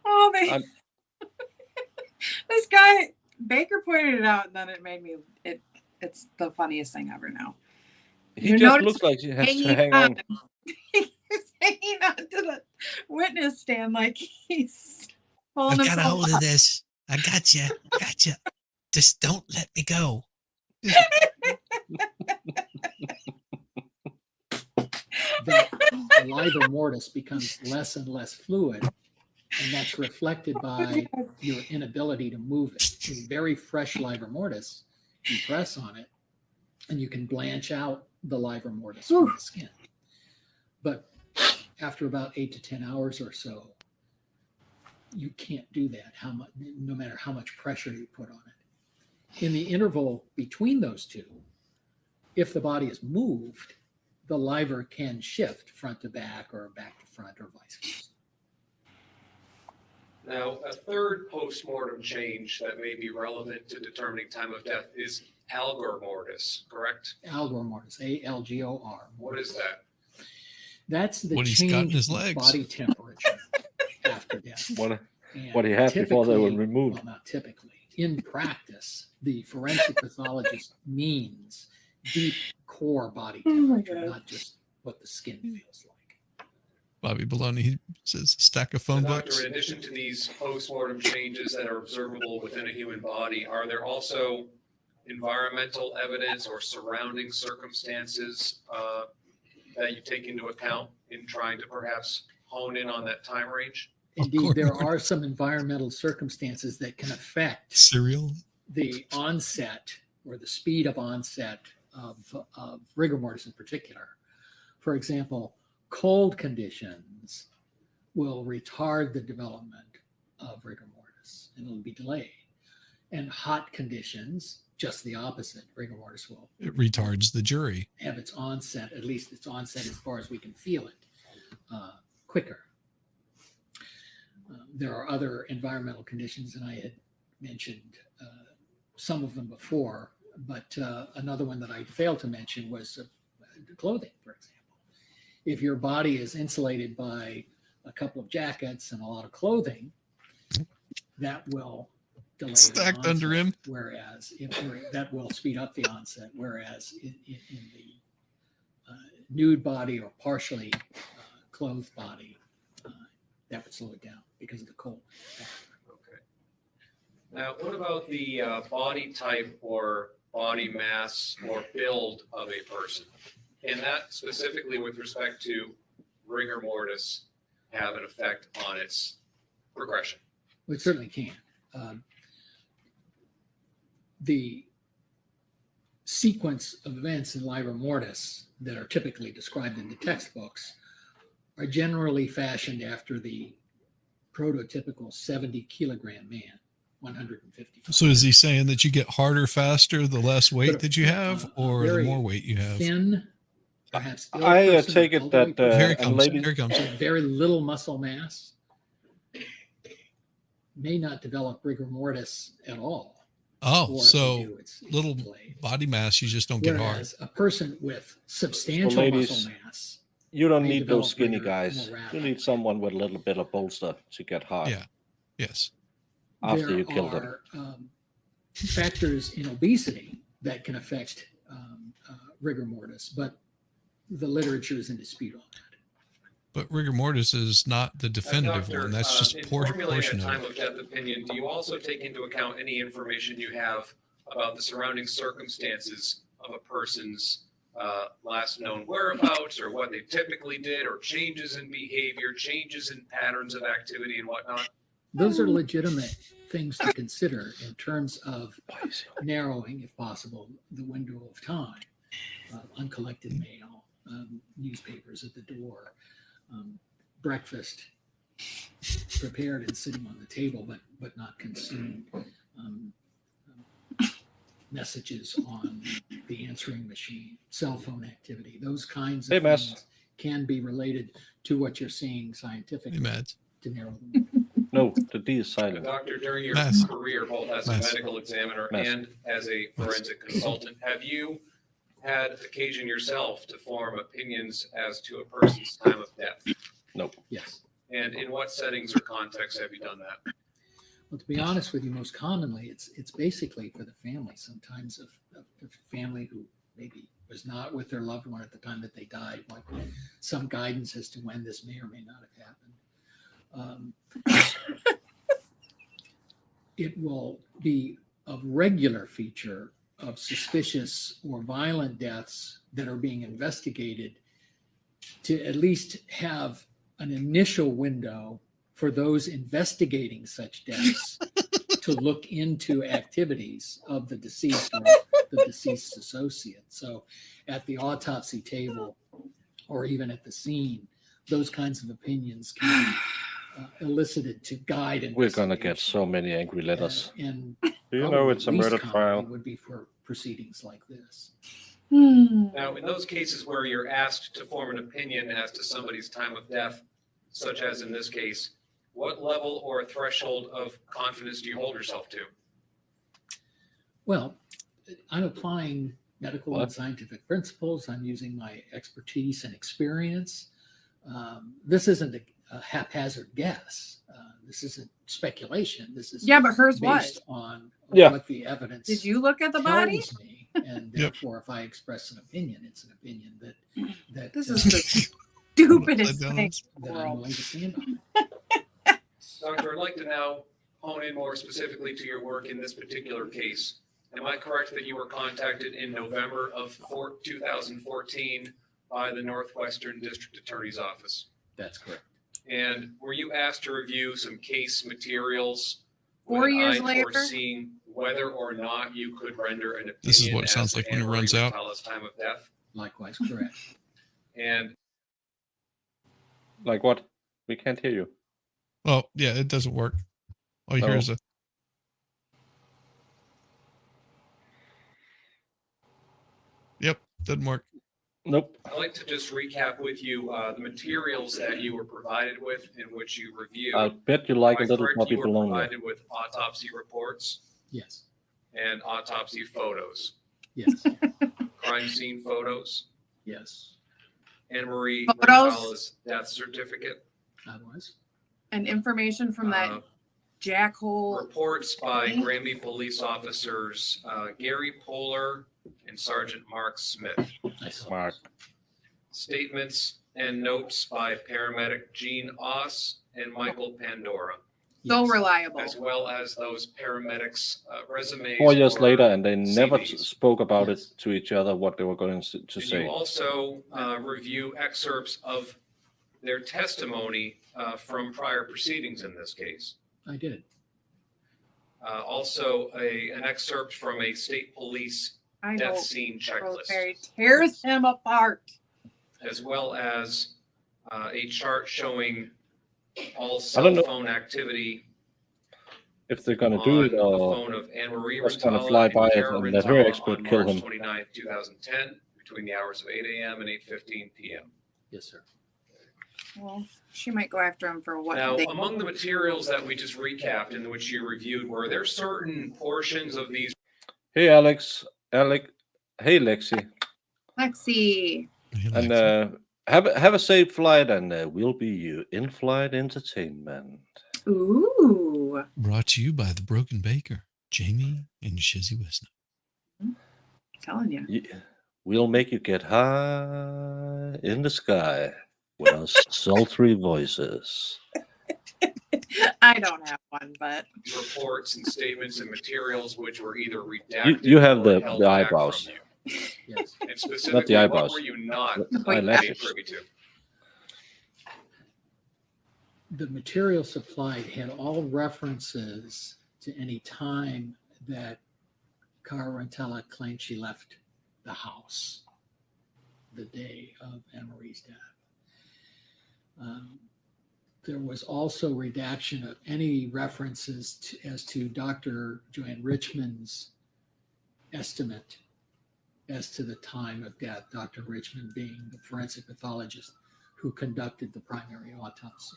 Oh, I'm- this guy Baker pointed it out, and then it made me. It's the funniest thing ever now. He You just notice looks like he has to hanging hang on. He's hanging on to the witness stand like he's pulling I've got a himself hold up. of this. I got you. Got you. Just don't let me go. The livor mortis becomes less and less fluid, and that's reflected by your inability to move it. In very fresh livor mortis, you press on it, and you can blanch out the livor mortis from the skin. But after about 8 to 10 hours or so, you can't do that. No matter how much pressure you put on it. In the interval between those two, if the body is moved, the livor can shift front to back or back to front or vice versa. Now, a third post-mortem change that may be relevant to determining time of death is algor mortis, correct? Algor mortis, ALGOR. What is that? That's the What he's got in change his in legs. body temperature after death. What he had before they were typically- removed. Well, not typically. In practice, the forensic pathologist means deep core body temperature, not just what the skin feels like. Bobby Baloney, he says, stack of phone Doctor, books. in addition to these post-mortem changes that are observable within a human body, are there also environmental evidence or surrounding circumstances that you take into account in trying to perhaps hone in on that time range? Indeed, there are some environmental circumstances that can affect Cereal. the onset or the speed of onset of rigor mortis in particular. For example, cold conditions will retard the development of rigor mortis and it'll be delayed. And hot conditions, just the opposite. Rigor mortis will It retards the jury. have its onset, at least its onset as far as we can feel it, quicker. There are other environmental conditions, and I had mentioned some of them before, but another one that I failed to mention was clothing, for example. If your body is insulated by a couple of jackets and a lot of clothing, that will delay the Stacked onset, under him. Whereas that will speed up the onset, whereas in the nude body or partially clothed body, that would slow it down because of the cold. Okay. Now, what about the body type or body mass or build of a person? Can that specifically with respect to rigor mortis have an effect on its progression? We certainly can. The sequence of events in livor mortis that are typically described in the textbooks are generally fashioned after the prototypical 70-kilogram man, 150. So is he saying that you get harder faster the less weight that you have, or the very more weight you have? Thin, perhaps ill I person, take or it elderly that person Here he and comes. ladies, Here he comes. with very little muscle mass may not develop rigor mortis at all. Oh, Or if so they do, it's little delayed. body mass, you just don't get hard. Whereas a person with substantial ladies, muscle mass, you don't they need those develop skinny rigor guys. more You rapidly. need someone with a little bit of bolster to get hard Yeah. Yes. after there you kill them. are factors in obesity that can affect rigor mortis, but the literature is in dispute on that. But rigor mortis is not the definitive Doctor, one. That's just a in portion formulating a of time it. of death opinion, do you also take into account any information you have about the surrounding circumstances of a person's last known whereabouts, or what they typically did, or changes in behavior, changes in patterns of activity and whatnot? Those are legitimate things to consider in terms of narrowing, if possible, the window of time. Uncollected mail, newspapers at the door, breakfast prepared and sitting on the table, but not consumed. messages on the answering machine, cell phone activity, those kinds Hey, of Mads. things can be related to what you're seeing scientifically Hey, Mads. to narrow them. No, the D is silent. Doctor, during your Mass. career, both as a Mass. medical examiner Mass. and as a forensic consultant, have you had occasion yourself to form opinions as to a person's time of death? Yes. And in what settings or contexts have you done that? Well, to be honest with you, most commonly it's basically for the family. Sometimes of a family who maybe was not with their loved one at the time that they died, like some guidance as to when this may or may not have happened. It will be a regular feature of suspicious or violent deaths that are being investigated to at least have an initial window for those investigating such deaths to look into activities of the deceased or the deceased's associate. So at the autopsy table or even at the scene, those kinds of opinions can be elicited to guide We're gonna get investigation. so many angry letters. And Do you know probably it's a least murder commonly trial? would be for proceedings like this. Now, in those cases where you're asked to form an opinion as to somebody's time of death, such as in this case, what level or threshold of confidence do you hold yourself to? Well, I'm applying medical What? and scientific principles. I'm using my expertise and experience. This isn't a haphazard guess. This isn't speculation. This is Yeah, but hers based was. on Yeah. what the evidence Did you look at the body? tells me, and therefore, if I express an opinion, it's an opinion that This is the stupidest thing in the that I'm world. willing to stand on. Doctor, I'd like to now hone in more specifically to your work in this particular case. Am I correct that you were contacted in November of 2014 by the Northwestern District Attorney's Office? That's correct. And were you asked to review some case materials? 4 with an years eye later? towards seeing whether or not you could render an opinion This is what it sounds as to like when it Anne-Marie runs out. Rintala's time of death? Likewise, correct. And Like what? We can't hear you. Well, yeah, it doesn't work. All you hear No. is a. Yep, doesn't work. Nope. I'd like to just recap with you the materials that you were provided with in which you reviewed. I bet you like a Am I little correct puppy you were bologna. provided with autopsy reports Yes. and autopsy photos, Yes. crime scene photos, Yes. Anne-Marie Photos? Rintala's death certificate, I was. And information from that uh, jackhole. reports by Okay. Granby police officers Gary Poehler and Sergeant Mark Smith, I saw. Mark. statements and notes by paramedic Gene Oss and Michael Pandora, So Yes. reliable. as well as those paramedics' resumes. 4 years or later, and they never CVs. spoke about Yes. it to each other, what they were going to Did say. you also review excerpts of their testimony from prior proceedings in this case? I did. Also, an excerpt from a state police I death hope scene checklist, Rosemary tears him apart. as well as a chart showing all don't cell know phone activity If they're going to on do it the or phone of Anne-Marie just gonna Rintala fly and by it Cara and let her Rintala expert on kill March him. 29th, 2010, between the hours of 8 a.m. and 8:15 p.m. Yes, sir. Well, she might go after him for what Now, they. among the materials that we just recapped in which you reviewed, were there certain portions of these hey, Alex, hey, Lexi, Lexi. Hey, and Lexi. have a safe flight, and we'll be your in-flight entertainment. Ooh. Brought to you by the Broken Baker, Jamie and Shizzy Wisner. Telling you. Yeah, we'll make you get high in the sky with our sultry voices. I don't have one, but reports and statements and materials which were either redacted You have or the held back from eyebrows. you? Yes. And specifically, what eyebrows. were you not The made eyelashes. privy to? The material supplied had all references to any time that Cara Rintala claimed she left the house the day of Anne-Marie's death. There was also redaction of any references as to Dr. Joanne Richmond's estimate as to the time of death, Dr. Richmond being the forensic pathologist who conducted the primary autopsy.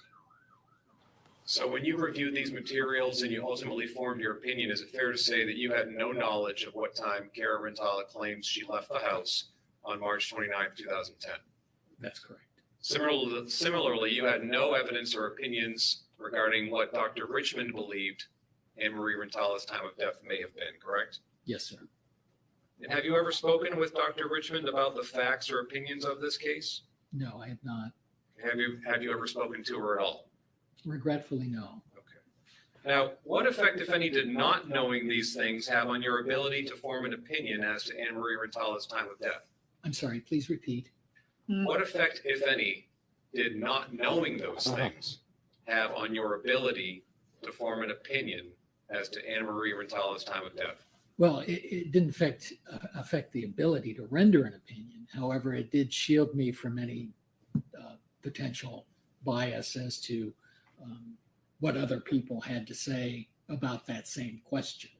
So when you reviewed these materials and you ultimately formed your opinion, is it fair to say that you had no knowledge of what time Cara Rintala claims she left the house on March 29th, 2010? That's correct. Similarly, you had no evidence or opinions regarding what Dr. Richmond believed Anne Marie Rintala's time of death may have been, correct? Yes, sir. And have you ever spoken with Dr. Richmond about the facts or opinions of this case? No, I have not. Have you ever spoken to her at all? Regretfully, no. Now, what effect, if any, did not knowing these things have on your ability to form an opinion as to Anne Marie Rintala's time of death? I'm sorry, please repeat. What effect, if any, did not knowing those things have on your ability to form an opinion as to Anne Marie Rintala's time of death? Well, it didn't affect the ability to render an opinion. However, it did shield me from any potential bias as to what other people had to say about that same question.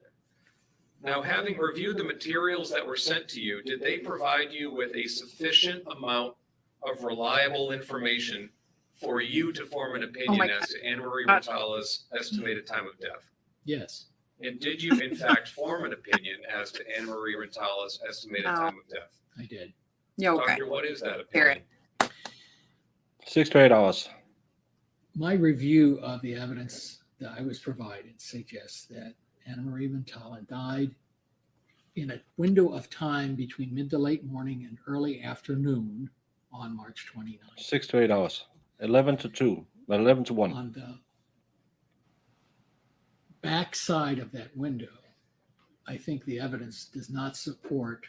Now, having reviewed the materials that were sent to you, did they provide you with a sufficient amount of reliable information for you to form an opinion as to Anne Marie Rintala's estimated time of death? Yes. And did you, in fact, form an opinion as to Anne Marie Rintala's estimated time of death? I did. Yeah, okay. Doctor, what is that opinion? 6 to 8 hours. My review of the evidence that I was provided suggests that Anna Marie Rintala died in a window of time between mid to late morning and early afternoon on March 29th. 6 to 8 hours. 11 to 2. 11 to 1. On the back side of that window, I think the evidence does not support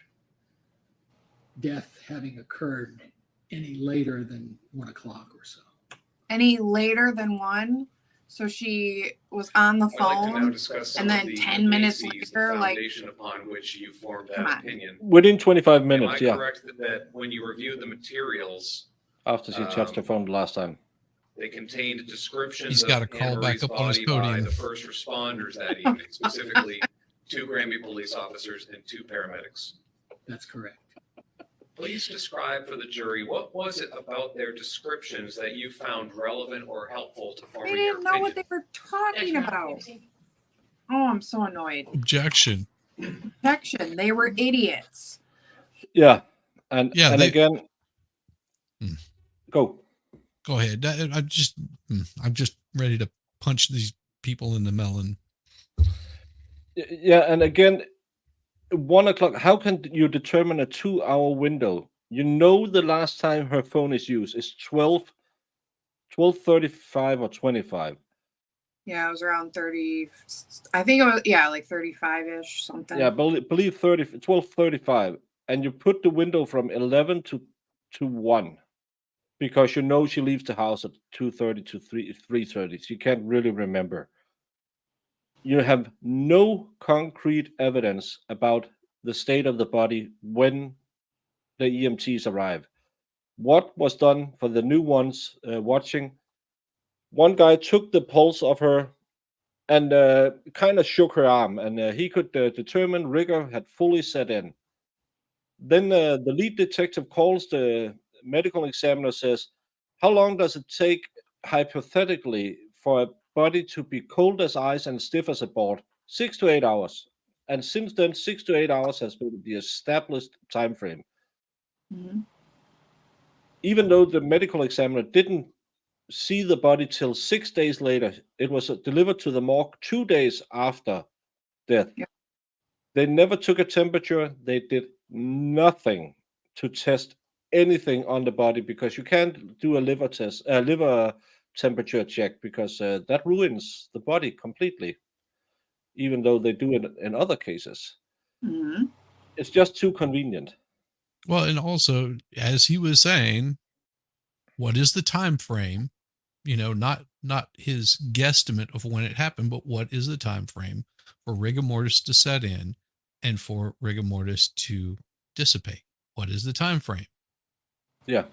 death having occurred any later than 1 o'clock or so. Any later than 1? So she was on the I'd like to now phone discuss some and of then the 10 minutes bases, later, the like, foundation upon which you formed Come that on. opinion. Within 25 Am minutes, I yeah. correct that when you reviewed the materials, After she touched her phone the last time. they contained descriptions He's of got to Anne crawl Marie's back up on his body by podium. the first responders that evening, specifically 2 Granby police officers and 2 paramedics? That's correct. Please describe for the jury, what was it about their descriptions that you found relevant or helpful to they forming your didn't know opinion? what they were talking about. Oh, I'm so annoyed. Objection. Objection. They were idiots. Yeah. And Yeah, and they- again, Hmm. go. Go ahead. I'm just ready to punch these people in the melon. Yeah, and again, 1 o'clock. How can you determine a 2-hour window? You know the last time her phone is used is 12:35 or 25. Yeah, it was around 30. I think it was, yeah, like 35-ish, something. Yeah, believe 12:35, and you put the window from 11 to 1 because you know she leaves the house at 2:30 to 3:30. So you can't really remember. You have no concrete evidence about the state of the body when the EMTs arrive. What was done for the new ones watching? One guy took the pulse of her and kind of shook her arm, and he could determine rigor had fully set in. Then the lead detective calls the medical examiner, says, how long does it take, hypothetically, for a body to be cold as ice and stiff as a board? 6 to 8 hours. And since then, 6 to 8 hours has been the established time frame. Mhm. Even though the medical examiner didn't see the body till 6 days later, it was delivered to the morgue 2 days after death. Yeah. They never took a temperature. They did nothing to test anything on the body because you can't do a liver test, liver temperature check, because that ruins the body completely. Even though they do it in other cases, Mhm. it's just too convenient. Well, and also, as he was saying, what is the time frame? You know, not his guesstimate of when it happened, but what is the time frame for rigor mortis to set in and for rigor mortis to dissipate? What is the time frame? Yeah.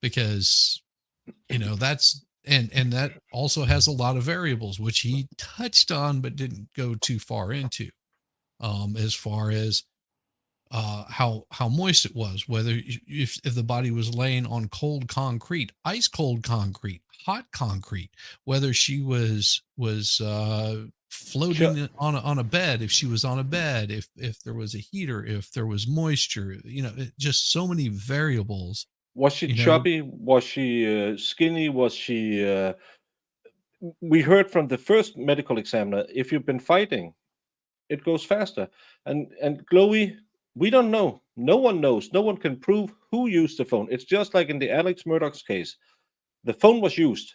Because, you know, that's and that also has a lot of variables, which he touched on but didn't go too far into, as far as how moist it was, whether if the body was laying on cold concrete, ice cold concrete, hot concrete, whether she was Sure. floating on a bed, if she was on a bed, if there was a heater, if there was moisture, just so many variables. Was she you know chubby? Was she skinny? Was she? We heard from the first medical examiner, if you've been fighting, it goes faster. And Chloe, we don't know. No one knows. No one can prove who used the phone. It's just like in the Alex Murdoch's case. The phone was used.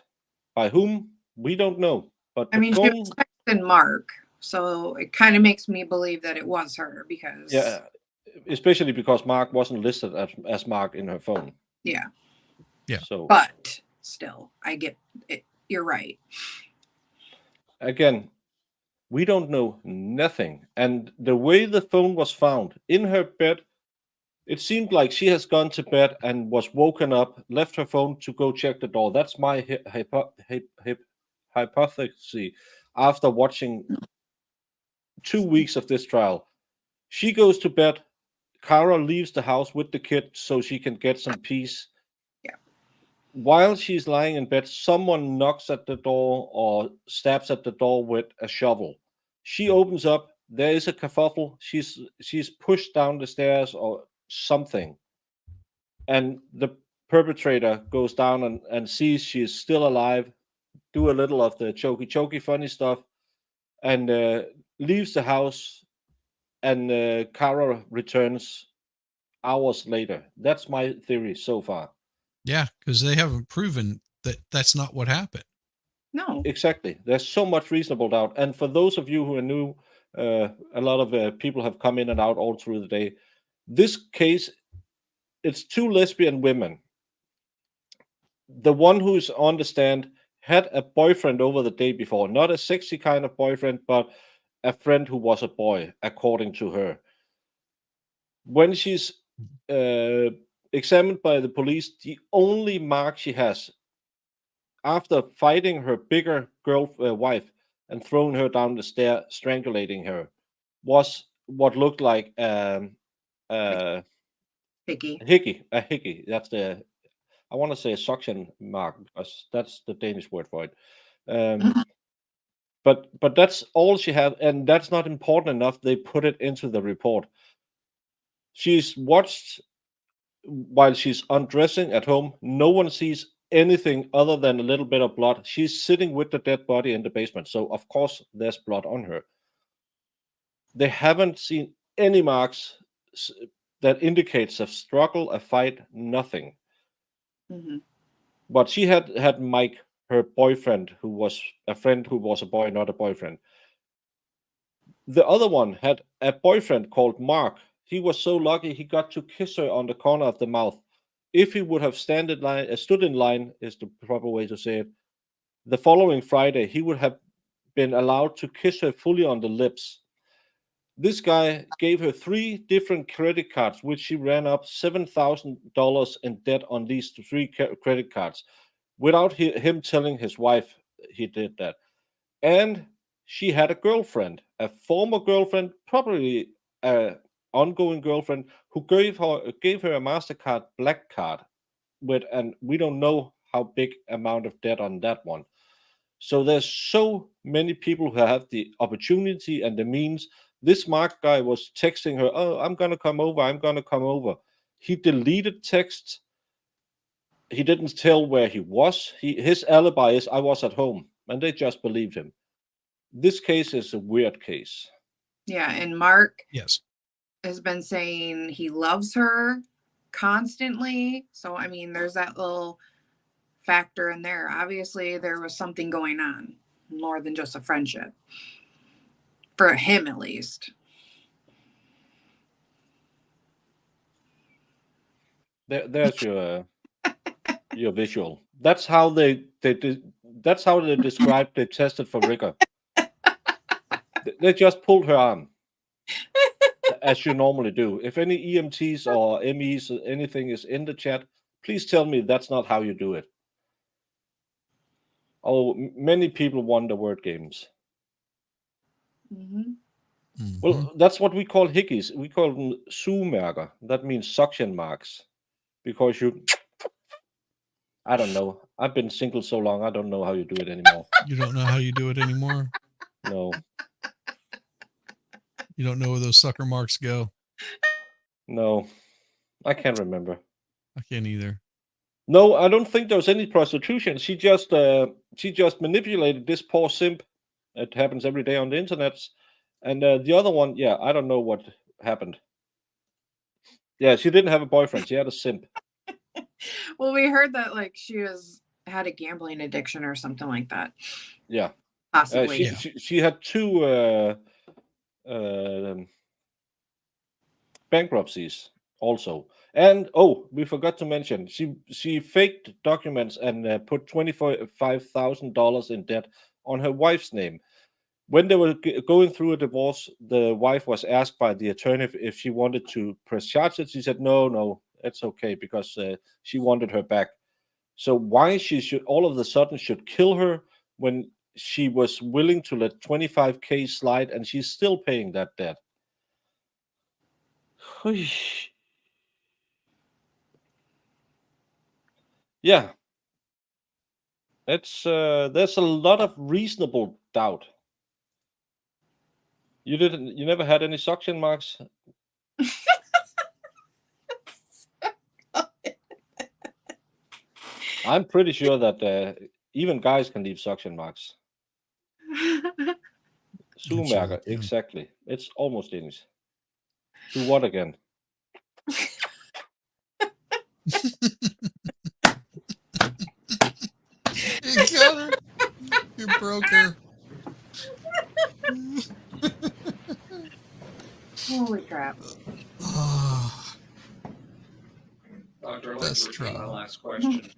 By whom? We don't know. But I the mean, she was phone, texting Mark, so it kind of makes me believe that it was her because, yeah, especially because Mark wasn't listed as Mark in her phone. yeah. Yeah. So But still, I get it. You're right. again, we don't know nothing. And the way the phone was found in her bed, it seemed like she has gone to bed and was woken up, left her phone to go check the door. That's my hypothesis after watching 2 weeks of this trial. She goes to bed. Cara leaves the house with the kid so she can get some peace. Yeah. While she's lying in bed, someone knocks at the door or stabs at the door with a shovel. She opens up. There is a kerfuffle. She's pushed down the stairs or something. And the perpetrator goes down and sees she's still alive, do a little of the choky funny stuff, and leaves the house. And Cara returns hours later. That's my theory so far. Yeah, because they haven't proven that that's not what happened. No. Exactly. There's so much reasonable doubt. And for those of you who are new, a lot of people have come in and out all through the day. This case, it's two lesbian women. The one who's on the stand had a boyfriend over the day before, not a sexy kind of boyfriend, but a friend who was a boy, according to her. When she's examined by the police, the only mark she has after fighting her bigger wife and throwing her down the stair, strangulating her, was what looked like Hickey. a hickey. That's the, I want to say a suction mark because that's the Danish word for it. But that's all she had, and that's not important enough. They put it into the report. She's watched while she's undressing at home. No one sees anything other than a little bit of blood. She's sitting with the dead body in the basement, so of course there's blood on her. They haven't seen any marks that indicates a struggle, a fight, nothing. Mm-hmm. But she had Mike, her boyfriend, who was a friend who was a boy, not a boyfriend. The other one had a boyfriend called Mark. He was so lucky he got to kiss her on the corner of the mouth. If he would have stood in line, is the proper way to say it, the following Friday, he would have been allowed to kiss her fully on the lips. This guy gave her 3 different credit cards, which she ran up $7,000 in debt on these 3 credit cards, without him telling his wife he did that. And she had a girlfriend, a former girlfriend, probably an ongoing girlfriend, who gave her a MasterCard black card with, and we don't know how big amount of debt on that one. So there's so many people who have the opportunity and the means. This Mark guy was texting her, "Oh, I'm gonna come over. I'm gonna come over." He deleted texts. He didn't tell where he was. His alibi is, "I was at home," and they just believed him. This case is a weird case. Yeah, and Mark Yes. has been saying he loves her constantly. So I mean, there's that little factor in there. Obviously, there was something going on more than just a friendship. For him at least. There's your visual. That's how they described they tested for rigor. They just pulled her arm, as you normally do. If any EMTs or MEs or anything is in the chat, please tell me that's not how you do it. Oh, many people wonder word games. Mhm. Well, that's what we call hickeys. We call them sugemærker. That means suction marks. Because you, I don't know. I've been single so long, I don't know how you do it anymore. You don't know how you do it anymore. No, You don't know where those sucker marks go. no, I can't remember. I can't either. No, I don't think there was any prostitution. She just manipulated this poor simp. It happens every day on the internet. And the other one, yeah, I don't know what happened. Yeah, she didn't have a boyfriend. She had a simp. Well, we heard that like had a gambling addiction or something like that. Yeah. Possibly. She had two bankruptcies also. And we forgot to mention she faked documents and put $25,000 in debt on her wife's name. When they were going through a divorce, the wife was asked by the attorney if she wanted to press charges. She said no, it's okay, because she wanted her back. So why she should all of a sudden should kill her when she was willing to let 25K slide and she's still paying that debt? Yeah, it's there's a lot of reasonable doubt. You never had any suction marks? I'm pretty sure that even guys can leave suction marks. Sugemærker, yeah. exactly. It's almost English. Do what again? You got her. You broke her. Holy crap. Dr. That's Alex, my trouble. last question.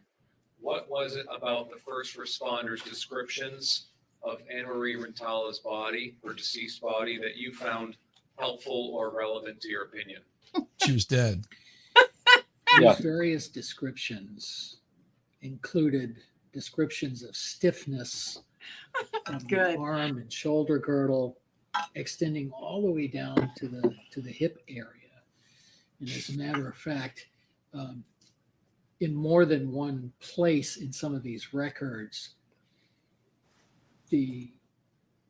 What was it about the first responders' descriptions of Anne-Marie Rintala's body, her deceased body, that you found helpful or relevant to your opinion? She was dead. Yeah. These various descriptions included descriptions of stiffness of Good. the arm and shoulder girdle, extending all the way down to the hip area. And as a matter of fact, in more than one place in some of these records, the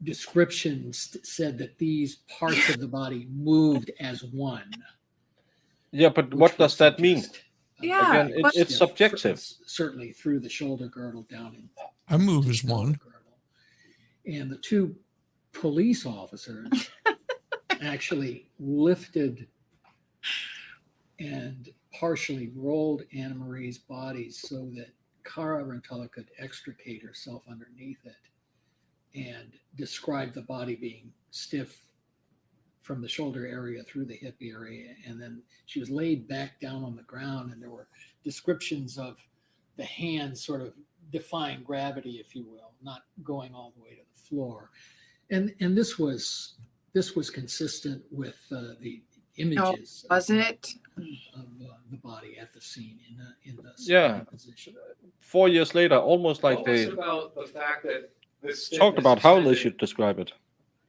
descriptions said that these parts of the body moved as one. Yeah, but what does that mean? Yeah, Again, it's subjective. Certainly through the shoulder girdle down in. I move as one. And the two police officers actually lifted and partially rolled Anna Marie's body so that Cara Rintala could extricate herself underneath it, and describe the body being stiff from the shoulder area through the hip area. And then she was laid back down on the ground, and there were descriptions of the hands sort of defying gravity, if you will, not going all the way to the floor. And this was consistent with the images. Was it? Of the body at the scene in the position. 4 years later, almost like What was they it about the fact that this talked about how they should describe it?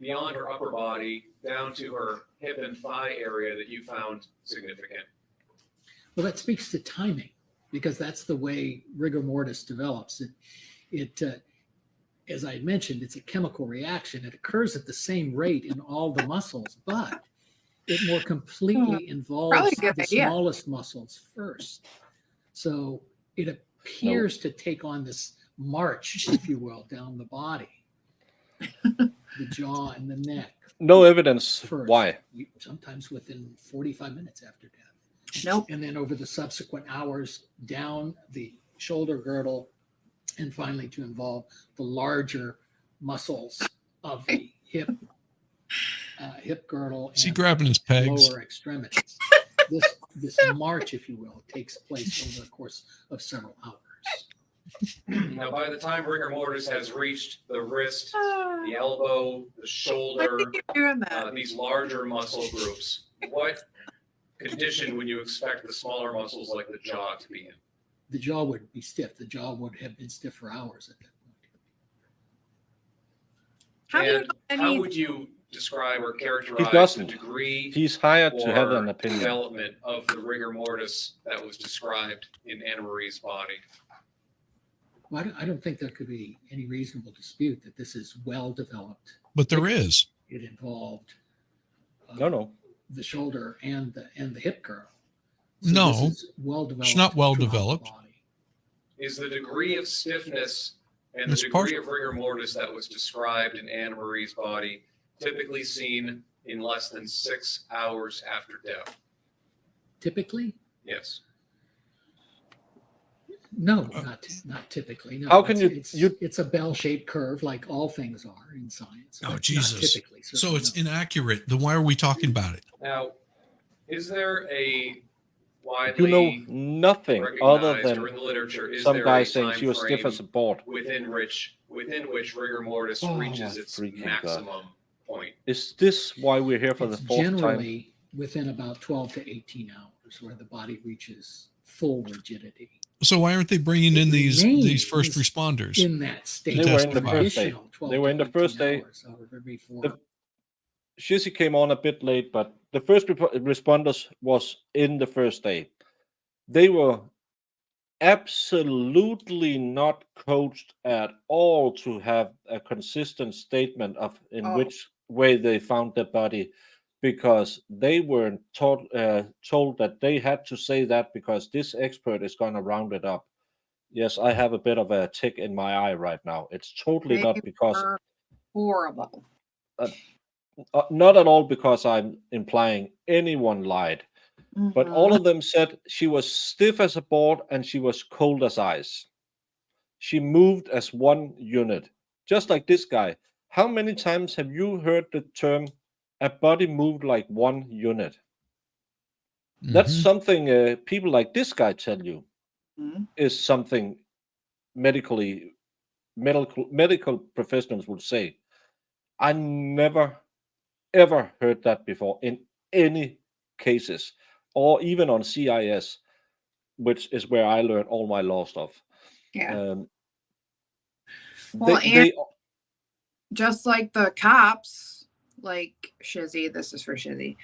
beyond her upper body down to her hip and thigh area that you found significant? Well, that speaks to timing, because that's the way rigor mortis develops. It as I mentioned, it's a chemical reaction. It occurs at the same rate in all the muscles, but it more completely involves the smallest muscles first. So it appears to take on this march, if you will, down the body, the jaw and the neck. No evidence first, why. Sometimes within 45 minutes after death. Nope. And then over the subsequent hours, down the shoulder girdle, and finally to involve the larger muscles of the hip girdle. Is he grabbing his pegs? Lower extremities. This march, if you will, takes place over the course of several hours. Now, by the time rigor mortis has reached the wrist, the elbow, the shoulder, these larger muscle groups, what condition would you expect the smaller muscles like the jaw to be in? The jaw would be stiff. The jaw would have been stiff for hours at that point. How do you And know how any? would you describe or He characterize the doesn't. degree He's hired to have or an opinion. development of the rigor mortis that was described in Anna Marie's body? Well, I don't think there could be any reasonable dispute that this is well developed. But there is. It involved No. the shoulder and the hip curl. No, this is well developed. it's not well throughout the developed. body. Is the degree of stiffness and the It's degree of rigor mortis that was described in Anna Marie's body typically seen in less than 6 hours after death? Typically, Yes. no, not typically. No. How can It's a bell-shaped curve, like all things are in science. Oh, but not Jesus. typically, So certainly it's not. inaccurate. Then why are we talking about it? Now, is there a You widely know nothing other recognized or in than the literature, is some there guy a saying time she was stiff frame as a board. within which rigor mortis Oh, reaches my its freaking God. maximum point? Is this why we're here for It's the fourth time? generally within about 12 to 18 hours where the body reaches full rigidity. So why aren't they bringing in these remains first responders? In that state, They were in the testify. first day. Additional 12 They were in to the first 18 day. hours, however, before. The- Shizzy came on a bit late, but the first responders was in the first day. They were absolutely not coached at all to have a consistent statement of in Oh. which way they found the body, because they weren't told that they had to say that because this expert is going to round it up. Yes, I have a bit of a tick in my eye right now. It's totally They not because were horrible. not at all because I'm implying anyone lied, but Mhm. all of them said she was stiff as a board and she was cold as ice. She moved as one unit, just like this guy. How many times have you heard the term "a body moved like one unit"? That's Mhm. something people like this guy tell you Mhm. is something medical professionals would say. I never ever heard that before in any cases, or even on CIS, which is where I learned all my law stuff. Yeah. Um, Well, they, and they just like the cops, like Shizzy, this is for Shizzy.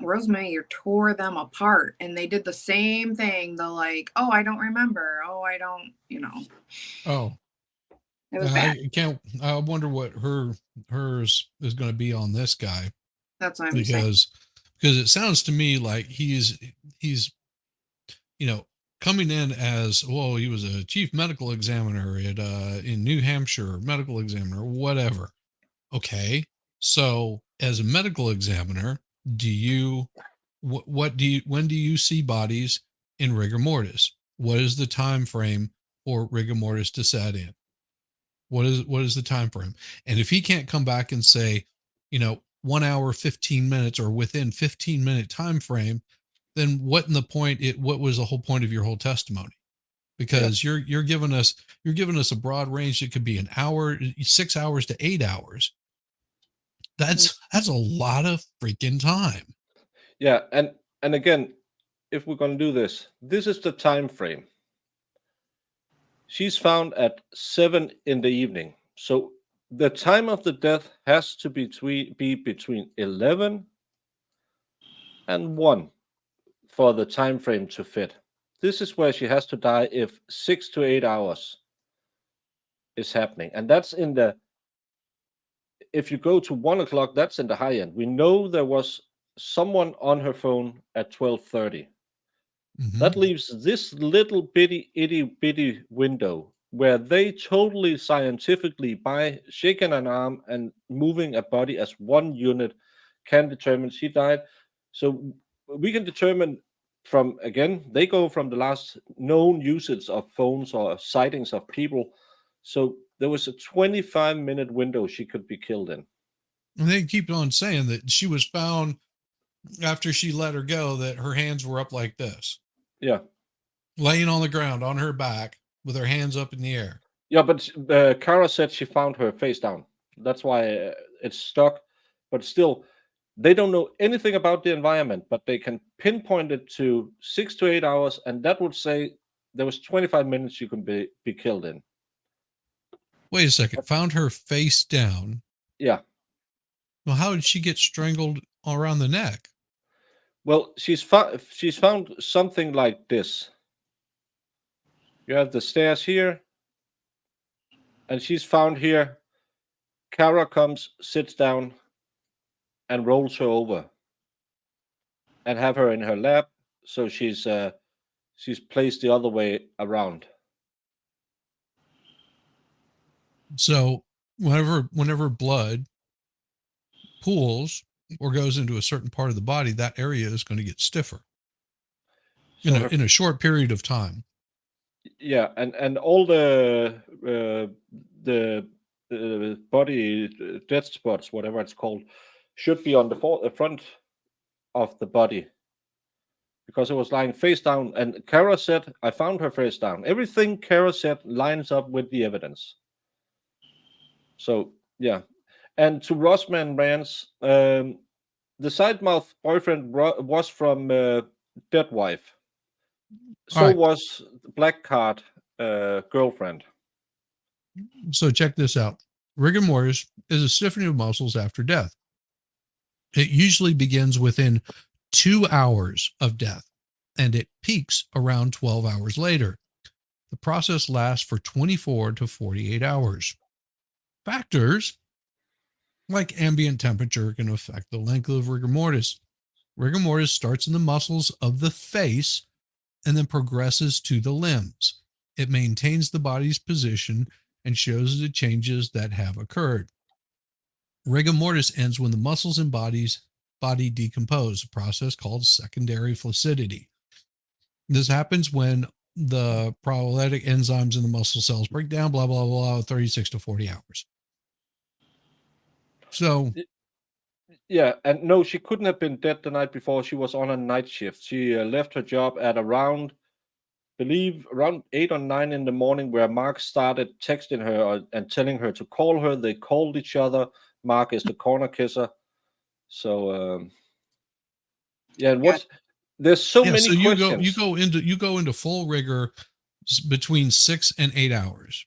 Rosemary tore them apart, and they did the same thing. The like, oh, I don't remember. Oh, I don't, Oh, it was bad. I can't. I wonder what hers is going to be on this guy, That's what I'm saying. because it sounds to me like he's coming in as, well, he was a chief medical examiner at in New Hampshire, medical examiner, whatever. Okay, so as a medical examiner, do you when do you see bodies in rigor mortis? What is the time frame for rigor mortis to set in? What is the time frame? And if he can't come back and say, 1 hour 15 minutes or within 15-minute time frame, then what was the whole point of your whole testimony? Because you're giving us a broad range. It could be an hour, 6 hours to 8 hours. That's a lot of freaking time. Yeah, and again, if we're going to do this, this is the time frame. She's found at 7 in the evening, so the time of the death has to be between 11 and 1 for the time frame to fit. This is where she has to die if 6 to 8 hours is happening, and that's in the. If you go to 1 o'clock, that's in the high end. We know there was someone on her phone at 12:30. That leaves this little bitty itty bitty window where they totally scientifically, by shaking an arm and moving a body as one unit, can determine she died. So we can determine from, again, they go from the last known usage of phones or sightings of people. So there was a 25-minute window she could be killed in. And they keep on saying that she was found after she let her go, that her hands were up like this, Yeah. laying on the ground on her back with her hands up in the air. Yeah, but Cara said she found her face down. That's why it's stuck. But still, they don't know anything about the environment, but they can pinpoint it to 6 to 8 hours, and that would say there was 25 minutes you can be killed in. Wait a second. Found her face down. Yeah. Well, how did she get strangled around the neck? Well, she's found something like this. You have the stairs here, and she's found here. Cara comes, sits down, and rolls her over, and have her in her lap. So she's placed the other way around. So whenever blood pools or goes into a certain part of the body, that area is going to get stiffer So in a short period of time. Yeah, and all the body dead spots, whatever it's called, should be on the front of the body, because it was lying face down. And Cara said, "I found her face down." Everything Cara said lines up with the evidence. So yeah, and to Rossman Rance, the side mouth boyfriend was from dead wife. So All right. was the black card girlfriend. So check this out. Rigor mortis is a stiffening of muscles after death. It usually begins within 2 hours of death, and it peaks around 12 hours later. The process lasts for 24 to 48 hours. Factors like ambient temperature can affect the length of rigor mortis. Rigor mortis starts in the muscles of the face and then progresses to the limbs. It maintains the body's position and shows the changes that have occurred. Rigor mortis ends when the muscles and body decompose, a process called secondary flaccidity. This happens when the proteolytic enzymes in the muscle cells break down, blah, blah, blah, 36 to 40 hours. So, yeah, and no, she couldn't have been dead the night before. She was on a night shift. She left her job at around 8 or 9 in the morning, where Mark started texting her and telling her to call her. They called each other. Mark is the corner kisser. So yeah, and there's so many so questions. you go into full rigor between 6 and 8 hours,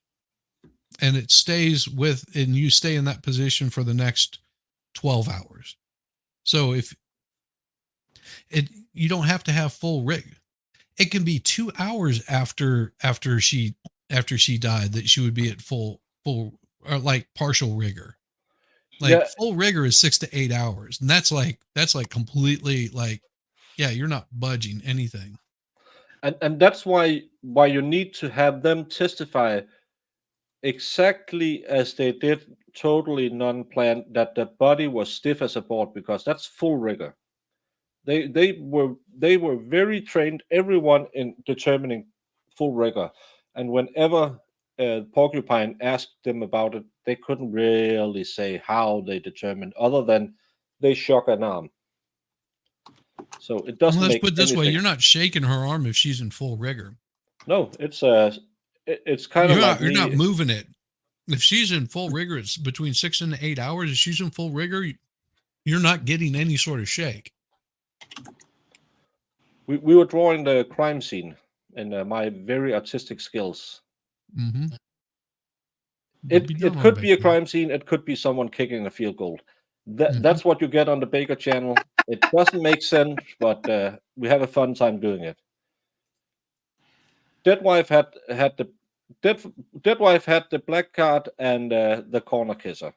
and it stays and you stay in that position for the next 12 hours. So you don't have to have full rig. It can be 2 hours after she died that she would be at full or like partial rigor. Like full rigor is 6 to 8 hours, and that's like completely like, yeah, you're not budging anything. And that's why you need to have them testify exactly as they did, totally non-planned, that the body was stiff as a board, because that's full rigor. They were very trained, everyone, in determining full rigor. And whenever Porcupine asked them about it, they couldn't really say how they determined, other than they shook an arm. So it doesn't Let's make put it this way: anything. you're not shaking her arm if she's in full rigor. No, it's kind of like you're not moving it. If she's in full rigor, it's between 6 and 8 hours. If she's in full rigor, you're not getting any sort of shake. We were drawing the crime scene, and my very artistic skills. Mm-hmm. It could be a crime scene. It could be someone kicking a field goal. That's what you get on the Baker channel. It doesn't make sense, but we have a fun time doing it. Dead wife had the black card and the corner kisser.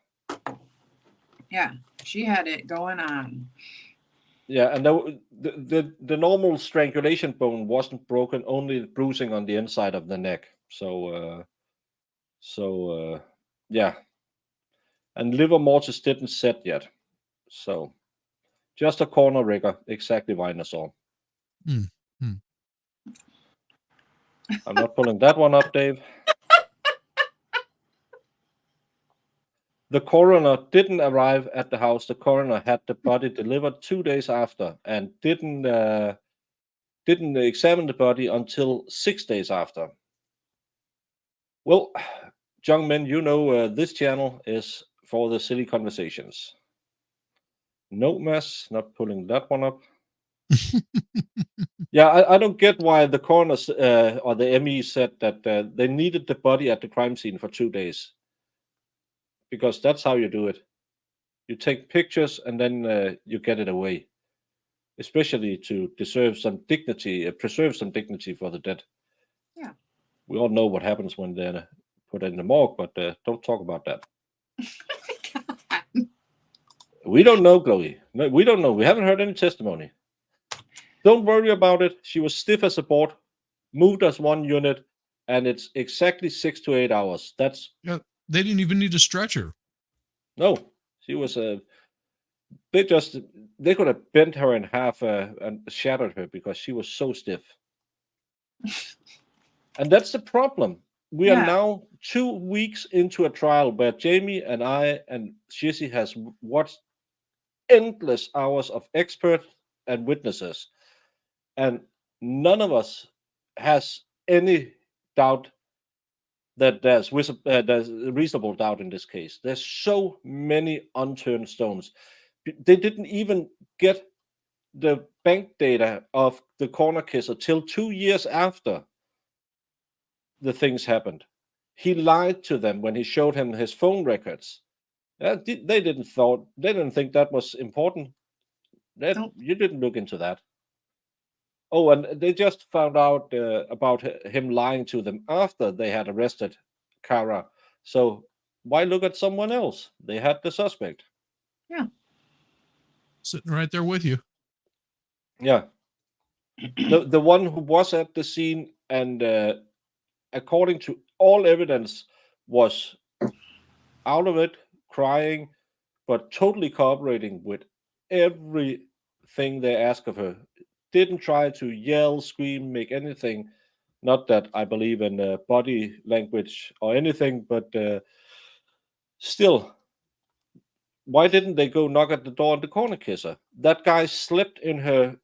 Yeah, she had it going on. Yeah, and the normal strangulation bone wasn't broken, only bruising on the inside of the neck. So yeah, and liver mortis didn't set yet. So just a corner rigger, exactly what I saw. I'm not pulling that one up, Dave. The coroner didn't arrive at the house. The coroner had the body delivered 2 days after, and didn't examine the body until 6 days after. Well, young men, this channel is for the silly conversations. No mess, not pulling that one up. Yeah, I don't get why the coroner or the ME said that they needed the body at the crime scene for 2 days. because that's how you do it. You take pictures and then you get it away, especially to preserve some dignity for the dead. Yeah. We all know what happens when they're put in the morgue, but don't talk about that. We don't know, Chloe. No, we don't know. We haven't heard any testimony. Don't worry about it. She was stiff as a board, moved as one unit, and it's exactly 6 to 8 hours. That's Yeah, they didn't even need a stretcher. no. She was a. They could have bent her in half and shattered her because she was so stiff. And that's the problem. We are Yeah. now 2 weeks into a trial where Jamie and I and Shizzy has watched endless hours of experts and witnesses, and none of us has any doubt that there's reasonable doubt in this case. There's so many unturned stones. They didn't even get the bank data of the corner kisser till 2 years after the things happened. He lied to them when he showed him his phone records. They didn't think that was important. Nope. You didn't look into that. Oh, and they just found out about him lying to them after they had arrested Cara. So why look at someone else? They had the suspect. Sitting right there with you. Yeah. The one who was at the scene and according to all evidence was out of it, crying, but totally cooperating with everything they asked of her. Didn't try to yell, scream, make anything. Not that I believe in body language or anything, but still, why didn't they go knock at the door on the corner kisser? That guy slept in her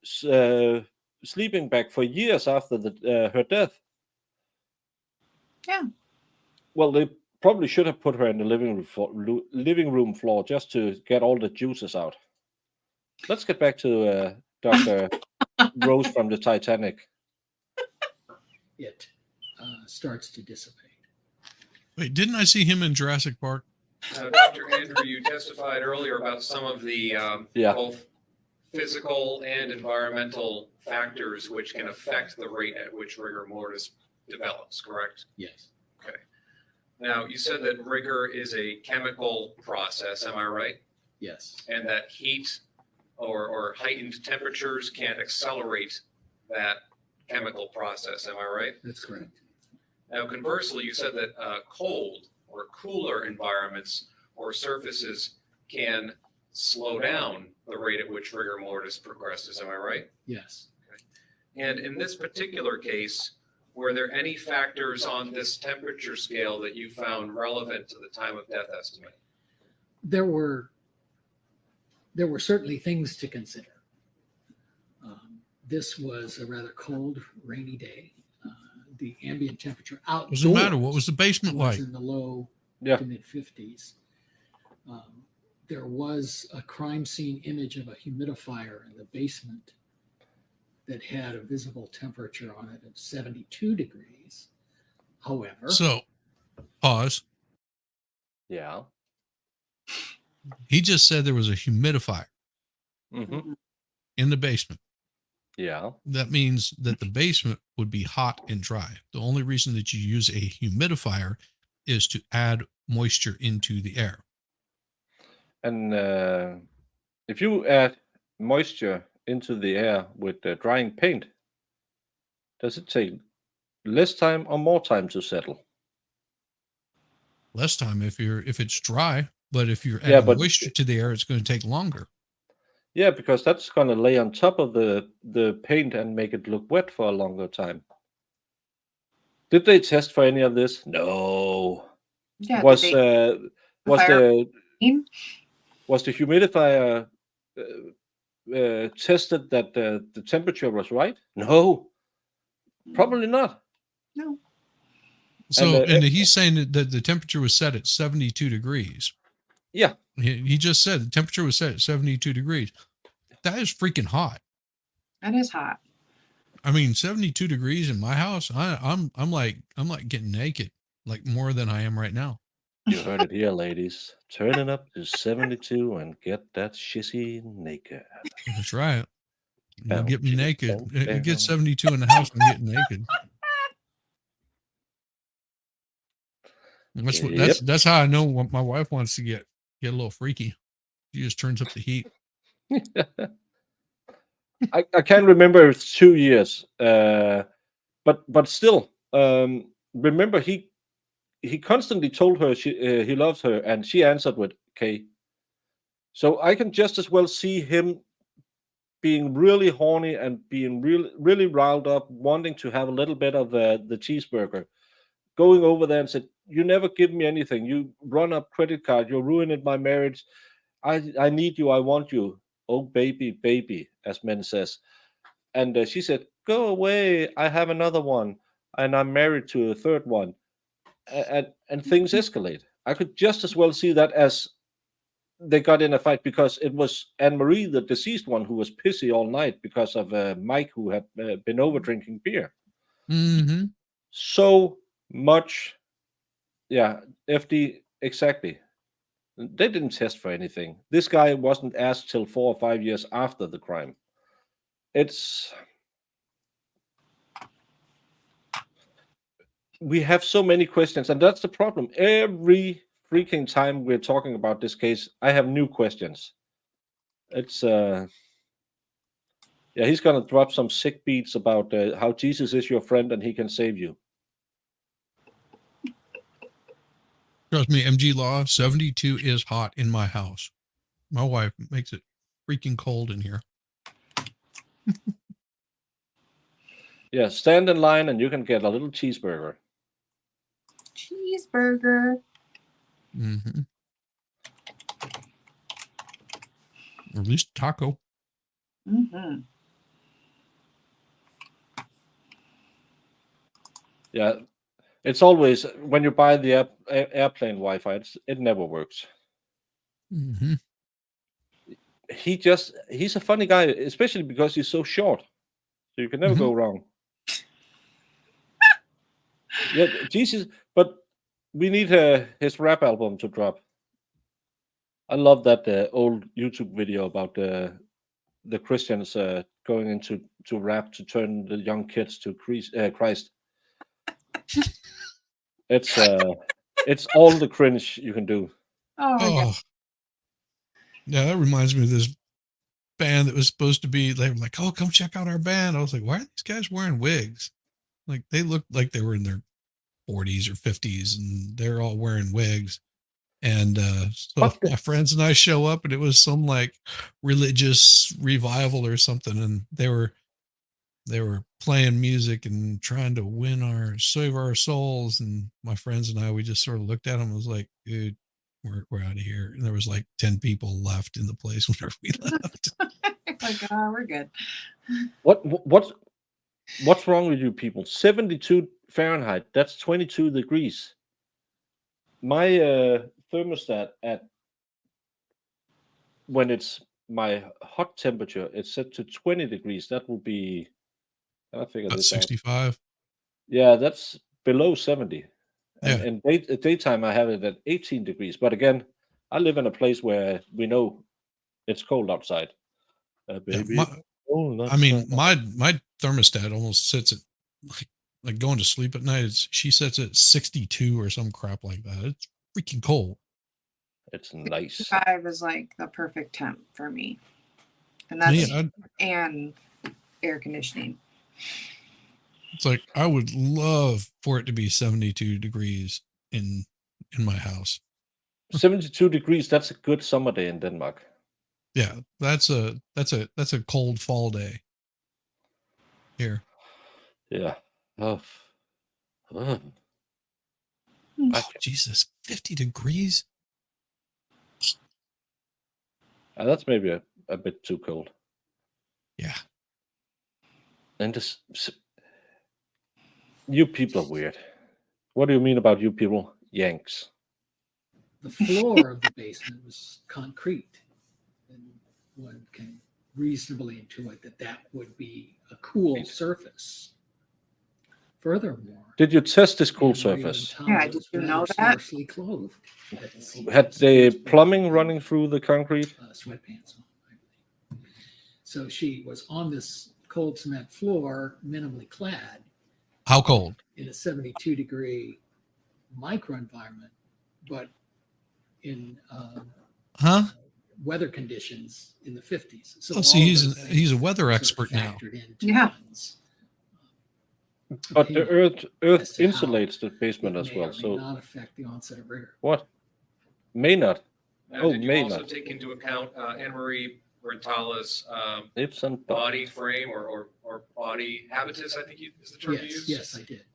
sleeping bag for years after her death. Yeah. Well, they probably should have put her in the living room floor just to get all the juices out. Let's get back to Dr. Rose from the Titanic. It starts to dissipate. Wait, didn't I see him in Jurassic Park? Dr. Andrew, you testified earlier about some of the both physical and environmental factors which can affect the rate at which rigor mortis develops, correct? Yes. Okay. Now, you said that rigor is a chemical process, am I right? Yes. And that heat or heightened temperatures can accelerate that chemical process, am I right? That's correct. Now, conversely, you said that cold or cooler environments or surfaces can slow down the rate at which rigor mortis progresses, am I right? Yes. And in this particular case, were there any factors on this temperature scale that you found relevant to the time of death estimate? There were certainly things to consider. This was a rather cold, rainy day. The ambient temperature outdoors Doesn't matter. What was the basement was like? in the low to mid 50s. There was a crime scene image of a humidifier in the basement that had a visible temperature on it of 72 degrees. However, So, pause. Yeah. He just said there was a humidifier Mm-hmm. in the basement. Yeah. That means that the basement would be hot and dry. The only reason that you use a humidifier is to add moisture into the air. And if you add moisture into the air with drying paint, does it take less time or more time to settle? Less time if it's dry, but if you're adding moisture to the air, it's going to take longer. Yeah, because that's going to lay on top of the paint and make it look wet for a longer time. Did they test for any of this? No. Yeah, Was the humidifier tested that the temperature was right? No, probably not. No. So, and he's saying that the temperature was set at 72 degrees. Yeah. He just said the temperature was set at 72 degrees. That is freaking hot. That is hot. I mean, 72 degrees in my house, I'm like getting naked, like more than I am right now. You heard it here, ladies. Turn it up to 72 and get that shizzy naked. That's right. You Bow, get me chicka, naked. bow, You get bow. 72 in the house and get naked. That's what Yep. that's how I know what my wife wants to get a little freaky. She just turns up the heat. I can't remember if it's 2 years, but still, remember he constantly told her he loves her, and she answered with K. So I can just as well see him being really horny and being really riled up, wanting to have a little bit of the cheeseburger, going over there and said, "You never give me anything. You run up credit card. You're ruining my marriage. I need you. I want you. Oh baby, baby," as men says. And she said, "Go away. I have another one, and I'm married to a third one." And things escalate. I could just as well see that as they got in a fight because it was Anne Marie, the deceased one, who was pissy all night because of Mike, who had been over drinking beer. Mm-hmm. So much, yeah. FD, exactly. They didn't test for anything. This guy wasn't asked till 4 or 5 years after the crime. We have so many questions, and that's the problem. Every freaking time we're talking about this case, I have new questions. It's yeah, he's gonna drop some sick beats about how Jesus is your friend and he can save you. Trust me, MG Law, 72 is hot in my house. My wife makes it freaking cold in here. Yeah, stand in line and you can get a little cheeseburger. Cheeseburger. Mm-hmm. Or at least taco. Mm-hmm. Yeah, it's always when you buy the airplane Wi-Fi, it never works. Mm-hmm. He's a funny guy, especially because he's so short, so you can never go wrong. Yeah, Jesus, but we need his rap album to drop. I love that old YouTube video about the Christians going into rap to turn the young kids to Christ. It's all the cringe you can do. Oh my god. Oh, yeah, that reminds me of this band that was supposed to be. They were like, "Oh, come check out our band." I was like, "Why are these guys wearing wigs? Like they looked like they were in their 40s or 50s, and they're all wearing wigs." And so my friends and I show up, and it was some like religious revival or something, and they were playing music and trying to save our souls. And my friends and I, we just sort of looked at them and was like, "Dude, we're out of here." And there was like 10 people left in the place whenever we left. Like, oh, we're good. What's wrong with you people? 72 Fahrenheit, that's 22 degrees. My thermostat when it's my hot temperature, it's set to 20 degrees. That will be, I figure About this out. 65. Yeah, that's below 70. Yeah. And daytime, I have it at 18 degrees. But again, I live in a place where we know it's cold outside. Baby, Yeah, cold I mean, outside. my thermostat almost sits at like going to sleep at night. She sets it at 62 or some crap like that. It's freaking cold. It's nice. 5 is like the perfect temp for me. And that's and air conditioning. It's like I would love for it to be 72 degrees in my house. 72 degrees, that's a good summer day in Denmark. Yeah, that's a cold fall day here. Yeah. Oh, Jesus, 50 degrees. That's maybe a bit too cold. Yeah. And just you people are weird. What do you mean about you people? Yanks. The floor of the basement was concrete, and one can reasonably intuit that would be a cool surface Furthermore, Did you test the school Maria surface? Rintala Yeah, did was you rather know that? sparsely clothed. Had the plumbing running through the concrete? Sweatpants on, I believe. So she was on this cold cement floor, minimally clad, How cold? in a 72-degree microenvironment, but in Huh? weather conditions in the 50s. So Oh, see, all of he's those a things weather sort of expert now. factored into Yeah. one's, But the opinion earth as to how insulates the basement it as may well. or may So not affect the onset of rigor. what? May not. Now, Oh, did you may also not. take into account Anne-Marie Rintala's Ifs and body buts. frame or body habitus, I think is the term you Yes, used? yes, I did.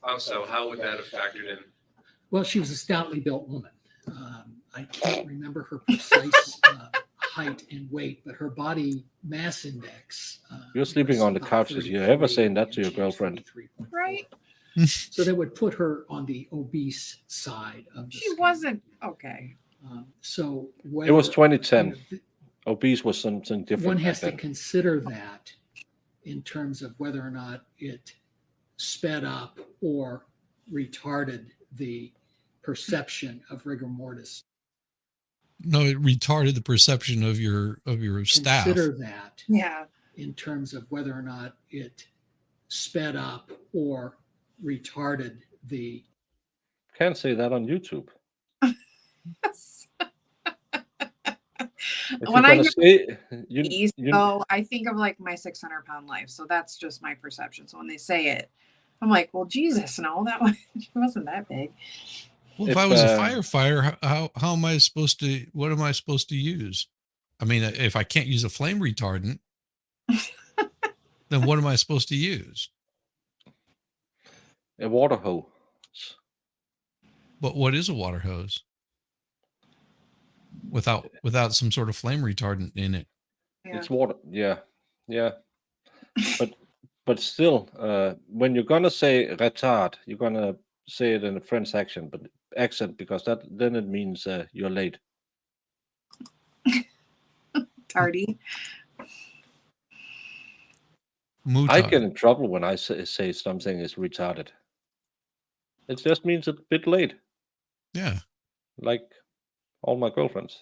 How so? How would that have factored in? Well, she was a stoutly built woman. I can't remember her precise height and weight, but her body mass index. You're sleeping was on the about couches. You're ever 33, saying that to and your she was girlfriend? 43.4. Right? So that would put her on the obese side of the She scale. wasn't okay. So It was whether- 2010. Obese was something different. one back has to then. consider that in terms of whether or not it sped up or retarded the perception of rigor mortis. No, it retarded the perception of your staff. Consider that Yeah. in terms of whether or not it sped up or retarded the Can't say that on YouTube. If When you're I gonna hear say East, you though, I think of like my 600-pound life. So that's just my perception. So when they say it, I'm like, well, Jesus, no, that one wasn't that big. Well, if I was a firefighter, how am I supposed to? What am I supposed to use? I mean, if I can't use a flame retardant, then what am I supposed to use? a water hose. But what is a water hose? Without some sort of flame retardant in it. Yeah. It's water. Yeah, yeah. But still, when you're gonna say retard, you're gonna say it in a French accent, because then it means you're late. Tardy. I get in trouble when I say something is retarded. It just means a bit late. Yeah. Like all my girlfriends.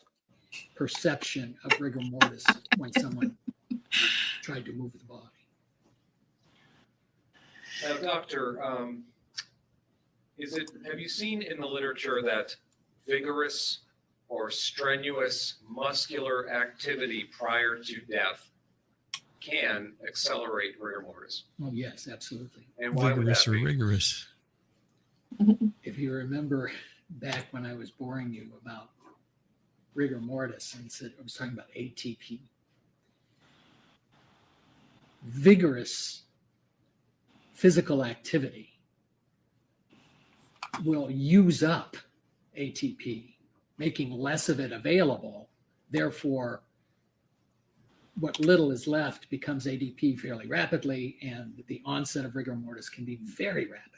perception of rigor mortis when someone tried to move the body. Now, doctor, have you seen in the literature that vigorous or strenuous muscular activity prior to death can accelerate rigor mortis? Oh, yes, absolutely. And why would Vigorous that or be? rigorous? If you remember back when I was boring you about rigor mortis and said I was talking about ATP, vigorous physical activity will use up ATP, making less of it available. Therefore, what little is left becomes ADP fairly rapidly, and the onset of rigor mortis can be very rapid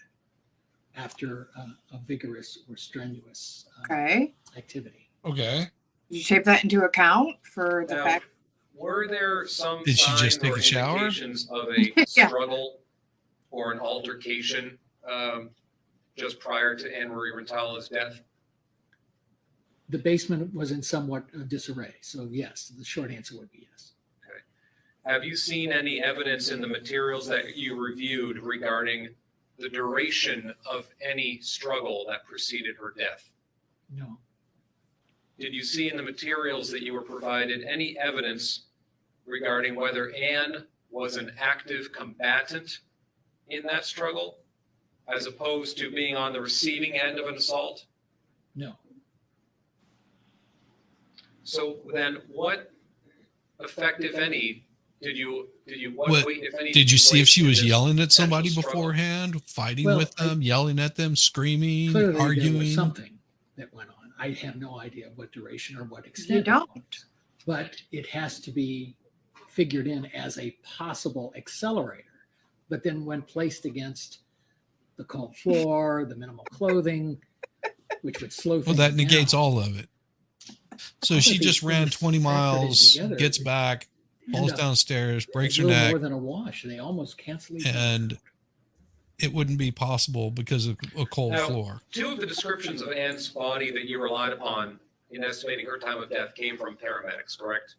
after a vigorous or strenuous Okay. activity. Okay. Did you take that into account for the Now, fact? were there some Did she signs just take or a shower? indications of a Yeah. struggle or an altercation just prior to Anne-Marie Rintala's death? The basement was in somewhat disarray. So yes, the short answer would be yes. Have you seen any evidence in the materials that you reviewed regarding the duration of any struggle that preceded her death? No. Did you see in the materials that you were provided any evidence regarding whether Anne was an active combatant in that struggle, as opposed to being on the receiving end of an assault? No. So then what effect, if any, what What- weight, if any, Did you see if place she in was this yelling at potential somebody struggle? beforehand, fighting Well, with them, yelling at them, screaming, Clearly there arguing? was something that went on. I have no idea what duration or what extent. You it don't. went. But it has to be figured in as a possible accelerator. But then when placed against the cold floor, the minimal clothing, which would slow Well, things that negates down, all of it. So All she of just these ran things 20 factored in miles, together, gets back, end falls up downstairs, breaks a her little neck, more than a wash. They almost cancel each other. and it wouldn't be possible because of a cold Now, floor. 2 of the descriptions of Ann's body that you relied upon in estimating her time of death came from paramedics, correct?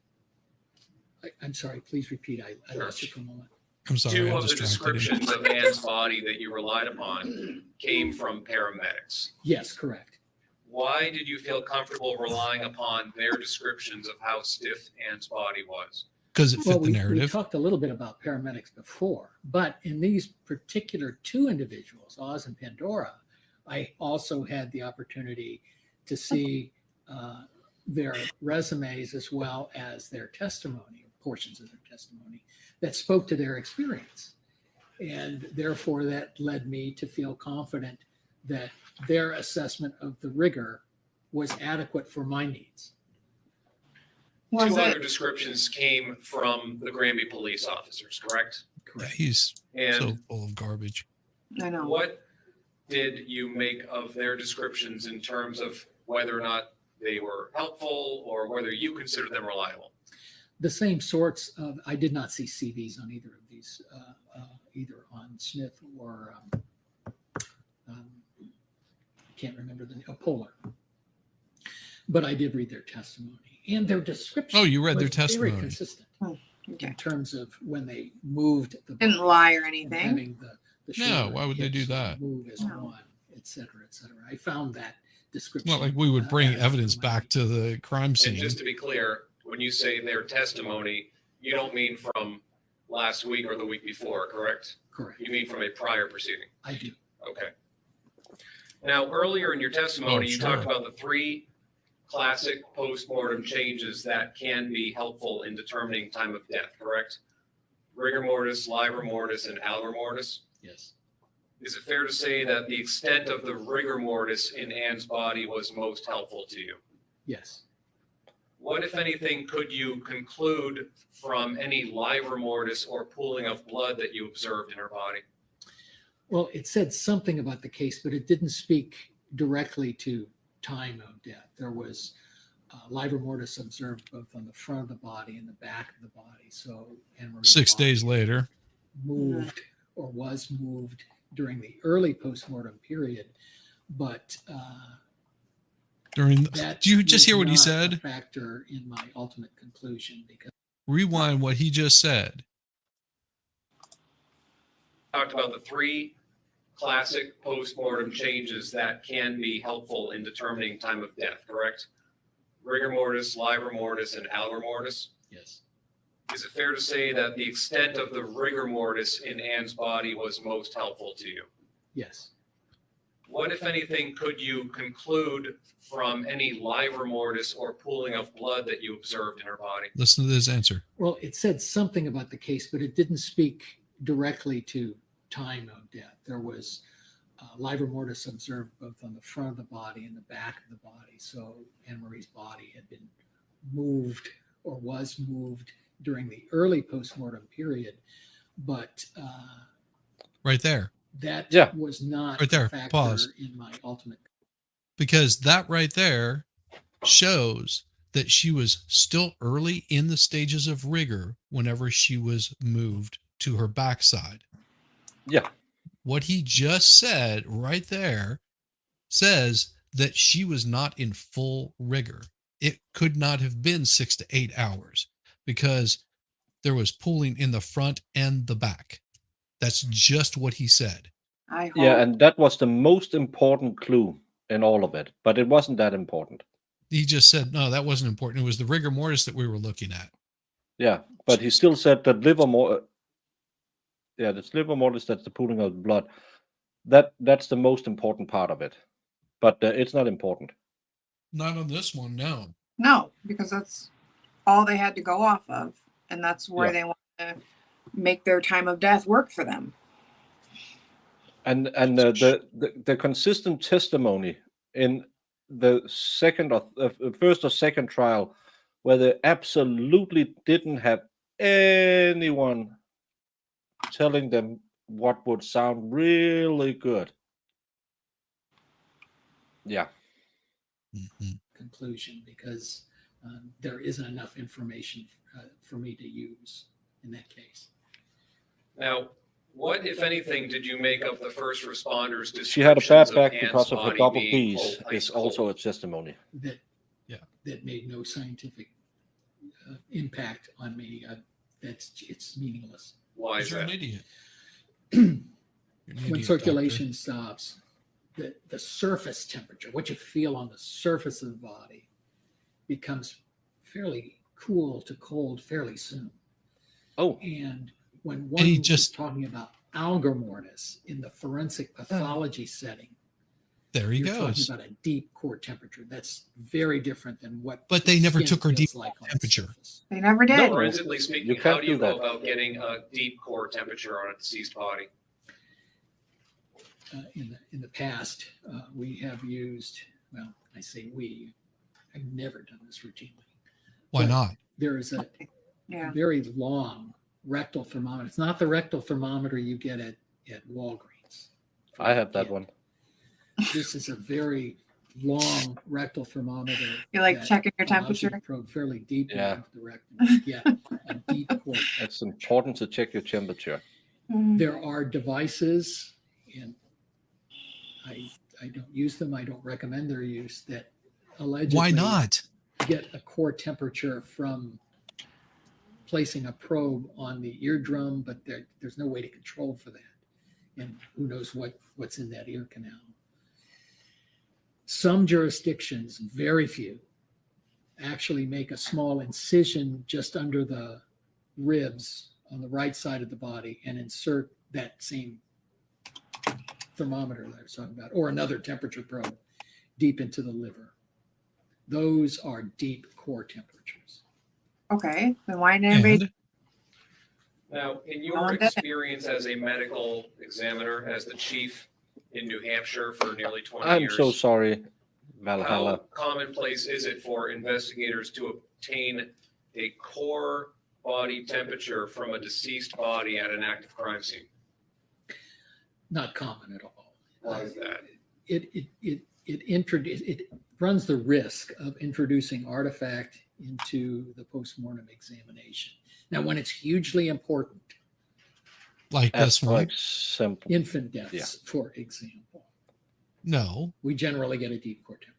I'm sorry, please repeat. I lost you for a moment. I'm sorry, 2 I of the distracted him. descriptions of Ann's body that you relied upon came from paramedics. Yes, correct. Why did you feel comfortable relying upon their descriptions of how stiff Ann's body was? Because it fit the We narrative. talked a little bit about paramedics before, but in these particular 2 individuals, Oz and Pandora, I also had the opportunity to see their resumes as well as their testimony, portions of their testimony that spoke to their experience. And therefore, that led me to feel confident that their assessment of the rigor was adequate for my needs. 2 other descriptions came from the Granby police officers, correct? Yeah, he's And so full of garbage. I know. what did you make of their descriptions in terms of whether or not they were helpful or whether you considered them reliable? The same sorts of, I did not see CVs on either of these, either on Smith or, I can't remember the name, Polar. But I did read their testimony and their description. Oh, you read their was very testimony. consistent Okay. in terms of when they moved the Didn't body lie or and anything. having the No, shoulder why would they do hips that? move as No. one, et cetera, et cetera. I found that description. Not like we would bring adequate evidence for my back needs. to the crime And scene. just to be clear, when you say their testimony, you don't mean from last week or the week before, correct? Correct. You mean from a prior proceeding? I do. Okay. Now, earlier in your testimony, you talked sure. about the 3 classic postmortem changes that can be helpful in determining time of death, correct? Rigor mortis, livor mortis, and alor mortis. Yes. Is it fair to say that the extent of the rigor mortis in Ann's body was most helpful to you? Yes. What, if anything, could you conclude from any livor mortis or pooling of blood that you observed in her body? Well, it said something about the case, but it didn't speak directly to time of death. There was livor mortis observed both on the front of the body and the back of the body. So Anne-Marie's 6 body days later. moved or was moved during the early postmortem period, but During that do you just was hear what he not a said? factor in my ultimate conclusion because Rewind what he just said. Talked about the 3 classic postmortem changes that can be helpful in determining time of death, correct? Rigor mortis, livor mortis, and alor mortis. yes. Is it fair to say that the extent of the rigor mortis in Ann's body was most helpful to you? Yes. What, if anything, could you conclude from any livor mortis or pooling of blood that you observed in her body? Listen to this answer. Well, it said something about the case, but it didn't speak directly to time of death. There was livor mortis observed both on the front of the body and the back of the body. So Anne-Marie's body had been moved or was moved during the early postmortem period, but Right there. that Yeah. was not Right there. a factor Pause. in my ultimate. Because that right there shows that she was still early in the stages of rigor whenever she was moved to her backside. Yeah. What he just said right there says that she was not in full rigor. It could not have been 6 to 8 hours because there was pooling in the front and the back. That's just what he said. I hope. Yeah, and that was the most important clue in all of it, but it wasn't that important. He just said, no, that wasn't important. It was the rigor mortis that we were looking at. Yeah, but he still said that that's liver mortis, that's the pooling of blood. That's the most important part of it, but it's not important. Not on this one, no. No, because that's all they had to go off of. And that's where Yeah. they want to make their time of death work for them. And the consistent testimony in the first or second trial, where they absolutely didn't have anyone telling them what would sound really good. Yeah. Mhm. Conclusion because there isn't enough information for me to use in that case. Now, What, if anything, did you make of the first responders' descriptions She had a bad of back Ann's because of her body double being D's cold, ice is also cold? a testimony. That made no scientific impact on me. It's meaningless. Why is You're an that? idiot. You're an When idiot, circulation stops, the surface temperature, what you feel on the surface of the body, becomes fairly cool to cold fairly soon. Oh, And when one And he is just- talking about algormortis in the forensic pathology setting, There he you're goes. talking about a deep core temperature. That's very different than what. But the they never skin took her feels deep like on the temperature. surface. They never did. No. Forensically speaking, You how can't do you do go that. about getting a deep core temperature on a deceased body? In the past, we have used. Well, I say we. I've never done this routinely. Why But not? There is a Yeah. very long rectal thermometer. It's not the rectal thermometer you get at Walgreens. I have that Yeah. one. This is a very long rectal thermometer. You're like that checking your allows you to temperature. probe fairly deep Yeah. into the rectum to get a deep core. It's important to check your temperature. Mhm. There are devices, and I don't use them. I don't recommend their use. That allegedly Why not? get a core temperature from placing a probe on the eardrum, but there's no way to control for that. And who knows what's in that ear canal. Some jurisdictions, very few, actually make a small incision just under the ribs on the right side of the body and insert that same thermometer that I was talking about, or another temperature probe deep into the liver. Those are deep core temperatures. Okay. Then why didn't anybody? And Now, in No your one did it. experience as a medical examiner, as the chief in New Hampshire for nearly 20 I'm years, so sorry, how Valhalla. commonplace is it for investigators to obtain a core body temperature from a deceased body at an active crime scene? Not common at all. Why is that? It runs the risk of introducing artifact into the postmortem examination. Now, when it's hugely important, like That's this one. like simple. infant deaths, for example, No. we generally get a deep core temperature.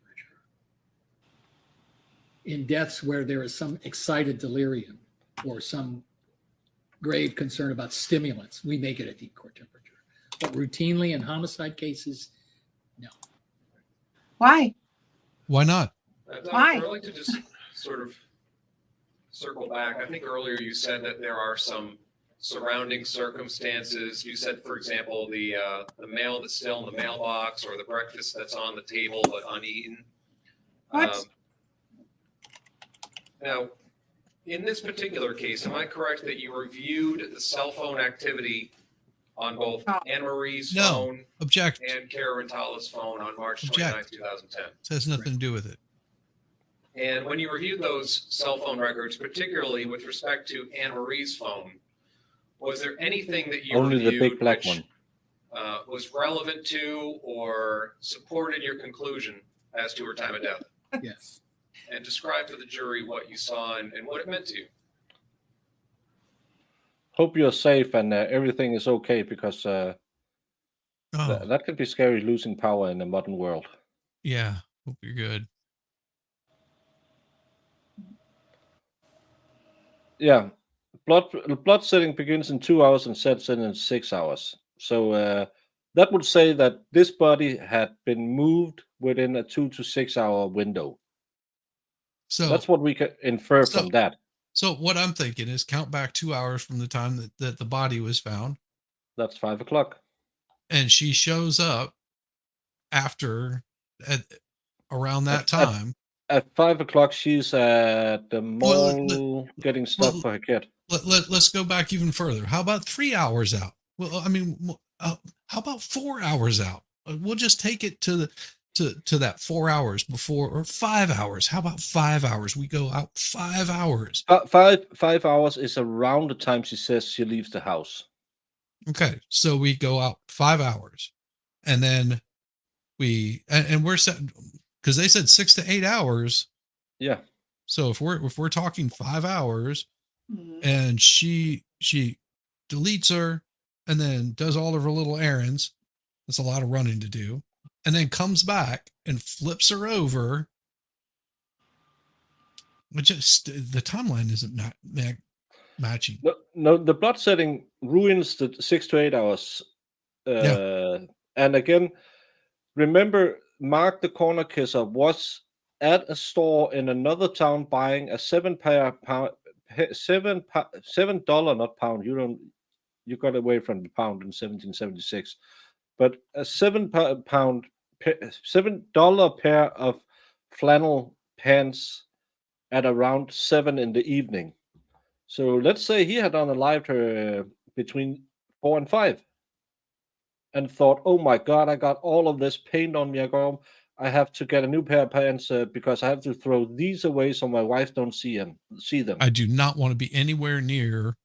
In deaths where there is some excited delirium or some grave concern about stimulants, we may get a deep core temperature. But routinely in homicide cases, no. Why? Why not? Why? I'd like to just sort of circle back. I think earlier you said that there are some surrounding circumstances. You said, for example, the mail that's still in the mailbox or the breakfast that's on the table but uneaten. What? Now, in this particular case, am I correct that you reviewed the cell phone activity on both No. Anne Marie's No. phone Object. and Cara Rintala's phone on March Object. 29th, 2010? This has nothing to do with it. And when you reviewed those cell phone records, particularly with respect to Anne Marie's phone, was there anything that you Only the reviewed big black which one. was relevant to or supported your conclusion as to her time of death? Yes. And describe to the jury what you saw and what it meant to you. Hope you're safe and everything is okay, because Oh, that can be scary, losing power in the modern world. yeah. Hope you're good. Yeah, blood setting begins in 2 hours and sets in 6 hours. So that would say that this body had been moved within a 2 to 6 hour window. So That's what we can infer from that. So what I'm thinking is count back 2 hours from the time that the body was found, That's 5 o'clock. and she shows up after around that time. At 5 o'clock, she's at the Well, mall getting stuff for her kid. Let's go back even further. How about 3 hours out? Well, I mean, how about 4 hours out? We'll just take it to that 4 hours before, or 5 hours. How about 5 hours? We go out 5 hours. 5 hours is around the time she says she leaves the house. Okay, so we go out 5 hours, and then and we're set because they said 6 to 8 hours. Yeah. So if we're talking 5 hours, Mhm. and she deletes her, and then does all of her little errands. That's a lot of running to do. And then comes back and flips her over. But just the timeline isn't matching. No, the blood setting ruins the 6 to 8 hours. And again, remember, Mark the corner kisser was at a store in another town buying a $7 not pound. You got away from the pound in 1776, but a $7 pair of flannel pants at around 7 in the evening. So let's say he had unalived her between 4 and 5 and thought, oh my God, I got all of this paint on me. I have to get a new pair of pants because I have to throw these away so my wife don't see them. I do not want to be anywhere near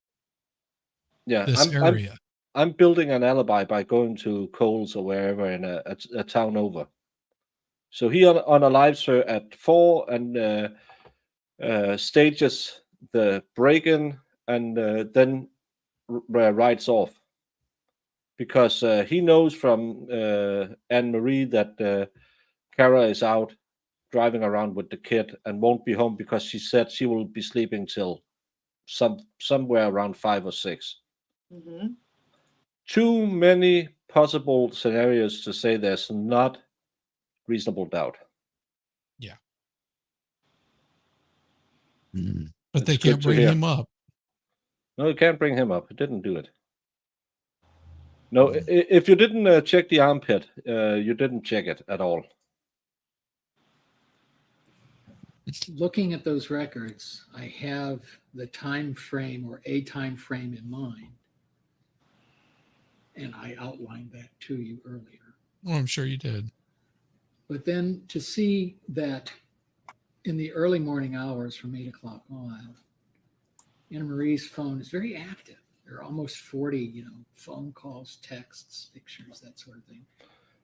this area. I'm building an alibi by going to Kohl's or wherever in a town over. So he unalives her at 4 and stages the break-in and then rides off. Because he knows from Anne-Marie that Cara is out driving around with the kid and won't be home because she said she will be sleeping till somewhere around 5 or 6. Mm-hmm. Too many possible scenarios to say there's not reasonable doubt. Yeah. But they can't bring him up. No, you can't bring him up. It didn't do it. No, if you didn't check the armpit, you didn't check it at all. Looking at those records, I have the time frame or a time frame in mind. And I outlined that to you earlier. Oh, I'm sure you did. But then to see that in the early morning hours from 8 o'clock on, Anna Marie's phone is very active. There are almost 40, phone calls, texts, pictures, that sort of thing.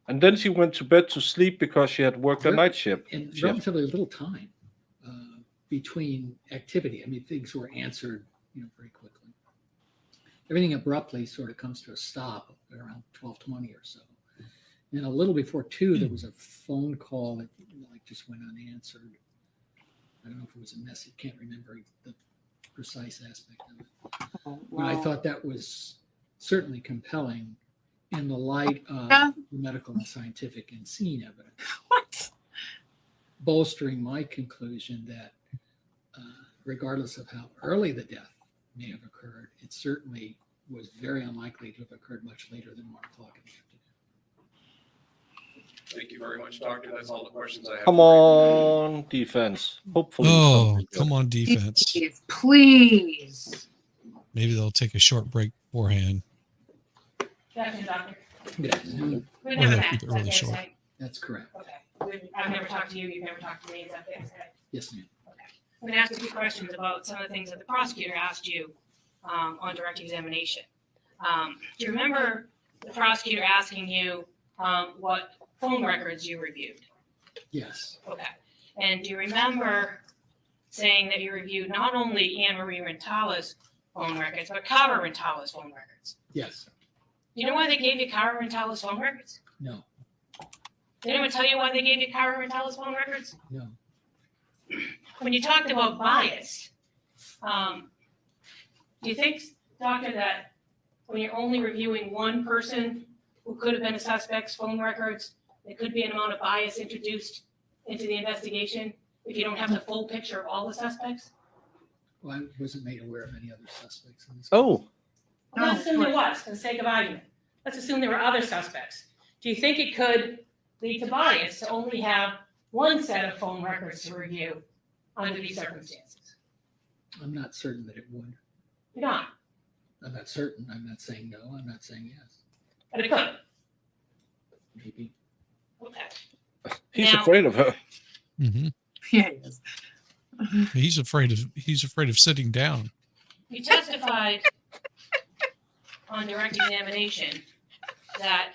And then she went to bed to sleep because she had worked a night shift. And relatively little time between activity. I mean, things were answered, very quickly. Everything abruptly sort of comes to a stop at around 12:20 or so. And a little before 2, there was a phone call that just went unanswered. I don't know if it was a message. Can't remember the precise aspect of it. Oh, But I wow. thought that was certainly compelling in the light of Yeah. the medical and scientific and scene evidence, What? bolstering my conclusion that regardless of how early the death may have occurred, it certainly was very unlikely to have occurred much later than 1 o'clock in the afternoon. Thank you very much, Doctor. That's all the questions I have. Come on, defense. Hopefully. Oh, something good. come on, defense. Please. Maybe they'll take a short break beforehand. Good afternoon, Doctor. Good afternoon. We've Or never they'll met. keep it Is that really fair to short. say? That's correct. Okay. I've never talked to you. You've never talked to me. Is that fair to say? Yes, ma'am. I'm going to ask a few questions about some of the things that the prosecutor asked you on direct examination. Do you remember the prosecutor asking you what phone records you reviewed? Yes. Okay. And do you remember saying that you reviewed not only Anne-Marie Rintala's phone records, but Cara Rintala's phone records? Yes. You know why they gave you Cara Rintala's phone records? No. Did anyone tell you why they gave you Cara Rintala's phone records? No. When you talked about bias, do you think, Doctor, that when you're only reviewing one person who could have been a suspect's phone records, there could be an amount of bias introduced into the investigation if you don't have the full picture of all the suspects? Well, I wasn't made aware of any other suspects in this case. Oh, Well, let's assume there was, for the sake of argument. Let's assume there were other suspects. Do you think it could lead to bias to only have one set of phone records to review under these circumstances? I'm not certain that it would. You're not, I'm not certain. I'm not saying no. I'm not saying yes. but it could. Maybe. Okay. he's Now- afraid of her. Mm-hmm. Yeah, he is. He's afraid of sitting down. You testified on direct examination that,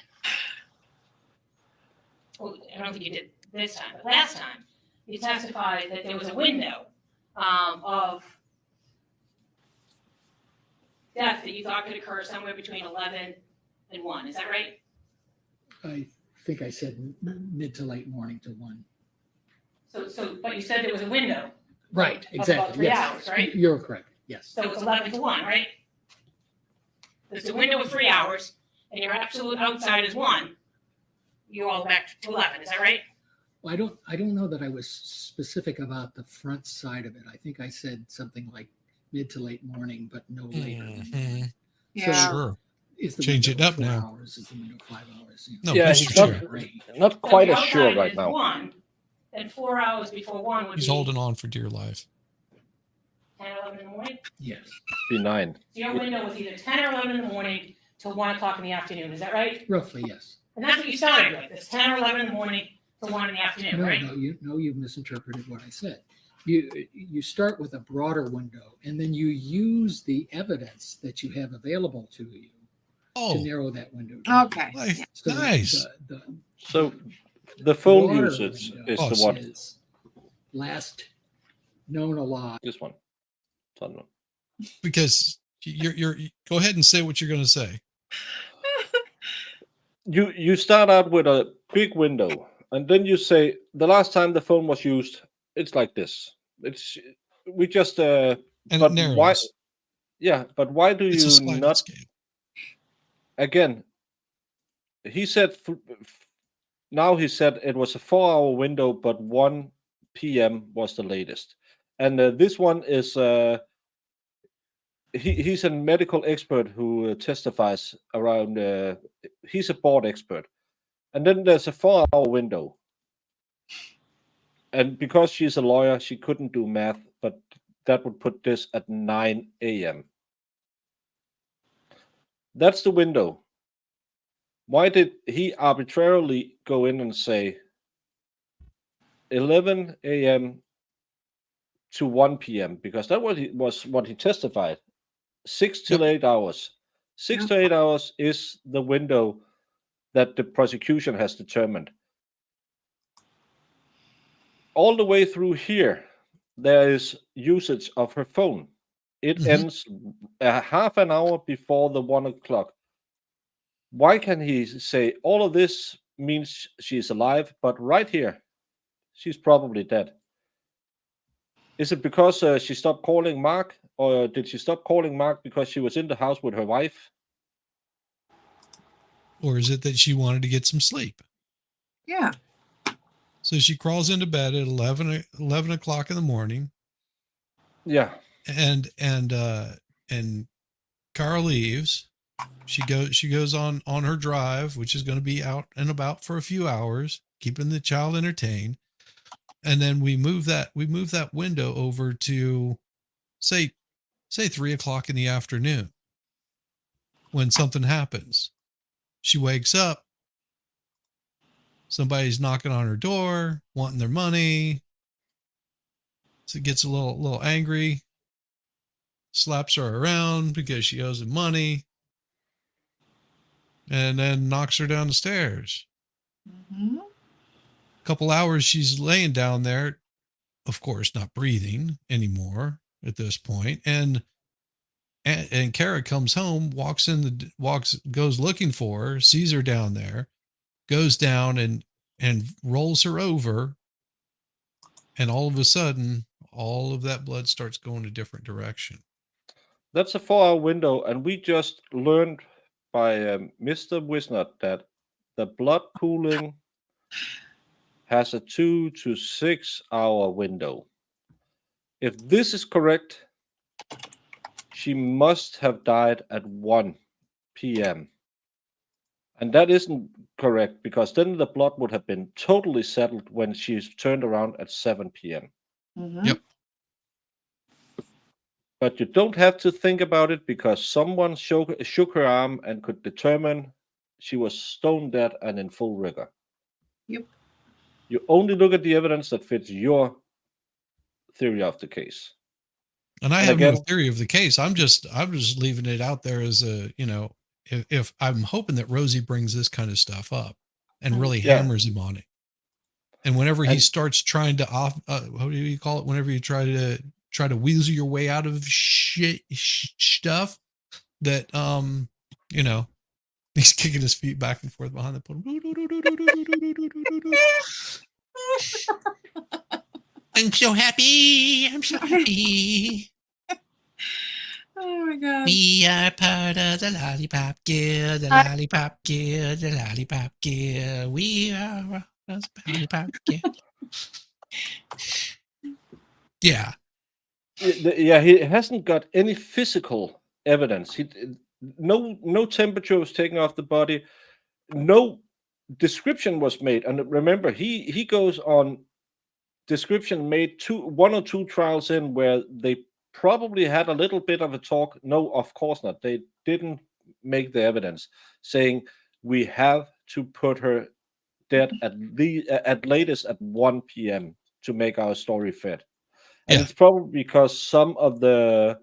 well, I don't think you did this time, but last time, you testified that there was a window of death that you thought could occur somewhere between 11 and 1. Is that right? I think I said mid to late morning to 1. But you said there was a window. Right, Of exactly. about 3 Yes. hours, right? You're correct. Yes. So it's 11 to 1, right? There's a window of 3 hours, and your absolute outside is 1. You're all back to 11. Is that right? Well, I don't know that I was specific about the front side of it. I think I said something like mid to late morning, but no later. Mhm. Yeah. Sure. Is the Change window it up 4 now. hours? Is the window 5 hours? No, Yeah, Mr. he's Chair. not So quite if as your sure outside right is now. 1, then 4 hours before 1 would He's be holding on for dear life. 10 or 11 in the morning. Yes, Be 9. So your window was either 10 or 11 in the morning till 1 o'clock in the afternoon. Is that right? roughly, yes. And that's what you started with. It's 10 or 11 in the morning till 1 in the afternoon, No, right? you've misinterpreted what I said. You start with a broader window, and then you use the evidence that you have available to you to Oh, narrow that window down. Okay. nice. So Nice. The So the phone broader usage window is Oh, the what? is last known alive. This one. Thunder. Because you're go ahead and say what you're going to say. You start out with a big window, and then you say the last time the phone was used, it's like this. It's we just And but it narrows. why? Yeah, but why do It's a you sliding not? scale. Again, he said now he said it was a 4-hour window, but 1 p.m. was the latest, and this one is he's a medical expert who testifies around. He's a board expert, and then there's a 4-hour window. And because she's a lawyer, she couldn't do math, but that would put this at 9 a.m. That's the window. Why did he arbitrarily go in and say 11 a.m. to 1 p.m.? Because that was what he testified. 6 to 8 hours. 6 to 8 hours is the window that the prosecution has determined. All the way through here, there is usage of her phone. It ends a half an hour before the 1 o'clock. Why can he say all of this means she's alive, but right here, she's probably dead? Is it because she stopped calling Mark, or did she stop calling Mark because she was in the house with her wife? Or is it that she wanted to get some sleep? Yeah. So she crawls into bed at 11 o'clock in the morning, Yeah. and Cara leaves. She goes on her drive, which is going to be out and about for a few hours, keeping the child entertained. And then we move that window over to say 3 o'clock in the afternoon, when something happens. She wakes up. Somebody's knocking on her door, wanting their money. So gets a little angry, slaps her around because she owes him money, and then knocks her down the stairs. Mm-hmm. A couple hours she's laying down there, of course, not breathing anymore at this point. And Cara comes home, goes looking for her, sees her down there, goes down and rolls her over. And all of a sudden, all of that blood starts going a different direction. That's a 4-hour window, and we just learned by Mr. Wisnott that the blood cooling has a 2 to 6 hour window. If this is correct, she must have died at 1 p.m. And that isn't correct, because then the blood would have been totally settled when she's turned around at 7 p.m. Mm-hmm. Yep. But you don't have to think about it, because someone shook her arm and could determine she was stone dead and in full rigor. Yep. You only look at the evidence that fits your theory of the case. And I And have again- no theory of the case. I'm just leaving it out there as a, if I'm hoping that Rosie brings this kind of stuff up and really Yeah. hammers him on it. And whenever he And- starts trying to what do you call it? Whenever you try to weasel your way out of stuff, that you know, he's kicking his feet back and forth behind the podium. I'm so happy. I'm so happy. Oh my god. We are part of the Lollipop Guild, the Lollipop Guild, the Lollipop Guild. We are the Lollipop Guild. Yeah. Yeah, he hasn't got any physical evidence. No temperature was taken off the body. No description was made. And remember, he goes on description made one or two trials in where they probably had a little bit of a talk. No, of course not. They didn't make the evidence saying we have to put her dead at latest at 1 p.m. to make our story fit. And Yeah. it's probably because some of the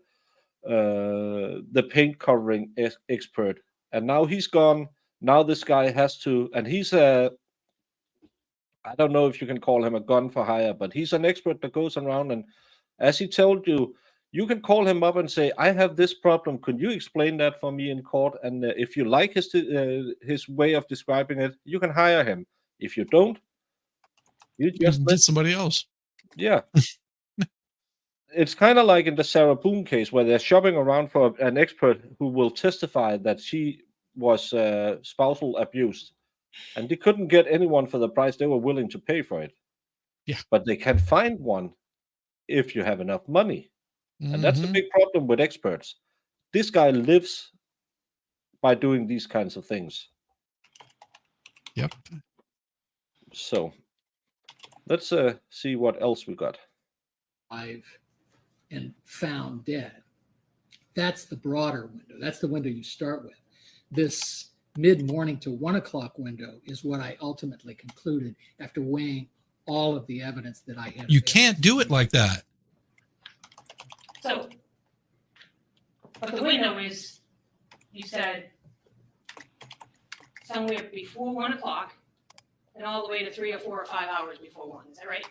paint covering expert, and now he's gone. Now this guy has to, and he's I don't know if you can call him a gun for hire, but he's an expert that goes around, and as he told you, you can call him up and say, I have this problem. Could you explain that for me in court? And if you like his way of describing it, you can hire him. If you don't, you just Get somebody else. Yeah. It's kind of like in the Sarah Boone case where they're shopping around for an expert who will testify that she was spousal abused. And they couldn't get anyone for the price they were willing to pay for it. Yeah. But they can find one if you have enough money. And that's the big problem with experts. This guy lives by doing these kinds of things. Yep. So let's see what else we got. And found dead. That's the broader window. That's the window you start with. This mid-morning to 1 o'clock window is what I ultimately concluded after weighing all of the evidence that I had. You can't do it like that. So, but the window is, you said, somewhere before 1 o'clock and all the way to 3 or 4 or 5 hours before 1. Is that right?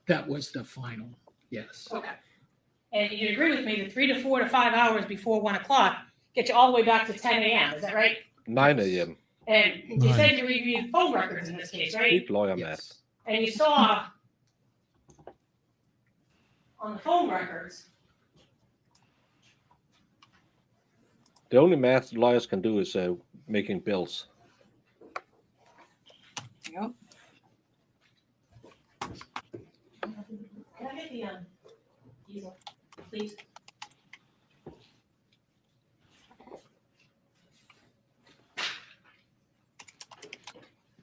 That was the final, yes. Okay. And you agree with me that 3 to 4 to 5 hours before 1 o'clock get you all the way back to 10 a.m. Is that right? 9 a.m. And you said you reviewed phone records in this case, right? Big lawyer math. And you saw on the phone records. The only math lawyers can do is making bills. Yep. Can I get the easel, please?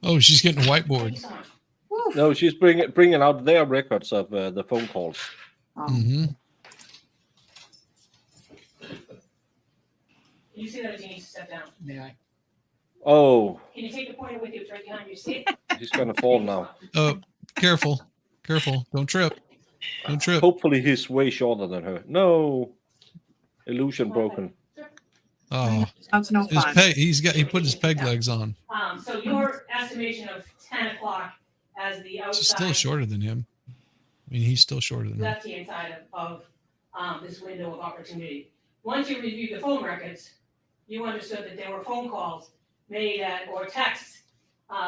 Oh, she's getting a whiteboard. No, she's bringing out their records of the phone calls. Mm-hmm. Can you see that you need to step down? May I? Oh, Can you take the pointer with you? It's right behind you. See? he's gonna fall now. Oh, careful. Don't trip. Don't trip. Hopefully he's way shorter than her. No. Illusion broken. Oh, Sounds no his fun. he put his peg legs on. So your estimation of 10 o'clock as the She's still outside shorter than him. I mean, he's still shorter than him. left-hand side of this window of opportunity. Once you reviewed the phone records, you understood that there were phone calls made at, or texts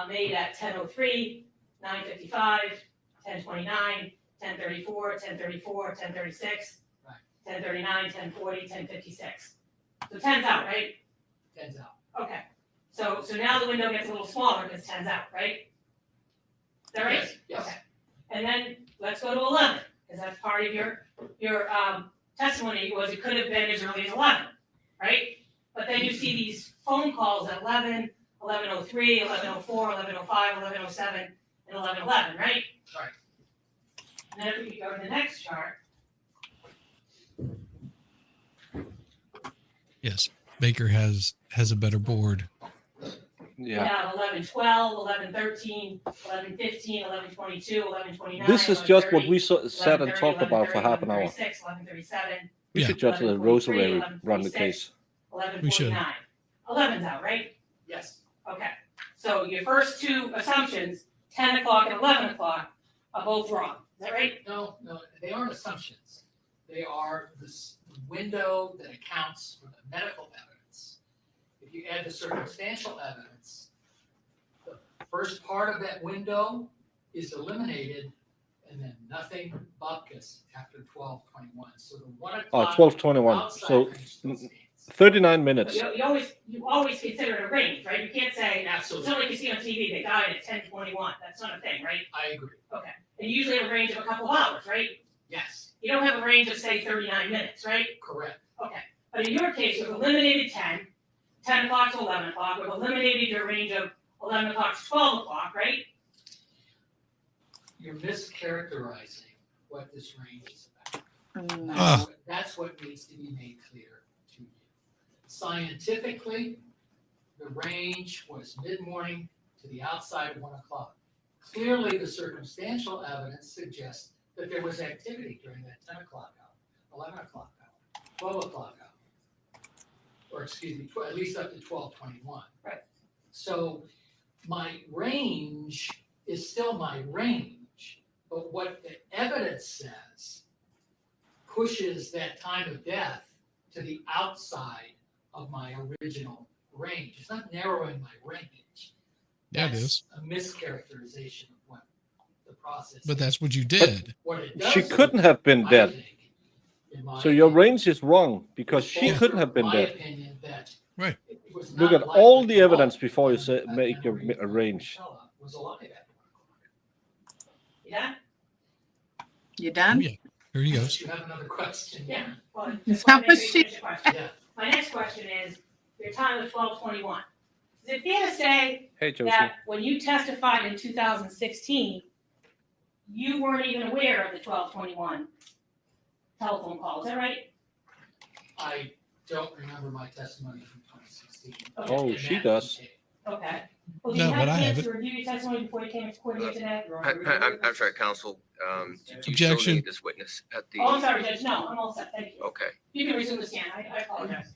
made at 10:03, 9:55, 10:29, 10:34, 10:34, 10:36, 10:39, 10:40, 10:56. So 10's out, right? 10's out. Okay. So now the window gets a little smaller because 10's out, right? Is that right? Yes. Okay. And then let's go to 11, because that's part of your testimony was it could have been as early as 11, right? But then you see these phone calls at 11, 11:03, 11:04, 11:05, 11:07, and 11:11, right? Right. And then if we go to the next chart, Yes, Baker has a better board. we Yeah. have 11:12, 11:13, 11:15, 11:22, 11:29. This is just what we sat and 11:30, talked about for half an hour. 11:36, 11:37, We Yeah. should judge the 11:43, Rosary run the 11:46. case. 11:49. 11's out, right? Yes. Okay. So your first two assumptions, 10 o'clock and 11 o'clock, are both wrong. Is that right? No, they aren't assumptions. They are this window that accounts for the medical evidence. If you add the circumstantial evidence, the first part of that window is eliminated, and then nothing bupkis after 12:21. So the 1 o'clock. 12:21. outside So range still stands. 39 minutes. You always consider it a range, right? You can't say, Absolutely. somebody you see on TV, they died at 10:21. That's not a thing, right? I agree. Okay. And you usually have a range of a couple of hours, right? Yes, You don't have a range of, say, 39 minutes, right? correct. Okay. But in your case, you've eliminated 10 o'clock to 11 o'clock. We've eliminated your range of 11 o'clock to 12 o'clock, right? You're mischaracterizing what this range is about. No. That's what needs to be made clear to you. Scientifically, the range was mid-morning to the outside 1 o'clock. Clearly, the circumstantial evidence suggests that there was activity during that 10 o'clock hour, 11 o'clock hour, 12 o'clock hour. Or excuse me, at least up to 12:21. Right. So my range is still my range, but what the evidence says pushes that time of death to the outside of my original range. It's not narrowing my range. Yeah, it That's is. a mischaracterization of what the process But is. that's what you did. What it does She is, couldn't have been I dead. think, in my So your opinion, range is wrong because she bolster couldn't have been my dead. opinion that Right. it was Look not at all likely the at evidence all before you that make your Henry a range. Rintala was alive at 1 o'clock. Yeah? You Oh, done? yeah. Here he goes. Unless you have another question. Yeah. Well, Is just that wanna make what sure you she- finish your question. Yeah. My next question is, your time was 12:21. Is it fair to say Hey, Josie. that when you testified in 2016, you weren't even aware of the 12:21 telephone call? Is that right? I don't remember my testimony from 2016. Oh, in she that does. detail. Okay. Well, do No, you have but a I chance have to review your testimony before you came to court here today? I'm sorry, counsel, do you still Objection. need this witness at the? Oh, I'm sorry, Judge. No, I'm all set. Thank you. Okay, You can resume the stand. I apologize.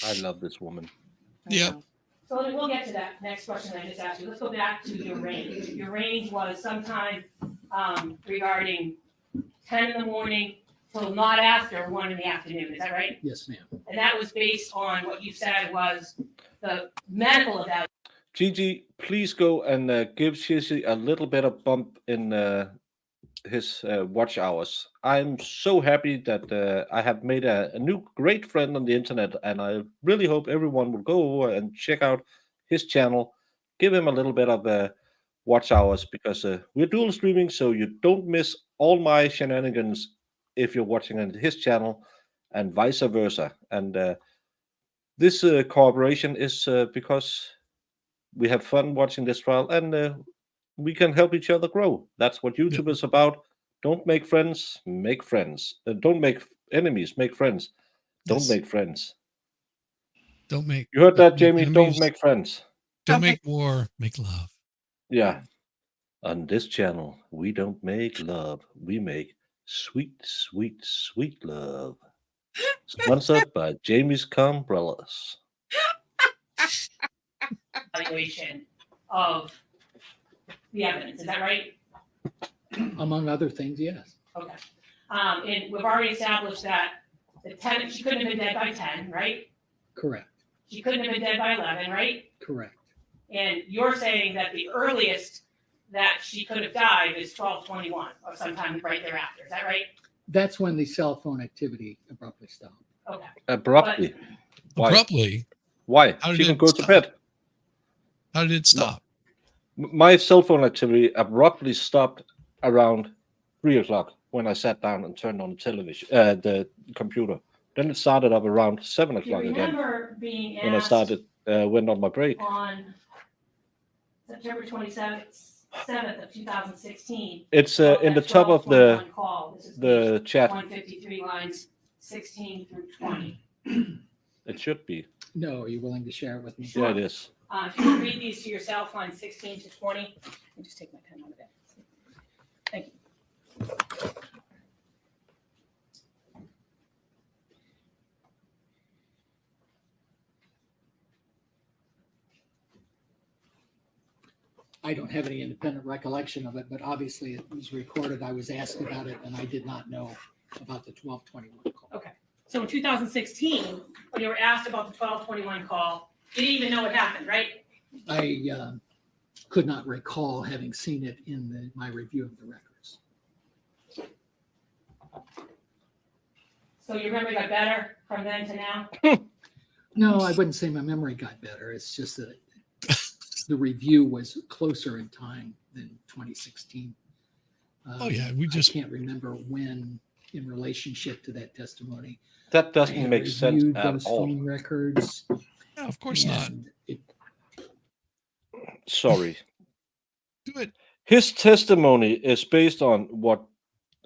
I love this woman. Yeah. So we'll get to that next question I just asked you. Let's go back to your range. Your range was sometime regarding 10 in the morning till not after 1 in the afternoon. Is that right? Yes, ma'am. And that was based on what you said was the medical evaluation. Gigi, please go and give Shishi a little bit of bump in his watch hours. I'm so happy that I have made a new great friend on the internet, and I really hope everyone will go over and check out his channel. Give him a little bit of watch hours because we're dual streaming, so you don't miss all my shenanigans if you're watching on his channel, and vice versa. And this cooperation is because we have fun watching this trial, and we can help each other grow. That's what YouTube is about. Don't make friends, make friends. Don't make enemies, make friends. Don't Yes. make friends. Don't make. You heard that, make Jamie? Don't enemies. make friends. Don't make war. Make love. Yeah. On this channel, we don't make love. We make sweet, sweet, sweet love. Sponsored by Jamie's Umbrellas. Evaluation of the evidence. Is that right? Among other things, yes. Okay. And we've already established that the 10, she couldn't have been dead by 10, right? Correct, She couldn't have been dead by 11, right? correct. And you're saying that the earliest that she could have died is 12:21 or sometime right thereafter. Is that right? That's when the cell phone activity abruptly stopped. Okay. Abruptly. Why? Abruptly. Why? How did She can it go to stop? bed. How did it stop? My cell phone activity abruptly stopped around 3 o'clock when I sat down and turned on the television, the computer. Then it started up around 7 Do you o'clock again remember being when I asked started, went on my break. on September 27th of 2016? It's about in the that top of 12:21 call. This is the page chat. 153 lines 16 through 20. It should be. No, are you willing to share it with me? Yeah, it is. If you can read these to yourself, lines 16 to 20. Let me just take my pen out of it. Thank you. I I don't have any independent recollection of it, but obviously it was recorded. I was asked about it and I did not know about the 1221 call. Okay. So in 2016, when you were asked about the 1221 call, you didn't even know what happened, right? I could not recall having seen it in my review of the records. So your memory got better from then to now? No, I wouldn't say my memory got better. It's just that the review was closer in time than 2016. Oh yeah, we just I can't remember when, in relationship to that testimony. That I doesn't had make sense reviewed at those all. phone records. no, of course not. and Sorry. Do it. His testimony is based on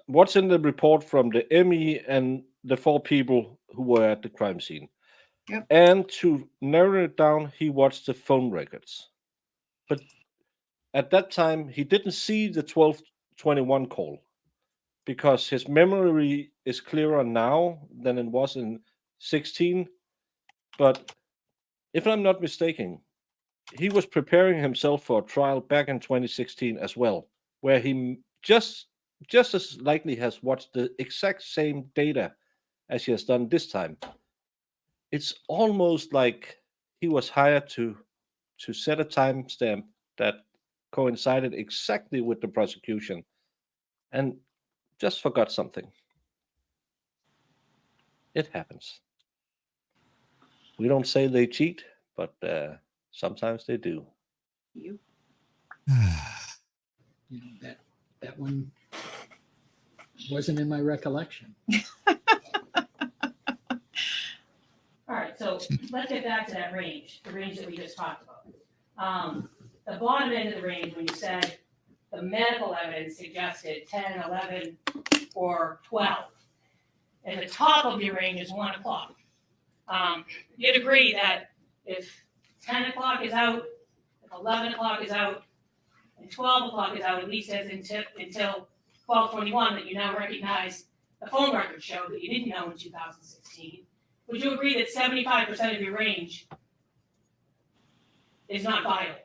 what's in the report from the ME and the 4 people who were at the crime scene. Yep. And to narrow it down, he watched the phone records. But at that time, he didn't see the 1221 call because his memory is clearer now than it was in 16. But if I'm not mistaken, he was preparing himself for a trial back in 2016 as well, where he just as likely has watched the exact same data as he has done this time. It's almost like he was hired to set a timestamp that coincided exactly with the prosecution and just forgot something. It happens. We don't say they cheat, but sometimes they do. You. you know, that one wasn't in my recollection. All right, so let's get back to that range, the range that we just talked about. The bottom end of the range, when you said the medical evidence suggested 10, 11, or 12, and the top of your range is 1 o'clock. You'd agree that if 10 o'clock is out, if 11 o'clock is out, and 12 o'clock is out, at least as until 1221, that you now recognize the phone records show that you didn't know in 2016. Would you agree that 75% of your range is not viable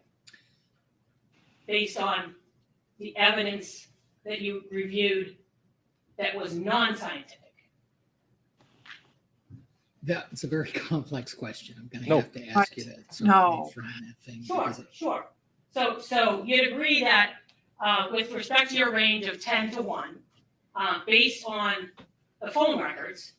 based on the evidence that you reviewed that was non-scientific? That's a very complex question. I'm going to No. have to ask you to sort No. of reframe that thing. Sure, because sure. So you'd agree that with respect to your range of 10 to 1, based on the phone records,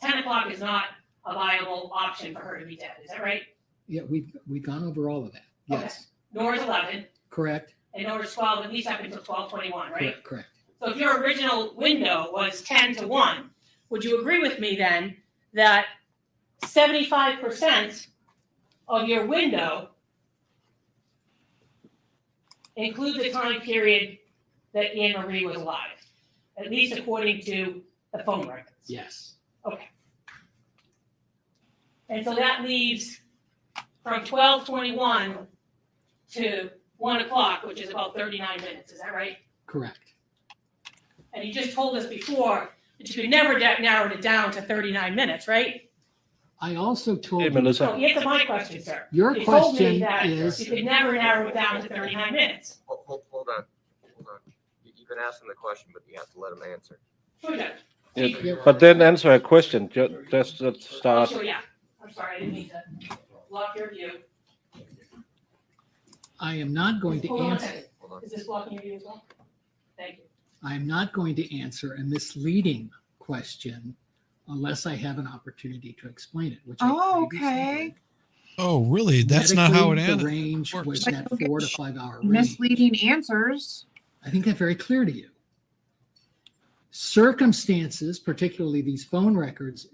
10 o'clock is not a viable option for her to be dead. Is that right? Yeah, we've gone over all of that. Yes, Nor is 11, correct. and nor is 12, at least up until 1221, right? Correct. So if your original window was 10 to 1, would you agree with me then that 75% of your window includes the time period that Anne Marie was alive, at least according to the phone records? Yes. Okay. And so that leaves from 1221 to 1 o'clock, which is about 39 minutes. Is that right? Correct. And you just told us before that you could never narrow it down to 39 minutes, right? I also told Hey, you. Melissa. So answer my question, sir. Your You told me question that is- you could never narrow it down to 39 minutes. Hold on. You can ask him the question, but you have to let him answer. Sure, Judge. Yeah, but then answer a question. Just let's Oh, start. sure, yeah. I'm sorry, I didn't mean to block your view. I am not going to Hold on a answer. second. Is this blocking your view as well? Thank you. I am not going to answer a misleading question unless I have an opportunity to explain it. Which I Oh, previously okay. did. Oh, really? That's not how it Medically, ends. The range works. was that 4 to 5 hour range. Misleading answers. I think that's very clear to you. Circumstances, particularly these phone records,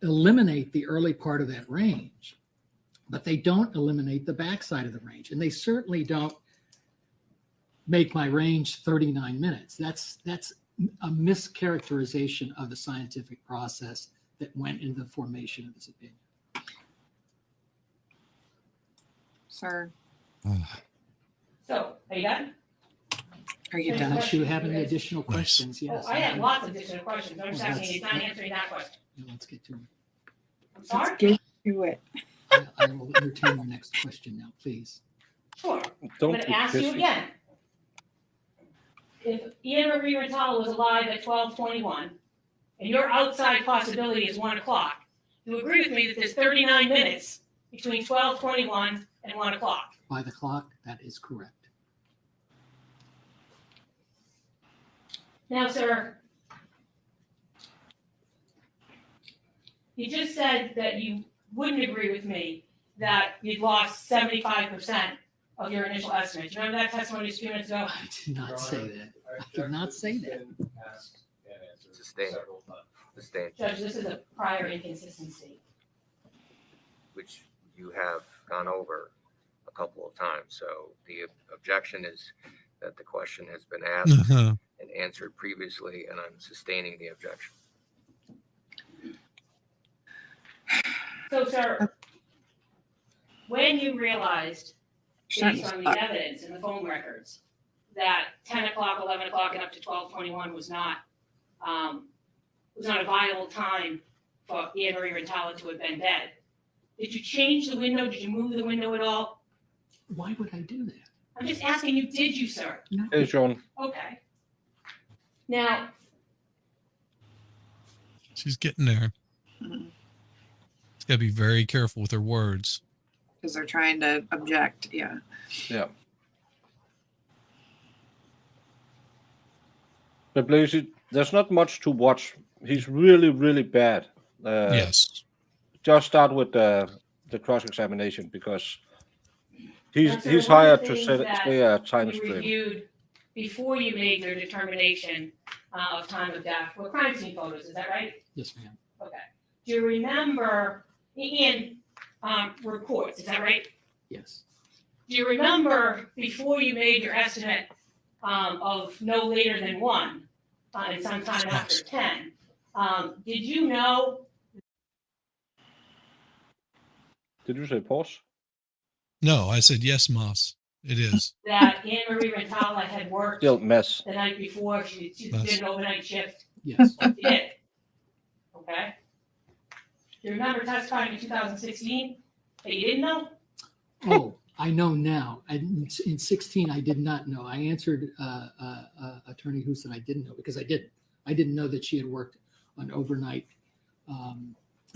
eliminate the early part of that range, but they don't eliminate the backside of the range. And they certainly don't make my range 39 minutes. That's a mischaracterization of the scientific process that went into the formation of this opinion. Sir, So, are you done? are you done? Unless you have any additional Nice. questions, yes. Oh, I have lots of additional questions. I'm just Well, asking, he's not that's- answering that question. Let's get to it. I'm sorry? Let's get to it. I will entertain your next question now, please. Sure. I'm Don't gonna be ask you pissy. again. If Anne Marie Rintala was alive at 12:21, and your outside possibility is 1 o'clock, you agree with me that there's 39 minutes between 12:21 and 1 o'clock? By the clock, that is correct. Now, sir, you just said that you wouldn't agree with me that you'd lost 75% of your initial estimate. Do you remember that testimony just a few minutes ago? I did not say that. I did not say that. Sustained. Sustained, Judge, this is a prior inconsistency. which you have gone over a couple of times. So the objection is that the question has been asked Uh-huh. and answered previously, and I'm sustaining the objection. So, sir, when you realized, based on the evidence in the phone records, that 10 o'clock, 11 o'clock, and up to 12:21 was not a viable time for Anne Marie Rintala to have been dead, did you change the window? Did you move the window at all? Why would I do that? I'm just asking you, did you, sir? No. Hey, Sean. Okay. Now, She's getting there. She's got to be very careful with her words. Because they're trying to object. Yeah. Yeah. But Blazy, there's not much to watch. He's really, really bad. Yes. Just start with the cross-examination because he's That's he's one of hired the to things say a time you stream. reviewed before you made your determination of time of death were crime scene photos, is that right? Yes, ma'am. Okay. Do you remember, in reports, is that right? Yes. Do you remember before you made your estimate of no later than 1 and sometime after 10, did you know? Did you say pause? No, I said yes, Moss. It is. That Anne Marie Rintala had worked Still mess. the night before? She did an overnight shift? Yes. She did. Okay. Do you remember testifying in 2016 that you didn't know? Oh, I know now. In 16, I did not know. I answered attorney who said I didn't know because I didn't. I didn't know that she had worked an overnight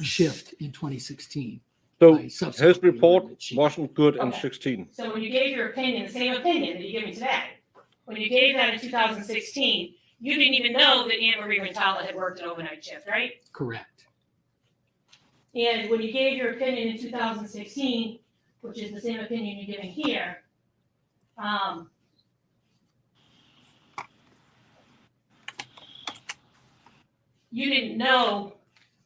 shift in 2016. So I his subsequently report learned that she- wasn't good in Okay. 16. So when you gave your opinion, the same opinion that you give me today, when you gave that in 2016, you didn't even know that Anne Marie Rintala had worked an overnight shift, right? Correct. And when you gave your opinion in 2016, which is the same opinion you're giving here, you didn't know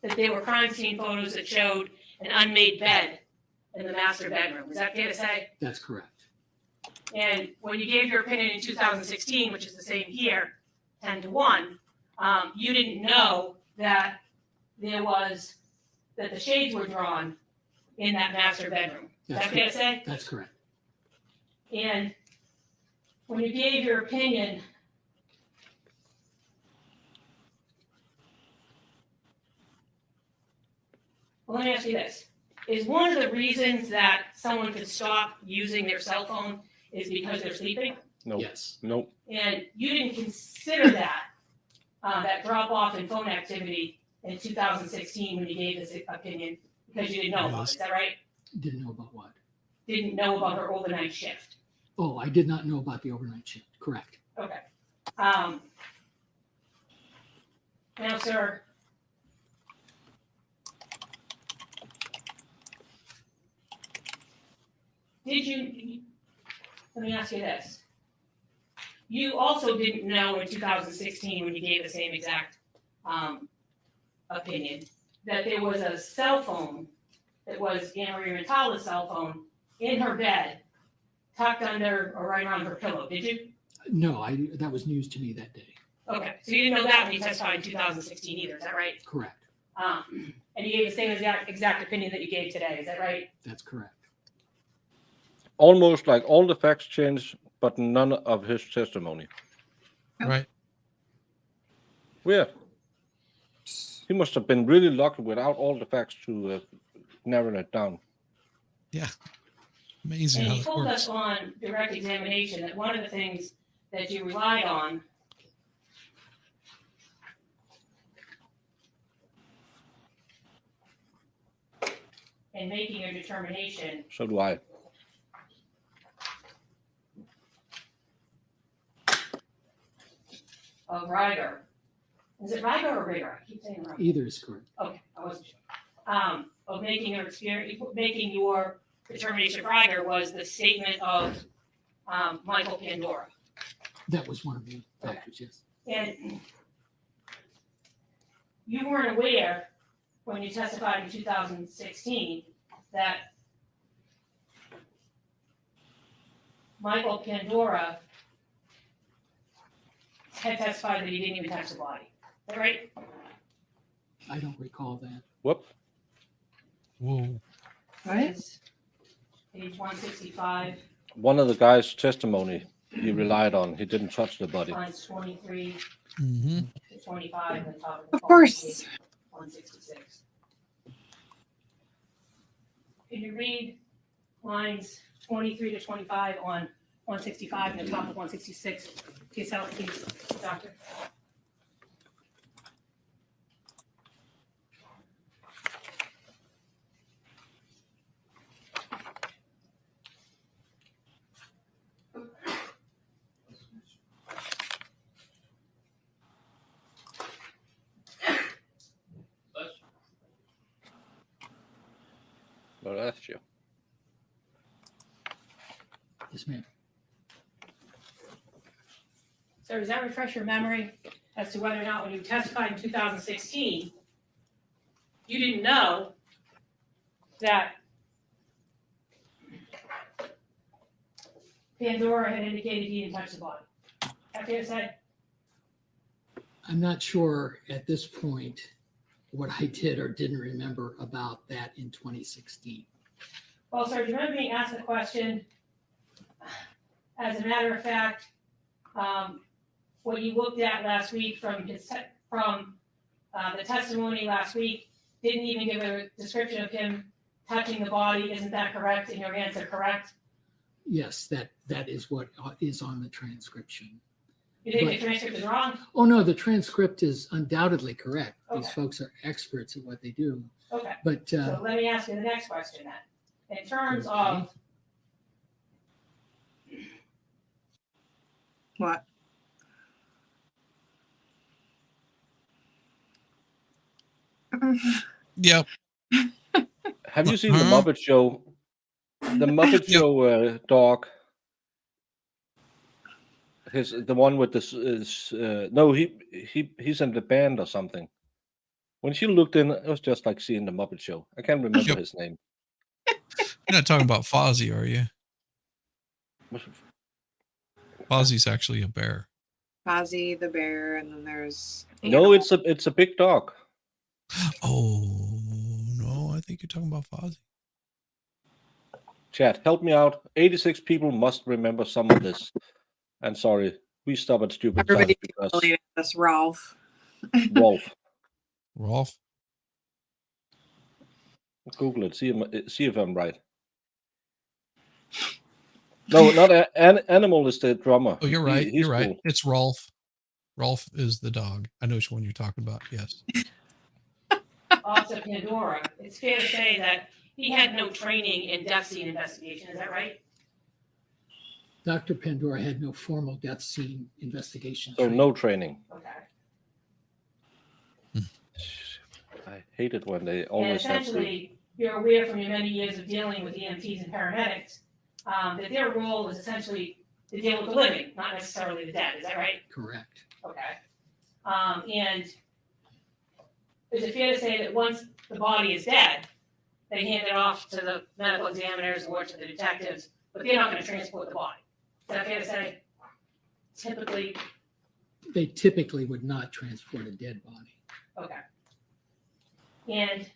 that there were crime scene photos that showed an unmade bed in the master bedroom. Is that fair to say? That's correct. And when you gave your opinion in 2016, which is the same here, 10-1, you didn't know that that the shades were drawn in that master bedroom. Is that fair to say? That's correct. And when you gave your opinion, well, let me ask you this. Is one of the reasons that someone could stop using their cell phone is because they're sleeping? No. Yes. No. And you didn't consider that, that drop off in phone activity in 2016 when you gave this opinion because you didn't know about it. Is that right? Didn't know about what? Didn't know about her overnight shift. Oh, I did not know about the overnight shift. Correct. Okay. Now, sir, let me ask you this. You also didn't know in 2016 when you gave the same exact opinion that there was a cell phone that was Anne Marie Rintala's cell phone in her bed, tucked under or right on her pillow, did you? No, that was news to me that day. Okay, so you didn't know that when you testified in 2016 either, is that right? Correct. And you gave the same exact opinion that you gave today, is that right? That's correct. Almost like all the facts changed, but none of his testimony. Right. Weird. He must have been really lucky without all the facts to narrow it down. Yeah. Amazing And how you that told works. us on direct examination that one of the things that you relied on in making your determination So do I. of Riger. Is it Riger or Rigger? I keep saying Riger. Either is correct. Okay, I wasn't sure. Of making your determination of Riger was the statement of Michael Pandora. That was one of the factors, yes. And you weren't aware when you testified in 2016 that Michael Pandora had testified that he didn't even touch the body. Is that right? I don't recall that. Whoop. Whoa. It's page 165, One of the guy's testimony he relied on. He didn't touch the body. lines 23 Mm-hmm. to 25, and top of the Of course. 166. Can you read lines 23 to 25 on 165 and the top of 166? Please help, please, Doctor. Well, that's you. Yes, ma'am. So does that refresh your memory as to whether or not when you testified in 2016, you didn't know that Pandora had indicated he didn't touch the body? Is that fair to say? I'm not sure at this point what I did or didn't remember about that in 2016. Well, sir, do you remember being asked the question? As a matter of fact, what you looked at last week from the testimony last week didn't even give a description of him touching the body. Isn't that correct? And your answer correct? Yes, that is what is on the transcription. You think But- the transcript is wrong? Oh, no, the transcript is undoubtedly correct. These Okay. folks are experts at what they do. Okay. But So let me ask you the next question then. In terms Okay. of What? Yep. Have you seen the Huh? Muppet Show? The Muppet Yep. Show dog. The one with this is no, he's in the band or something. When she looked in, it was just like seeing the Muppet Show. I can't remember Yep. his name. You're not talking about Fozzie, are you? Fozzie's actually a bear. Fozzie the bear, and then there's No, it's a big dog. Oh no, I think you're talking about Fozzie. Chat, help me out. 86 people must remember some of this. And sorry, we stop at stupid times everybody because believe this Ralph. Rolf. Rolf. Google it. See if I'm right. No, not Animal is the drummer. Oh, you're right. He's You're right. cool. It's Rolf. Rolf is the dog. I know which one you're talking about. Yes. Officer Pandora, it's fair to say that he had no training in death scene investigation. Is that right? Dr. Pandora had no formal death scene investigation. So training. no training. Okay. I hate it when they And always have to. essentially, you're aware from your many years of dealing with EMTs and paramedics that their role is essentially to deal with the living, not necessarily the dead. Is that right? Correct. Okay. And is it fair to say that once the body is dead, they hand it off to the medical examiners or to the detectives, but they're not going to transport the body? Is that fair to say? Typically, They typically would not transport a dead body. okay. And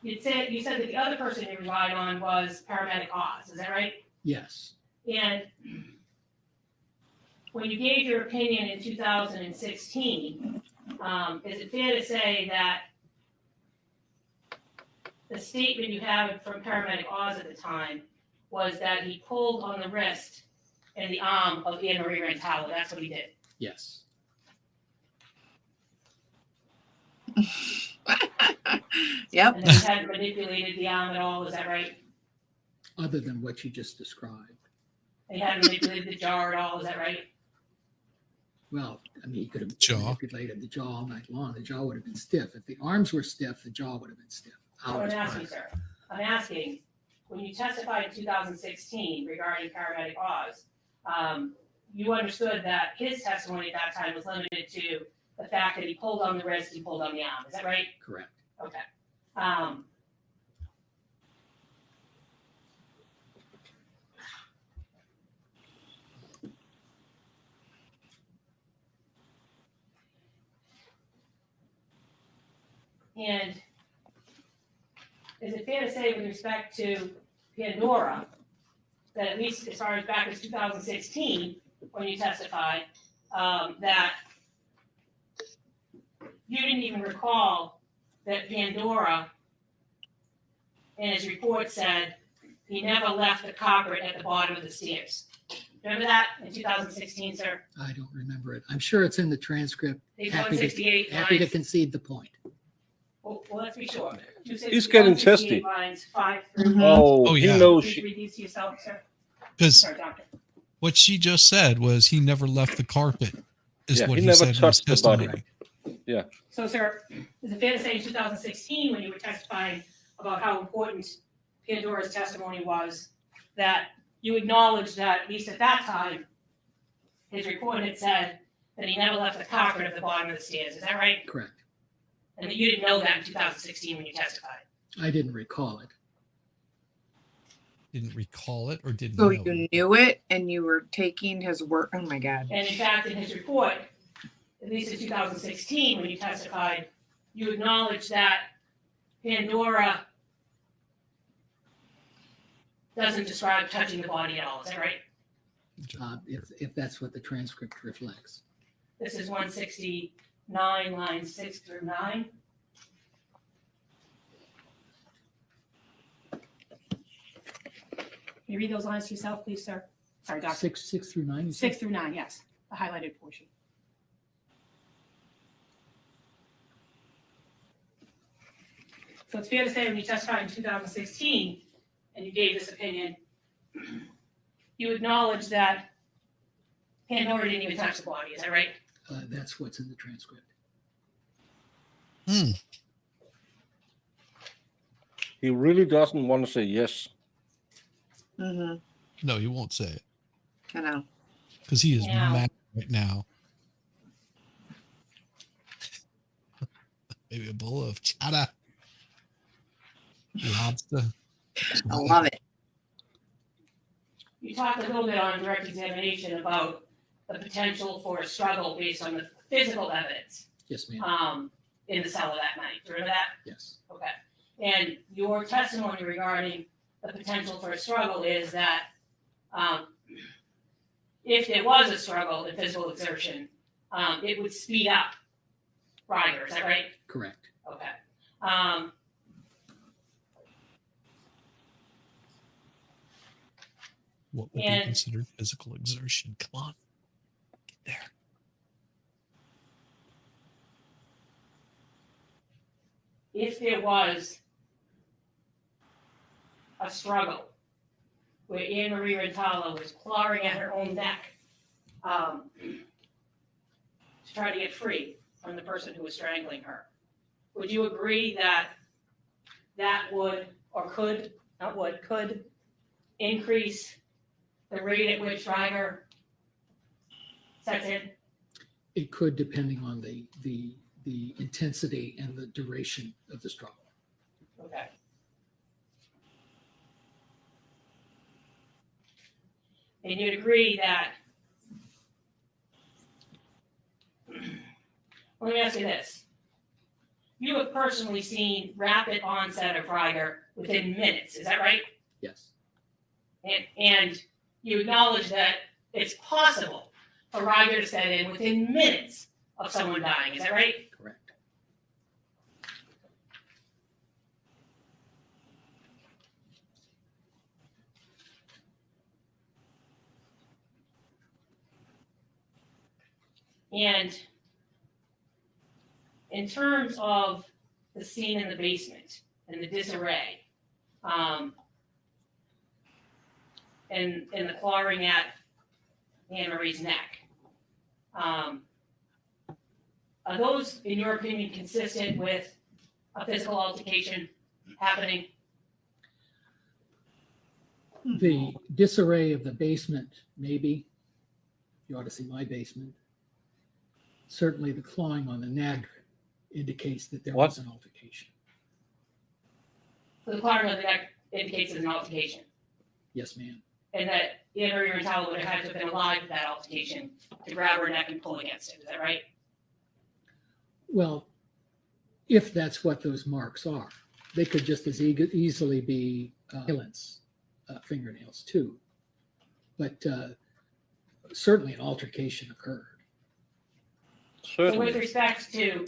you said that the other person you relied on was paramedic Oz. Is that right? Yes. And when you gave your opinion in 2016, is it fair to say that the statement you have from paramedic Oz at the time was that he pulled on the wrist and the arm of Anne Marie Rintala. That's what he did. Yes. Yep. And then he hadn't manipulated the arm at all. Is that right? Other than what you just described. And he hadn't manipulated the jaw at all. Is that right? Well, I mean, you could have Jaw. manipulated the jaw all night long. The jaw would have been stiff. If the arms were stiff, the jaw would have been stiff. That's what I'm asking, sir. I'm asking, when you testified in 2016 regarding paramedic Oz, you understood that his testimony at that time was limited to the fact that he pulled on the wrist, he pulled on the arm. Is that right? Correct. Okay. And is it fair to say with respect to Pandora, that at least as far as back as 2016, when you testified, that you didn't even recall that Pandora, in his report, said he never left the carpet at the bottom of the stairs? Remember that in 2016, sir? I don't remember it. I'm sure it's in the transcript. Page Happy 168 to lines. concede the point. Well, let's be sure. He's getting 168 testy. Lines 5 through. Oh, yeah. he knows Please she. read these to yourself, sir. Because Sorry, doctor. what she just said was he never left the carpet, is Yeah, what he he never said in his touched the body. testimony. So, sir, is it fair to say in 2016, when you were testifying about how important Pandora's testimony was, that you acknowledged that, at least at that time, his report had said that he never left the carpet at the bottom of the stairs? Is that right? Correct. And that you didn't know that in 2016 when you testified? I didn't recall it. Didn't recall it or didn't So know. you knew it and you were taking his word. Oh my God. And in fact, in his report, at least in 2016, when you testified, you acknowledged that Pandora doesn't describe touching the body at all. Is that right? If that's what the transcript reflects. This is 169, lines 6 through 9. Can you read those lines to yourself, please, sir? Sorry, doctor. 6 through 9. you said? 6 through 9, yes, the highlighted portion. So it's fair to say when you testified in 2016 and you gave this opinion, you acknowledged that Pandora didn't even touch the body. Is that right? That's what's in the transcript. He really doesn't want to say yes. Mm-hmm. No, you won't say it I know. because he is Yeah. mad right now. Maybe a bowl of chata. Lobster. I love it. You talked a little bit on direct examination about the potential for a struggle based on the physical evidence Yes, ma'am. in the cellar that night. Do you remember that? Yes. Okay. And your testimony regarding the potential for a struggle is that if there was a struggle in physical exertion, it would speed up Ryder. Is that right? Correct. Okay. What would be And- considered physical exertion? Come on. Get there. If there was a struggle where Anne Marie Rintala was clawing at her own neck to try to get free from the person who was strangling her, would you agree that that would or could, not would, could increase the rate at which Ryder sets in? It could, depending on the intensity and the duration of the struggle. Okay. And you'd agree that, let me ask you this. You have personally seen rapid onset of Ryder within minutes, is that right? Yes. And you acknowledge that it's possible for Ryder to set in within minutes of someone dying, is that right? Correct. And in terms of the scene in the basement and the disarray, and the clawing at Anne Marie's neck, are those, in your opinion, consistent with a physical altercation happening? The disarray of the basement, maybe. You ought to see my basement. Certainly the clawing on the neck indicates that there was an altercation. So the clawing on the neck indicates there's an altercation, Yes, ma'am. and that Anne Marie Rintala would have had to have been alive for that altercation to grab her neck and pull against it. Is that right? Well, if that's what those marks are, they could just as easily be violence fingernails too. But certainly an altercation occurred. So with respect to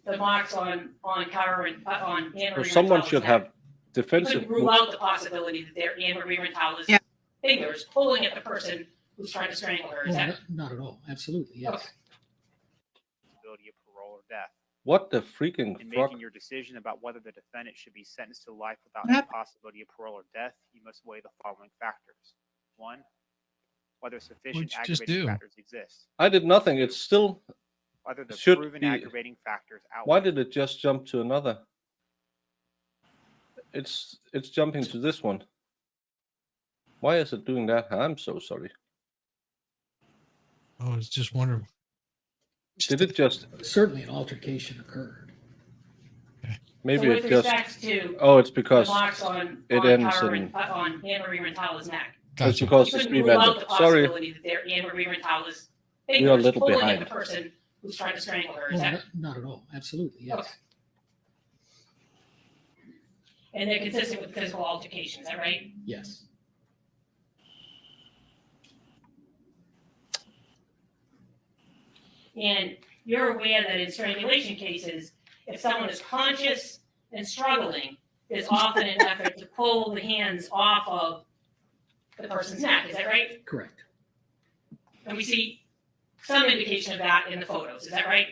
the marks on Cara and on Anne Marie, Someone should have you defensive. couldn't rule out the possibility that they're Anne Marie Rintala's fingers pulling at the person who's trying to strangle her. Is Well, that not at all. Absolutely, yes. okay? Possibility of parole or death. What the freaking In fuck? making your decision about whether the defendant should be sentenced to life without Yep. the possibility of parole or death, you must weigh the following factors. 1, whether sufficient What'd you just aggravating do? factors exist. I did nothing. It's still Whether the should proven be. aggravating factors outweigh. Why did it just jump to another? It's jumping to this one. Why is it doing that? I'm so sorry. I was just wondering. Did it just? Certainly an altercation occurred. Maybe So with it just. respect to Oh, it's because the marks on it on ends Cara in. on Anne Marie Rintala's neck. It's Gotcha. because You it's couldn't rule out remembered. the Sorry, possibility that they're Anne Marie Rintala's we are a fingers little pulling behind. at the person who's trying to strangle her. Is Well, that not at all. Absolutely, yes. okay? And they're consistent with physical altercation. Is that right? Yes. And you're aware that in strangulation cases, if someone is conscious and struggling, there's often an effort to pull the hands off of the person's neck. Is that right? Correct. And we see some indication of that in the photos. Is that right?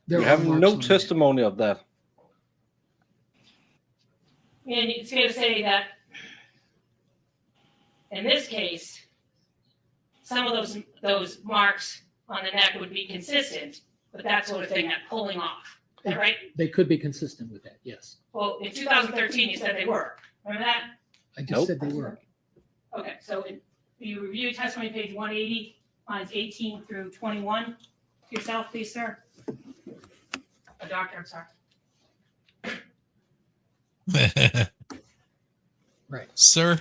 There We are have marks no on the neck. testimony of that. And it's fair to say that in this case, some of those marks on the neck would be consistent with that sort of thing, that pulling off. Is that right? They could be consistent with that, yes. Well, in 2013, you said they were. Remember that? I just Nope. said they were. Okay, so you review testimony page 180, lines 18 through 21. Yourself, please, sir. A doctor, I'm sorry. Right. Sir,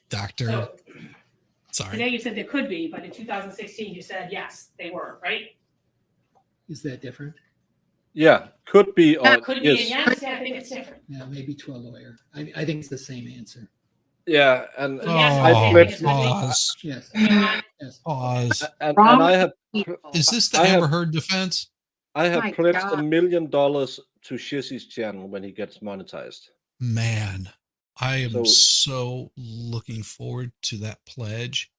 doctor, So sorry. today you said there could be, but in 2016 you said yes, they were, right? Is that different? Yeah, could be or That could be, and yes. yes, I think it's different. Yeah, maybe to a lawyer. I think it's the same answer. Yeah, and So yes, I I read- think it's could be. Pause. Yes. Yeah. Pause. and Wrong I have people. Is this the I have- Amber Heard defense? I have My pledged God. $1 million to Shizzy's channel when he gets monetized. Man, I am So- so looking forward to that pledge.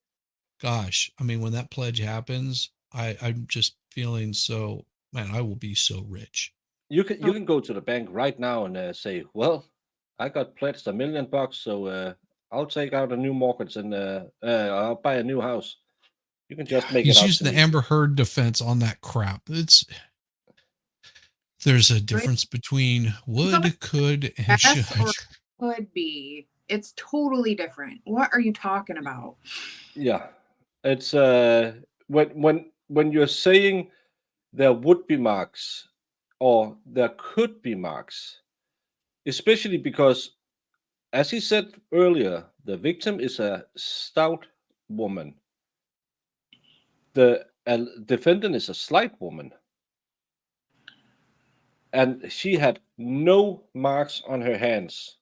Gosh, I mean, when that pledge happens, I'm just feeling so, man, I will be so rich. You can go to the bank right now and say, well, I got pledged $1 million, so I'll take out a new mortgage and I'll buy a new house. You can just make He's it out. using to the me. Amber Heard defense on that crap. There's a difference between would, could, and Yes, should. or could be. It's totally different. What are you talking about? Yeah, it's when you're saying there would be marks or there could be marks, especially because, as he said earlier, the victim is a stout woman. The defendant is a slight woman. And she had no marks on her hands,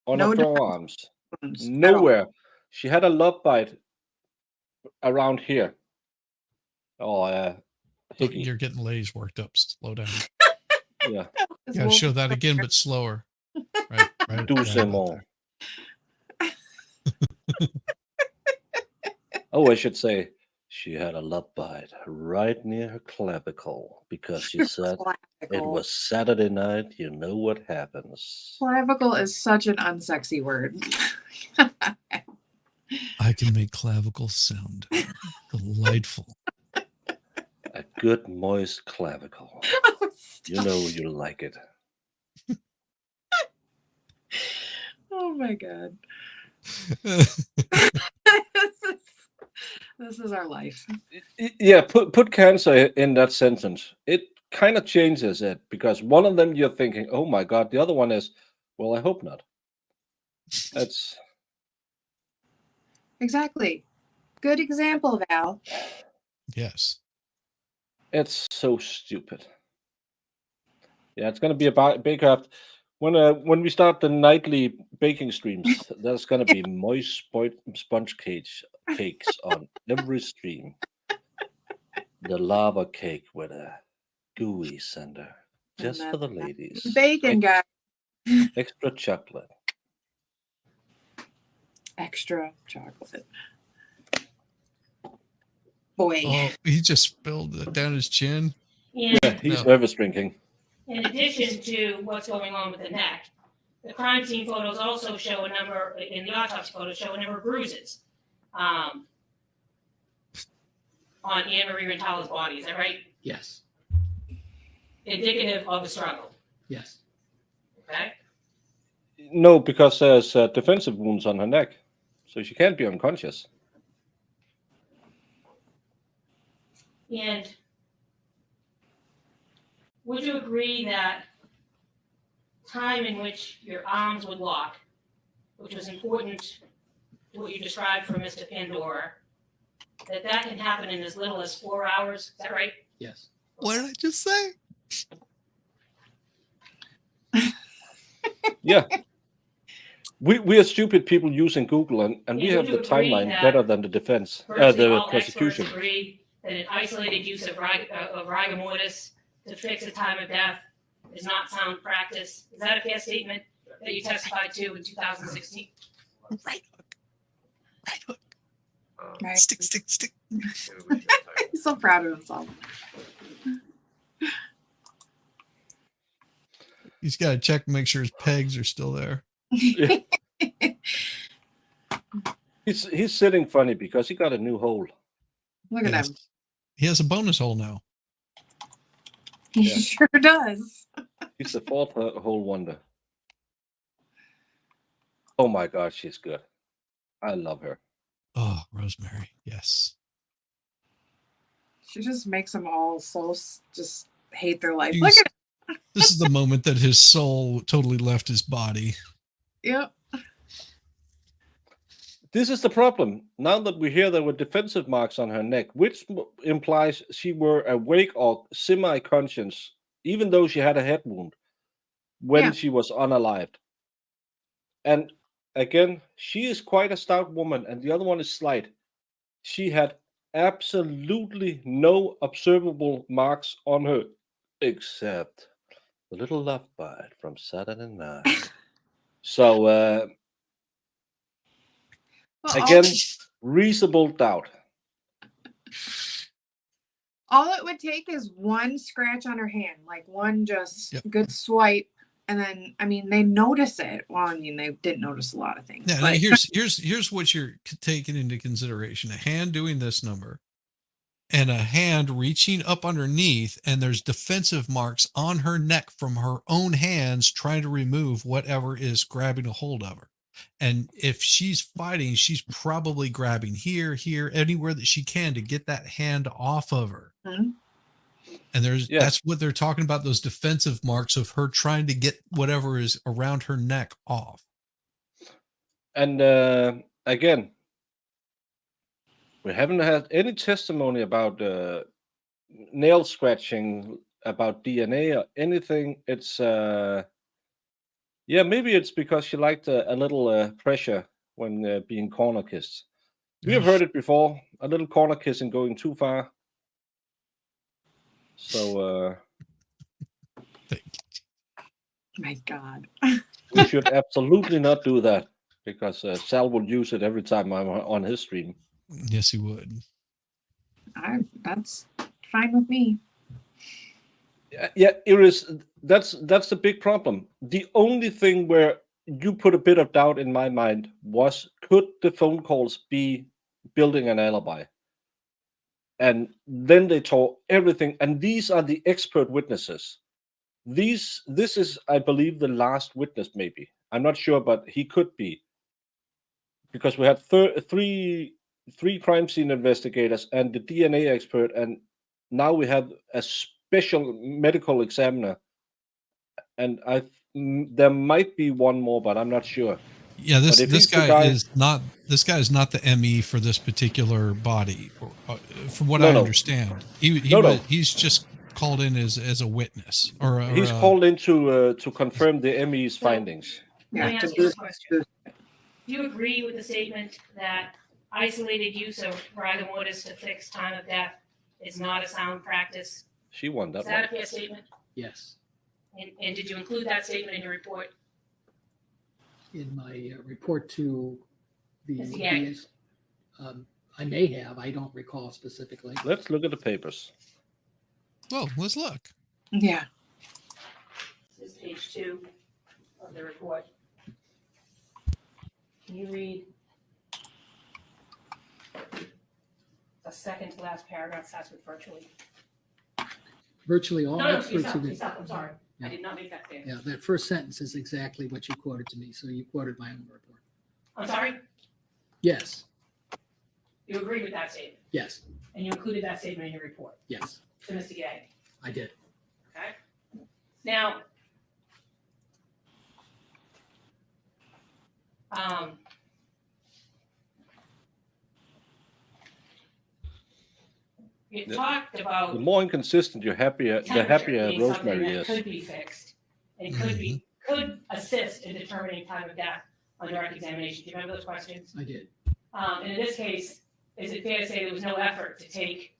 on No her defense forearms, wounds at all. nowhere. She had a love bite around here. Oh, Look, hickey. you're getting ladies worked up. Slow down. Yeah, This Yeah, will show be that again, but slower. Right, right. do right some about more. there. Oh, I should say, She had a love bite right near her clavicle because she said it Clavicle. was Saturday night. You know what happens. Clavicle is such an unsexy word. I can make clavicle sound delightful. A good moist clavicle. Oh, You know you like it. oh my god. This is our life. Yeah, put cancer in that sentence. It kind of changes it because one of them you're thinking, oh my God. The other one is, well, I hope not. That's Exactly. Good example, Val. Yes. it's so stupid. Yeah, it's gonna be about Bakecraft. When we start the nightly baking streams, there's gonna be moist sponge cakes on every stream. The lava cake with a gooey center, just for the ladies. Bacon guy. Extra chocolate. Extra chocolate. Boy. Oh, he just spilled it down his chin. And Yeah, he's No. nervous drinking. in addition to what's going on with the neck, the crime scene photos also show a number, in the autopsy photos, show a number of bruises on Anne Marie Rintala's body. Is that right? Yes. Indicative of a struggle. Yes. Okay. No, because there's defensive wounds on her neck, so she can't be unconscious. And would you agree that time in which your arms would lock, which was important to what you described for Mr. Pandora, that can happen in as little as 4 hours? Is that right? Yes. What did I just say? Yeah. We are stupid people using Google, and we Yeah, have would the you agree timeline that better than the defense, Virtually the all prosecution. experts agree that an isolated use of rigor mortis to fix a time of death is not sound practice. Is that a fair statement that you testified to in 2016? Right hook. Right hook. Right. Stick. maybe we should type. He's so proud of himself. He's got to check and make sure his pegs are still there. He's sitting funny because he got a new hole. Look at Yes. him. He has a bonus hole now. He Yeah. sure does. He's the fourth hole wonder. Oh my God, she's good. I love her. Oh, Rosemary. Yes. She just makes them all so just hate their life. He's- Look at This is the moment that his soul totally left his body. Yep. This is the problem. Now that we hear there were defensive marks on her neck, which implies she were awake or semi-conscious, even though she had a head wound when Yeah. she was unalived. And again, she is quite a stout woman, and the other one is slight. She had absolutely no observable marks on her, except the little love bite from Saturday night. So Well, again, reasonable doubt. all it would take is one scratch on her hand, like one just Yep. good swipe, and then I mean they notice it. Well, I mean they didn't notice a lot of things. Yeah, now but here's what you're taking into consideration: a hand doing this number, and a hand reaching up underneath, and there's defensive marks on her neck from her own hands trying to remove whatever is grabbing a hold of her. And if she's fighting, she's probably grabbing here, anywhere that she can to get that hand off of her. Mhm. And Yeah. that's what they're talking about, those defensive marks of her trying to get whatever is around her neck off. And again, we haven't had any testimony about nail scratching, about DNA or anything. It's yeah, maybe it's because she liked a little pressure when being corner kissed. We have heard it before, a little corner kissing going too far. So my God. we should absolutely not do that because Sal will use it every time I'm on his stream. Yes, he would. That's fine with me. Yeah, Iris, that's the big problem. The only thing where you put a bit of doubt in my mind was, could the phone calls be building an alibi? And then they told everything, and these are the expert witnesses. This is, I believe, the last witness. Maybe, I'm not sure, but he could be, because we had three crime scene investigators and the DNA expert, and now we have a special medical examiner, and there might be one more, but I'm not sure. Yeah, But if this he's the guy guy- is not the ME for this particular body, from what No, I no. understand. No. He's just called in as a witness, or He's called in to confirm the ME's findings. Let me Yeah. ask you a question. Do you agree with the statement that isolated use of rigor mortis to fix time of death is not a sound practice? She won that Is that a one. fair statement? Yes. And did you include that statement in your report? In my report to the, Mr. Yang. I may have, I don't recall specifically. Let's look at the papers. Well, let's look. Yeah. This is page 2 of the report. Can you read the second to last paragraph? Starts with virtually. Virtually all No, experts stop, who did. stop, I'm sorry. I Yeah. did not make that clear. Yeah, that first sentence is exactly what you quoted to me, so you quoted my own report. I'm sorry? Yes, You agree with that statement? yes, And you included that statement in your report yes, to Mr. Gay? I did. Okay. Now, you talked about The more inconsistent the happier temperature being something Rosemary that is. could be fixed and could assist in determining time of death on direct examination. Do you remember those questions? I did. And in this case, is it fair to say there was no effort to take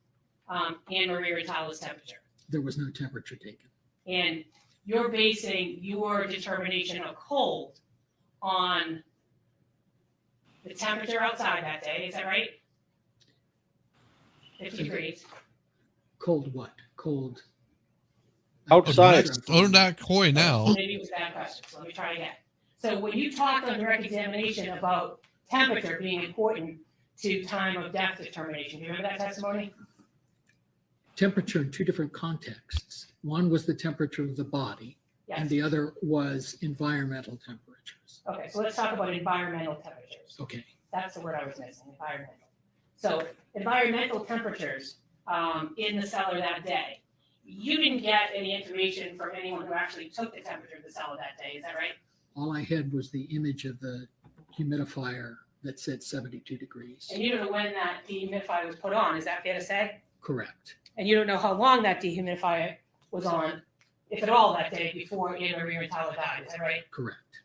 Anne Marie Rintala's temperature? There was no temperature taken. And you're basing your determination of cold on the temperature outside that day, is that right? 50 degrees. Cold what? Cold. Outside. Oh, not coy now. Maybe it was a bad question, so let me try again. So when you talked on direct examination about temperature being important to time of death determination, do you remember that testimony? Temperature in two different contexts. One was the temperature of the body, and Yes. the other was environmental temperatures. Okay, so let's talk about environmental temperatures. Okay. That's the word I was missing, environmental. So environmental temperatures in the cellar that day. You didn't get any information from anyone who actually took the temperature of the cellar that day, is that right? All I had was the image of the humidifier that said 72 degrees. And you don't know when that dehumidifier was put on, is that fair to say? Correct. And you don't know how long that dehumidifier was on, if at all, that day before Anne Marie Rintala died, is that right? Correct.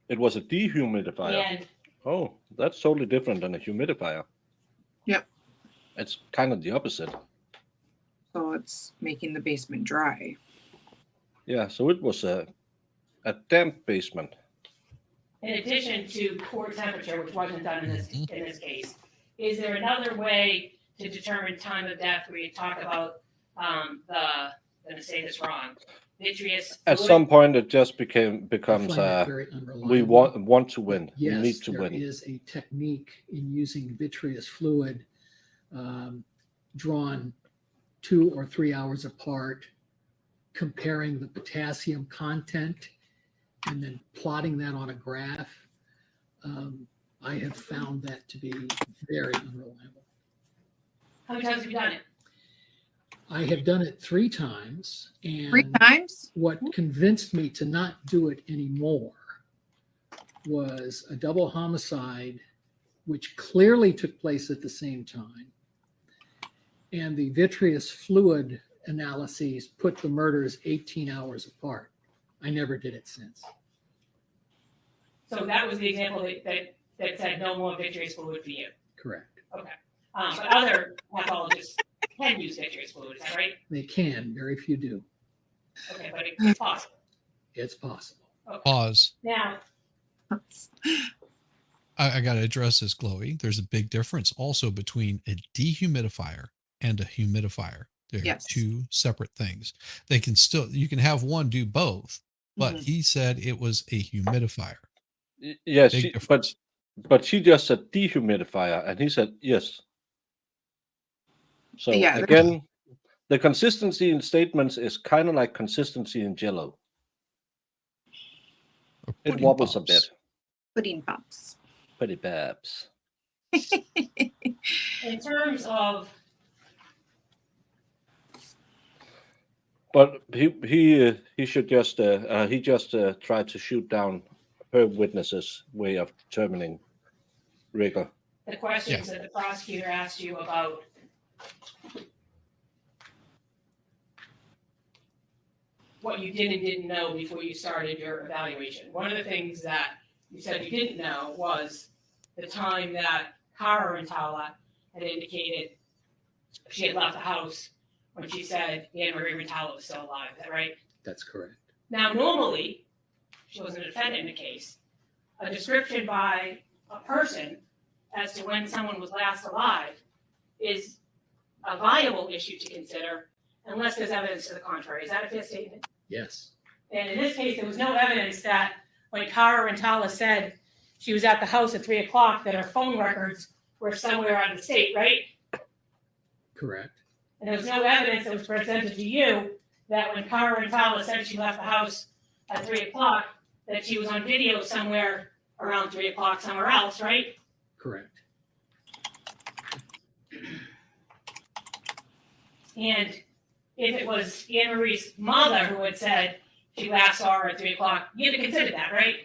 It was a dehumidifier. And Oh, that's totally different than a humidifier. Yep. It's kind of the opposite. So it's making the basement dry. Yeah, so it was a damp basement. in addition to core temperature, which wasn't done in this case, is there another way to determine time of death where you talk about I'm gonna say this wrong, vitreous At fluid? some point, it just becomes find that very we unreliable. want to win. We Yes, need to there win. is a technique in using vitreous fluid drawn 2 or 3 hours apart, comparing the potassium content and then plotting that on a graph. I have found that to be very unreliable. How many times have you done it? I have done it 3 times, and 3 times? what convinced me to not do it anymore was a double homicide, which clearly took place at the same time. And the vitreous fluid analyses put the murders 18 hours apart. I never did it since. So that was the example that said no more vitreous fluid for you. Correct. Okay. But other pathologists can use vitreous fluid, is that right? They can, very few do. Okay, but it's possible. It's possible. Okay. Pause. Now, I got to address this, Chloe. There's a big difference also between a dehumidifier and a humidifier. They're Yes. two separate things. They can still, you can have one do both, but Mhm. he said it was a humidifier. Yes, Big she, difference. but she just said dehumidifier, and he said yes. So Yeah, again, the consistency in statements is kind of like consistency in Jello. Or It pudding wobbles a pops. bit. pudding pops. Pretty babs. In terms of, But he should just tried to shoot down her witnesses' way of determining rigor. the questions that the prosecutor asked you about what you did and didn't know before you started your evaluation. One of the things that you said you didn't know was the time that Cara Rintala had indicated she had left the house when she said Anne Marie Rintala was still alive. Is that right? That's correct. Now, normally, she wasn't a defendant in the case. A description by a person as to when someone was last alive is a viable issue to consider unless there's evidence to the contrary. Is that a fair statement? Yes. And in this case, there was no evidence that when Cara Rintala said she was at the house at 3 o'clock, that her phone records were somewhere out of the state, right? Correct. And there was no evidence that was presented to you that when Cara Rintala said she left the house at 3 o'clock, that she was on video somewhere around 3 o'clock somewhere else, right? Correct. And if it was Anne Marie's mother who had said she last saw her at 3 o'clock, you had to consider that, right?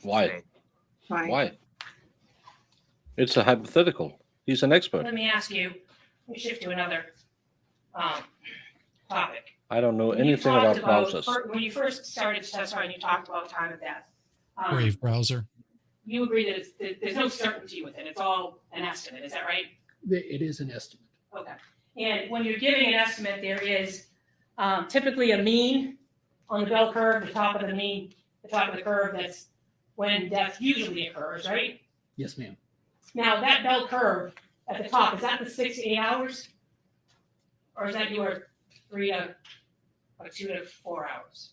Why? Why? Why? It's a hypothetical. He's an expert. Let me ask you, we shift to another topic. I don't know When you anything talked about browsers. When you first started to testify and you talked about time of death, Brave browser. you agree that there's no certainty with it. It's all an estimate. Is that right? It is an estimate. Okay. And when you're giving an estimate, there is typically a mean on the bell curve, the top of the mean, the top of the curve. That's when death usually occurs, right? Yes, ma'am. Now, that bell curve at the top, is that the 6 to 8 hours? Or is that your 3 to 2 to 4 hours?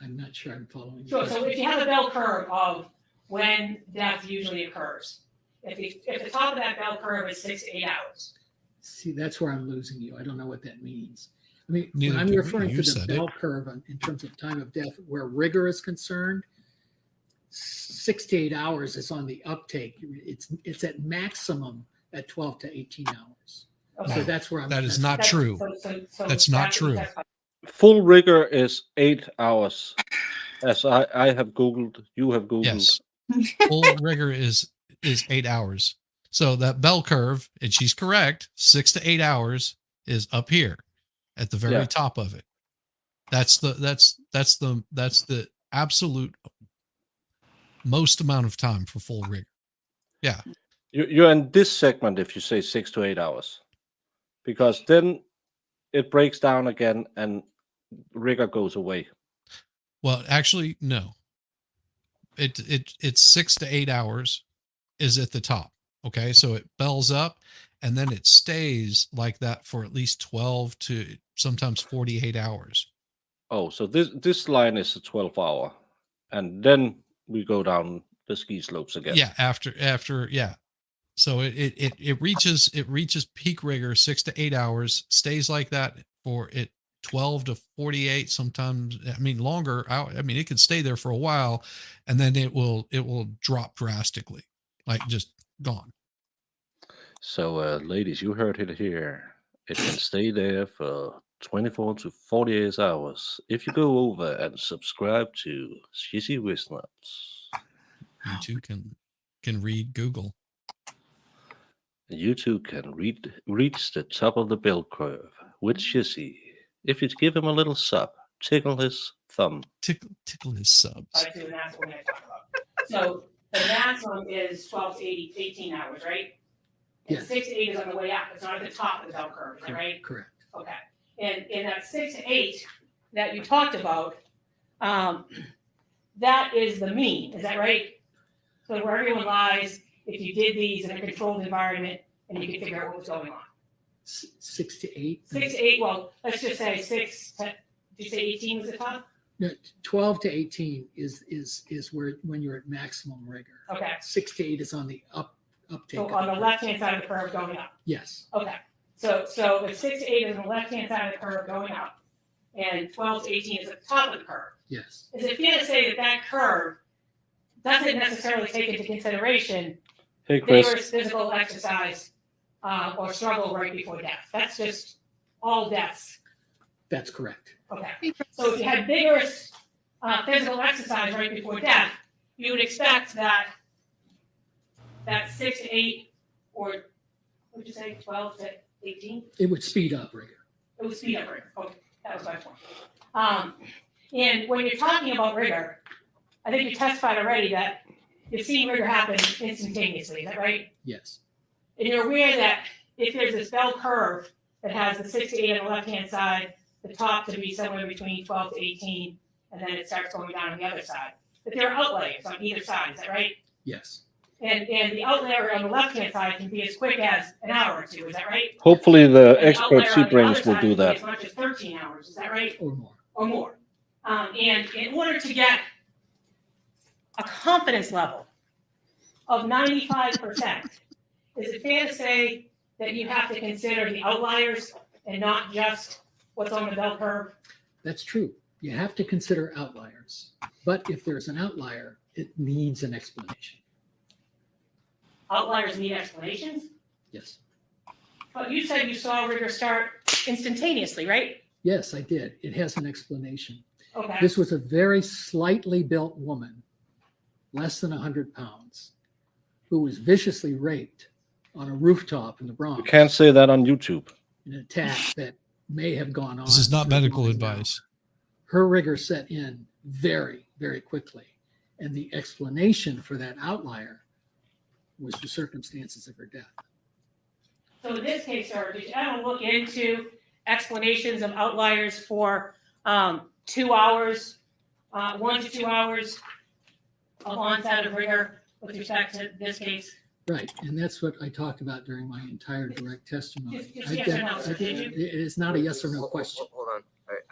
I'm not sure I'm following. Sure. So if you have a bell curve of when death usually occurs, if the top of that bell curve is 6 to 8 hours. See, that's where I'm losing you. I don't know what that means. I mean, Neither when I'm do we. referring You to the said bell it. curve in terms of time of death, where rigor is concerned, 6 to 8 hours is on the uptake. It's at maximum at 12 to 18 hours. Okay. So that's where I'm. That is not true. That's not true. Full rigor is 8 hours. As I have Googled, you have Googled. Yes. Full rigor is 8 hours. So that bell curve, and she's correct, 6 to 8 hours is up here at the very Yeah. top of it. That's the absolute most amount of time for full rigor. Yeah. You're in this segment if you say 6 to 8 hours, because then it breaks down again and rigor goes away. Well, actually, no. It's 6 to 8 hours is at the top. Okay, so it bells up, and then it stays like that for at least 12 to sometimes 48 hours. Oh, so this line is a 12-hour, and then we go down the ski slopes again. Yeah, after yeah. So it reaches peak rigor 6 to 8 hours, stays like that for 12 to 48, sometimes, I mean, longer out. I mean, it could stay there for a while, and then it will drop drastically, like just gone. So, ladies, you heard it here. It can stay there for 24 to 48 hours if you go over and subscribe to Shizzy Wisnaps. You too can read Google. You too can reach the top of the bell curve with Shizzy if you give him a little sub, tickle his thumb. Tickle his subs. I do, and that's what we're going to talk about. So the maximum is 12 to 18 hours, right? And Yes. 6 to 8 is on the way up. It's not at the top of the bell curve, is that right? Correct. Okay. And in that 6 to 8 that you talked about, that is the mean. Is that right? So where everyone lies, if you did these in a controlled environment and you could figure out what was going on. 6 to 8. 6 to 8, well, let's just say 6 to, did you say 18 was the top? No, 12 to 18 is where when you're at maximum rigor. Okay. 6 to 8 is on the uptake. So on the left-hand side of the curve going up. Yes. Okay. So if 6 to 8 is on the left-hand side of the curve going up, and 12 to 18 is at the top of the curve, Yes. is it fair to say that that curve doesn't necessarily take into consideration Hey, Chris. vigorous physical exercise or struggle right before death? That's just all deaths. That's correct. Okay. So if you had vigorous physical exercise right before death, you would expect that 6 to 8, or what would you say, 12 to 18? It would speed up rigor. It would speed up rigor. Okay, that was my point. And when you're talking about rigor, I think you testified already that you've seen rigor happen instantaneously. Is that right? Yes. And you're aware that if there's this bell curve that has the 6 to 8 on the left-hand side, the top to be somewhere between 12 to 18, and then it starts going down on the other side, that there are outliers on either side. Is that right? Yes. And the outlier on the left-hand side can be as quick as an hour or two. Is that right? Hopefully the And outlier experts he on the brings other will side do can be that. As much as 13 hours. Is that right? Or more. Or more. And in order to get a confidence level of 95%, is it fair to say that you have to consider the outliers and not just what's on the bell curve? That's true. You have to consider outliers. But if there's an outlier, it needs an explanation. Outliers need explanations? Yes. But you said you saw rigor start instantaneously, right? Yes, I did. It has an explanation. Okay. This was a very slightly built woman, less than 100 pounds, who was viciously raped on a rooftop in the Bronx. You can't say that on YouTube. An attack that may have gone on. This is not for a medical long advice. hour. Her rigor set in very, very quickly. And the explanation for that outlier was the circumstances of her death. So in this case, sir, did you ever look into explanations of outliers for 2 hours, 1 to 2 hours of onset of rigor with respect to this case? Right, and that's what I talked about during my entire direct testimony. Just yes or no, sir, did you? It is not a yes or no question. Hold on,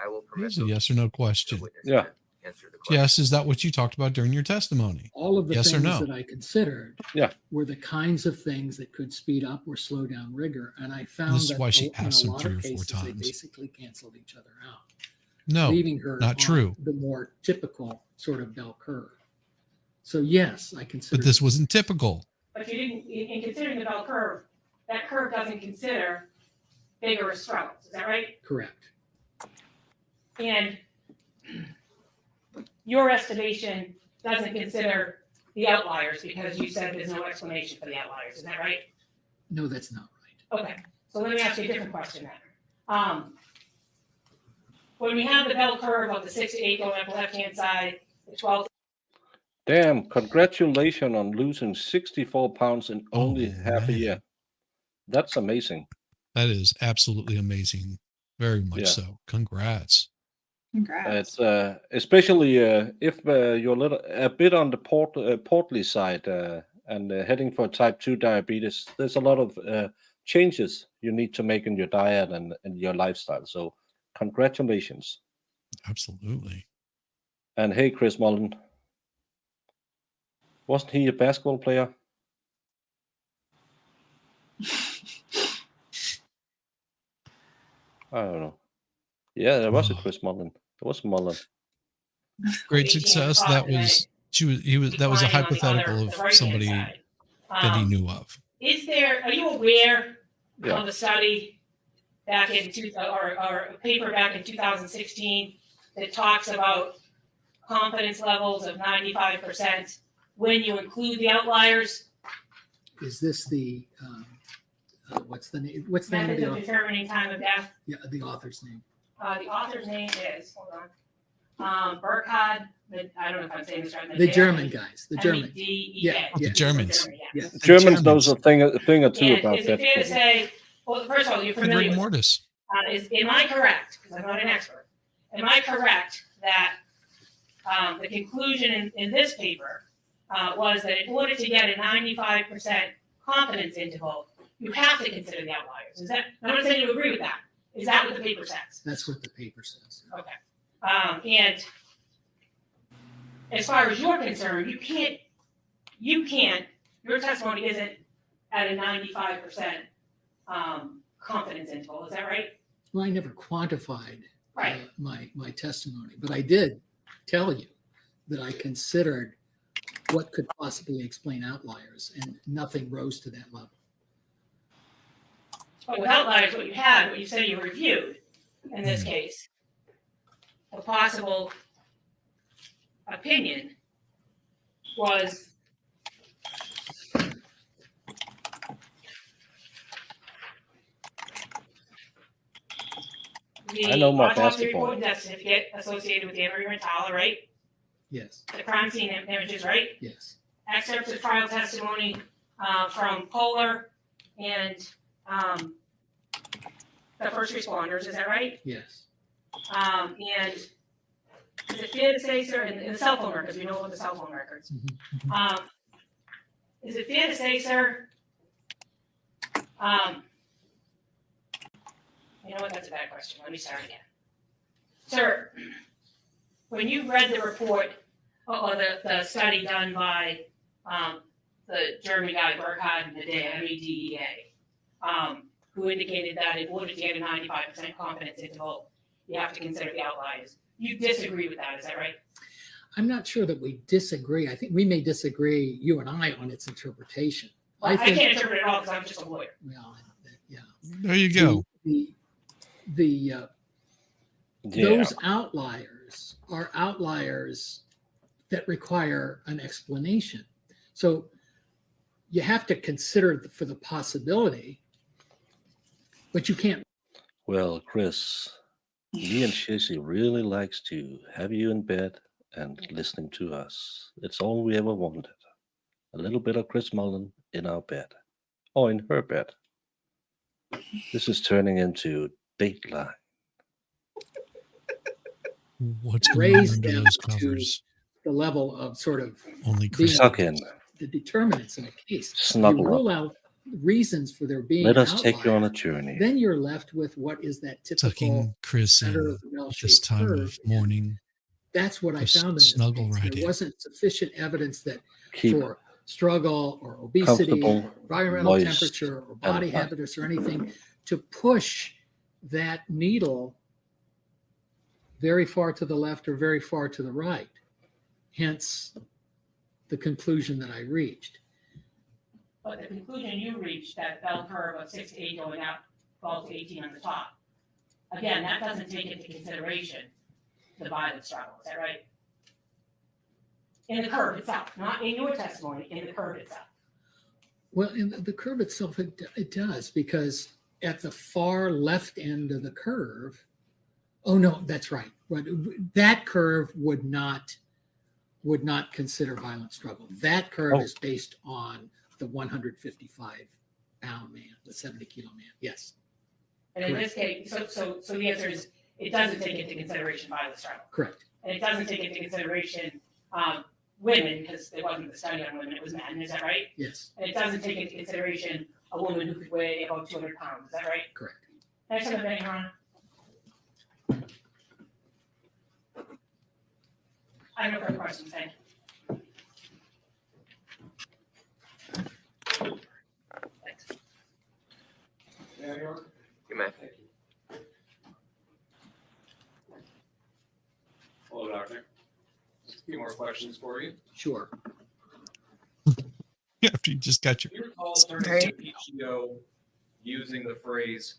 I will permit. Here's a yes or no question. Yeah. Answer the question. Yes, is that what you talked about during your testimony? All of the Yes or things no? that I considered Yeah. were the kinds of things that could speed up or slow down rigor. And I found This is that why she in asked a him lot 3 of or 4 cases, they times. basically canceled each other out, No, leaving her not on true. the more typical sort of bell curve. So yes, I consider. But this wasn't typical. But you didn't, in considering the bell curve, that curve doesn't consider vigorous struggles. Is that right? Correct. And your estimation doesn't consider the outliers because you said there's no explanation for the outliers. Is that right? No, that's not right. Okay, so let me ask you a different question then. When we have the bell curve of the 6 to 8 going up the left-hand side, the 12 Damn, congratulations on losing 64 pounds in only Oh, half a man. year. That's amazing. That is absolutely amazing. Very much Yeah. so. Congrats. Congrats. It's especially if you're a bit on the portly side and heading for type 2 diabetes. There's a lot of changes you need to make in your diet and your lifestyle. So congratulations. Absolutely. And hey, Chris Mullen, wasn't he a basketball player? I don't know. Yeah, there was a Chris Mullen. There was Mullen. Great 18 success. o'clock That was that was a declining on the hypothetical other- the of right-hand somebody side. that he knew of. Are you aware Yeah. of a study back in or a paper back in 2016 that talks about confidence levels of 95% when you include the outliers? Is this the, what's the name? What's the name of Methods the of author? determining time of death. Yeah, the author's name. The author's name is, hold on, Burkhard, I don't know if I'm saying this right. The German guys, the German. MEDEA. Yeah, The yeah. Germans. Yeah. The Germans Germans. knows a thing or two And about is it that. fair to say, well, first of all, you're And familiar rigor with mortis. am I correct, because I'm not an expert, am I correct that the conclusion in this paper was that in order to get a 95% confidence interval, you have to consider the outliers. Is that, I'm not saying you agree with that. Is that what the paper says? That's what the paper says. Okay. And as far as you're concerned, your testimony isn't at a 95% confidence interval. Is that right? Well, I never quantified Right. my testimony, but I did tell you that I considered what could possibly explain outliers, and nothing rose to that level. But with outliers, what you said you reviewed in this case, a possible opinion was I know the my autopsy basketball. report and death certificate associated with Anne Marie Rintala, right? Yes, The crime scene images, right? yes, Excerpts of trial testimony from Kohler and the first responders, is that right? yes. And is it fair to say, sir, in the cell phone records, we know about the cell phone records. Is it fair to say, sir, you know what, that's a bad question. Let me start again. Sir, when you read the report or the study done by the German guy, Burkhardt and Medea, MEDEA, who indicated that in order to get a 95% confidence interval, you have to consider the outliers. You disagree with that, is that right? I'm not sure that we disagree. I think we may disagree, you and I, on its interpretation. Well, I can't interpret it all because I'm just a lawyer. Well, yeah. There you go. Those outliers are outliers that require an explanation. So you have to consider for the possibility, but you can't. Well, Chris, me and Shizzy really likes to have you in bed and listening to us. It's all we ever wanted. A little bit of Chris Mullen in our bed, or in her bed. This is turning into Dateline. What's going on Raise under them those to covers? the level of sort of Only being Chris. Suck in. the determinants in a case. Snuggle You rule up. out reasons for there being Let us outliers, take you on a journey. then you're left with what is that typical Tucking Chris in center of at the this bell-shaped time curve. of morning. That's what I Just found in this snuggle case. right There in. wasn't sufficient evidence that Keep for struggle or obesity, comfortable, or environmental moist, temperature, or body and habitus, or anything to push that needle very far to the left or very far to the right. Hence the conclusion that I reached. But the conclusion you reached, that bell curve of 6 to 8 going out, 12 to 18 on the top, again, that doesn't take into consideration the violent struggle, is that right? In the curve itself, not in your testimony, in the curve itself. Well, in the curve itself, it does, because at the far left end of the curve, oh no, that's right. That curve would not consider violent struggle. That curve is based on the 155-pound man, the 70-kilo man. Yes. And in this case, so the answer is, it doesn't take into consideration violent struggle. Correct. And it doesn't take into consideration women, because it wasn't the study on women, it was men, is that right? Yes. And it doesn't take into consideration a woman who could weigh about 200 pounds, is that right? Correct. Next one, Your Honor. I have no further questions, thank you. Thanks. You may. Hello, Doctor. Just a few more questions for you. Sure. After you just got your Do you recall turning to PGO using the phrase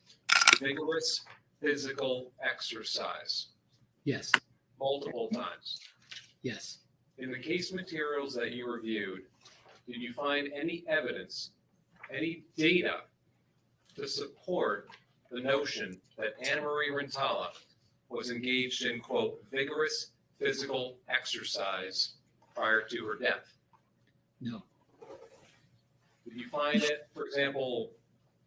vigorous physical exercise Yes. multiple times? Yes. In the case materials that you reviewed, did you find any evidence, any data to support the notion that Anne Marie Rintala was engaged in, quote, vigorous physical exercise prior to her death? No. Did you find it, for example,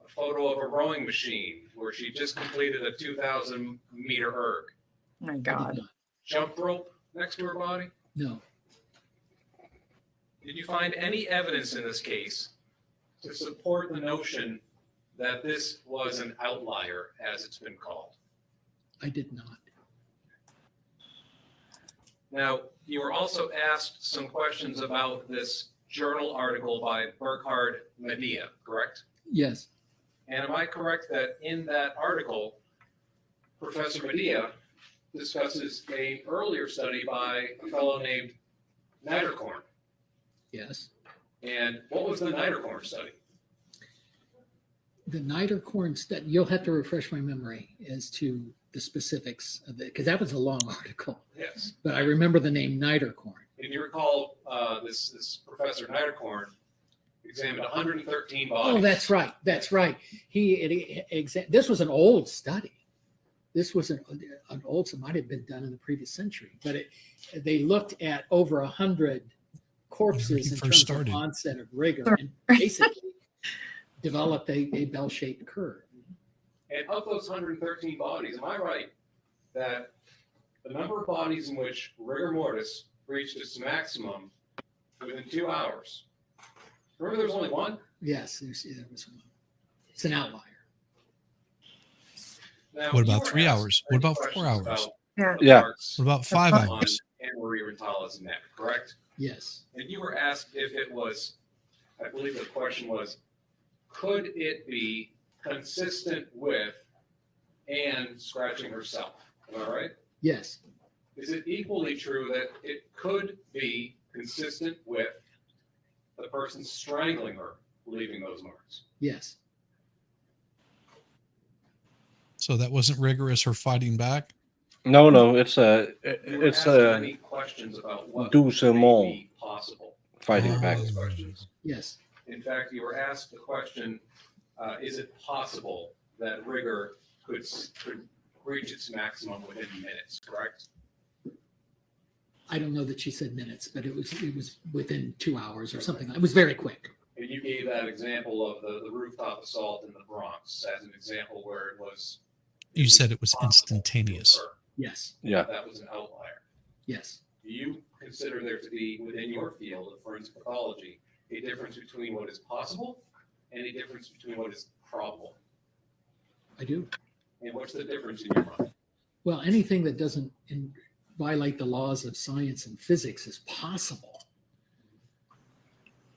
a photo of a rowing machine where she just completed a 2,000 meter erg? My I did God. not. Jump rope next to her body? No. did you find any evidence in this case to support the notion that this was an outlier, as it's been called? I did not. Now, you were also asked some questions about this journal article by Burkhard Medea, correct? Yes, And am I correct that in that article, Professor Medea discusses an earlier study by a fellow named Niederkorn? yes. And what was the Niederkorn study? The Niederkorn study, you'll have to refresh my memory as to the specifics of it, because that was a long article. Yes. But I remember the name Niederkorn. If you recall, this Professor Niederkorn examined 113 bodies. Oh, that's right. That's right. This was an old study. This was an old, it might have been done in the previous century, but they looked at over 100 corpses in terms of onset of rigor and basically developed a bell-shaped curve. And of those 113 bodies, am I right that the number of bodies in which rigor mortis reached its maximum within 2 hours? Remember, there was only one? Yes, there was one. It's an outlier. Now, What you about were 3 asked hours? What many about questions 4 hours? about Yeah. the Yeah. marks What about 5 on hours? Anne-Marie Rintala's neck, correct? Yes. And you were asked if it was, I believe the question was, could it be consistent with Anne scratching herself? Am I right? Yes. Is it equally true that it could be consistent with the person strangling her, leaving those marks? Yes. So that wasn't rigorous her fighting back? No, it's You were it's asking many questions about what may doucement be possible. fighting back. Those questions. Yes. In fact, you were asked the question, is it possible that rigor could reach its maximum within minutes, correct? I don't know that she said minutes, but it was within 2 hours or something. It was very quick. And you gave that example of the rooftop assault in the Bronx as an example where it was. You said it was possible to instantaneous. occur. Yes. Yeah. That was an outlier. Yes. Do you consider there to be, within your field of forensic pathology, a difference between what is possible and a difference between what is probable? I do. And what's the difference in your mind? Well, anything that doesn't violate the laws of science and physics is possible.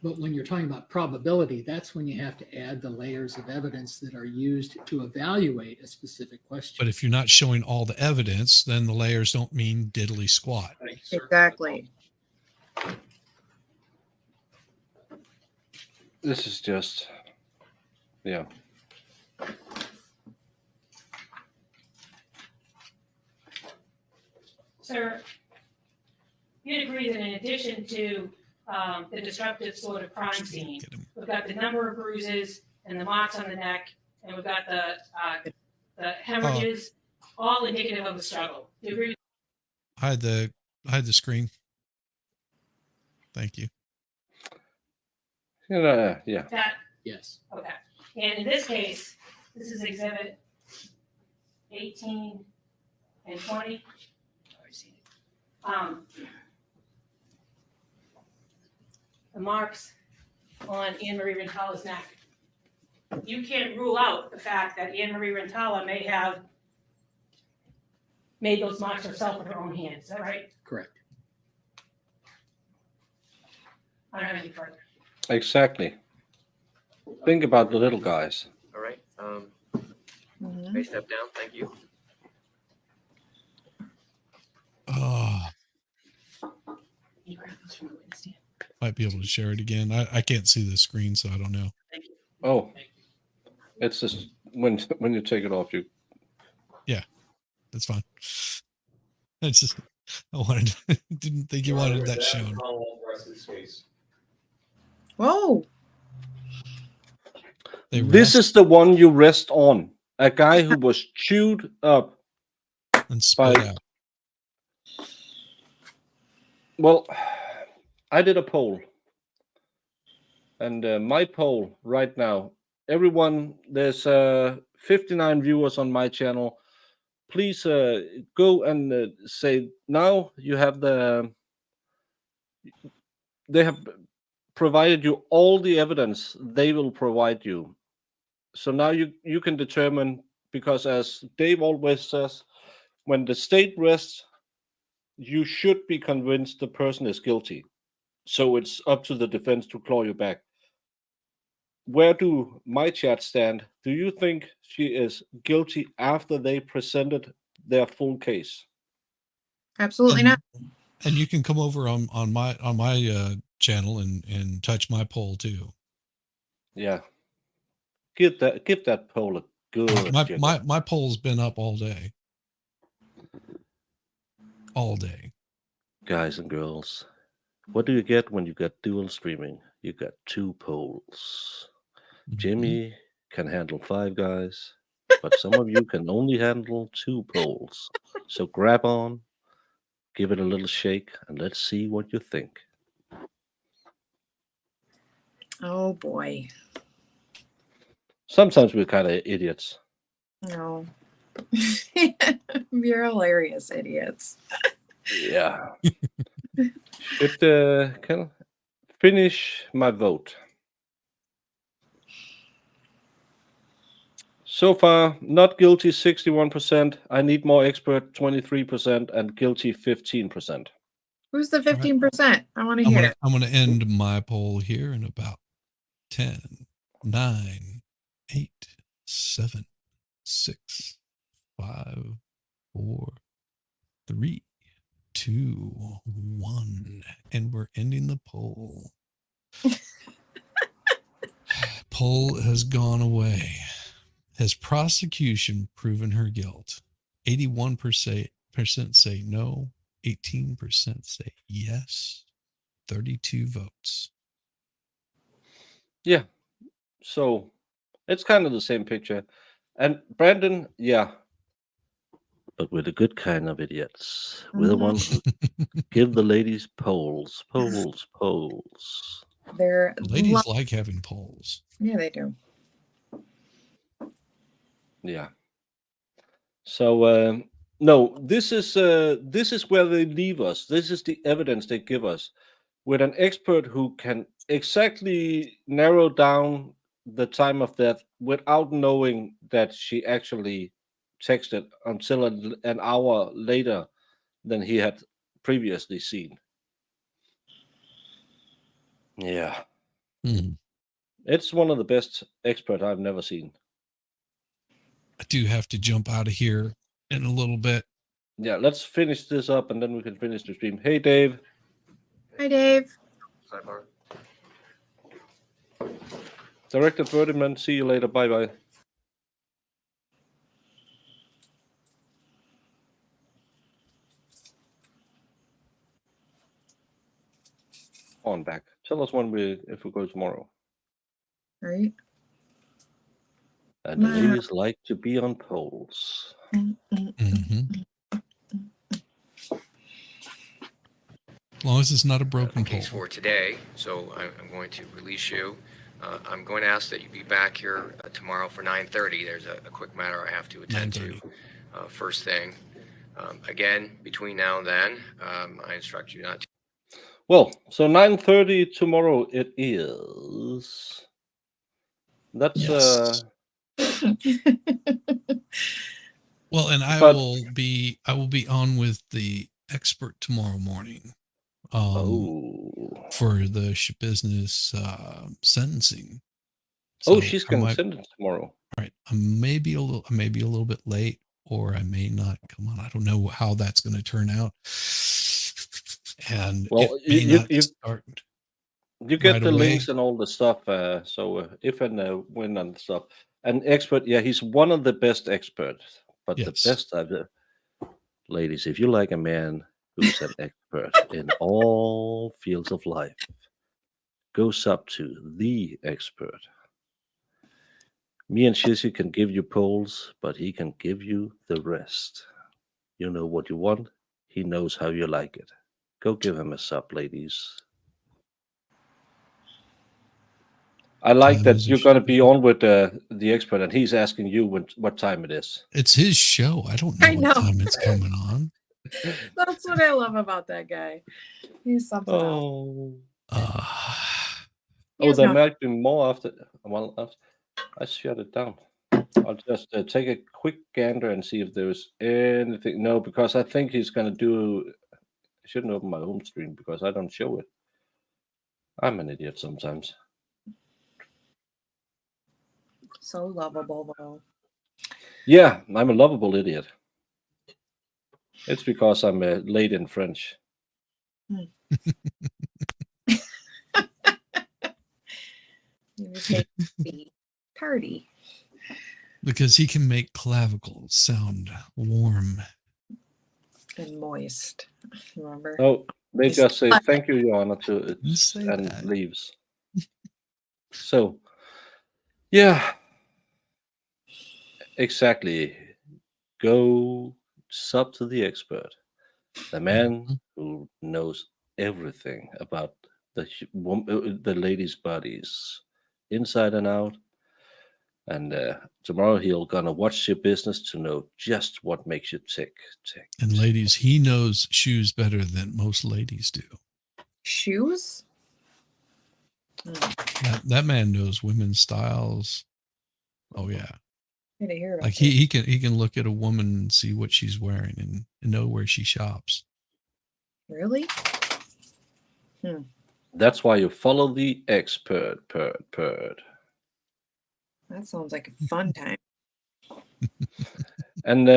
But when you're talking about probability, that's when you have to add the layers of evidence that are used to evaluate a specific question. But if you're not showing all the evidence, then the layers don't mean diddly squat. Thank you, sir. Exactly. This is just, yeah. Sir, you'd agree that in addition to the disruptive sort of crime scene, Get him. we've got the number of bruises and the marks on the neck, and we've got the hemorrhages, all indicative of a struggle. Do you agree with Hide the screen. Thank you. Yeah. that? Yes. Okay. And in this case, this is exhibit 18 and 20. The marks on Anne-Marie Rintala's neck. You can't rule out the fact that Anne-Marie Rintala may have made those marks herself with her own hands. Is that right? Correct. I don't have anything further. Exactly. Think about the little guys. All right, may step down, thank you. Oh, You grab those from the witness stand. might be able to share it again. I can't see the screen, so I don't know. Thank you. Oh, it's just when you take it off, you. That's fine. It's just didn't think you wanted that shown. Call the rest of this case. Whoa. They This rest is the one you rest on. A guy who was chewed up. and spit by- out. Well, I did a poll. And my poll right now, everyone, there's 59 viewers on my channel. Please go and say now you have they have provided you all the evidence they will provide you. So now you can determine, because as Dave always says, when the state rests, you should be convinced the person is guilty. So it's up to the defense to claw you back. Where do my chat stand? Do you think she is guilty after they presented their full case? Absolutely And- not. And you can come over on my channel and touch my poll too. Yeah. Give that poll a good jiggle. My poll's been up all day. All day. Guys and girls, what do you get when you get dual streaming? You get 2 polls. Jimmy can handle 5 guys, but some of you can only handle 2 polls. So grab on, give it a little shake, and let's see what you think. Oh boy. Sometimes we're kind of idiots. No. You're hilarious idiots. Yeah. Should can I finish my vote. So far, not guilty 61%. I need more expert 23%, and guilty 15%. Who's the 15%? I want to hear. I'm gonna end my poll here in about 10, 9, 8, 7, 6, 5, 4, 3, 2, 1, and we're ending the poll. Poll has gone away. Has prosecution proven her guilt? 81% say no, 18% say yes, 32 votes. Yeah. So it's kind of the same picture. And Brandon, yeah. But we're the good kind of idiots. We're the ones who give the ladies polls. They're Ladies like having polls. Yeah, they do. Yeah. So no, this is where they leave us. This is the evidence they give us, with an expert who can exactly narrow down the time of death without knowing that she actually texted until an hour later than he had previously seen. Yeah. It's one of the best experts I've never seen. I do have to jump out of here in a little bit. Yeah, let's finish this up and then we can finish the stream. Hey, Dave. Hi, Dave. Sidebar. Director Birdman, see you later. Bye-bye. On back. Tell us if we go tomorrow. Right. And the ladies like to be on polls. As long as it's not a broken poll. Case for today, so I'm going to release you. I'm going to ask that you be back here tomorrow for 9:30. There's a quick matter I have to attend to first thing. Again, between now and then, I instruct you not to. Well, so 9:30 tomorrow it is. That's yes. Well, and I will be on with the expert tomorrow morning. For the business sentencing. So she's going to sentence tomorrow. Right. I may be a little bit late, or I may not come on. I don't know how that's going to turn out. And well, you get right the away. links and all the stuff. So if and when and stuff. An expert, yeah, he's one of the best experts, but the best of the ladies. If you like a man who's an expert in all fields of life, goes up to the expert. Me and Shizzy can give you polls, but he can give you the rest. You know what you want. He knows how you like it. Go give him a sub, ladies. I like that you're going to be on with the expert, and he's asking you what time it is. It's his show. I don't know what time it's coming on. That's what I love about that guy. He's something else. He Oh, has there no- might be more after. Well, I shut it down. I'll just take a quick gander and see if there's anything. No, because I think he's gonna do. I shouldn't open my home screen because I don't show it. I'm an idiot sometimes. So lovable though. Yeah, I'm a lovable idiot. It's because I'm late in French. You would say tardy. Because he can make clavicles sound warm. And moist. Remember? Oh, they He's just say not- thank you, Your Honor, to it Just say and that. leaves. So, yeah, exactly. Go sub to the expert, the man who knows everything about the ladies' bodies, inside and out. And tomorrow he'll gonna watch your business to know just what makes you tick. And ladies, he knows shoes better than most ladies do. Shoes? That man knows women's styles. Oh yeah. Good to hear about Like that. he can look at a woman and see what she's wearing and know where she shops. Really? That's why you follow the expert. Purd. That sounds like a fun time. And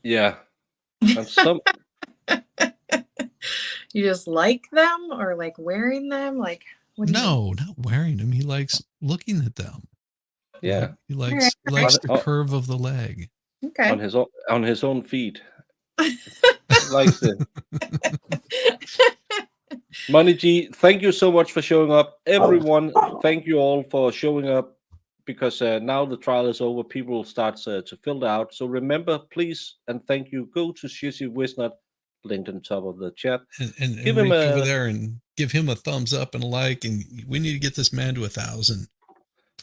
yeah, and some You just like them or like wearing them? Like what do you mean? No, not wearing them. He likes looking at them. yeah He likes the Oh. curve of the leg. Okay. on his own feet. Likes it. Money G, thank you so much for showing up. Everyone, thank you all for showing up because now the trial is over. People will start to fill it out. So remember, please, and thank you. Go to Shizzy Wisnut, linked on top of the chat. And Give him reach over a there and give him a thumbs up and a like. And we need to get this man to 1,000.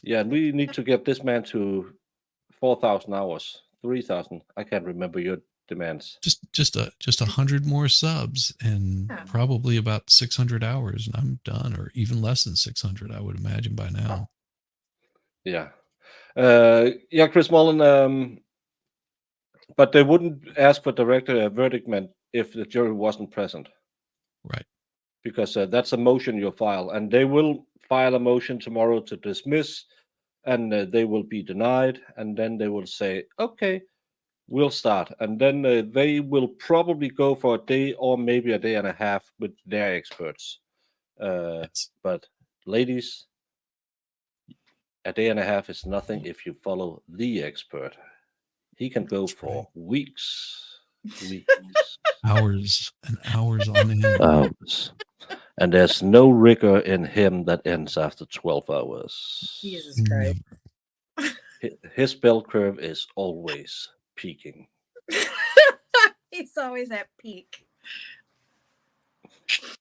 yeah. We need to get this man to 4,000 hours, 3,000. I can't remember your demands. Just 100 more subs and Yeah. probably about 600 hours, and I'm done, or even less than 600, I would imagine by now. Yeah. Yeah, Chris Mullen. But they wouldn't ask for direct verdict if the jury wasn't present. Right. Because that's a motion you'll file, and they will file a motion tomorrow to dismiss, and they will be denied, and then they will say, okay, we'll start. And then they will probably go for a day or maybe a day and a half with their experts. But ladies, a day and a half is nothing if you follow the expert. He can go for weeks. Hours and hours on end. Hours. And there's no rigor in him that ends after 12 hours. Jesus Christ. His bell curve is always peaking. He's always at peak.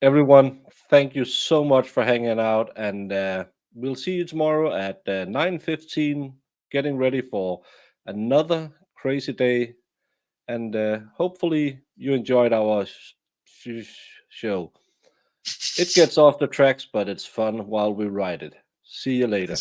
Everyone, thank you so much for hanging out, and we'll see you tomorrow at 9:15, getting ready for another crazy day, and hopefully you enjoyed our show. It gets off the tracks, but it's fun while we ride it. See you later.